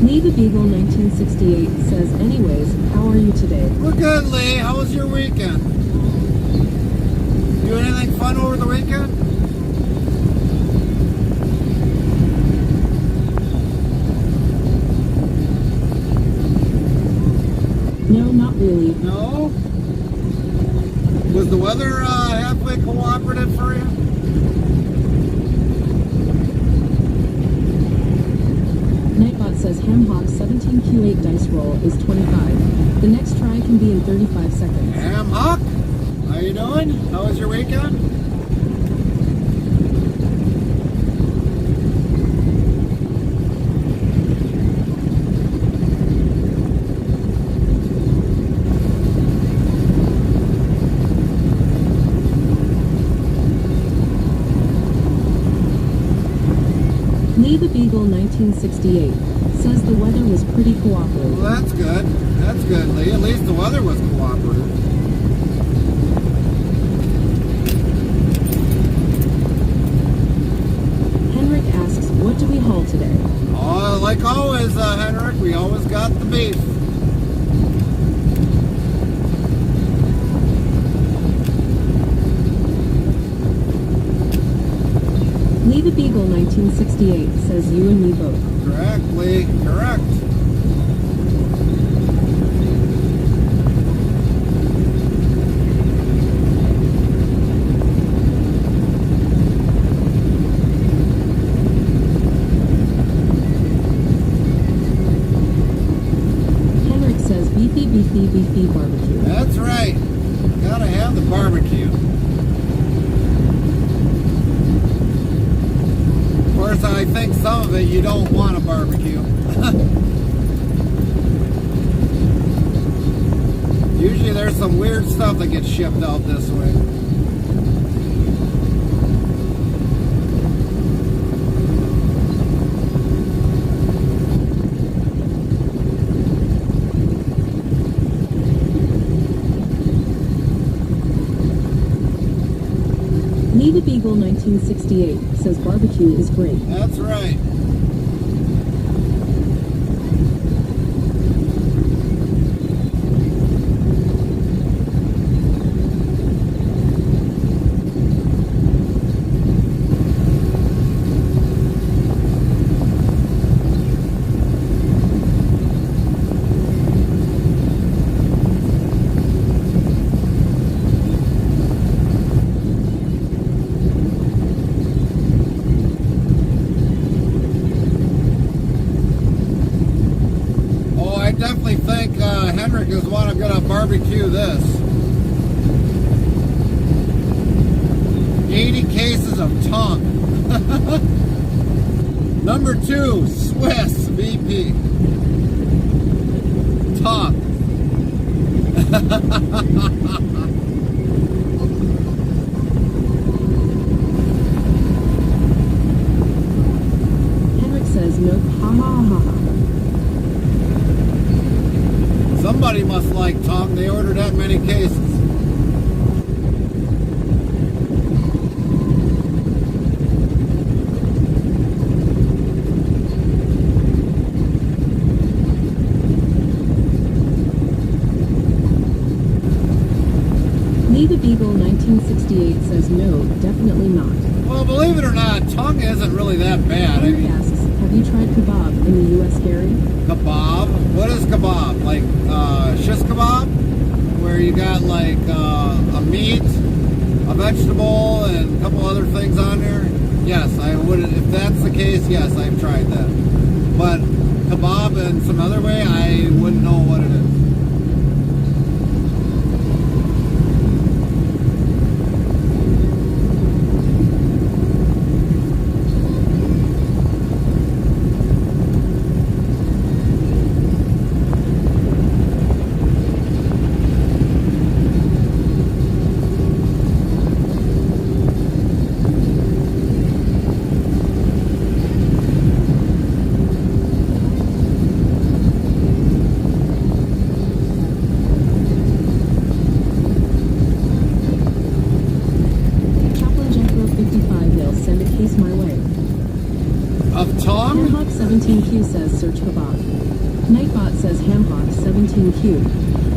Lee the Beagle 1968 says, anyways, how are you today? We're good, Lee. How was your weekend? Do anything fun over the weekend? No, not really. No? Was the weather halfway cooperative for you? Nightbot says Hamhawk 17Q8 dice roll is 25. The next try can be in 35 seconds. Ham Hawk, how you doing? How was your weekend? Lee the Beagle 1968 says the weather was pretty cooperative. Well, that's good. That's good, Lee. At least the weather was cooperative. Henrik asks, what do we haul today? Oh, like always, Henrik, we always got the beef. Lee the Beagle 1968 says you and me both. Correct, Lee. Correct. Henrik says beefy, beefy, beefy barbecue. That's right. Gotta have the barbecue. Of course, I think some of it you don't want a barbecue. Usually there's some weird stuff that gets shipped out this way. Lee the Beagle 1968 says barbecue is great. That's right. Definitely think Henrik is one I'm gonna barbecue this. 80 cases of tongue. Number 2, Swiss VP. Tongue. Henrik says nope, ha ha ha ha. Somebody must like tongue. They ordered that many cases. Lee the Beagle 1968 says no, definitely not. Well, believe it or not, tongue isn't really that bad. Henrik asks, have you tried kebab in the U.S., Gary? Kebab? What is kebab? Like shish kebab? Where you got like a meat, a vegetable, and a couple other things on there? Yes, I would. If that's the case, yes, I've tried that. But kebab in some other way, I wouldn't know what it is. Of tongue? Hamhawk17Q says search kebab. Nightbot says Hamhawk17Q.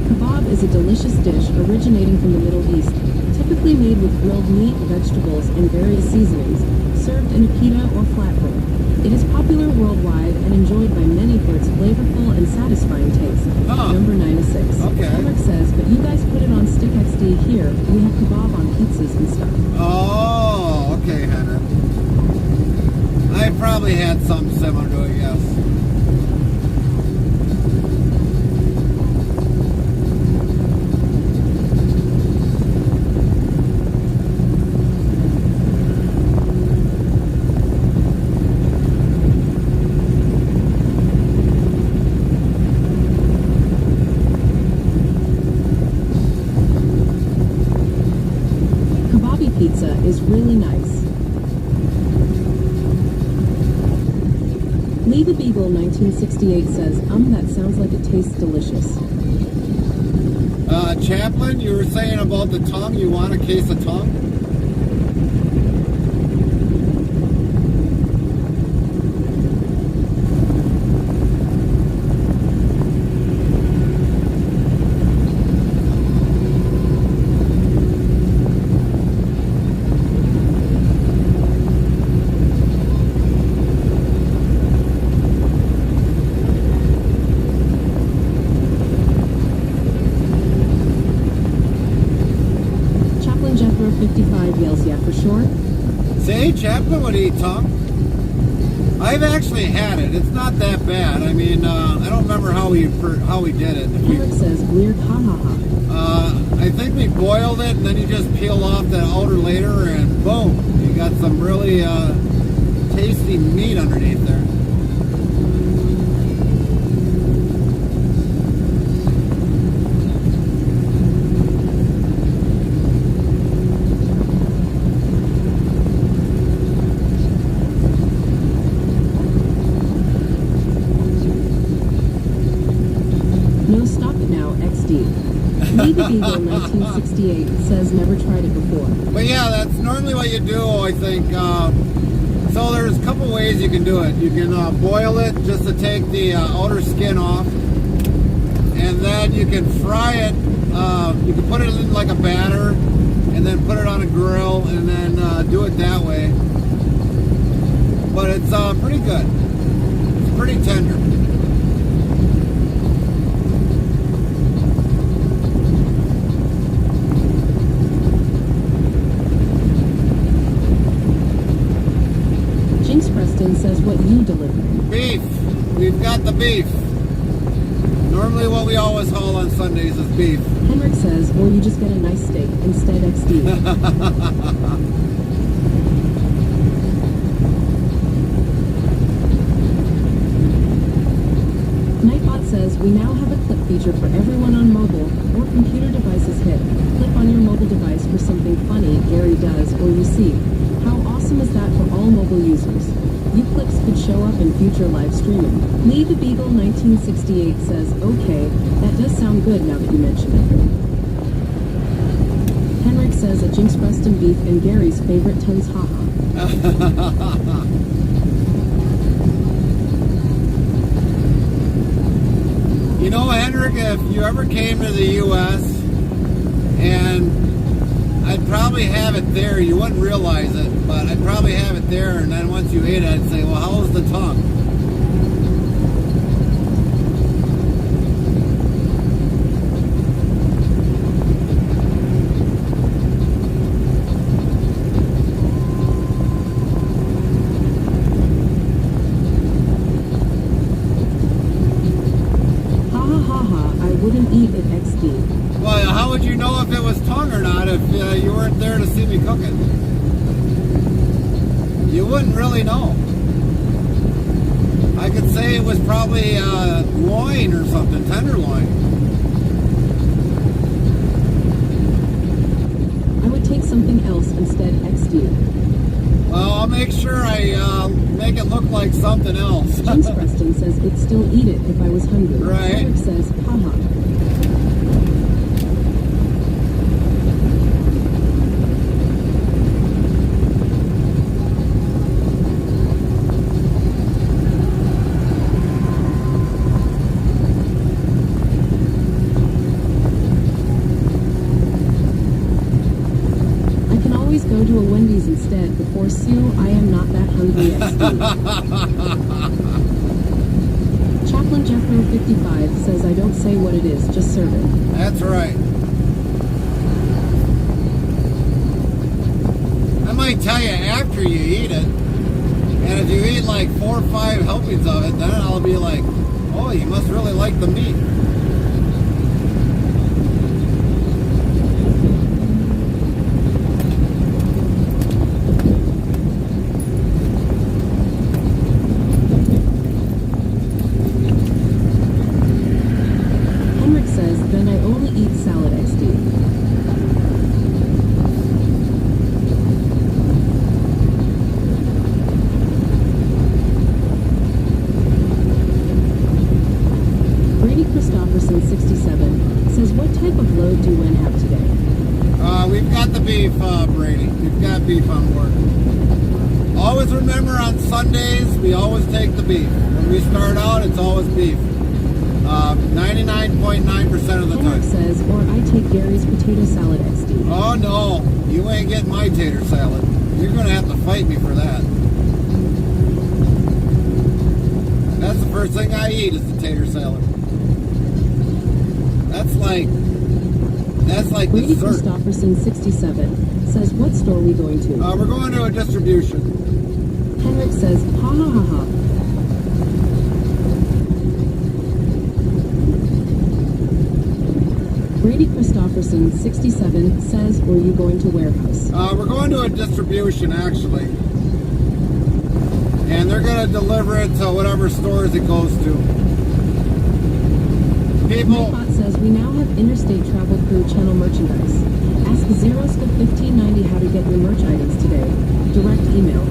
Kebab is a delicious dish originating from the Middle East, typically made with grilled meat, vegetables, and various seasonings, served in a pita or flat roll. It is popular worldwide and enjoyed by many for its flavorful and satisfying taste. Number 9 is 6. Okay. Henrik says, but you guys put it on Stick XD here. We have kebab on pizzas and stuff. Oh, okay, Henrik. I probably had something similar to it, yes. Kebabi pizza is really nice. Lee the Beagle 1968 says, that sounds like it tastes delicious. Chaplain, you were saying about the tongue, you want a case of tongue? Chaplain Jethro 55 yells, yeah, for sure. Say, Chaplain would eat tongue. I've actually had it. It's not that bad. I mean, I don't remember how we did it. Henrik says, weird, ha ha ha. I think we boiled it, and then you just peel off that outer layer, and boom, you got some really tasty meat underneath there. No, stop it now, XD. Lee the Beagle 1968 says never tried it before. But yeah, that's normally what you do, I think. So there's a couple ways you can do it. You can boil it just to take the outer skin off. And then you can fry it. You can put it in like a batter and then put it on a grill and then do it that way. But it's pretty good. It's pretty tender. Jinx Preston says what you deliver. Beef. We've got the beef. Normally what we always haul on Sundays is beef. Henrik says, or you just get a nice steak, instead XD. Nightbot says, we now have a clip feature for everyone on mobile or computer devices hit. Clip on your mobile device for something funny Gary does or you see. How awesome is that for all mobile users? You clips could show up in future live streaming. Lee the Beagle 1968 says, okay, that does sound good now that you mention it. Henrik says a Jinx Preston beef and Gary's favorite tongues, haha. You know, Henrik, if you ever came to the U.S. and I'd probably have it there, you wouldn't realize it, but I'd probably have it there, and then once you ate it, I'd say, well, how's the tongue? I wouldn't eat it XD. Well, how would you know if it was tongue or not if you weren't there to see me cook it? You wouldn't really know. I could say it was probably loin or something, tenderloin. I would take something else instead XD. Well, I'll make sure I make it look like something else. James Preston says it'd still eat it if I was hungry. Right. Eric says, haha. or Sue, I am not that hungry XD. Chaplain Jethro 55 says I don't say what it is, just serve it. That's right. I might tell you after you eat it. And if you eat like 4 or 5 helpings of it, then I'll be like, oh, you must really like the meat. Henrik says, then I only eat salad XD. Christopherson 67 says, what type of load do Wynn have today? We've got the beef, Brady. We've got beef on board. Always remember on Sundays, we always take the beef. When we start out, it's always beef. 99.9% of the Henrik time. says, or I take Gary's potato salad XD. Oh no, you ain't getting my tater salad. You're gonna have to fight me for that. That's the first thing I eat is the tater salad. That's like Brady dessert. Christopherson 67 says, what store are we going to? We're going to a distribution. Henrik says, ha ha ha ha. Brady Christopherson 67 says, were you going to warehouse? We're going to a distribution actually. And they're going to deliver it to whatever stores it goes to. People. Nightbot says, we now have Interstate Travel Crew channel merchandise. Ask Zeroska 1590 how to get your merch items today. Direct email.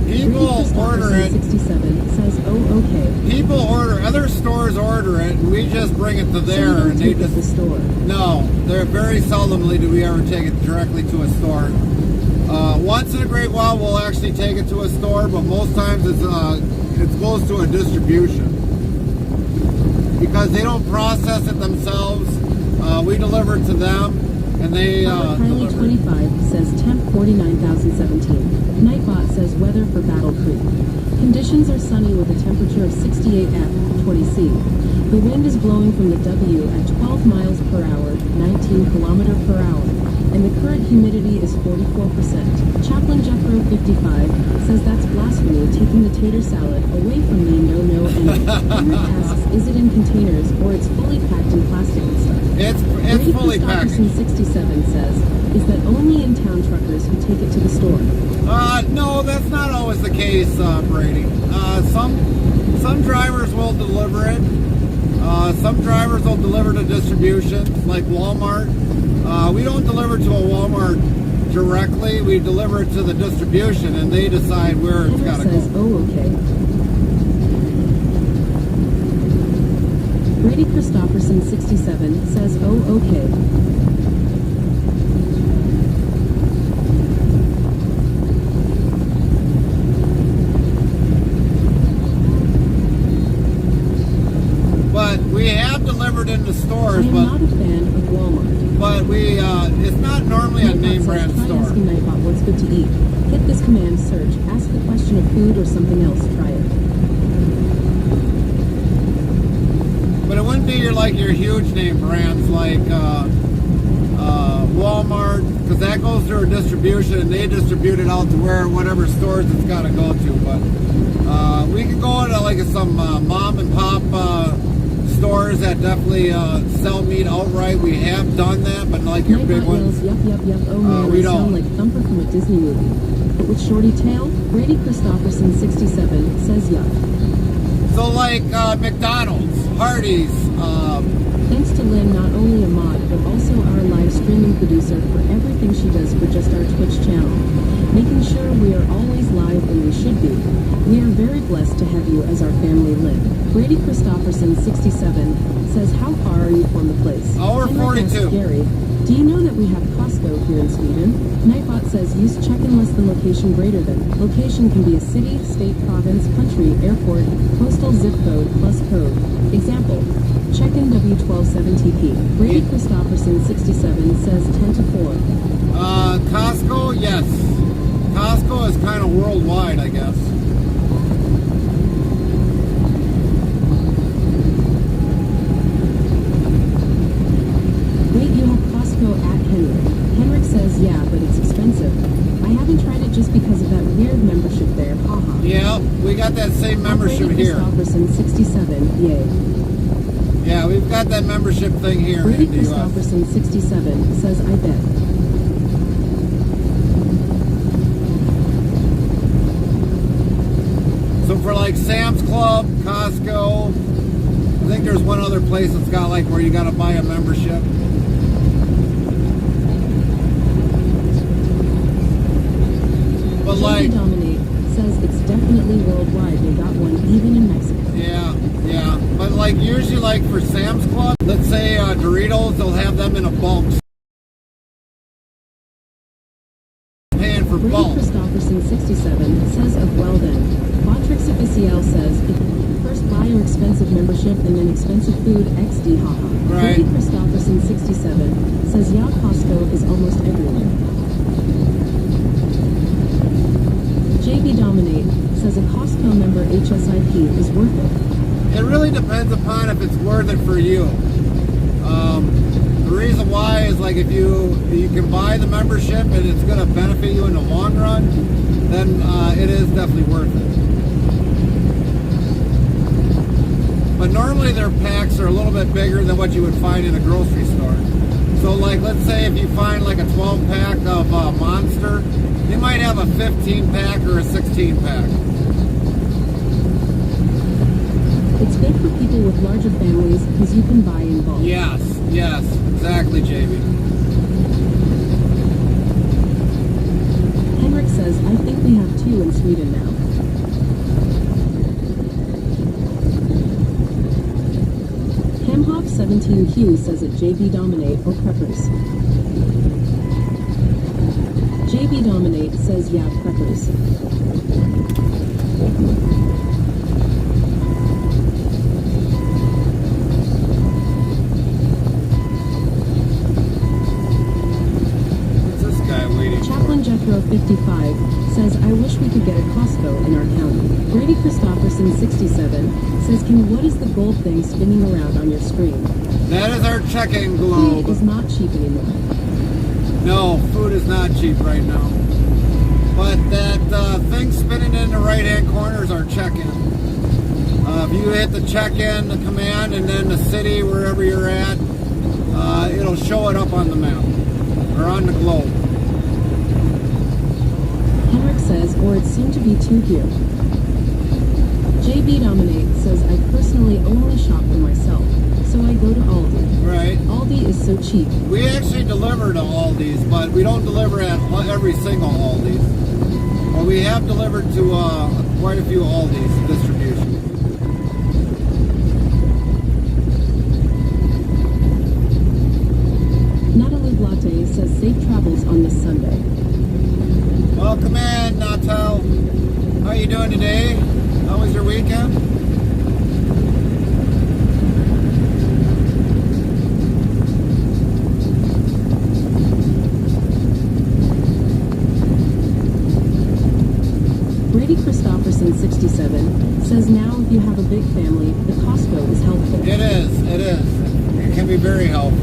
People order it. 67 says, oh, okay. People order, other stores order it, and we just bring it to there. So you don't and take they it to the store. No, they're very seldomly do we ever take it directly to a store. Once in a great while, we'll actually take it to a store, but most times it goes to a distribution because they don't process it themselves. We deliver it to them, and they Kylie 25 says temp 49,017. Nightbot says weather for Battle Creek. Conditions are sunny with a temperature of 68 F, 20C. The wind is blowing from the W at 12 miles per hour, 19 kilometer per hour, and the current humidity is 44%. Chaplain Jethro 55 says that's blasphemy, taking the tater salad away from me, no, and Henrik asks, is it in containers or it's fully packed in plastic and stuff? It's fully packed. 67 says, is that only in-town truckers who take it to the store? No, that's not always the case, Brady. Some drivers will deliver it. Some drivers will deliver to distribution, like Walmart. We don't deliver to a Walmart directly. We deliver it to the distribution, and they decide where it's got to go. Says, oh, okay. Brady Christopherson 67 says, oh, okay. But we have delivered into stores, I am not a fan of Walmart. But it's not normally a name brand Try store. asking Nightbot what's good to eat. Hit this command, search. Ask the question of food or something else. Try it. But it wouldn't be your huge name brands like Walmart, because that goes through a distribution and they distribute it out to whatever stores it's got to go to. But we could go into some mom and pop stores that definitely sell meat outright. We have done that, but your big ones. Yup. Oh man, we I don't. sound like Thumper from a Disney movie. But with shorty tail, Brady Christopherson 67 says yup. So McDonald's, Hardee's. Thanks to Lynn, not only a mod, but also our live streaming producer for everything she does for just our Twitch channel. Making sure we are always live when we should be. We are very blessed to have you as our family, Lynn. Brady Christopherson 67 says, how far are you from the place? Hour 42. Gary, do you know that we have Costco here in Sweden? Nightbot says, use check-in less than location greater than. Location can be a city, state, province, country, airport, postal zip code, plus code. Example, check-in W127TP. Brady Christopherson 67 says 10 to 4. Costco, yes. Costco is kind of worldwide, I guess. Wait, you have Costco at Henrik. Henrik says, yeah, but it's expensive. I haven't tried it just because of that weird membership there, haha. Yeah, we got that same membership here. Christopherson 67, yay. Yeah, we've got that membership thing here Brady in the US. Christopherson 67 says, I bet. So for like Sam's Club, Costco, I think there's one other place that's got like where you got to buy a membership. But like, Dominate says it's definitely worldwide. They got one even in Mexico. yeah. But like usually like for Sam's Club, let's say Doritos, they'll have them in a bulk. Paying for Brady bulk. Christopherson 67 says of well then. Botrix Officiel says if first buy your expensive membership and then expensive food XD haha. Right. Brady Christopherson 67 says yeah, Costco is almost everywhere. JB Dominate says a Costco member HSIP is worth it. It really depends upon if it's worth it for you. The reason why is like if you can buy the membership and it's going to benefit you in the long run, then it is definitely worth it. But normally their packs are a little bit bigger than what you would find in a grocery store. So like let's say if you find like a 12 pack of Monster, they might have a 15 pack or a 16 pack. It's good for people with larger families because you can buy in bulk. Yes, exactly, JB. Henrik says, I think we have 2 in Sweden now. Hemhop17Q says at JB Dominate or Preppers. JB Dominate says yeah, Preppers. What's this guy waiting Chaplain Jethro 55 says, I wish we could get a Costco in our county. Brady Christopherson 67 says, what is the gold thing spinning around on your screen? That is our check-in globe. Food is not cheap anymore. No, food is not cheap right now. But that thing spinning in the right-hand corner is our check-in. If you hit the check-in, the command, and then the city, wherever you're at, it'll show it up on the map, or on the globe. Henrik says, or it seemed to be 2 here. JB Dominate says, I personally only shop for myself, so I go to Aldi. Right. Aldi is so cheap. We actually deliver to Aldi's, but we don't deliver at every single Aldi's. But we have delivered to quite a few Aldi's distribution. Natalie Latte says, safe travels on this Sunday. Welcome in, Natal. How you doing today? How was your weekend? Brady Christopherson 67 says now if you have a big family, the Costco is helpful. It is. It can be very helpful.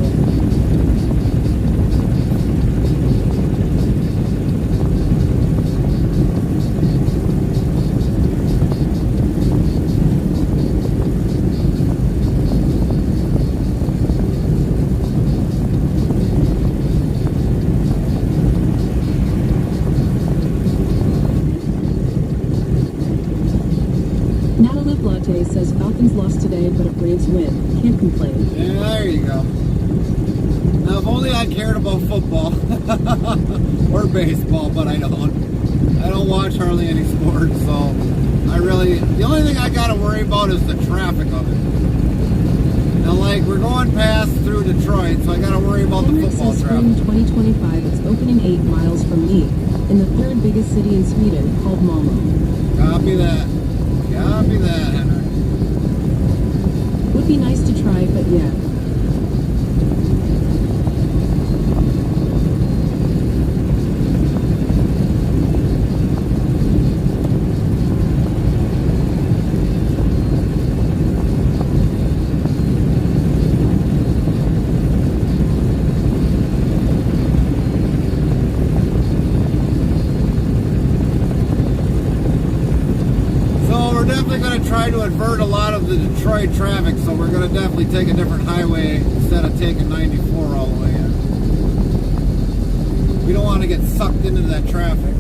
Natalie Latte says Falcons lost today, but a Braves win. Can't complain. Yeah, there you go. Now, if only I cared about football or baseball, but I don't. I don't watch hardly any sports, so the only thing I got to worry about is the traffic of it. Now, like, we're going past through Detroit, so I got to worry about the Henrik football says traffic. spring 2025 is opening 8 miles from me, in the 3rd biggest city in Sweden, called Malmö. Copy that. Copy that, Henry. Would be nice to try, but yeah. definitely going to try to avert a lot of the Detroit traffic, so we're going to definitely take a different highway instead of taking 94 all the way in. We don't want to get sucked into that traffic.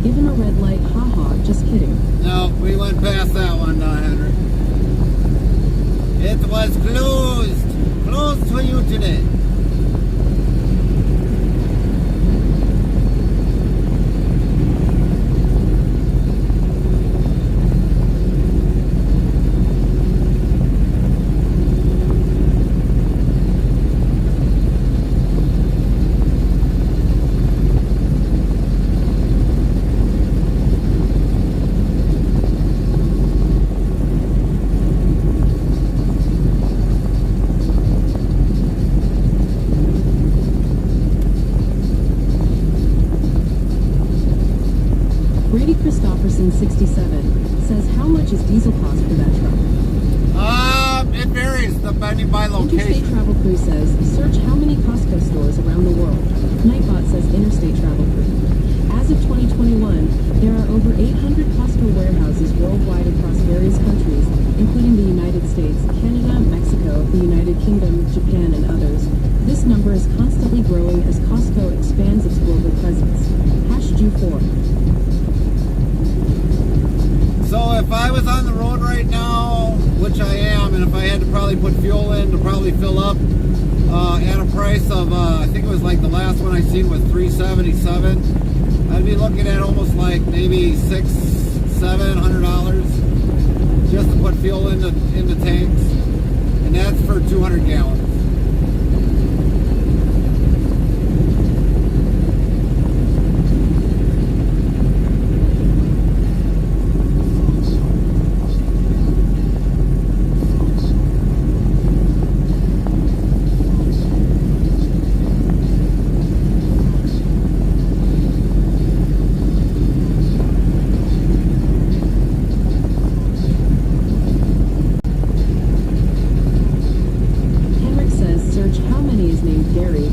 Given a red light, haha, just kidding. No, we went past that one, Henry. It was closed. Closed for you today. Brady Christopherson 67 says, how much is diesel cost for that truck? It varies depending by location. Interstate Travel Crew says, search how many Costco stores around the world. Nightbot says, Interstate Travel Crew. As of 2021, there are over 800 Costco warehouses worldwide across various countries, including the United States, Canada, Mexico, the United Kingdom, Japan, and others. This number is constantly growing as Costco expands its global presence. #Ju4. So if I was on the road right now, which I am, and if I had to probably put fuel in to probably fill up at a price of, I think it was like the last one I seen was $377, I'd be looking at almost like maybe $600-700 just to put fuel in the tanks, and that's for 200 gallons.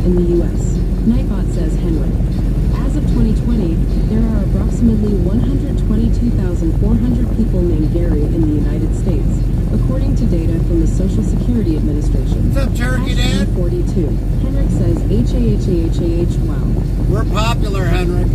In the U.S. Nightbot says Henry. As of 2020, there are approximately 122,400 people named Gary in the United States, according to data from the Social Security Administration. What's up, Cherokee Dad? 42. Henrik says H-A-H-A-H-A-H, wow. We're popular, Henrik.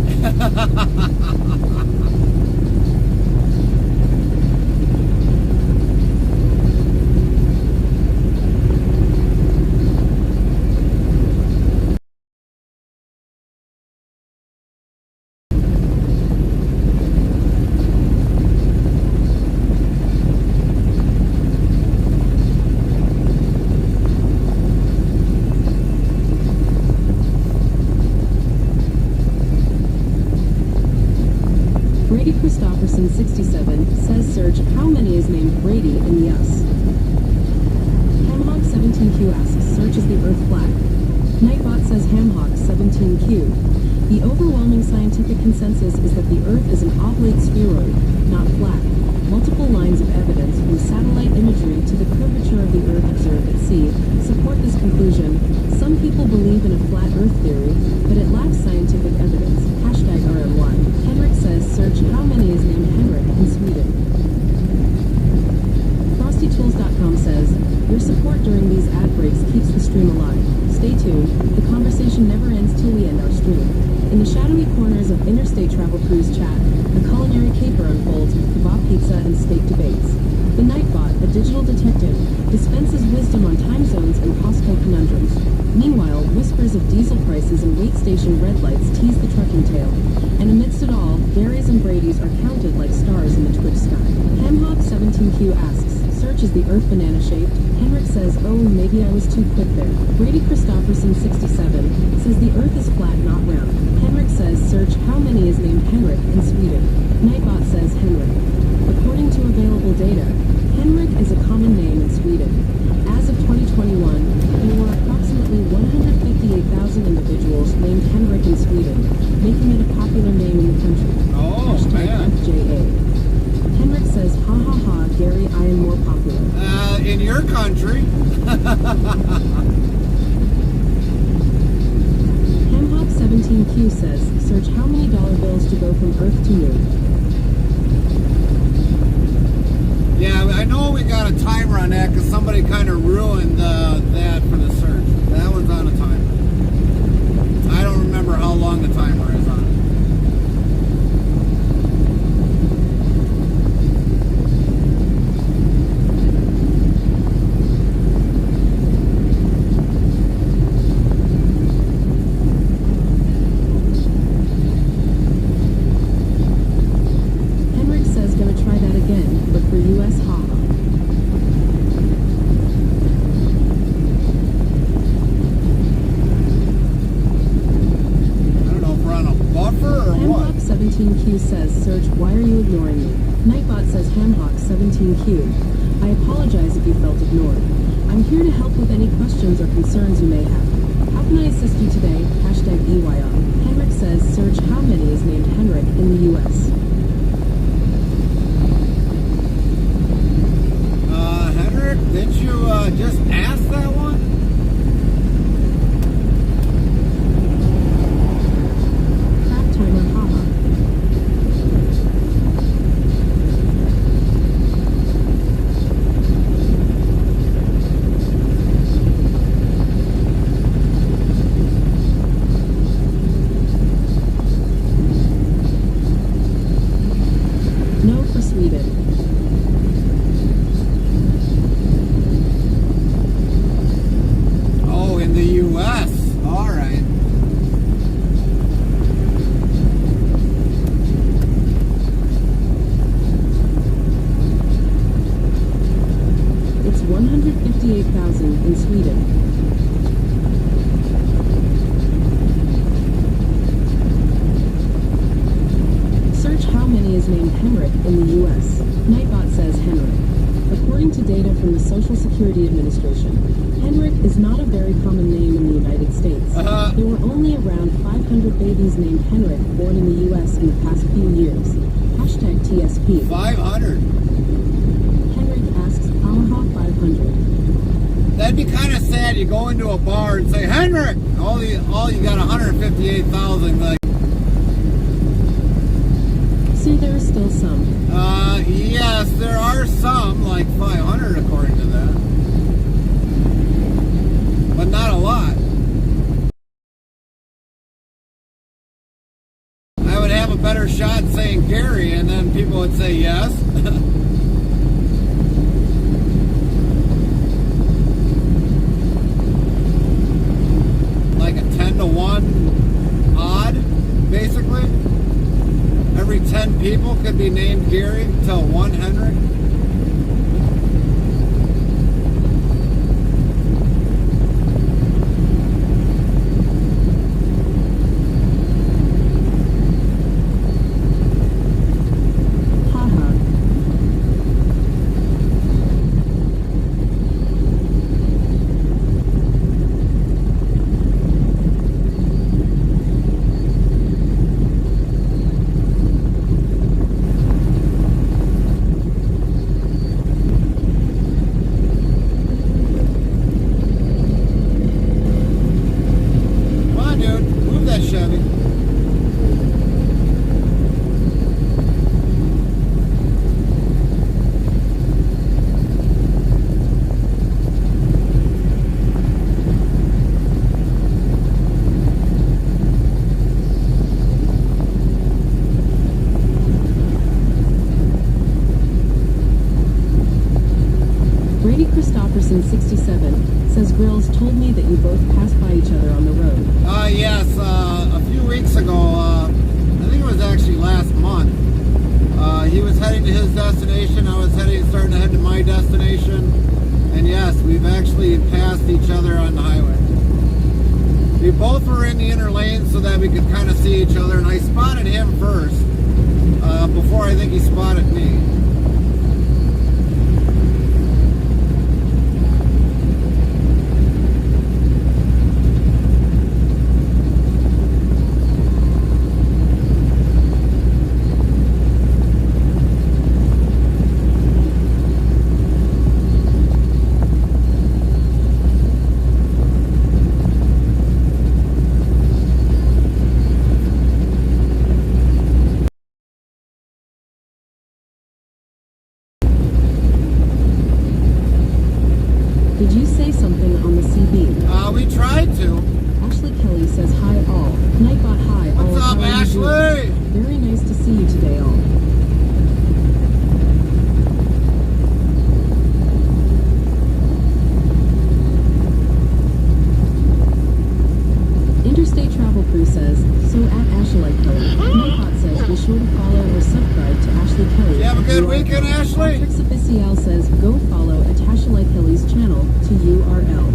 Brady Christopherson 67 says search how many is named Brady in the US. Hamhawk 17Q asks search is the Earth flat. Nightbot says Hamhawk 17Q. The overwhelming scientific consensus is that the Earth is an oblate spheroid, not flat. Multiple lines of evidence from satellite imagery to the curvature of the Earth observed at sea support this conclusion. Some people believe in a flat Earth theory, but it lacks scientific evidence. #RMY. Henrik says search how many is named Henrik in Sweden. FrostyTools.com says, your support during these ad breaks keeps the stream alive. Stay tuned, the conversation never ends till we end our stream. In the shadowy corners of Interstate Travel Cruise chat, a culinary caper unfolds with kebab pizza and steak debates. The Nightbot, a digital detective, dispenses wisdom on time zones and Costco conundrums. Meanwhile, whispers of diesel prices and wait station red lights tease the trucking tale. And amidst it all, Garys and Bradys are counted like stars in the Twitch sky. Hamhog17Q asks, search is the Earth banana shaped? Henrik says, oh, maybe I was too quick there. Brady Christopherson67 says the Earth is flat, not round. Henrik says, search how many is named Henrik in Sweden. Nightbot says Henrik. According to available data, Henrik is a common name in Sweden. As of 2021, there were approximately 158,000 individuals named Henrik in Sweden, making it a popular name in the country. Oh, man. FJA. Henrik says, ha ha ha, Gary, I am more popular. In your country. Hamhog17Q says, search how many dollar bills to go from Earth to Moon. Yeah, I know we got a timer on that because somebody kind of ruined that for the search. That one's on a timer. I don't remember how long the timer is on it. Henrik says gonna try that again, but for US haha. I don't know if we're on a buffer or what. Hamhawk17Q says, search, why are you ignoring me? Nightbot says Hamhawk17Q. I apologize if you felt ignored. I'm here to help with any questions or concerns you may have. How can I assist you today? Hashtag EYR. Henrik says, search how many is named Henrik in the US. Henrik, didn't you just ask that one? Craft timer haha. No for Sweden. Oh, in the U.S. All right. It's 158,000 in Sweden. Search how many is named Henrik in the U.S. Nightbot says Henrik. According to data from the Social Security Administration, Henrik is not a very common name in the United States. There were only around 500 babies named Henrik born in the U.S. in the past few years. Hashtag TSP. 500. Henrik asks, haha 500. That'd be kind of sad. You go into a bar and say, Henrik! All you got 158,000. Like, See, there are still some. yes, there are some, like 500 according to that. But not a lot. I would have a better shot saying Gary, and then people would say yes. Like a 10 to 1 odd, basically. Every 10 people could be named Gary until 1 Henrik. Haha. Christopherson67 says Grills told me that you both passed by each other on the road. Yes, a few weeks ago, I think it was actually last month. He was heading to his destination, I was starting to head to my destination, and yes, we've actually passed each other on the highway. We both were in the inner lane so that we could kind of see each other, and I spotted him first, before I think he spotted me. Did you say something on the CB? We tried to. Ashley Kelly says hi all. Nightbot hi all. What's up, How are you Ashley? doing? Very nice to see you today all. Interstate Travel Crew says, so at Ashley Kelly. Nightbot says be sure to follow or subscribe to Ashley Kelly. You have a good weekend, Ashley? Trix Official says go follow at Ashley Kelly's channel to URL.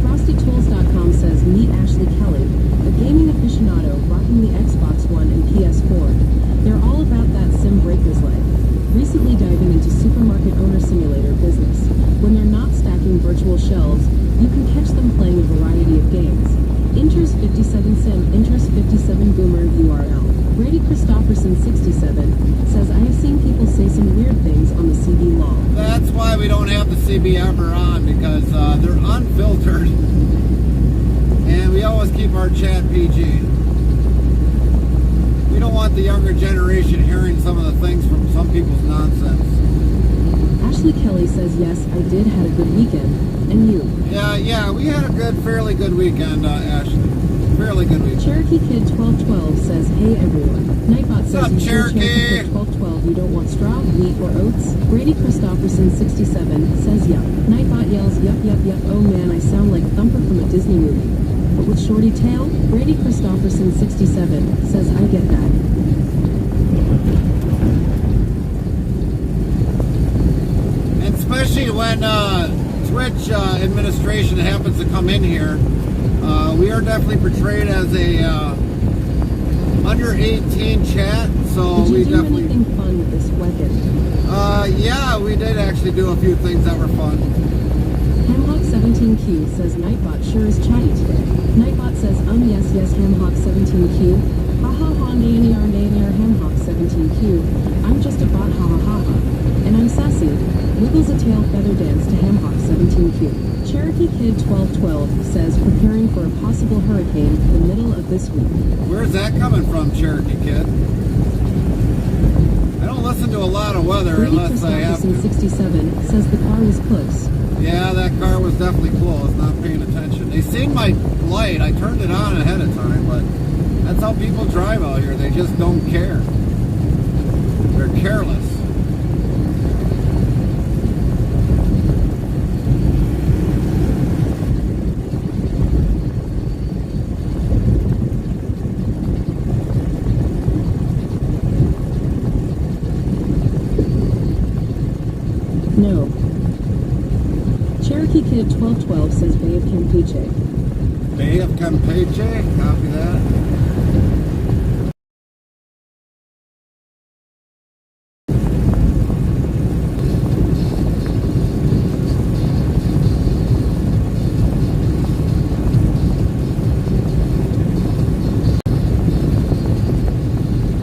FrostyTools.com says meet Ashley Kelly, a gaming aficionado rocking the Xbox One and PS4. They're all about that sim breaker's life. Recently diving into supermarket owner simulator business. When they're not stacking virtual shelves, you can catch them playing a variety of games. Interest 57 sim, Interest 57 boomer URL. Brady Christopherson 67 says I have seen people say some weird things on the CB law. That's why we don't have the CB ever on, because they're unfiltered. And we always keep our chat PG. We don't want the younger generation hearing some of the things from some people's nonsense. Ashley Kelly says yes, I did had a good weekend. And you? Yeah, we had a fairly good weekend, Ashley. Fairly good weekend. Cherokee Kid 1212 says, hey everyone. Nightbot says, What's up, you sure Cherokee? Cherokee Kid 1212 you don't want straw, wheat, or oats? Brady Christopherson 67 says yup. Nightbot yells, yup, oh man, I sound like Thumper from a Disney movie. But with shorty tail, Brady Christopherson 67 says, I get that. And especially when Twitch administration happens to come in here, we are definitely portrayed as a under 18 chat, so Did you we do definitely. anything fun with this weapon? Yeah, we did actually do a few things that were fun. Hamhawk17Q says Nightbot sure is chatty today. Nightbot says yes Hamhawk17Q. Ha nanny Hamhawk17Q. I'm just a bot ha. And I'm sassy. Wiggles a tail feather dance to Hamhawk17Q. Cherokee Kid 1212 says preparing for a possible hurricane the middle of this week. Where's that coming from, Cherokee Kid? I don't listen to a lot of weather Brady unless I have to. 67 says the car was close. Yeah, that car was definitely close, not paying attention. They seen my light, I turned it on ahead of time, but that's how people drive out here. They just don't care. They're careless. No. Cherokee Kid 1212 says Bay of Campeche. Bay of Campeche, copy that.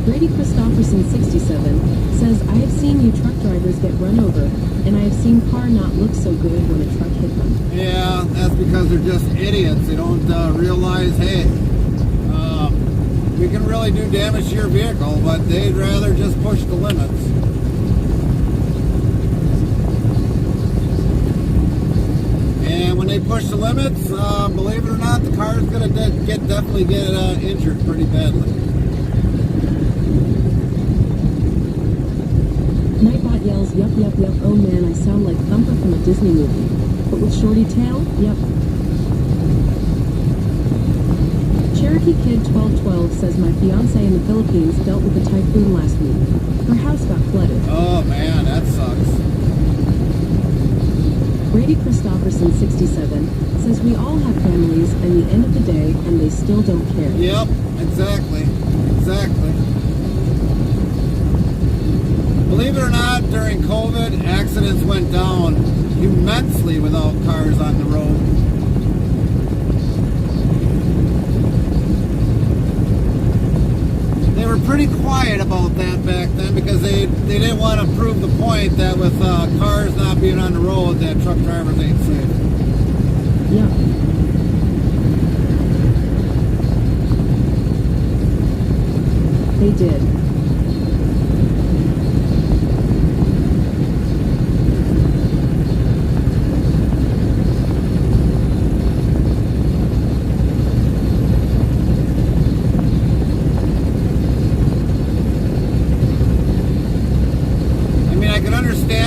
Brady Christopherson 67 says I have seen you truck drivers get run over, and I have seen car not look so good when a truck hit them. Yeah, that's because they're just idiots. They don't realize, hey, we can really do damage to your vehicle, but they'd rather just push the limits. And when they push the limits, believe it or not, the car is going to definitely get injured pretty badly. Nightbot yells, yup, oh man, I sound like Thumper from a Disney movie. But with shorty tail, yep. Cherokee Kid 1212 says my fiance in the Philippines dealt with a typhoon last week. Her house got flooded. Oh man, that sucks. Brady Christopherson 67 says we all have families and the end of the day and they still don't care. Yep, exactly. Exactly. Believe it or not, during COVID, accidents went down immensely without cars on the road. They were pretty quiet about that back then because they didn't want to prove the point that with cars not being on the road that truck drivers ain't safe. Yeah. They did.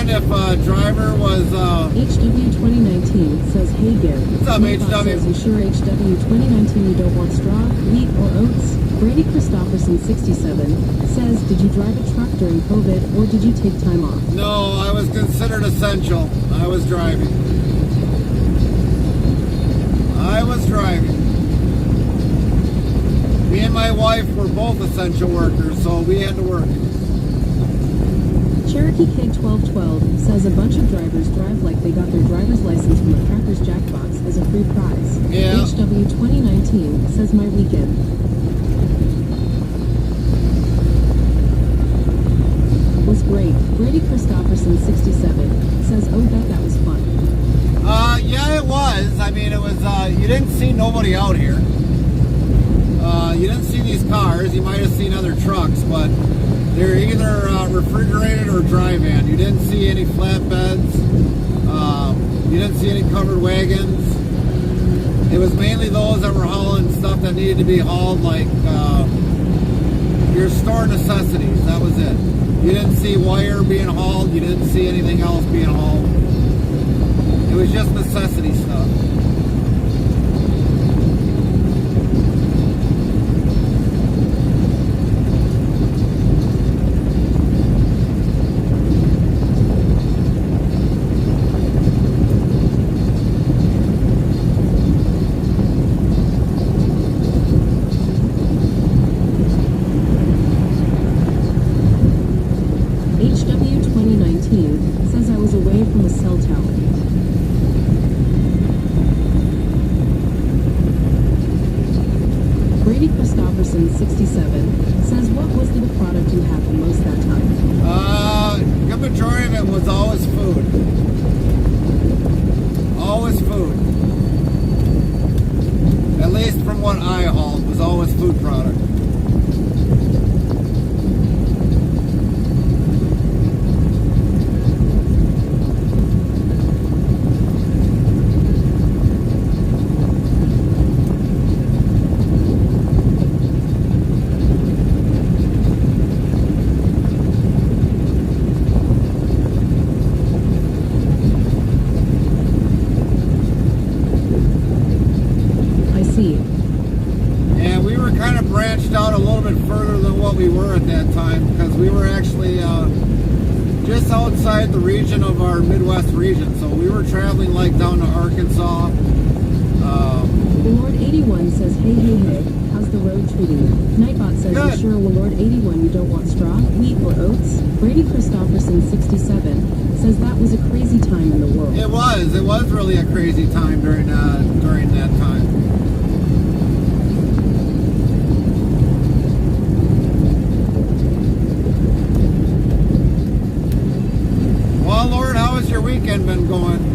If a driver was HW 2019 says, hey Gary. What's up, My boss HW? says, you sure HW 2019 you don't want straw, wheat, or oats? Brady Christopherson 67 says, did you drive a truck during COVID or did you take time off? No, I was considered essential. I was driving. Me and my wife were both essential workers, so we had to work. Cherokee Kid 1212 says a bunch of drivers drive like they got their driver's license from the Crackers Jackbox as a free prize. Yeah. HW 2019 says my weekend. Was great. Brady Christopherson 67 says, oh, bet that was fun. Yeah, it was. I mean, it was, you didn't see nobody out here. You didn't see these cars. You might have seen other trucks, but they're either refrigerated or dry van. You didn't see any flatbeds. You didn't see any covered wagons. It was mainly those that were hauling stuff that needed to be hauled, like your store necessities. That was it. You didn't see wire being hauled. You didn't see anything else being hauled. It was just necessity stuff. HW 2019 says I was away from a cell tower. Brady Christopherson 67 says what was the product you had the most that time? The majority of it was always food. Always food. At least from what I hauled, was always food product. And we were kind of branched out a little bit further than what we were at that time because we were actually just outside the region of our Midwest region. So we were traveling like down to Arkansas. Lord 81 says, hey, hey, hey, how's the road treating you? Nightbot says, Good. you sure, Lord 81 you don't want straw, wheat, or oats? Brady Christopherson 67 says that was a crazy time in the world. It was really a crazy time during that time. Well, Lord, how has your weekend been going?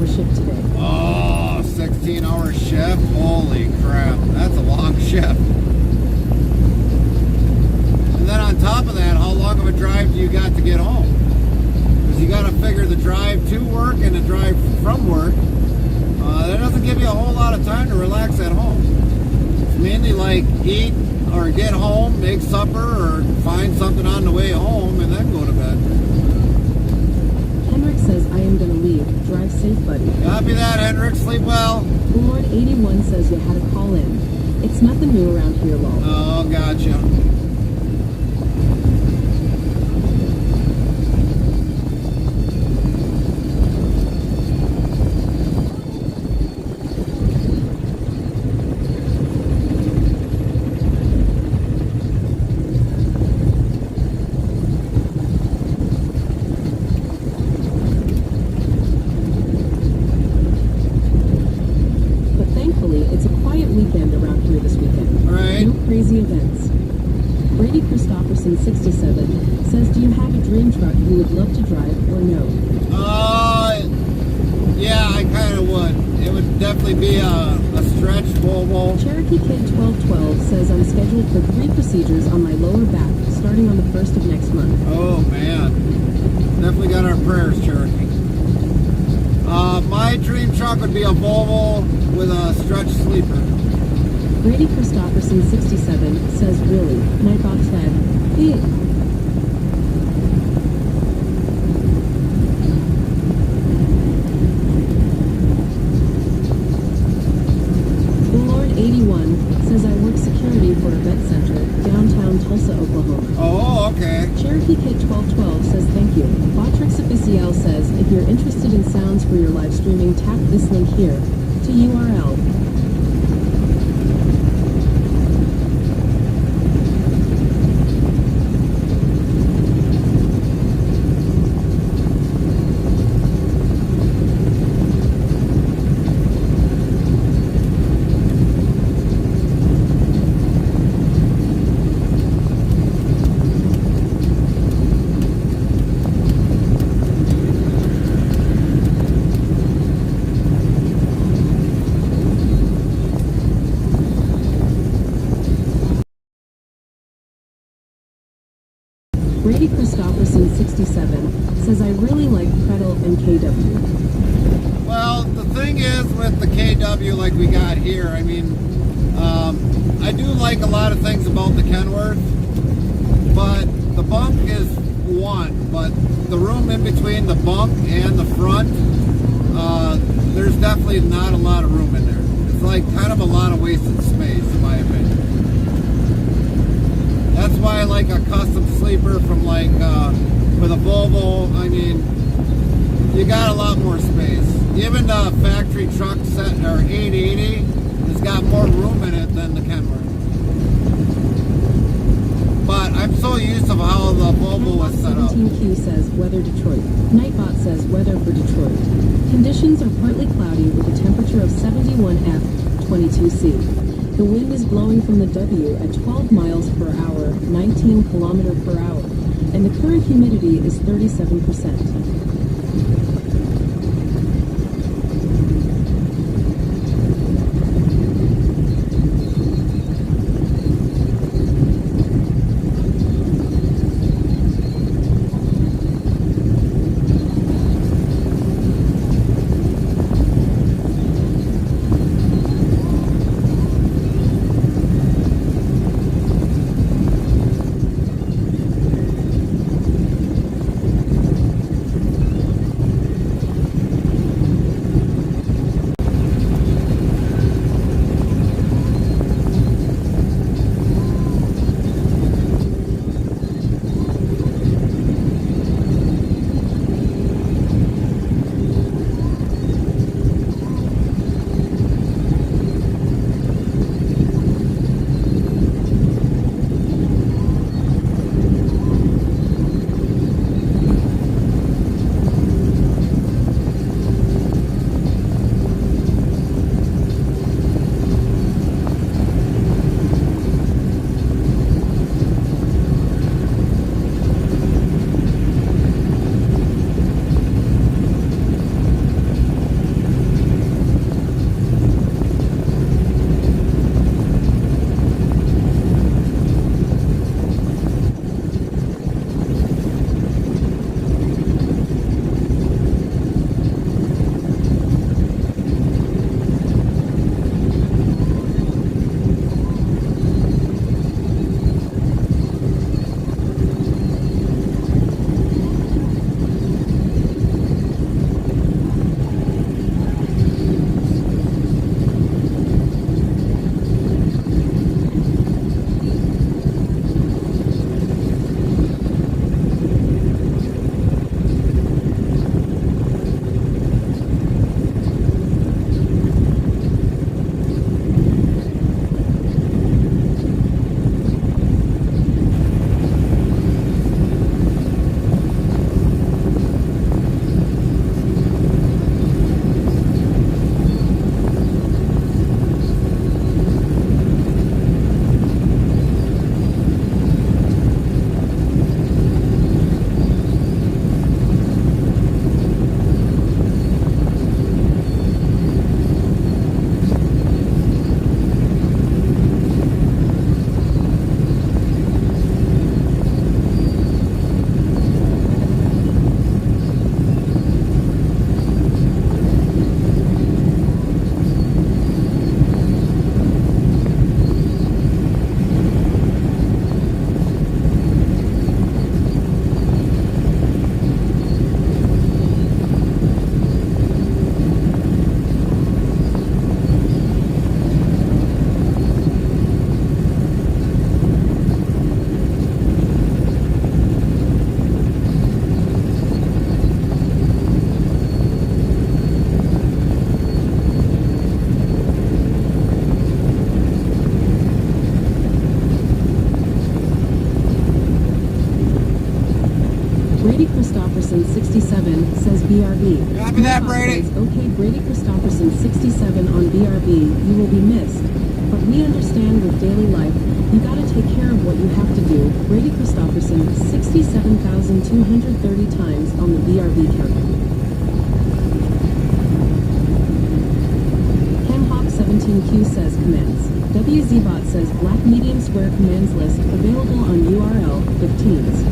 16-hour shift today. Oh, 16-hour shift? Holy crap. That's a long shift. And then on top of that, how long of a drive do you got to get home? Because you got to figure the drive to work and the drive from work. That doesn't give you a whole lot of time to relax at home. It's mainly like eat or get home, make supper, or find something on the way home, and then go to bed. Henrik says, I am going to leave. Drive safe, buddy. Copy that, Henrik. Sleep well. Lord 81 says you had a call in. It's nothing new around here, lol. Oh, gotcha. But thankfully, it's a quiet weekend around here this weekend. All right. No crazy events. Brady Christopherson 67 says, do you have a dream truck you would love to drive or no? Yeah, I kind of would. It would definitely be a stretch Volvo. Cherokee Kid 1212 says I'm scheduled for 3 procedures on my lower back starting on the 1st of next month. Oh, man. Definitely got our prayers, Cherokee. My dream truck would be a Volvo with a stretch sleeper. Brady Christopherson 67 says really, Nightbox said, hey. Lord 81 says I work security for a vet center downtown Tulsa, Oklahoma. Oh, okay. Cherokee Kid 1212 says thank you. Botrix Official says if you're interested in sounds for your live streaming, tap this link here to URL. Brady Christopherson 67 says I really like Predel and KW. Well, the thing is with the KW like we got here, I mean, I do like a lot of things about the Kenworth, but the bunk is one, but the room in between the bunk and the front, there's definitely not a lot of room in there. It's like kind of a lot of wasted space in my opinion. That's why I like a custom sleeper from like, with a Volvo, I mean, you got a lot more space. Even the factory truck set, or 880, has got more room in it than the Kenworth. But I'm so used to how the Volvo was set up. 17Q says weather Detroit. Nightbot says weather for Detroit. Conditions are partly cloudy with a temperature of 71F, 22C. The wind is blowing from the W at 12 miles per hour, 19 kilometers per hour, and the current humidity is 37%. Brady. Says, okay, Brady Christopherson, 67 on BRB. You will be missed. But we understand with daily life, you gotta take care of what you have to do. Brady Christopherson, 67,230 times on the BRB countdown. Hemhawk17Q says commands. WZBot says black medium square commands list available on URL 15s.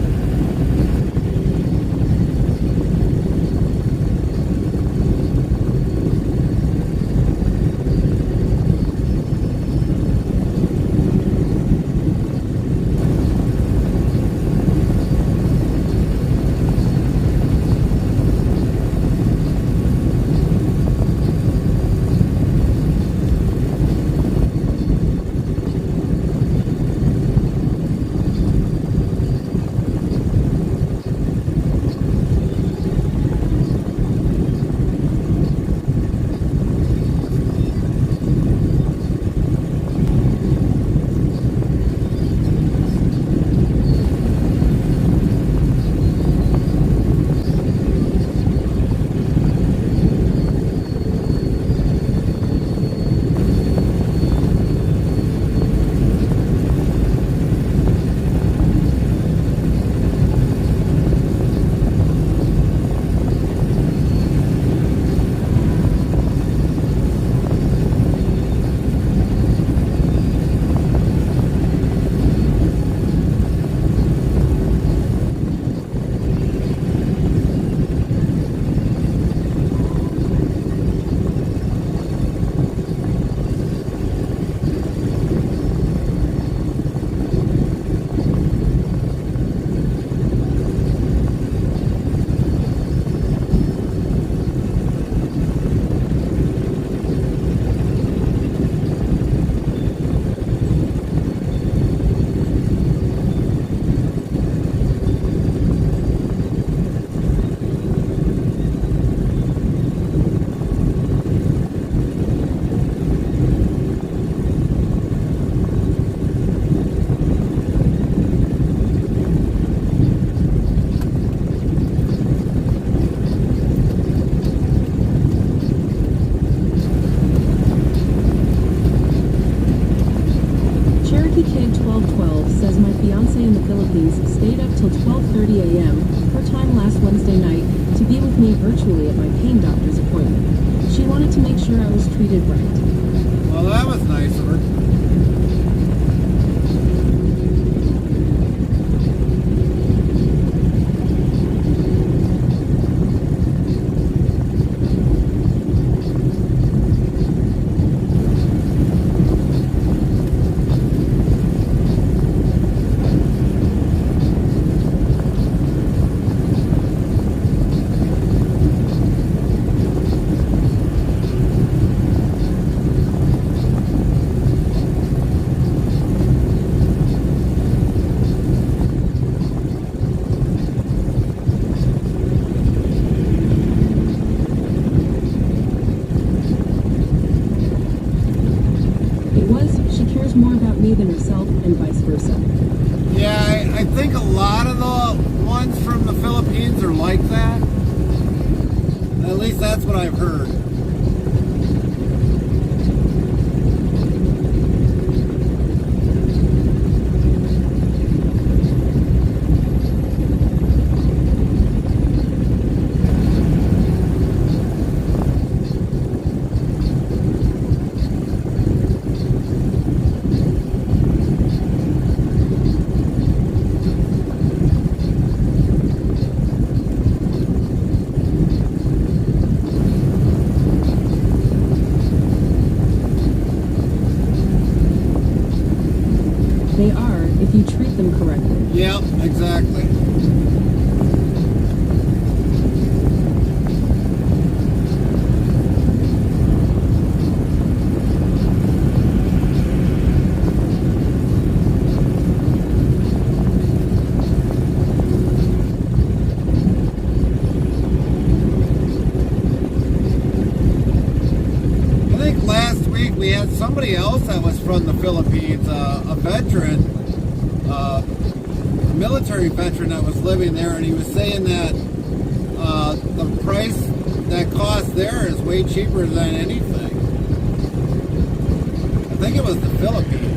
Stayed up till 12:30 a.m. her time last Wednesday night to be with me virtually at my pain doctor's appointment. She wanted to make sure I was treated right. Well, that was nice of her. More about me than herself and vice versa. Yeah, I think a lot of the ones from the Philippines are like that. At least that's what I've heard. They are, if you treat them correctly. Yep, exactly. I think last week we had somebody else that was from the Philippines, a veteran, a military veteran that was living there, and he was saying that the price that cost there is way cheaper than anything. I think it was the Philippines.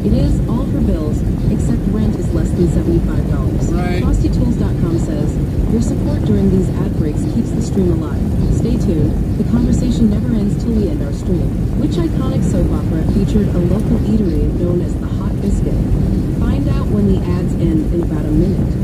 It is all for bills, except rent is less than $75. Right. FrostyTools.com says, your support during these ad breaks keeps the stream alive. Stay tuned, the conversation never ends till we end our stream. Which iconic soap opera featured a local eatery known as the Hot Biscuit? Find out when the ads end in about a minute.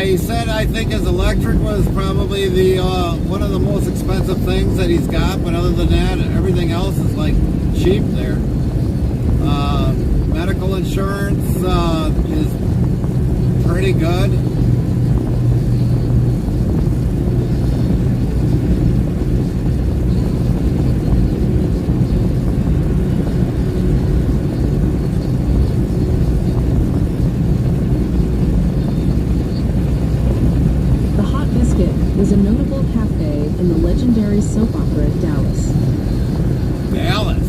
He said I think his electric was probably the one of the most expensive things that he's got, but other than that, everything else is like cheap there. Medical insurance is pretty good. Was a notable cafe in the legendary soap opera Dallas. Dallas.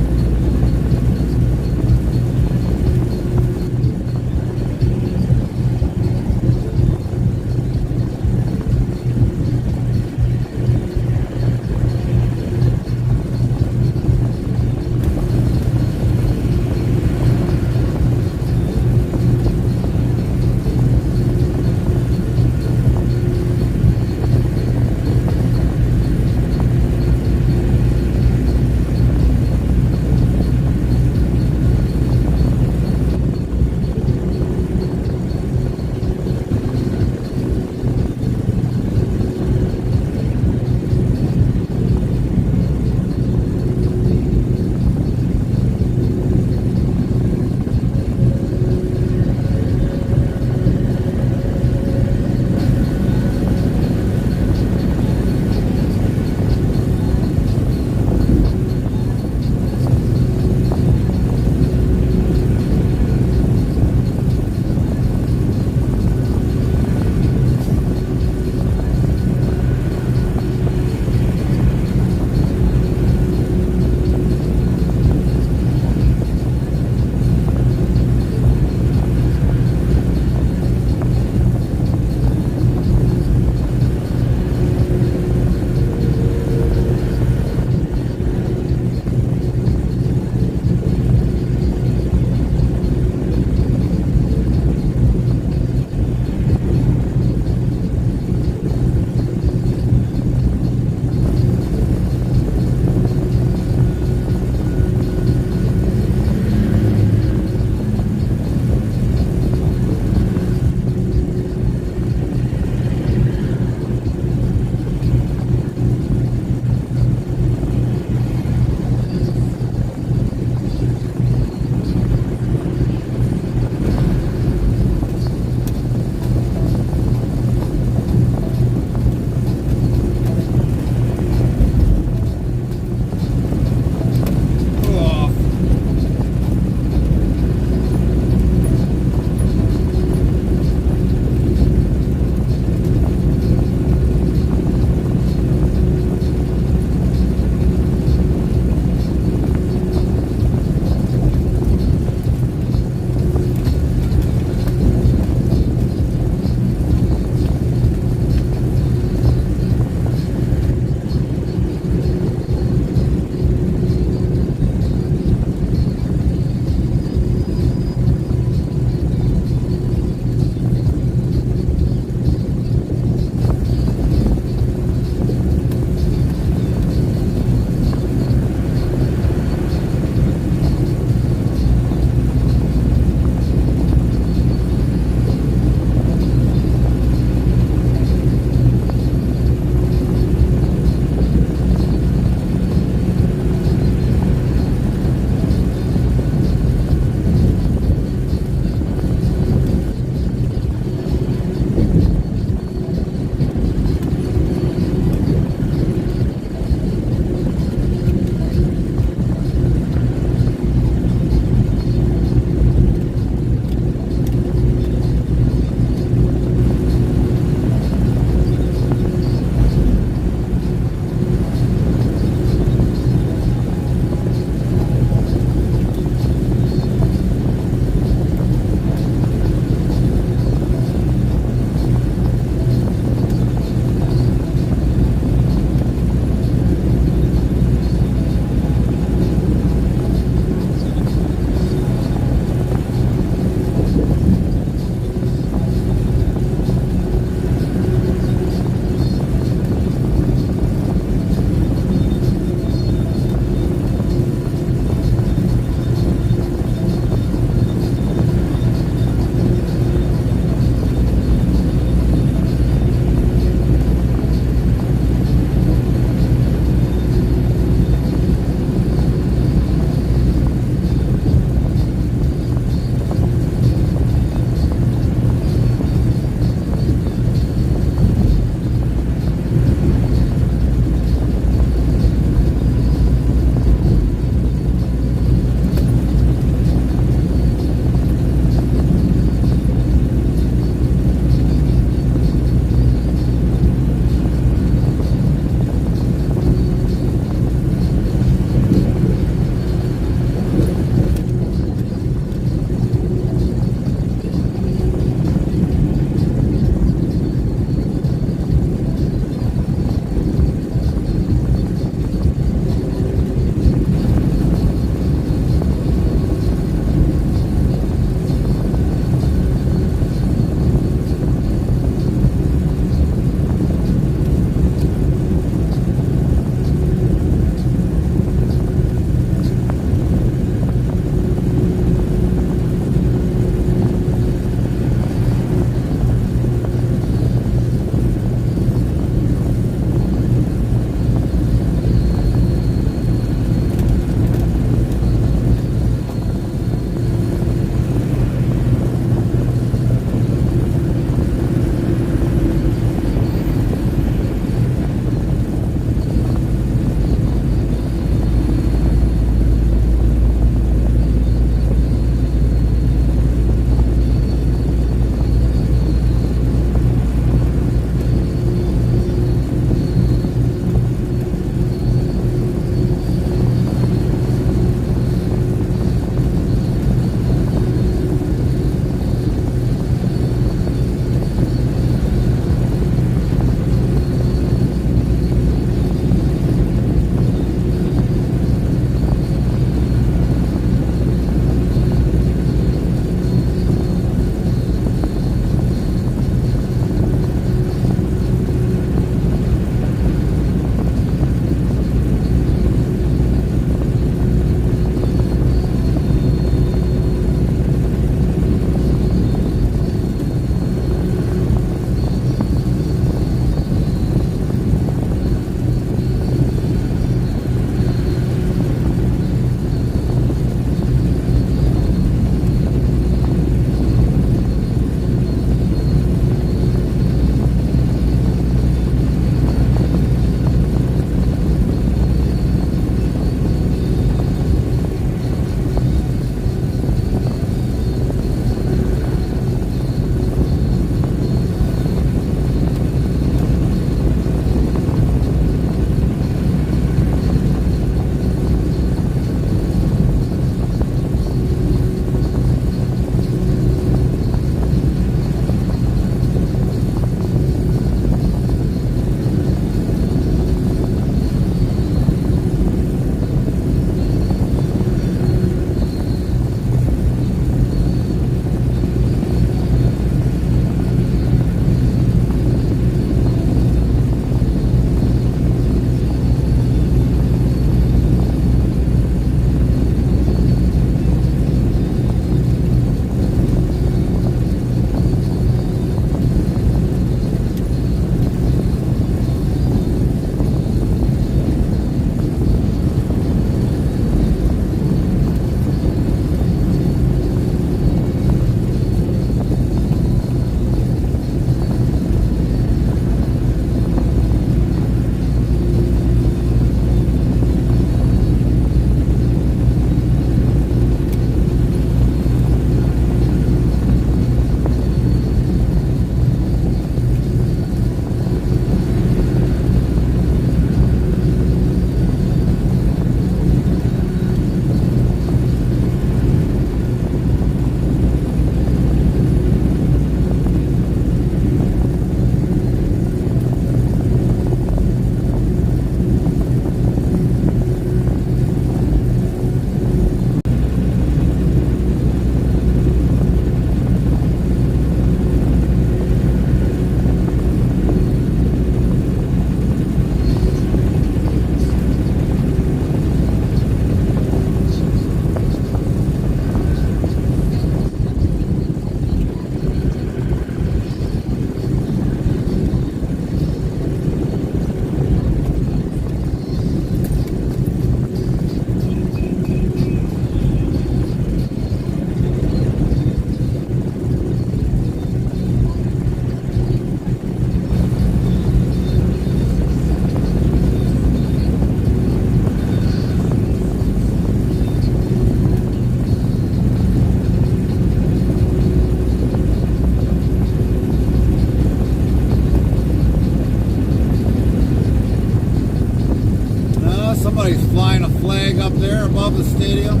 Somebody's flying a flag up there above the stadium.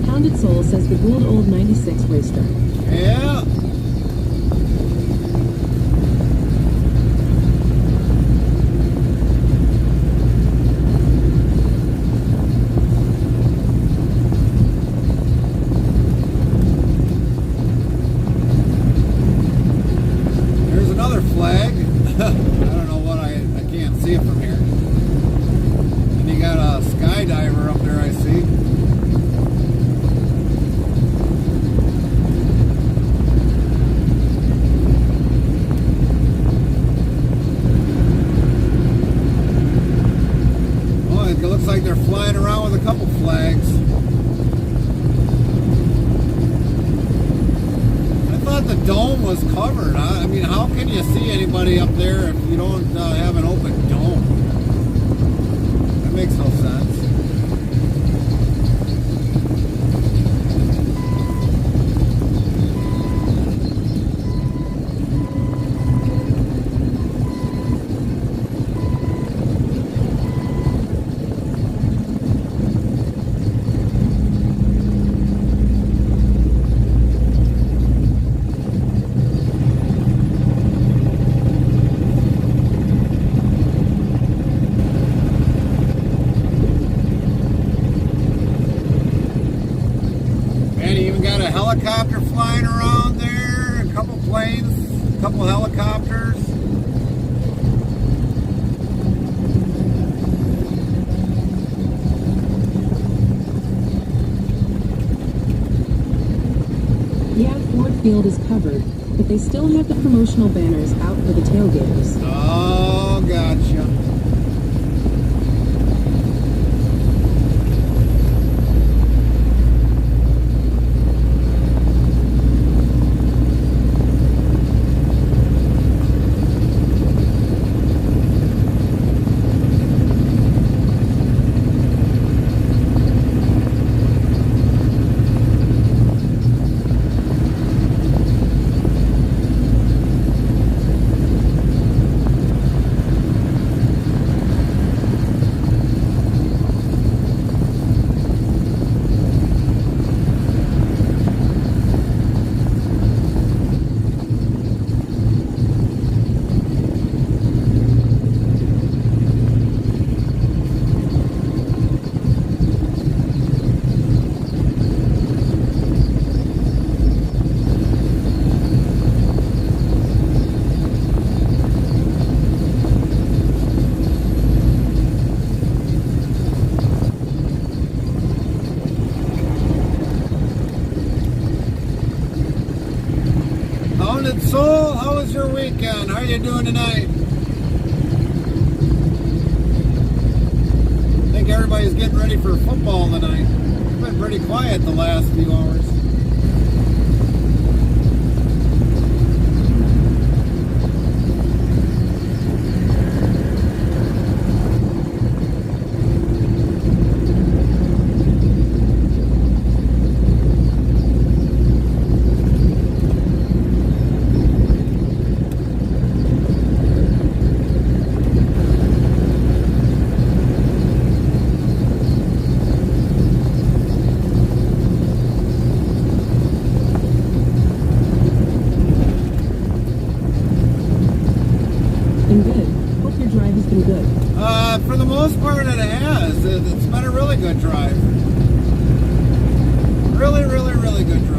Pounded Soul says the Gould Old 96 racetrack. Yeah. There's another flag. I don't know what I can't see it from here. And you got a skydiver up there, I see. It looks like they're flying around with a couple flags. I thought the dome was covered. I mean, how can you see anybody up there if you don't have an open dome? That makes no sense. Helicopter flying around there, a couple planes, a couple helicopters. Yeah, Ford Field is covered, but they still have the promotional banners out for the tailgaters. Oh, gotcha. Soul, how was your weekend? How are you doing tonight? I think everybody's getting ready for football tonight. It's been pretty quiet the last few hours. For the most part it has. It's been a really good drive. Really, really, really good drive.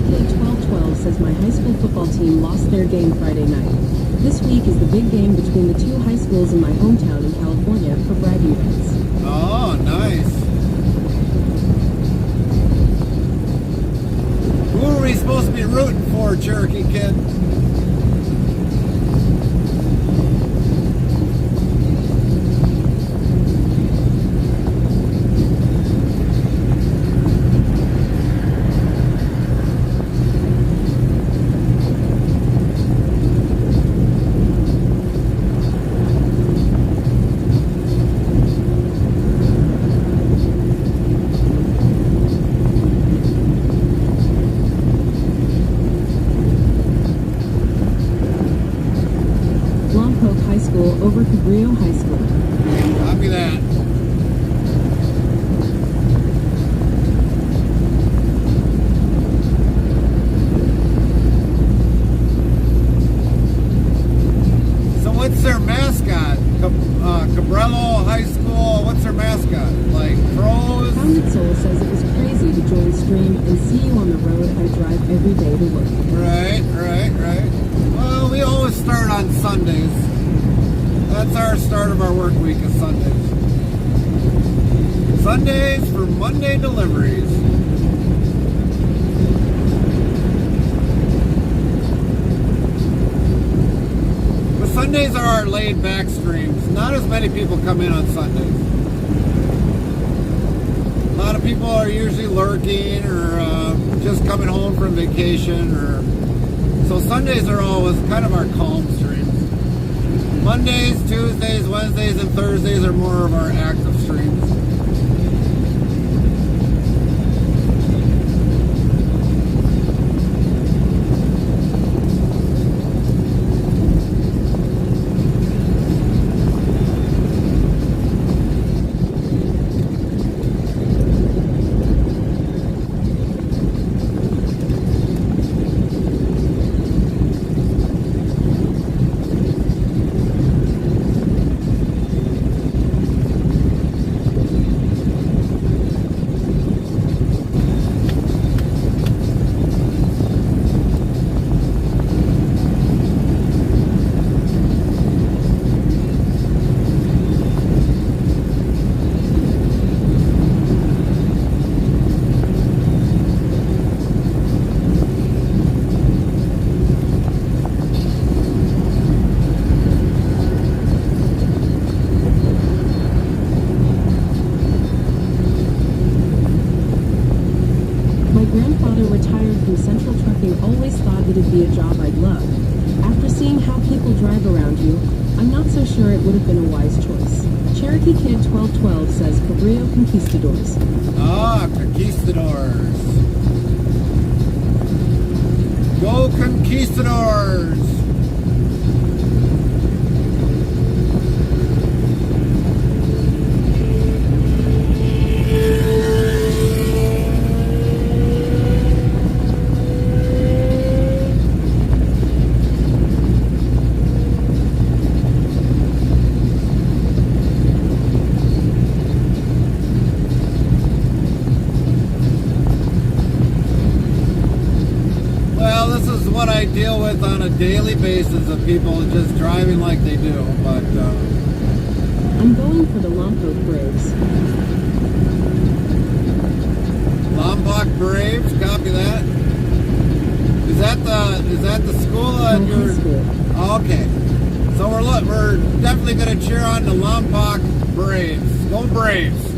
Kid 1212 says my high school football team lost their game Friday night. This week is the big game between the two high schools in my hometown in California for bragging rights. Oh, nice. Who are we supposed to be rooting for, Cherokee Kid? Over Cabrillo High School. Copy that. So what's their mascot? Cabrillo High School, what's their mascot? Like crows? Pounded Soul says it was crazy to join stream and see you on the road I drive every day to work. Right. Well, we always start on Sundays. That's our start of our work week is Sundays. Sundays for Monday deliveries. But Sundays are our laid back streams. Not as many people come in on Sundays. A lot of people are usually lurking or just coming home from vacation. So Sundays are always kind of our calm streams. Mondays, Tuesdays, Wednesdays, and Thursdays are more of our active streams. Always thought it'd be a job I'd love. After seeing how people drive around you, I'm not so sure it would have been a wise choice. Cherokee Kid 1212 says Cabrillo Conquistadors. Ah, Conquistadors. Go Conquistadors! What I deal with on a daily basis of people just driving like they do, but I'm going for the Lompoc Braves. Lompoc Braves, copy that. Is that the school that you're? Oh, okay, so we're definitely gonna cheer on the Lompoc Braves. Go Braves!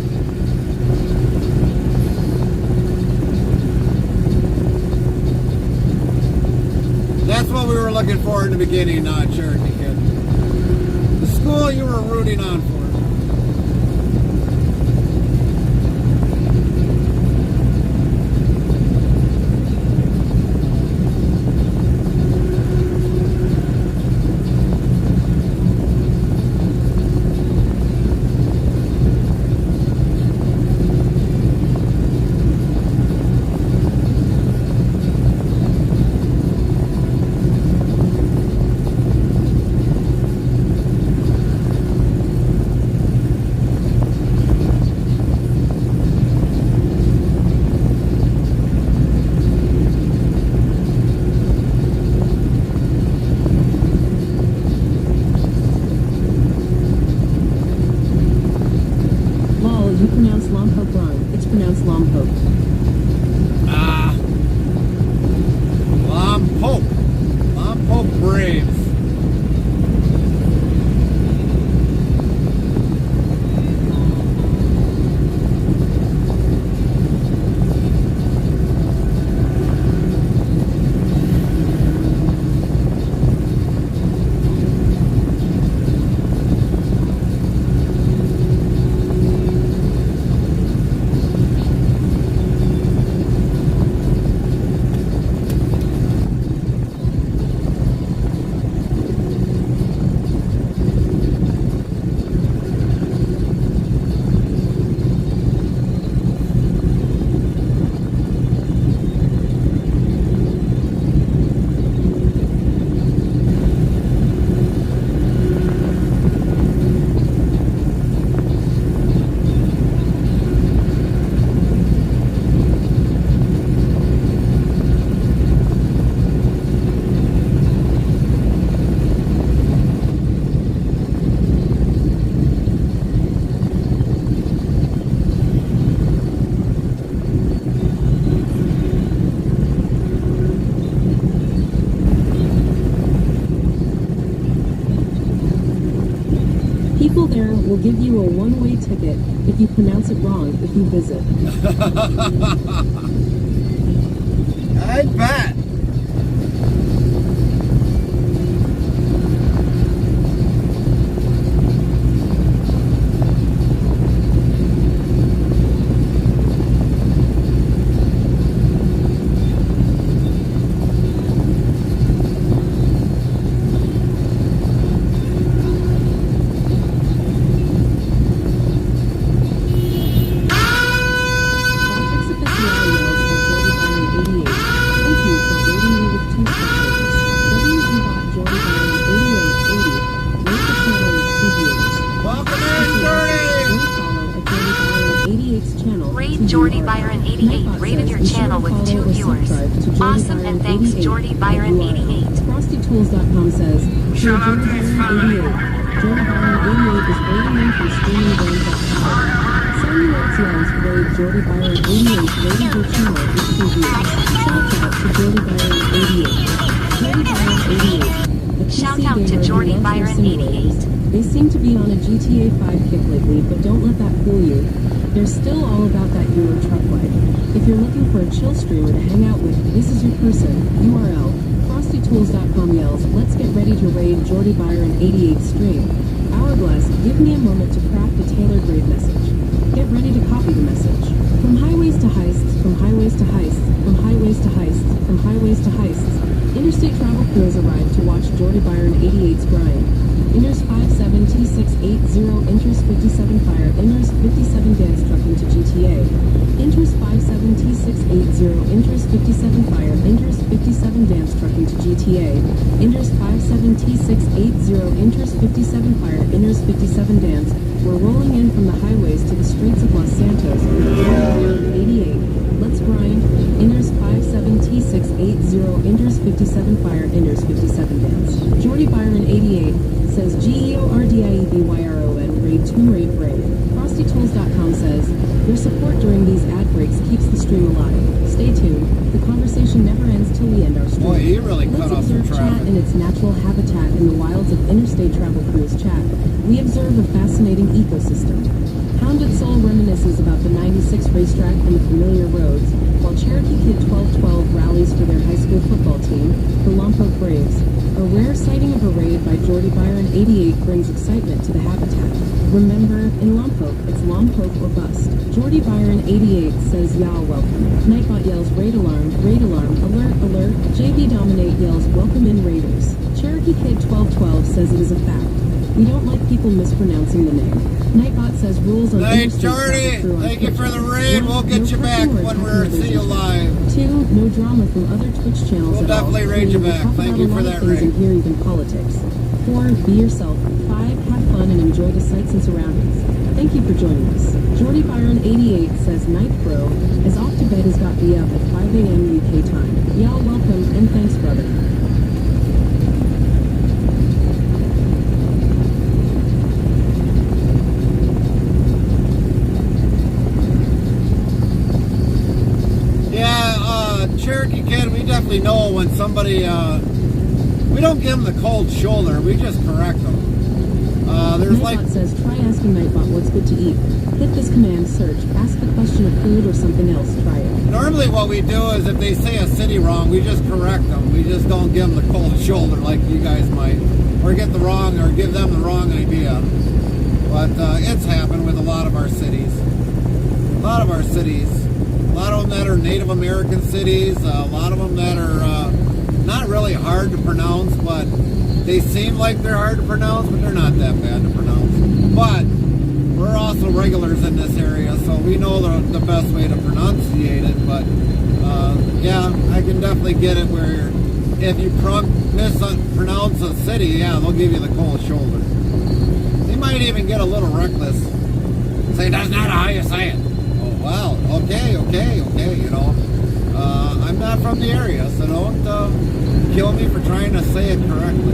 That's what we were looking for in the beginning, Cherokee Kid. The school you were rooting on for. You pronounce Lompoc wrong. It's pronounced Lompoc. Lompoc Braves. People there will give you a one-way ticket if you pronounce it wrong if you visit. I bet. Jordy Byron 88 rated your channel with 2 viewers. Awesome, and thanks Jordy Byron 88. FrostyTools.com says, Jordy Byron 88. Jordy Byron 88 is rating in for streaming game.com. Sandy Lights Yells rated Jordy Byron 88 rated your channel with 2 viewers. Shout out to Jordy Byron 88. Jordy Byron 88. Shout out to Jordy Byron 88. They seem to be on a GTA 5 kick lately, but don't let that fool you. They're still all about that Euro truck life. If you're looking for a chill streamer to hang out with, this is your person. URL, FrostyTools.com yells, let's get ready to raid Jordy Byron 88 stream. Hourglass, give me a moment to craft a tailored raid message. Get ready to copy the message. From highways to heists, from highways to heists, from highways to heists, from highways to heists. Interstate travel crews arrive to watch Jordy Byron 88's grind. Enters 57T680, enters 57 fire, enters 57 dance truck into GTA. Enters 57T680, enters 57 fire, enters 57 dance truck into GTA. Enters 57T680, enters 57 fire, enters 57 dance. We're rolling in from the highways to the streets of Los Santos. 88. Let's grind. Enters 57T680, enters 57 fire, enters 57 dance. Jordy Byron 88 says GEORDIEBYRON raid Tomb Raid raid. FrostyTools.com says your support during these ad breaks keeps the stream alive. Stay tuned. The conversation never ends till we end our stream. Boy, he really cut Let's off some observe traffic. chat in its natural habitat in the wilds of Interstate Travel Cruise chat. We observe a fascinating ecosystem. Hounded Soul reminisces about the 96 racetrack and the familiar roads, while Cherokee Kid 1212 rallies for their high school football team, the Lompoc Braves. A rare sighting of a raid by Jordy Byron 88 brings excitement to the habitat. Remember, in Lompoc, it's Lompoc or bust. Jordy Byron 88 says, y'all welcome. Nightbot yells, raid alarm, alert, alert. JB Dominate yells, welcome in raiders. Cherokee Kid 1212 says it is a fact. We don't like people mispronouncing the name. Nightbot says rules on Hey, interstate Jordy, travel through on thank you Twitch. for the raid. One, We'll get no you back cursing or when attacking we see you relationship. live. 2, no drama from other Twitch channels We'll at all. definitely raid you 3, we back. talk Thank about you a for lot of that things raid. in here, even politics. 4, be yourself. 5, have fun and enjoy the sights and surroundings. Thank you for joining us. Jordy Byron 88 says Night Bro is off to bed has got me up at 5 a.m. UK time. Y'all welcome and thanks, brother. basically know when somebody, we don't give them the cold shoulder, we just correct them. There's Nightbot says, try asking Nightbot what's good to eat. Hit this command, search, ask the question of food or something else, try it. Normally what we do is if they say a city wrong, we just correct them. We just don't give them the cold shoulder like you guys might. Or get the wrong, or give them the wrong idea. But it's happened with a lot of our cities. A lot of our cities. A lot of them that are Native American cities. A lot of them that are not really hard to pronounce, but they seem like they're hard to pronounce, but they're not that bad to pronounce. But we're also regulars in this area, so we know the best way to pronunciate it. But yeah, I can definitely get it where if you mispronounce a city, yeah, they'll give you the cold shoulder. They might even get a little reckless. Say, that's not how you say it. Oh, well, okay, you know. I'm not from the area, so don't kill me for trying to say it correctly.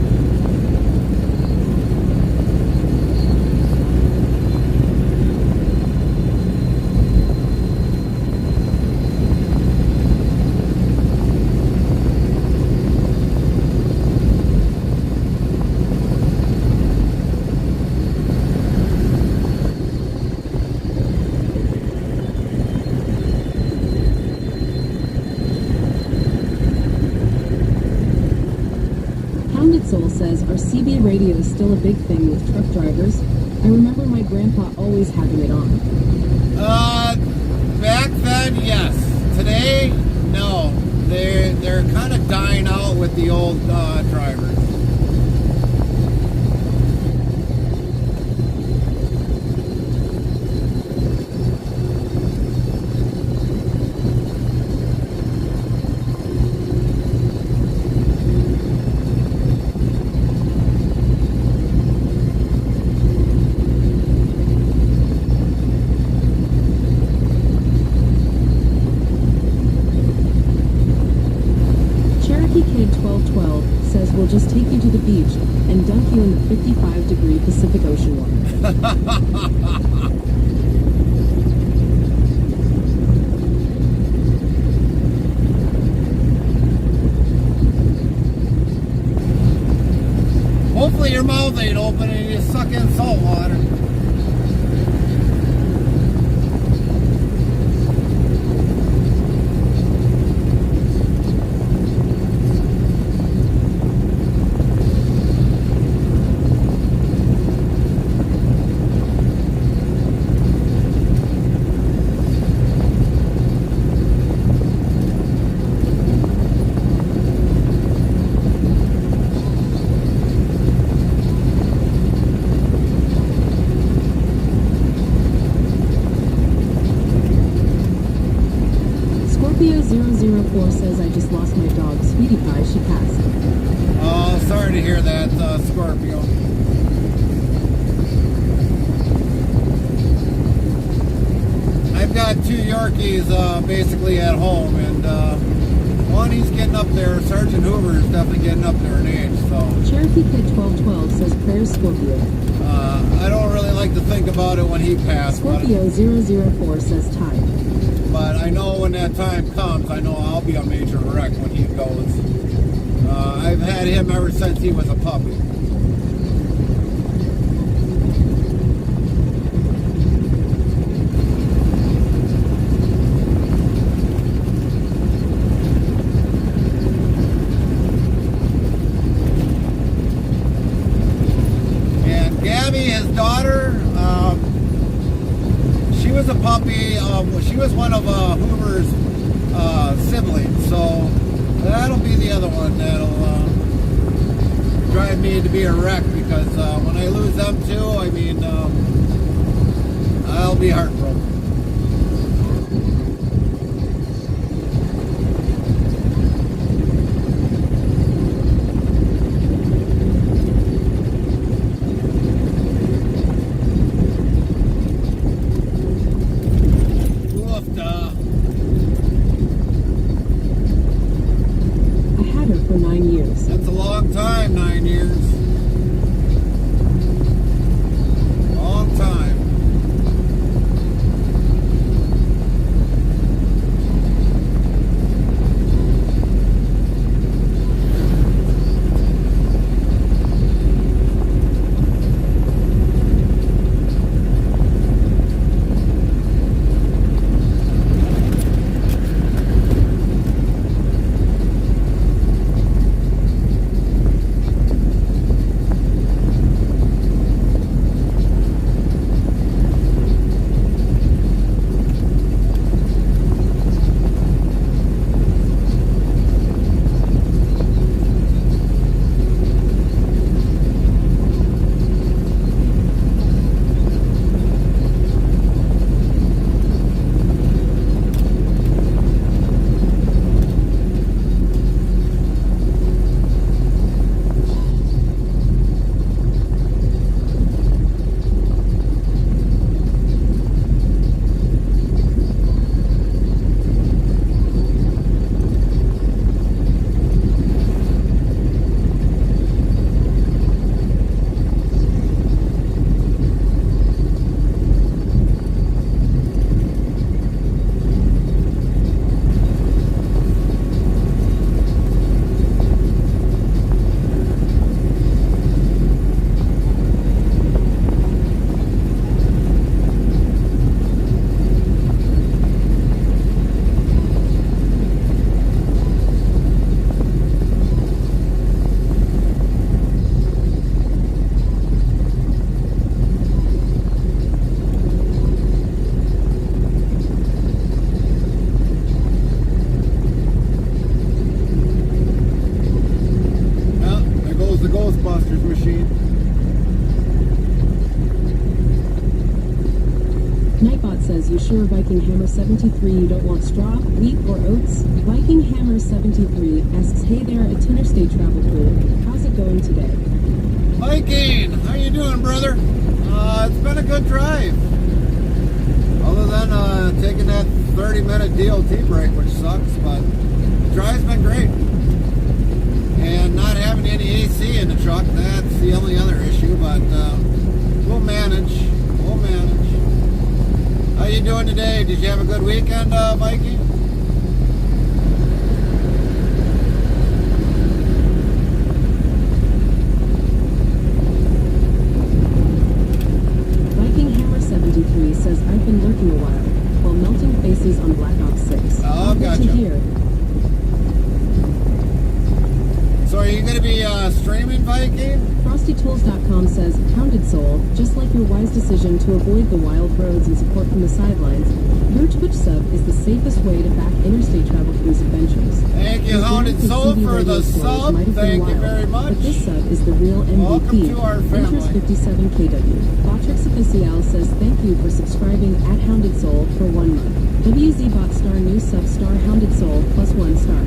Soul says, are CB radios still a big thing with truck drivers? I remember my grandpa always having it on. Back then, yes. Today, no. They're kind of dying out with the old drivers. Says we'll just take you to the beach and dunk you in the 55-degree Pacific Ocean water. Hopefully your mouth ain't open and you suck in salt water. Scorpio004 says I just lost my dog, Sweetie Pie, she passed. Oh, sorry to hear that, Scorpio. I've got two Yorkies basically at home, and one he's getting up there. Sergeant Hoover is definitely getting up there in age. So Cherokee Kid 1212 says prayers Scorpio. I don't really like to think about it when he passed. Scorpio004 says tied. But I know when that time comes, I know I'll be a major wreck when he goes. I've had him ever since he was a puppy. And Gabby, his daughter, she was a puppy. She was one of Hoover's siblings, so that'll be the other one that'll drive me to be a wreck, because when I lose them too, I mean, I'll be heartbroken. For 9 years. That's a long time, 9 years. Long time. Nightbot says, you sure Viking Hammer 73 you don't want straw, wheat, or oats? Viking Hammer 73 asks, hey there at Interstate Travel Crew. How's it going today? Viking, how you doing, brother? It's been a good drive. Other than taking that 30-minute DOT break, which sucks, but the drive's been great. And not having any AC in the truck, that's the only other issue, but we'll manage. We'll manage. How you doing today? Did you have a good weekend, Viking? Viking Hammer 73 says, I've been lurking a while melting faces on Black Ops 6. Oh, Good gotcha. to hear. So are you going to be streaming, Viking? FrostyTools.com says, Hounded Soul, just like your wise decision to avoid the wild roads and support from the sidelines, your Twitch sub is the safest way to back Interstate Travel Crew's adventures. Thank you, Your Hounded graphic Soul, CB for radio the stories sub. might have been Thank you wild, very much. But this sub is the real MVP. Welcome to our family. Interest 57 KW. Botrix Official says, thank you for subscribing at Hounded Soul for 1 month. WZ Botstar new sub star Hounded Soul plus 1 star.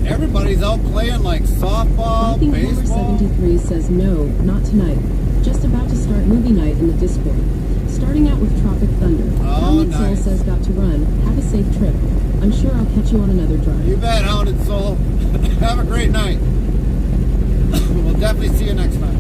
Everybody's out playing like softball, Viking Hammer baseball. 73 says, no, not tonight. Just about to start movie night in the Discord. Starting out with Tropic Thunder. Oh, Hounded Soul nice. says, got to run. Have a safe trip. I'm sure I'll catch you on another drive. You bet, Hounded Soul. Have a great night. We'll definitely see you next time.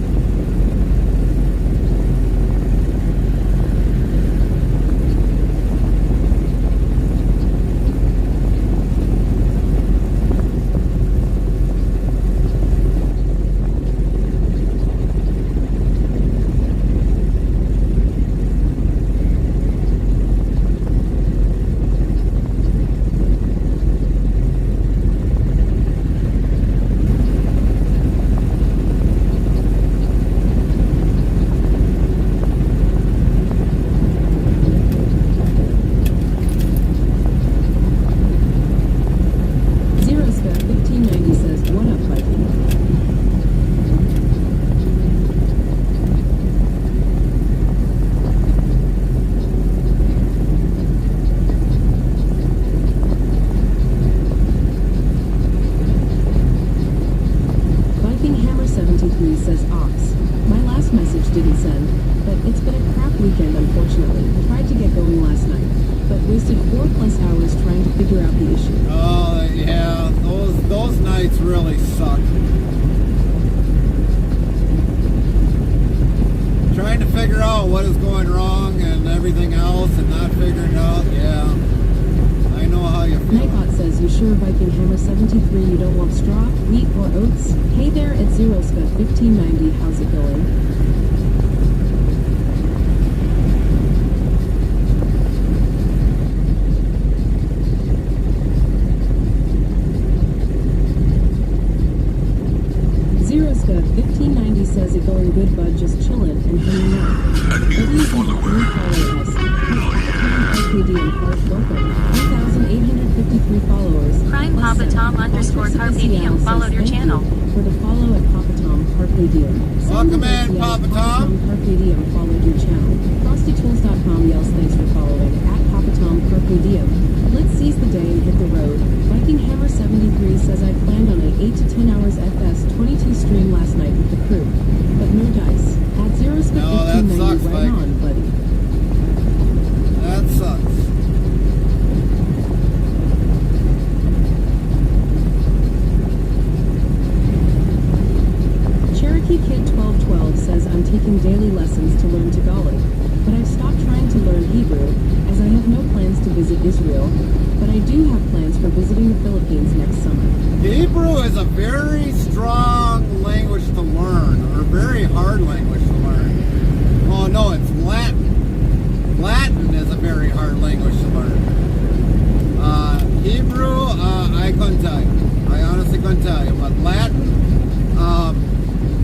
really couldn't tell you. But Latin,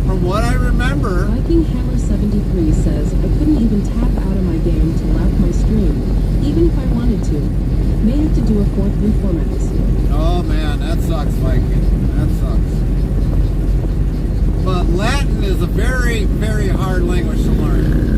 from what I remember, Viking Hammer 73 says, I couldn't even tap out of my game to lap my stream, even if I wanted to. May have to do a 4th reformat this year. oh man, that sucks, Viking. That sucks. But Latin is a very, very hard language to learn.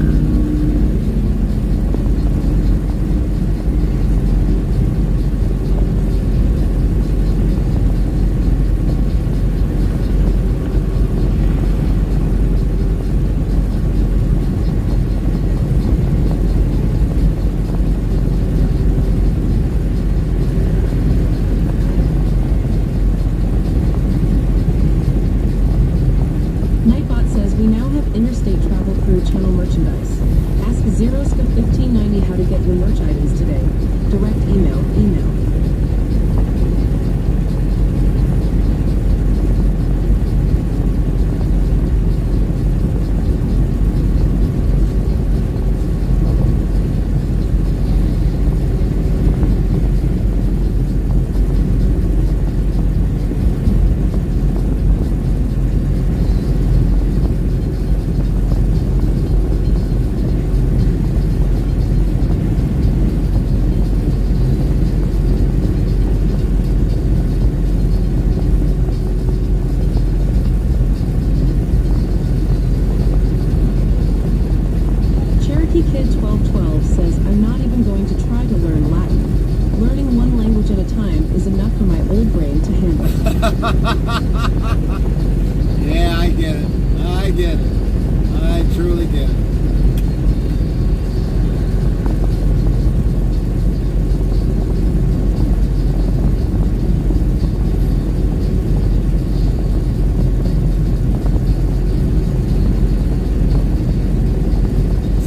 Nightbot says, we now have interstate travel crew channel merchandise. Ask Zeroscope1590 how to get your merch items today. Direct email. Cherokee Kid 1212 says, I'm not even going to try to learn Latin. Learning one language at a time is enough for my old brain to handle. Yeah, I get it. I get it. I truly get it.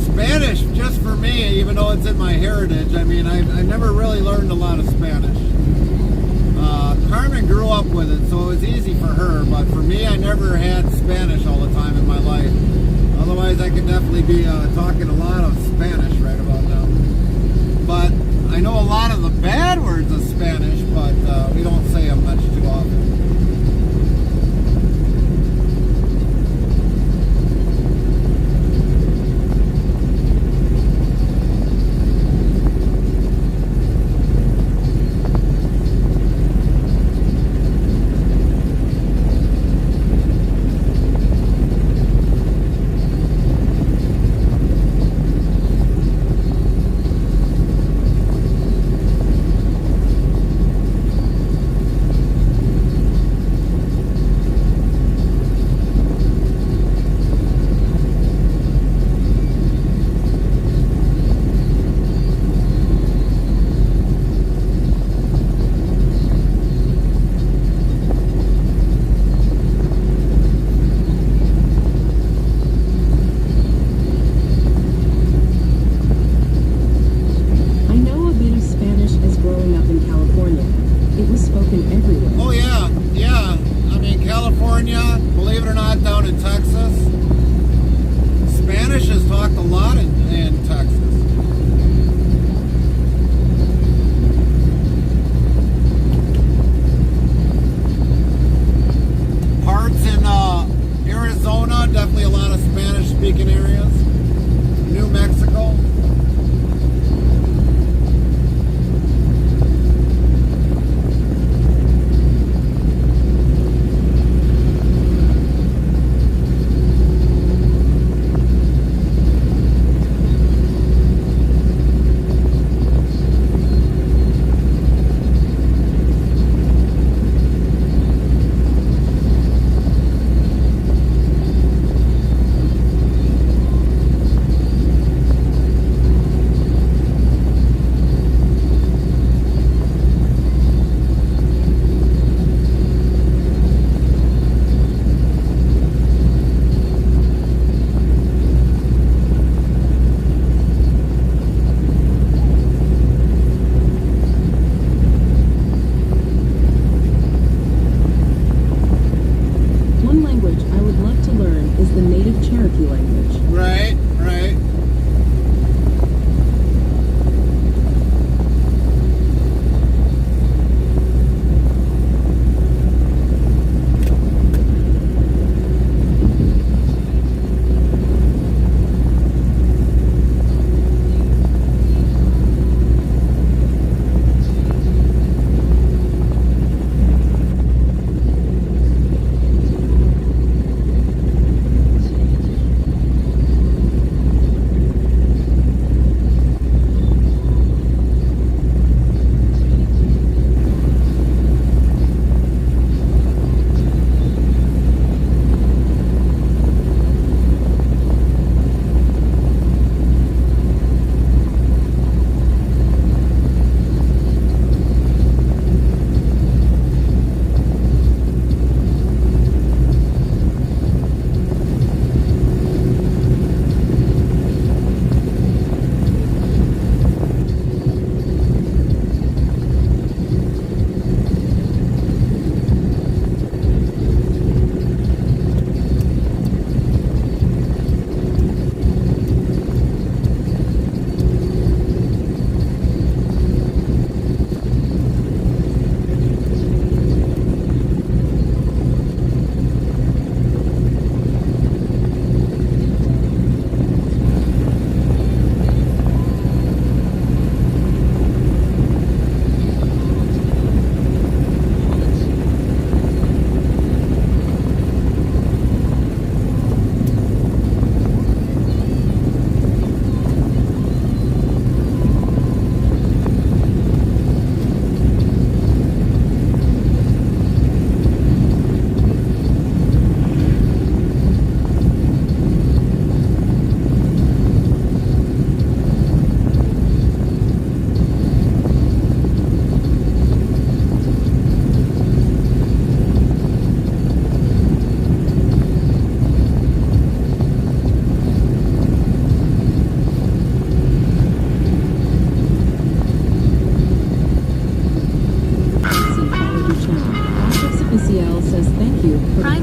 Spanish, just for me, even though it's in my heritage, I mean, I never really learned a lot of Spanish. Carmen grew up with it, so it was easy for her, but for me, I never had Spanish all the time in my life. Otherwise, I could definitely be talking a lot of Spanish right about now. But I know a lot of the bad words of Spanish, but we don't say them much too often.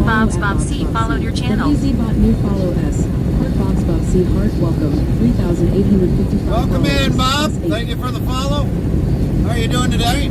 Follow Bob C followed your channel. WZBot new follow S. Heart Bob's Bob C. Heart welcome. 3,855. Welcome in, Bob. followers. Thank you for the follow. How are you doing today?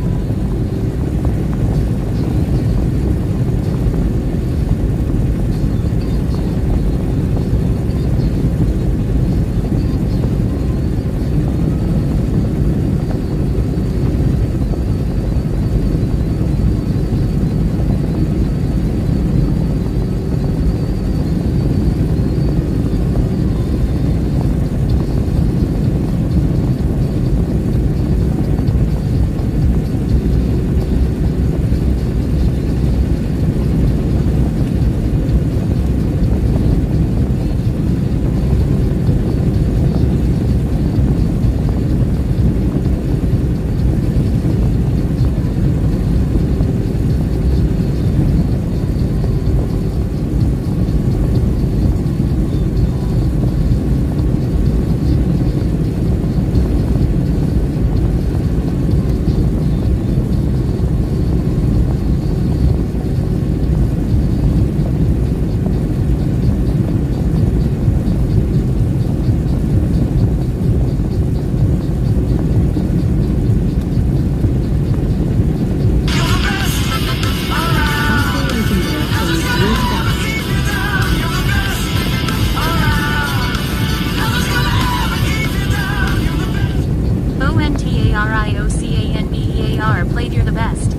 ONTARIOCANBEAR played You're the Best.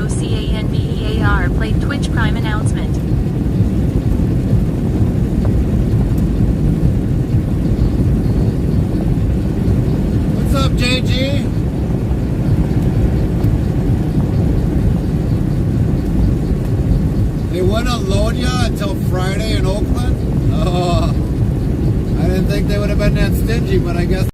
ONTARIOCANBEAR played Twitch Prime announcement. What's up, JG? They wouldn't load you until Friday in Oakland? Oh, I didn't think they would have been that stingy, but I guess.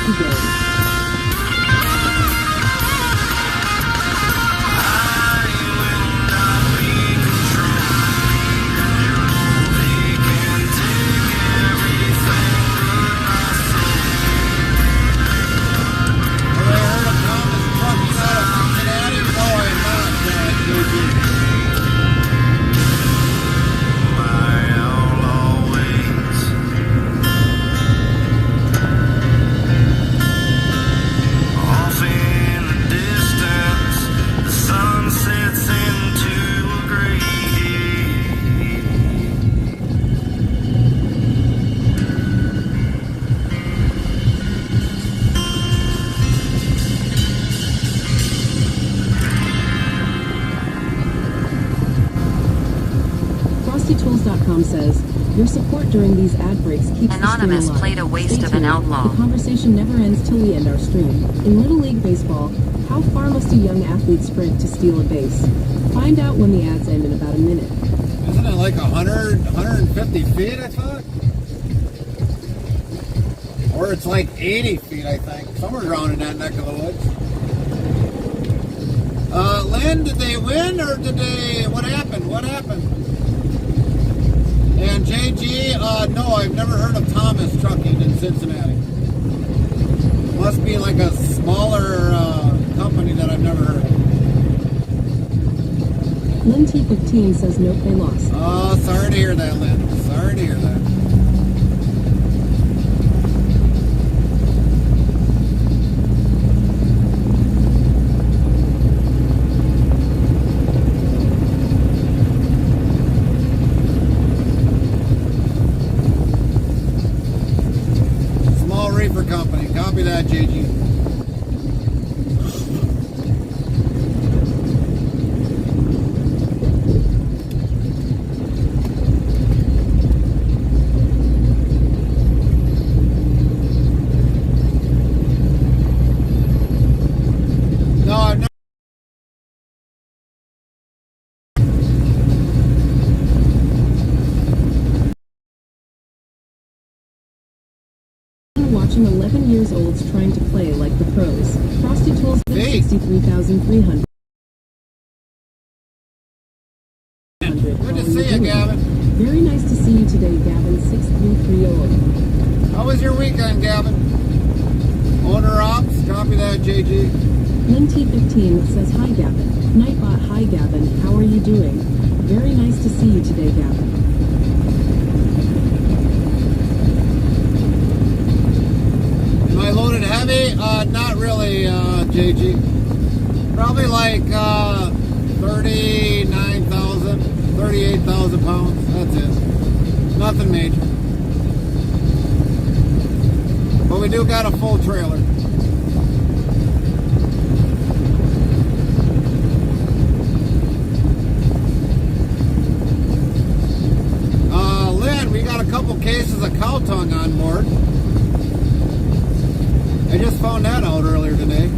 keep you going. FrostyTools.com says, your support during these ad breaks keeps Anonymous the stream alive. played a waste Stay of an tuned. outlaw. The conversation never ends till we end our stream. In Little League Baseball, how far must a young athlete sprint to steal a base? Find out when the ads end in about a minute. Isn't it like 150 feet, I thought? Or it's like 80 feet, I think. Somewhere around in that neck of the woods. Lynn, did they win or did they... What happened? What happened? And JG, no, I've never heard of Thomas Trucking in Cincinnati. Must be like a smaller company that I've never heard of. Lynn T15 says nope, they lost. Oh, sorry to hear that, Lynn. Sorry to hear that. Small reefer company. Copy that, JG. No, I've never. Watching 11 years olds trying to play like the pros. Frosty Tools Hey. 63,300. Good to see you, Gavin. Very nice to see you today, Gavin 6330. How was your weekend, Gavin? Owner ops, copy that, JG. Lynn T15 says hi, Gavin. Nightbot, hi, Gavin. How are you doing? Very nice to see you today, Gavin. Am I loaded heavy? Not really, JG. Probably like 39,000, 38,000 pounds. That's it. Nothing major. But we do got a full trailer. Lynn, we got a couple cases of cow tongue on board. I just found that out earlier today.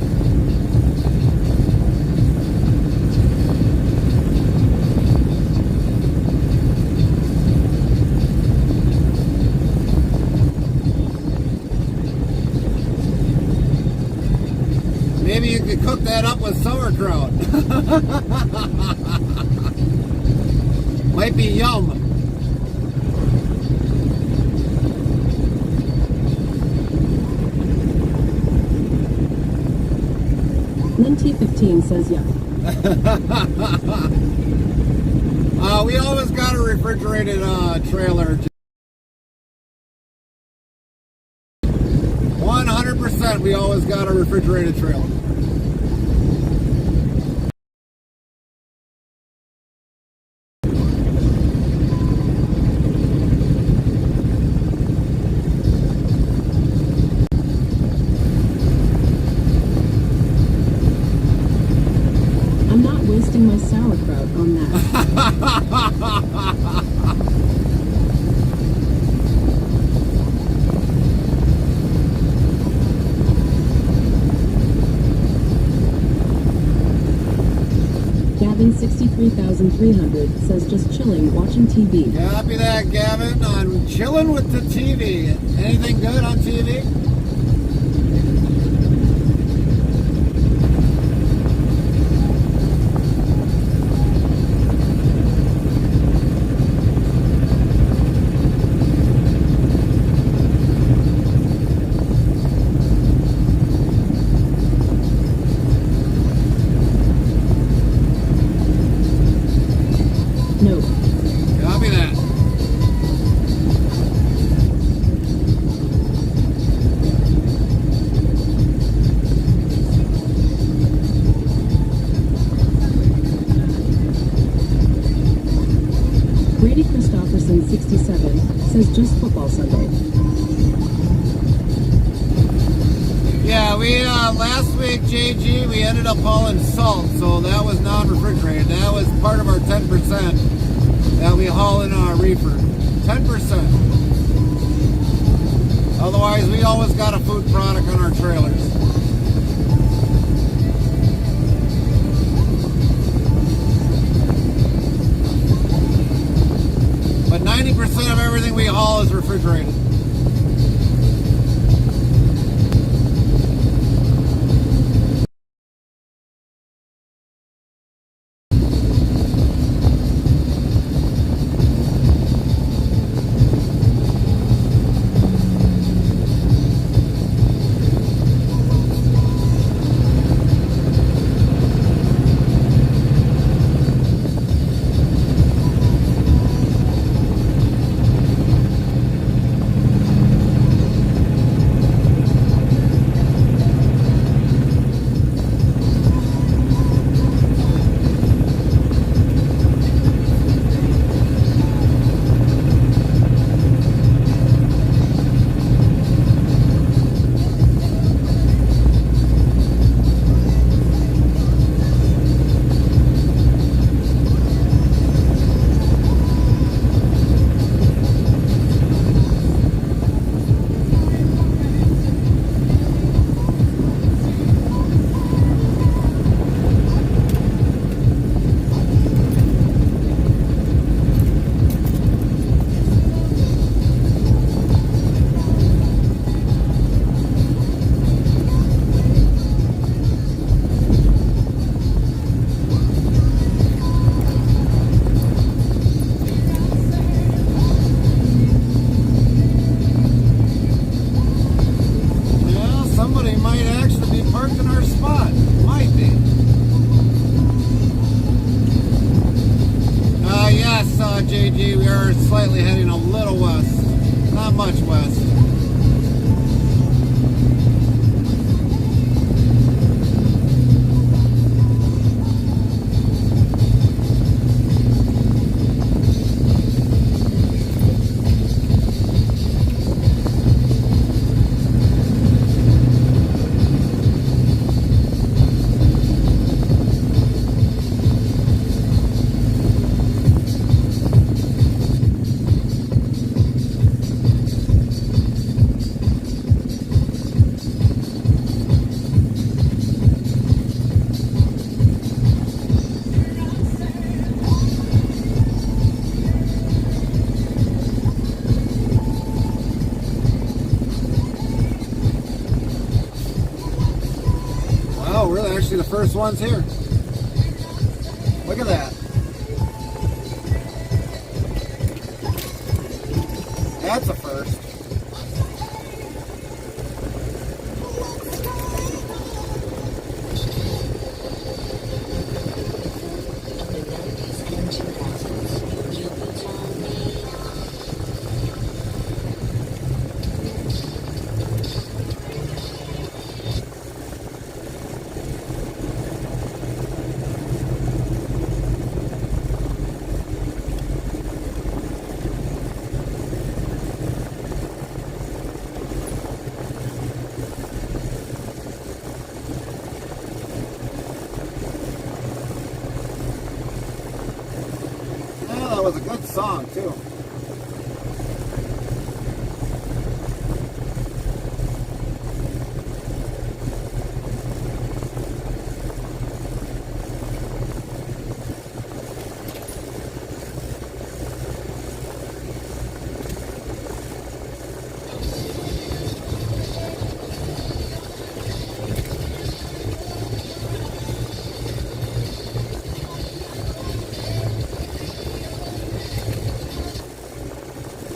Maybe you could cook that up with sauerkraut. Might be yum. Lynn T15 says yeah. We always got a refrigerated trailer. 100%, we always got a refrigerated trailer. I'm not wasting my sauerkraut on that. Gavin 63,300 says just chilling, watching TV. Copy that, Gavin. I'm chilling with the TV. Anything good on TV? Brady Christopherson 67 says just football Sunday. Yeah, we last week, JG, we ended up hauling salt, so that was non-refrigerated. That was part of our 10% that we haul in our reefer. 10%. Otherwise, we always got a food product on our trailers. But 90% of everything we haul is refrigerated. JG, we are slightly heading a little west, not much west. Wow, we're actually the first ones here. Look at that. That's a first. That was a good song too.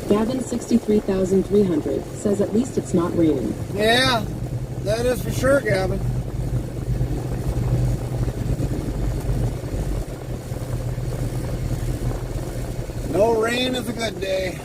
Gavin 63,300 says at least it's not raining. Yeah, that is for sure, Gavin. No rain is a good day.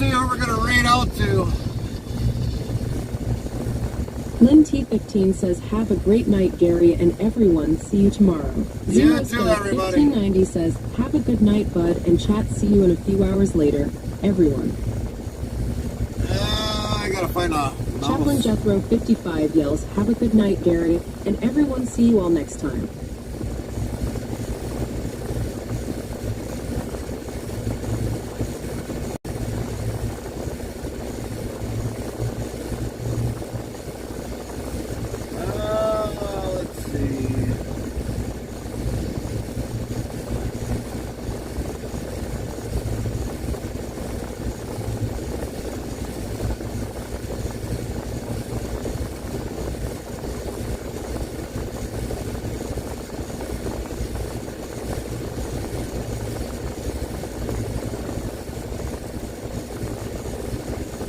see who we're gonna raid out to. Lynn T15 says, have a great night, Gary, and everyone. See you tomorrow. You too, everybody. 1590 says, have a good night, bud, and chat. See you in a few hours later. Everyone. I gotta find a Chaplain Jethro 55 yells, have a good night, Gary, and everyone. See you all next time. Let's see.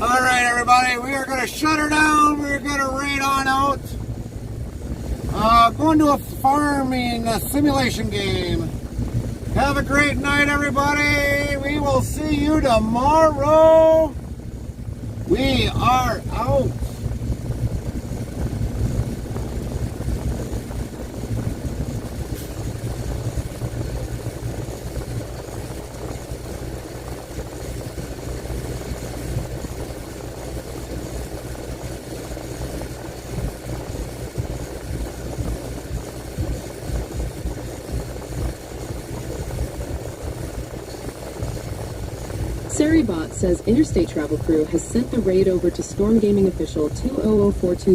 All right, everybody, we are going to shut her down. We're going to raid on out. Going to a farming simulation game. Have a great night, everybody. We will see you tomorrow. We are out. Saribot says Interstate Travel Crew has sent the raid over to Storm Gaming Official 20042.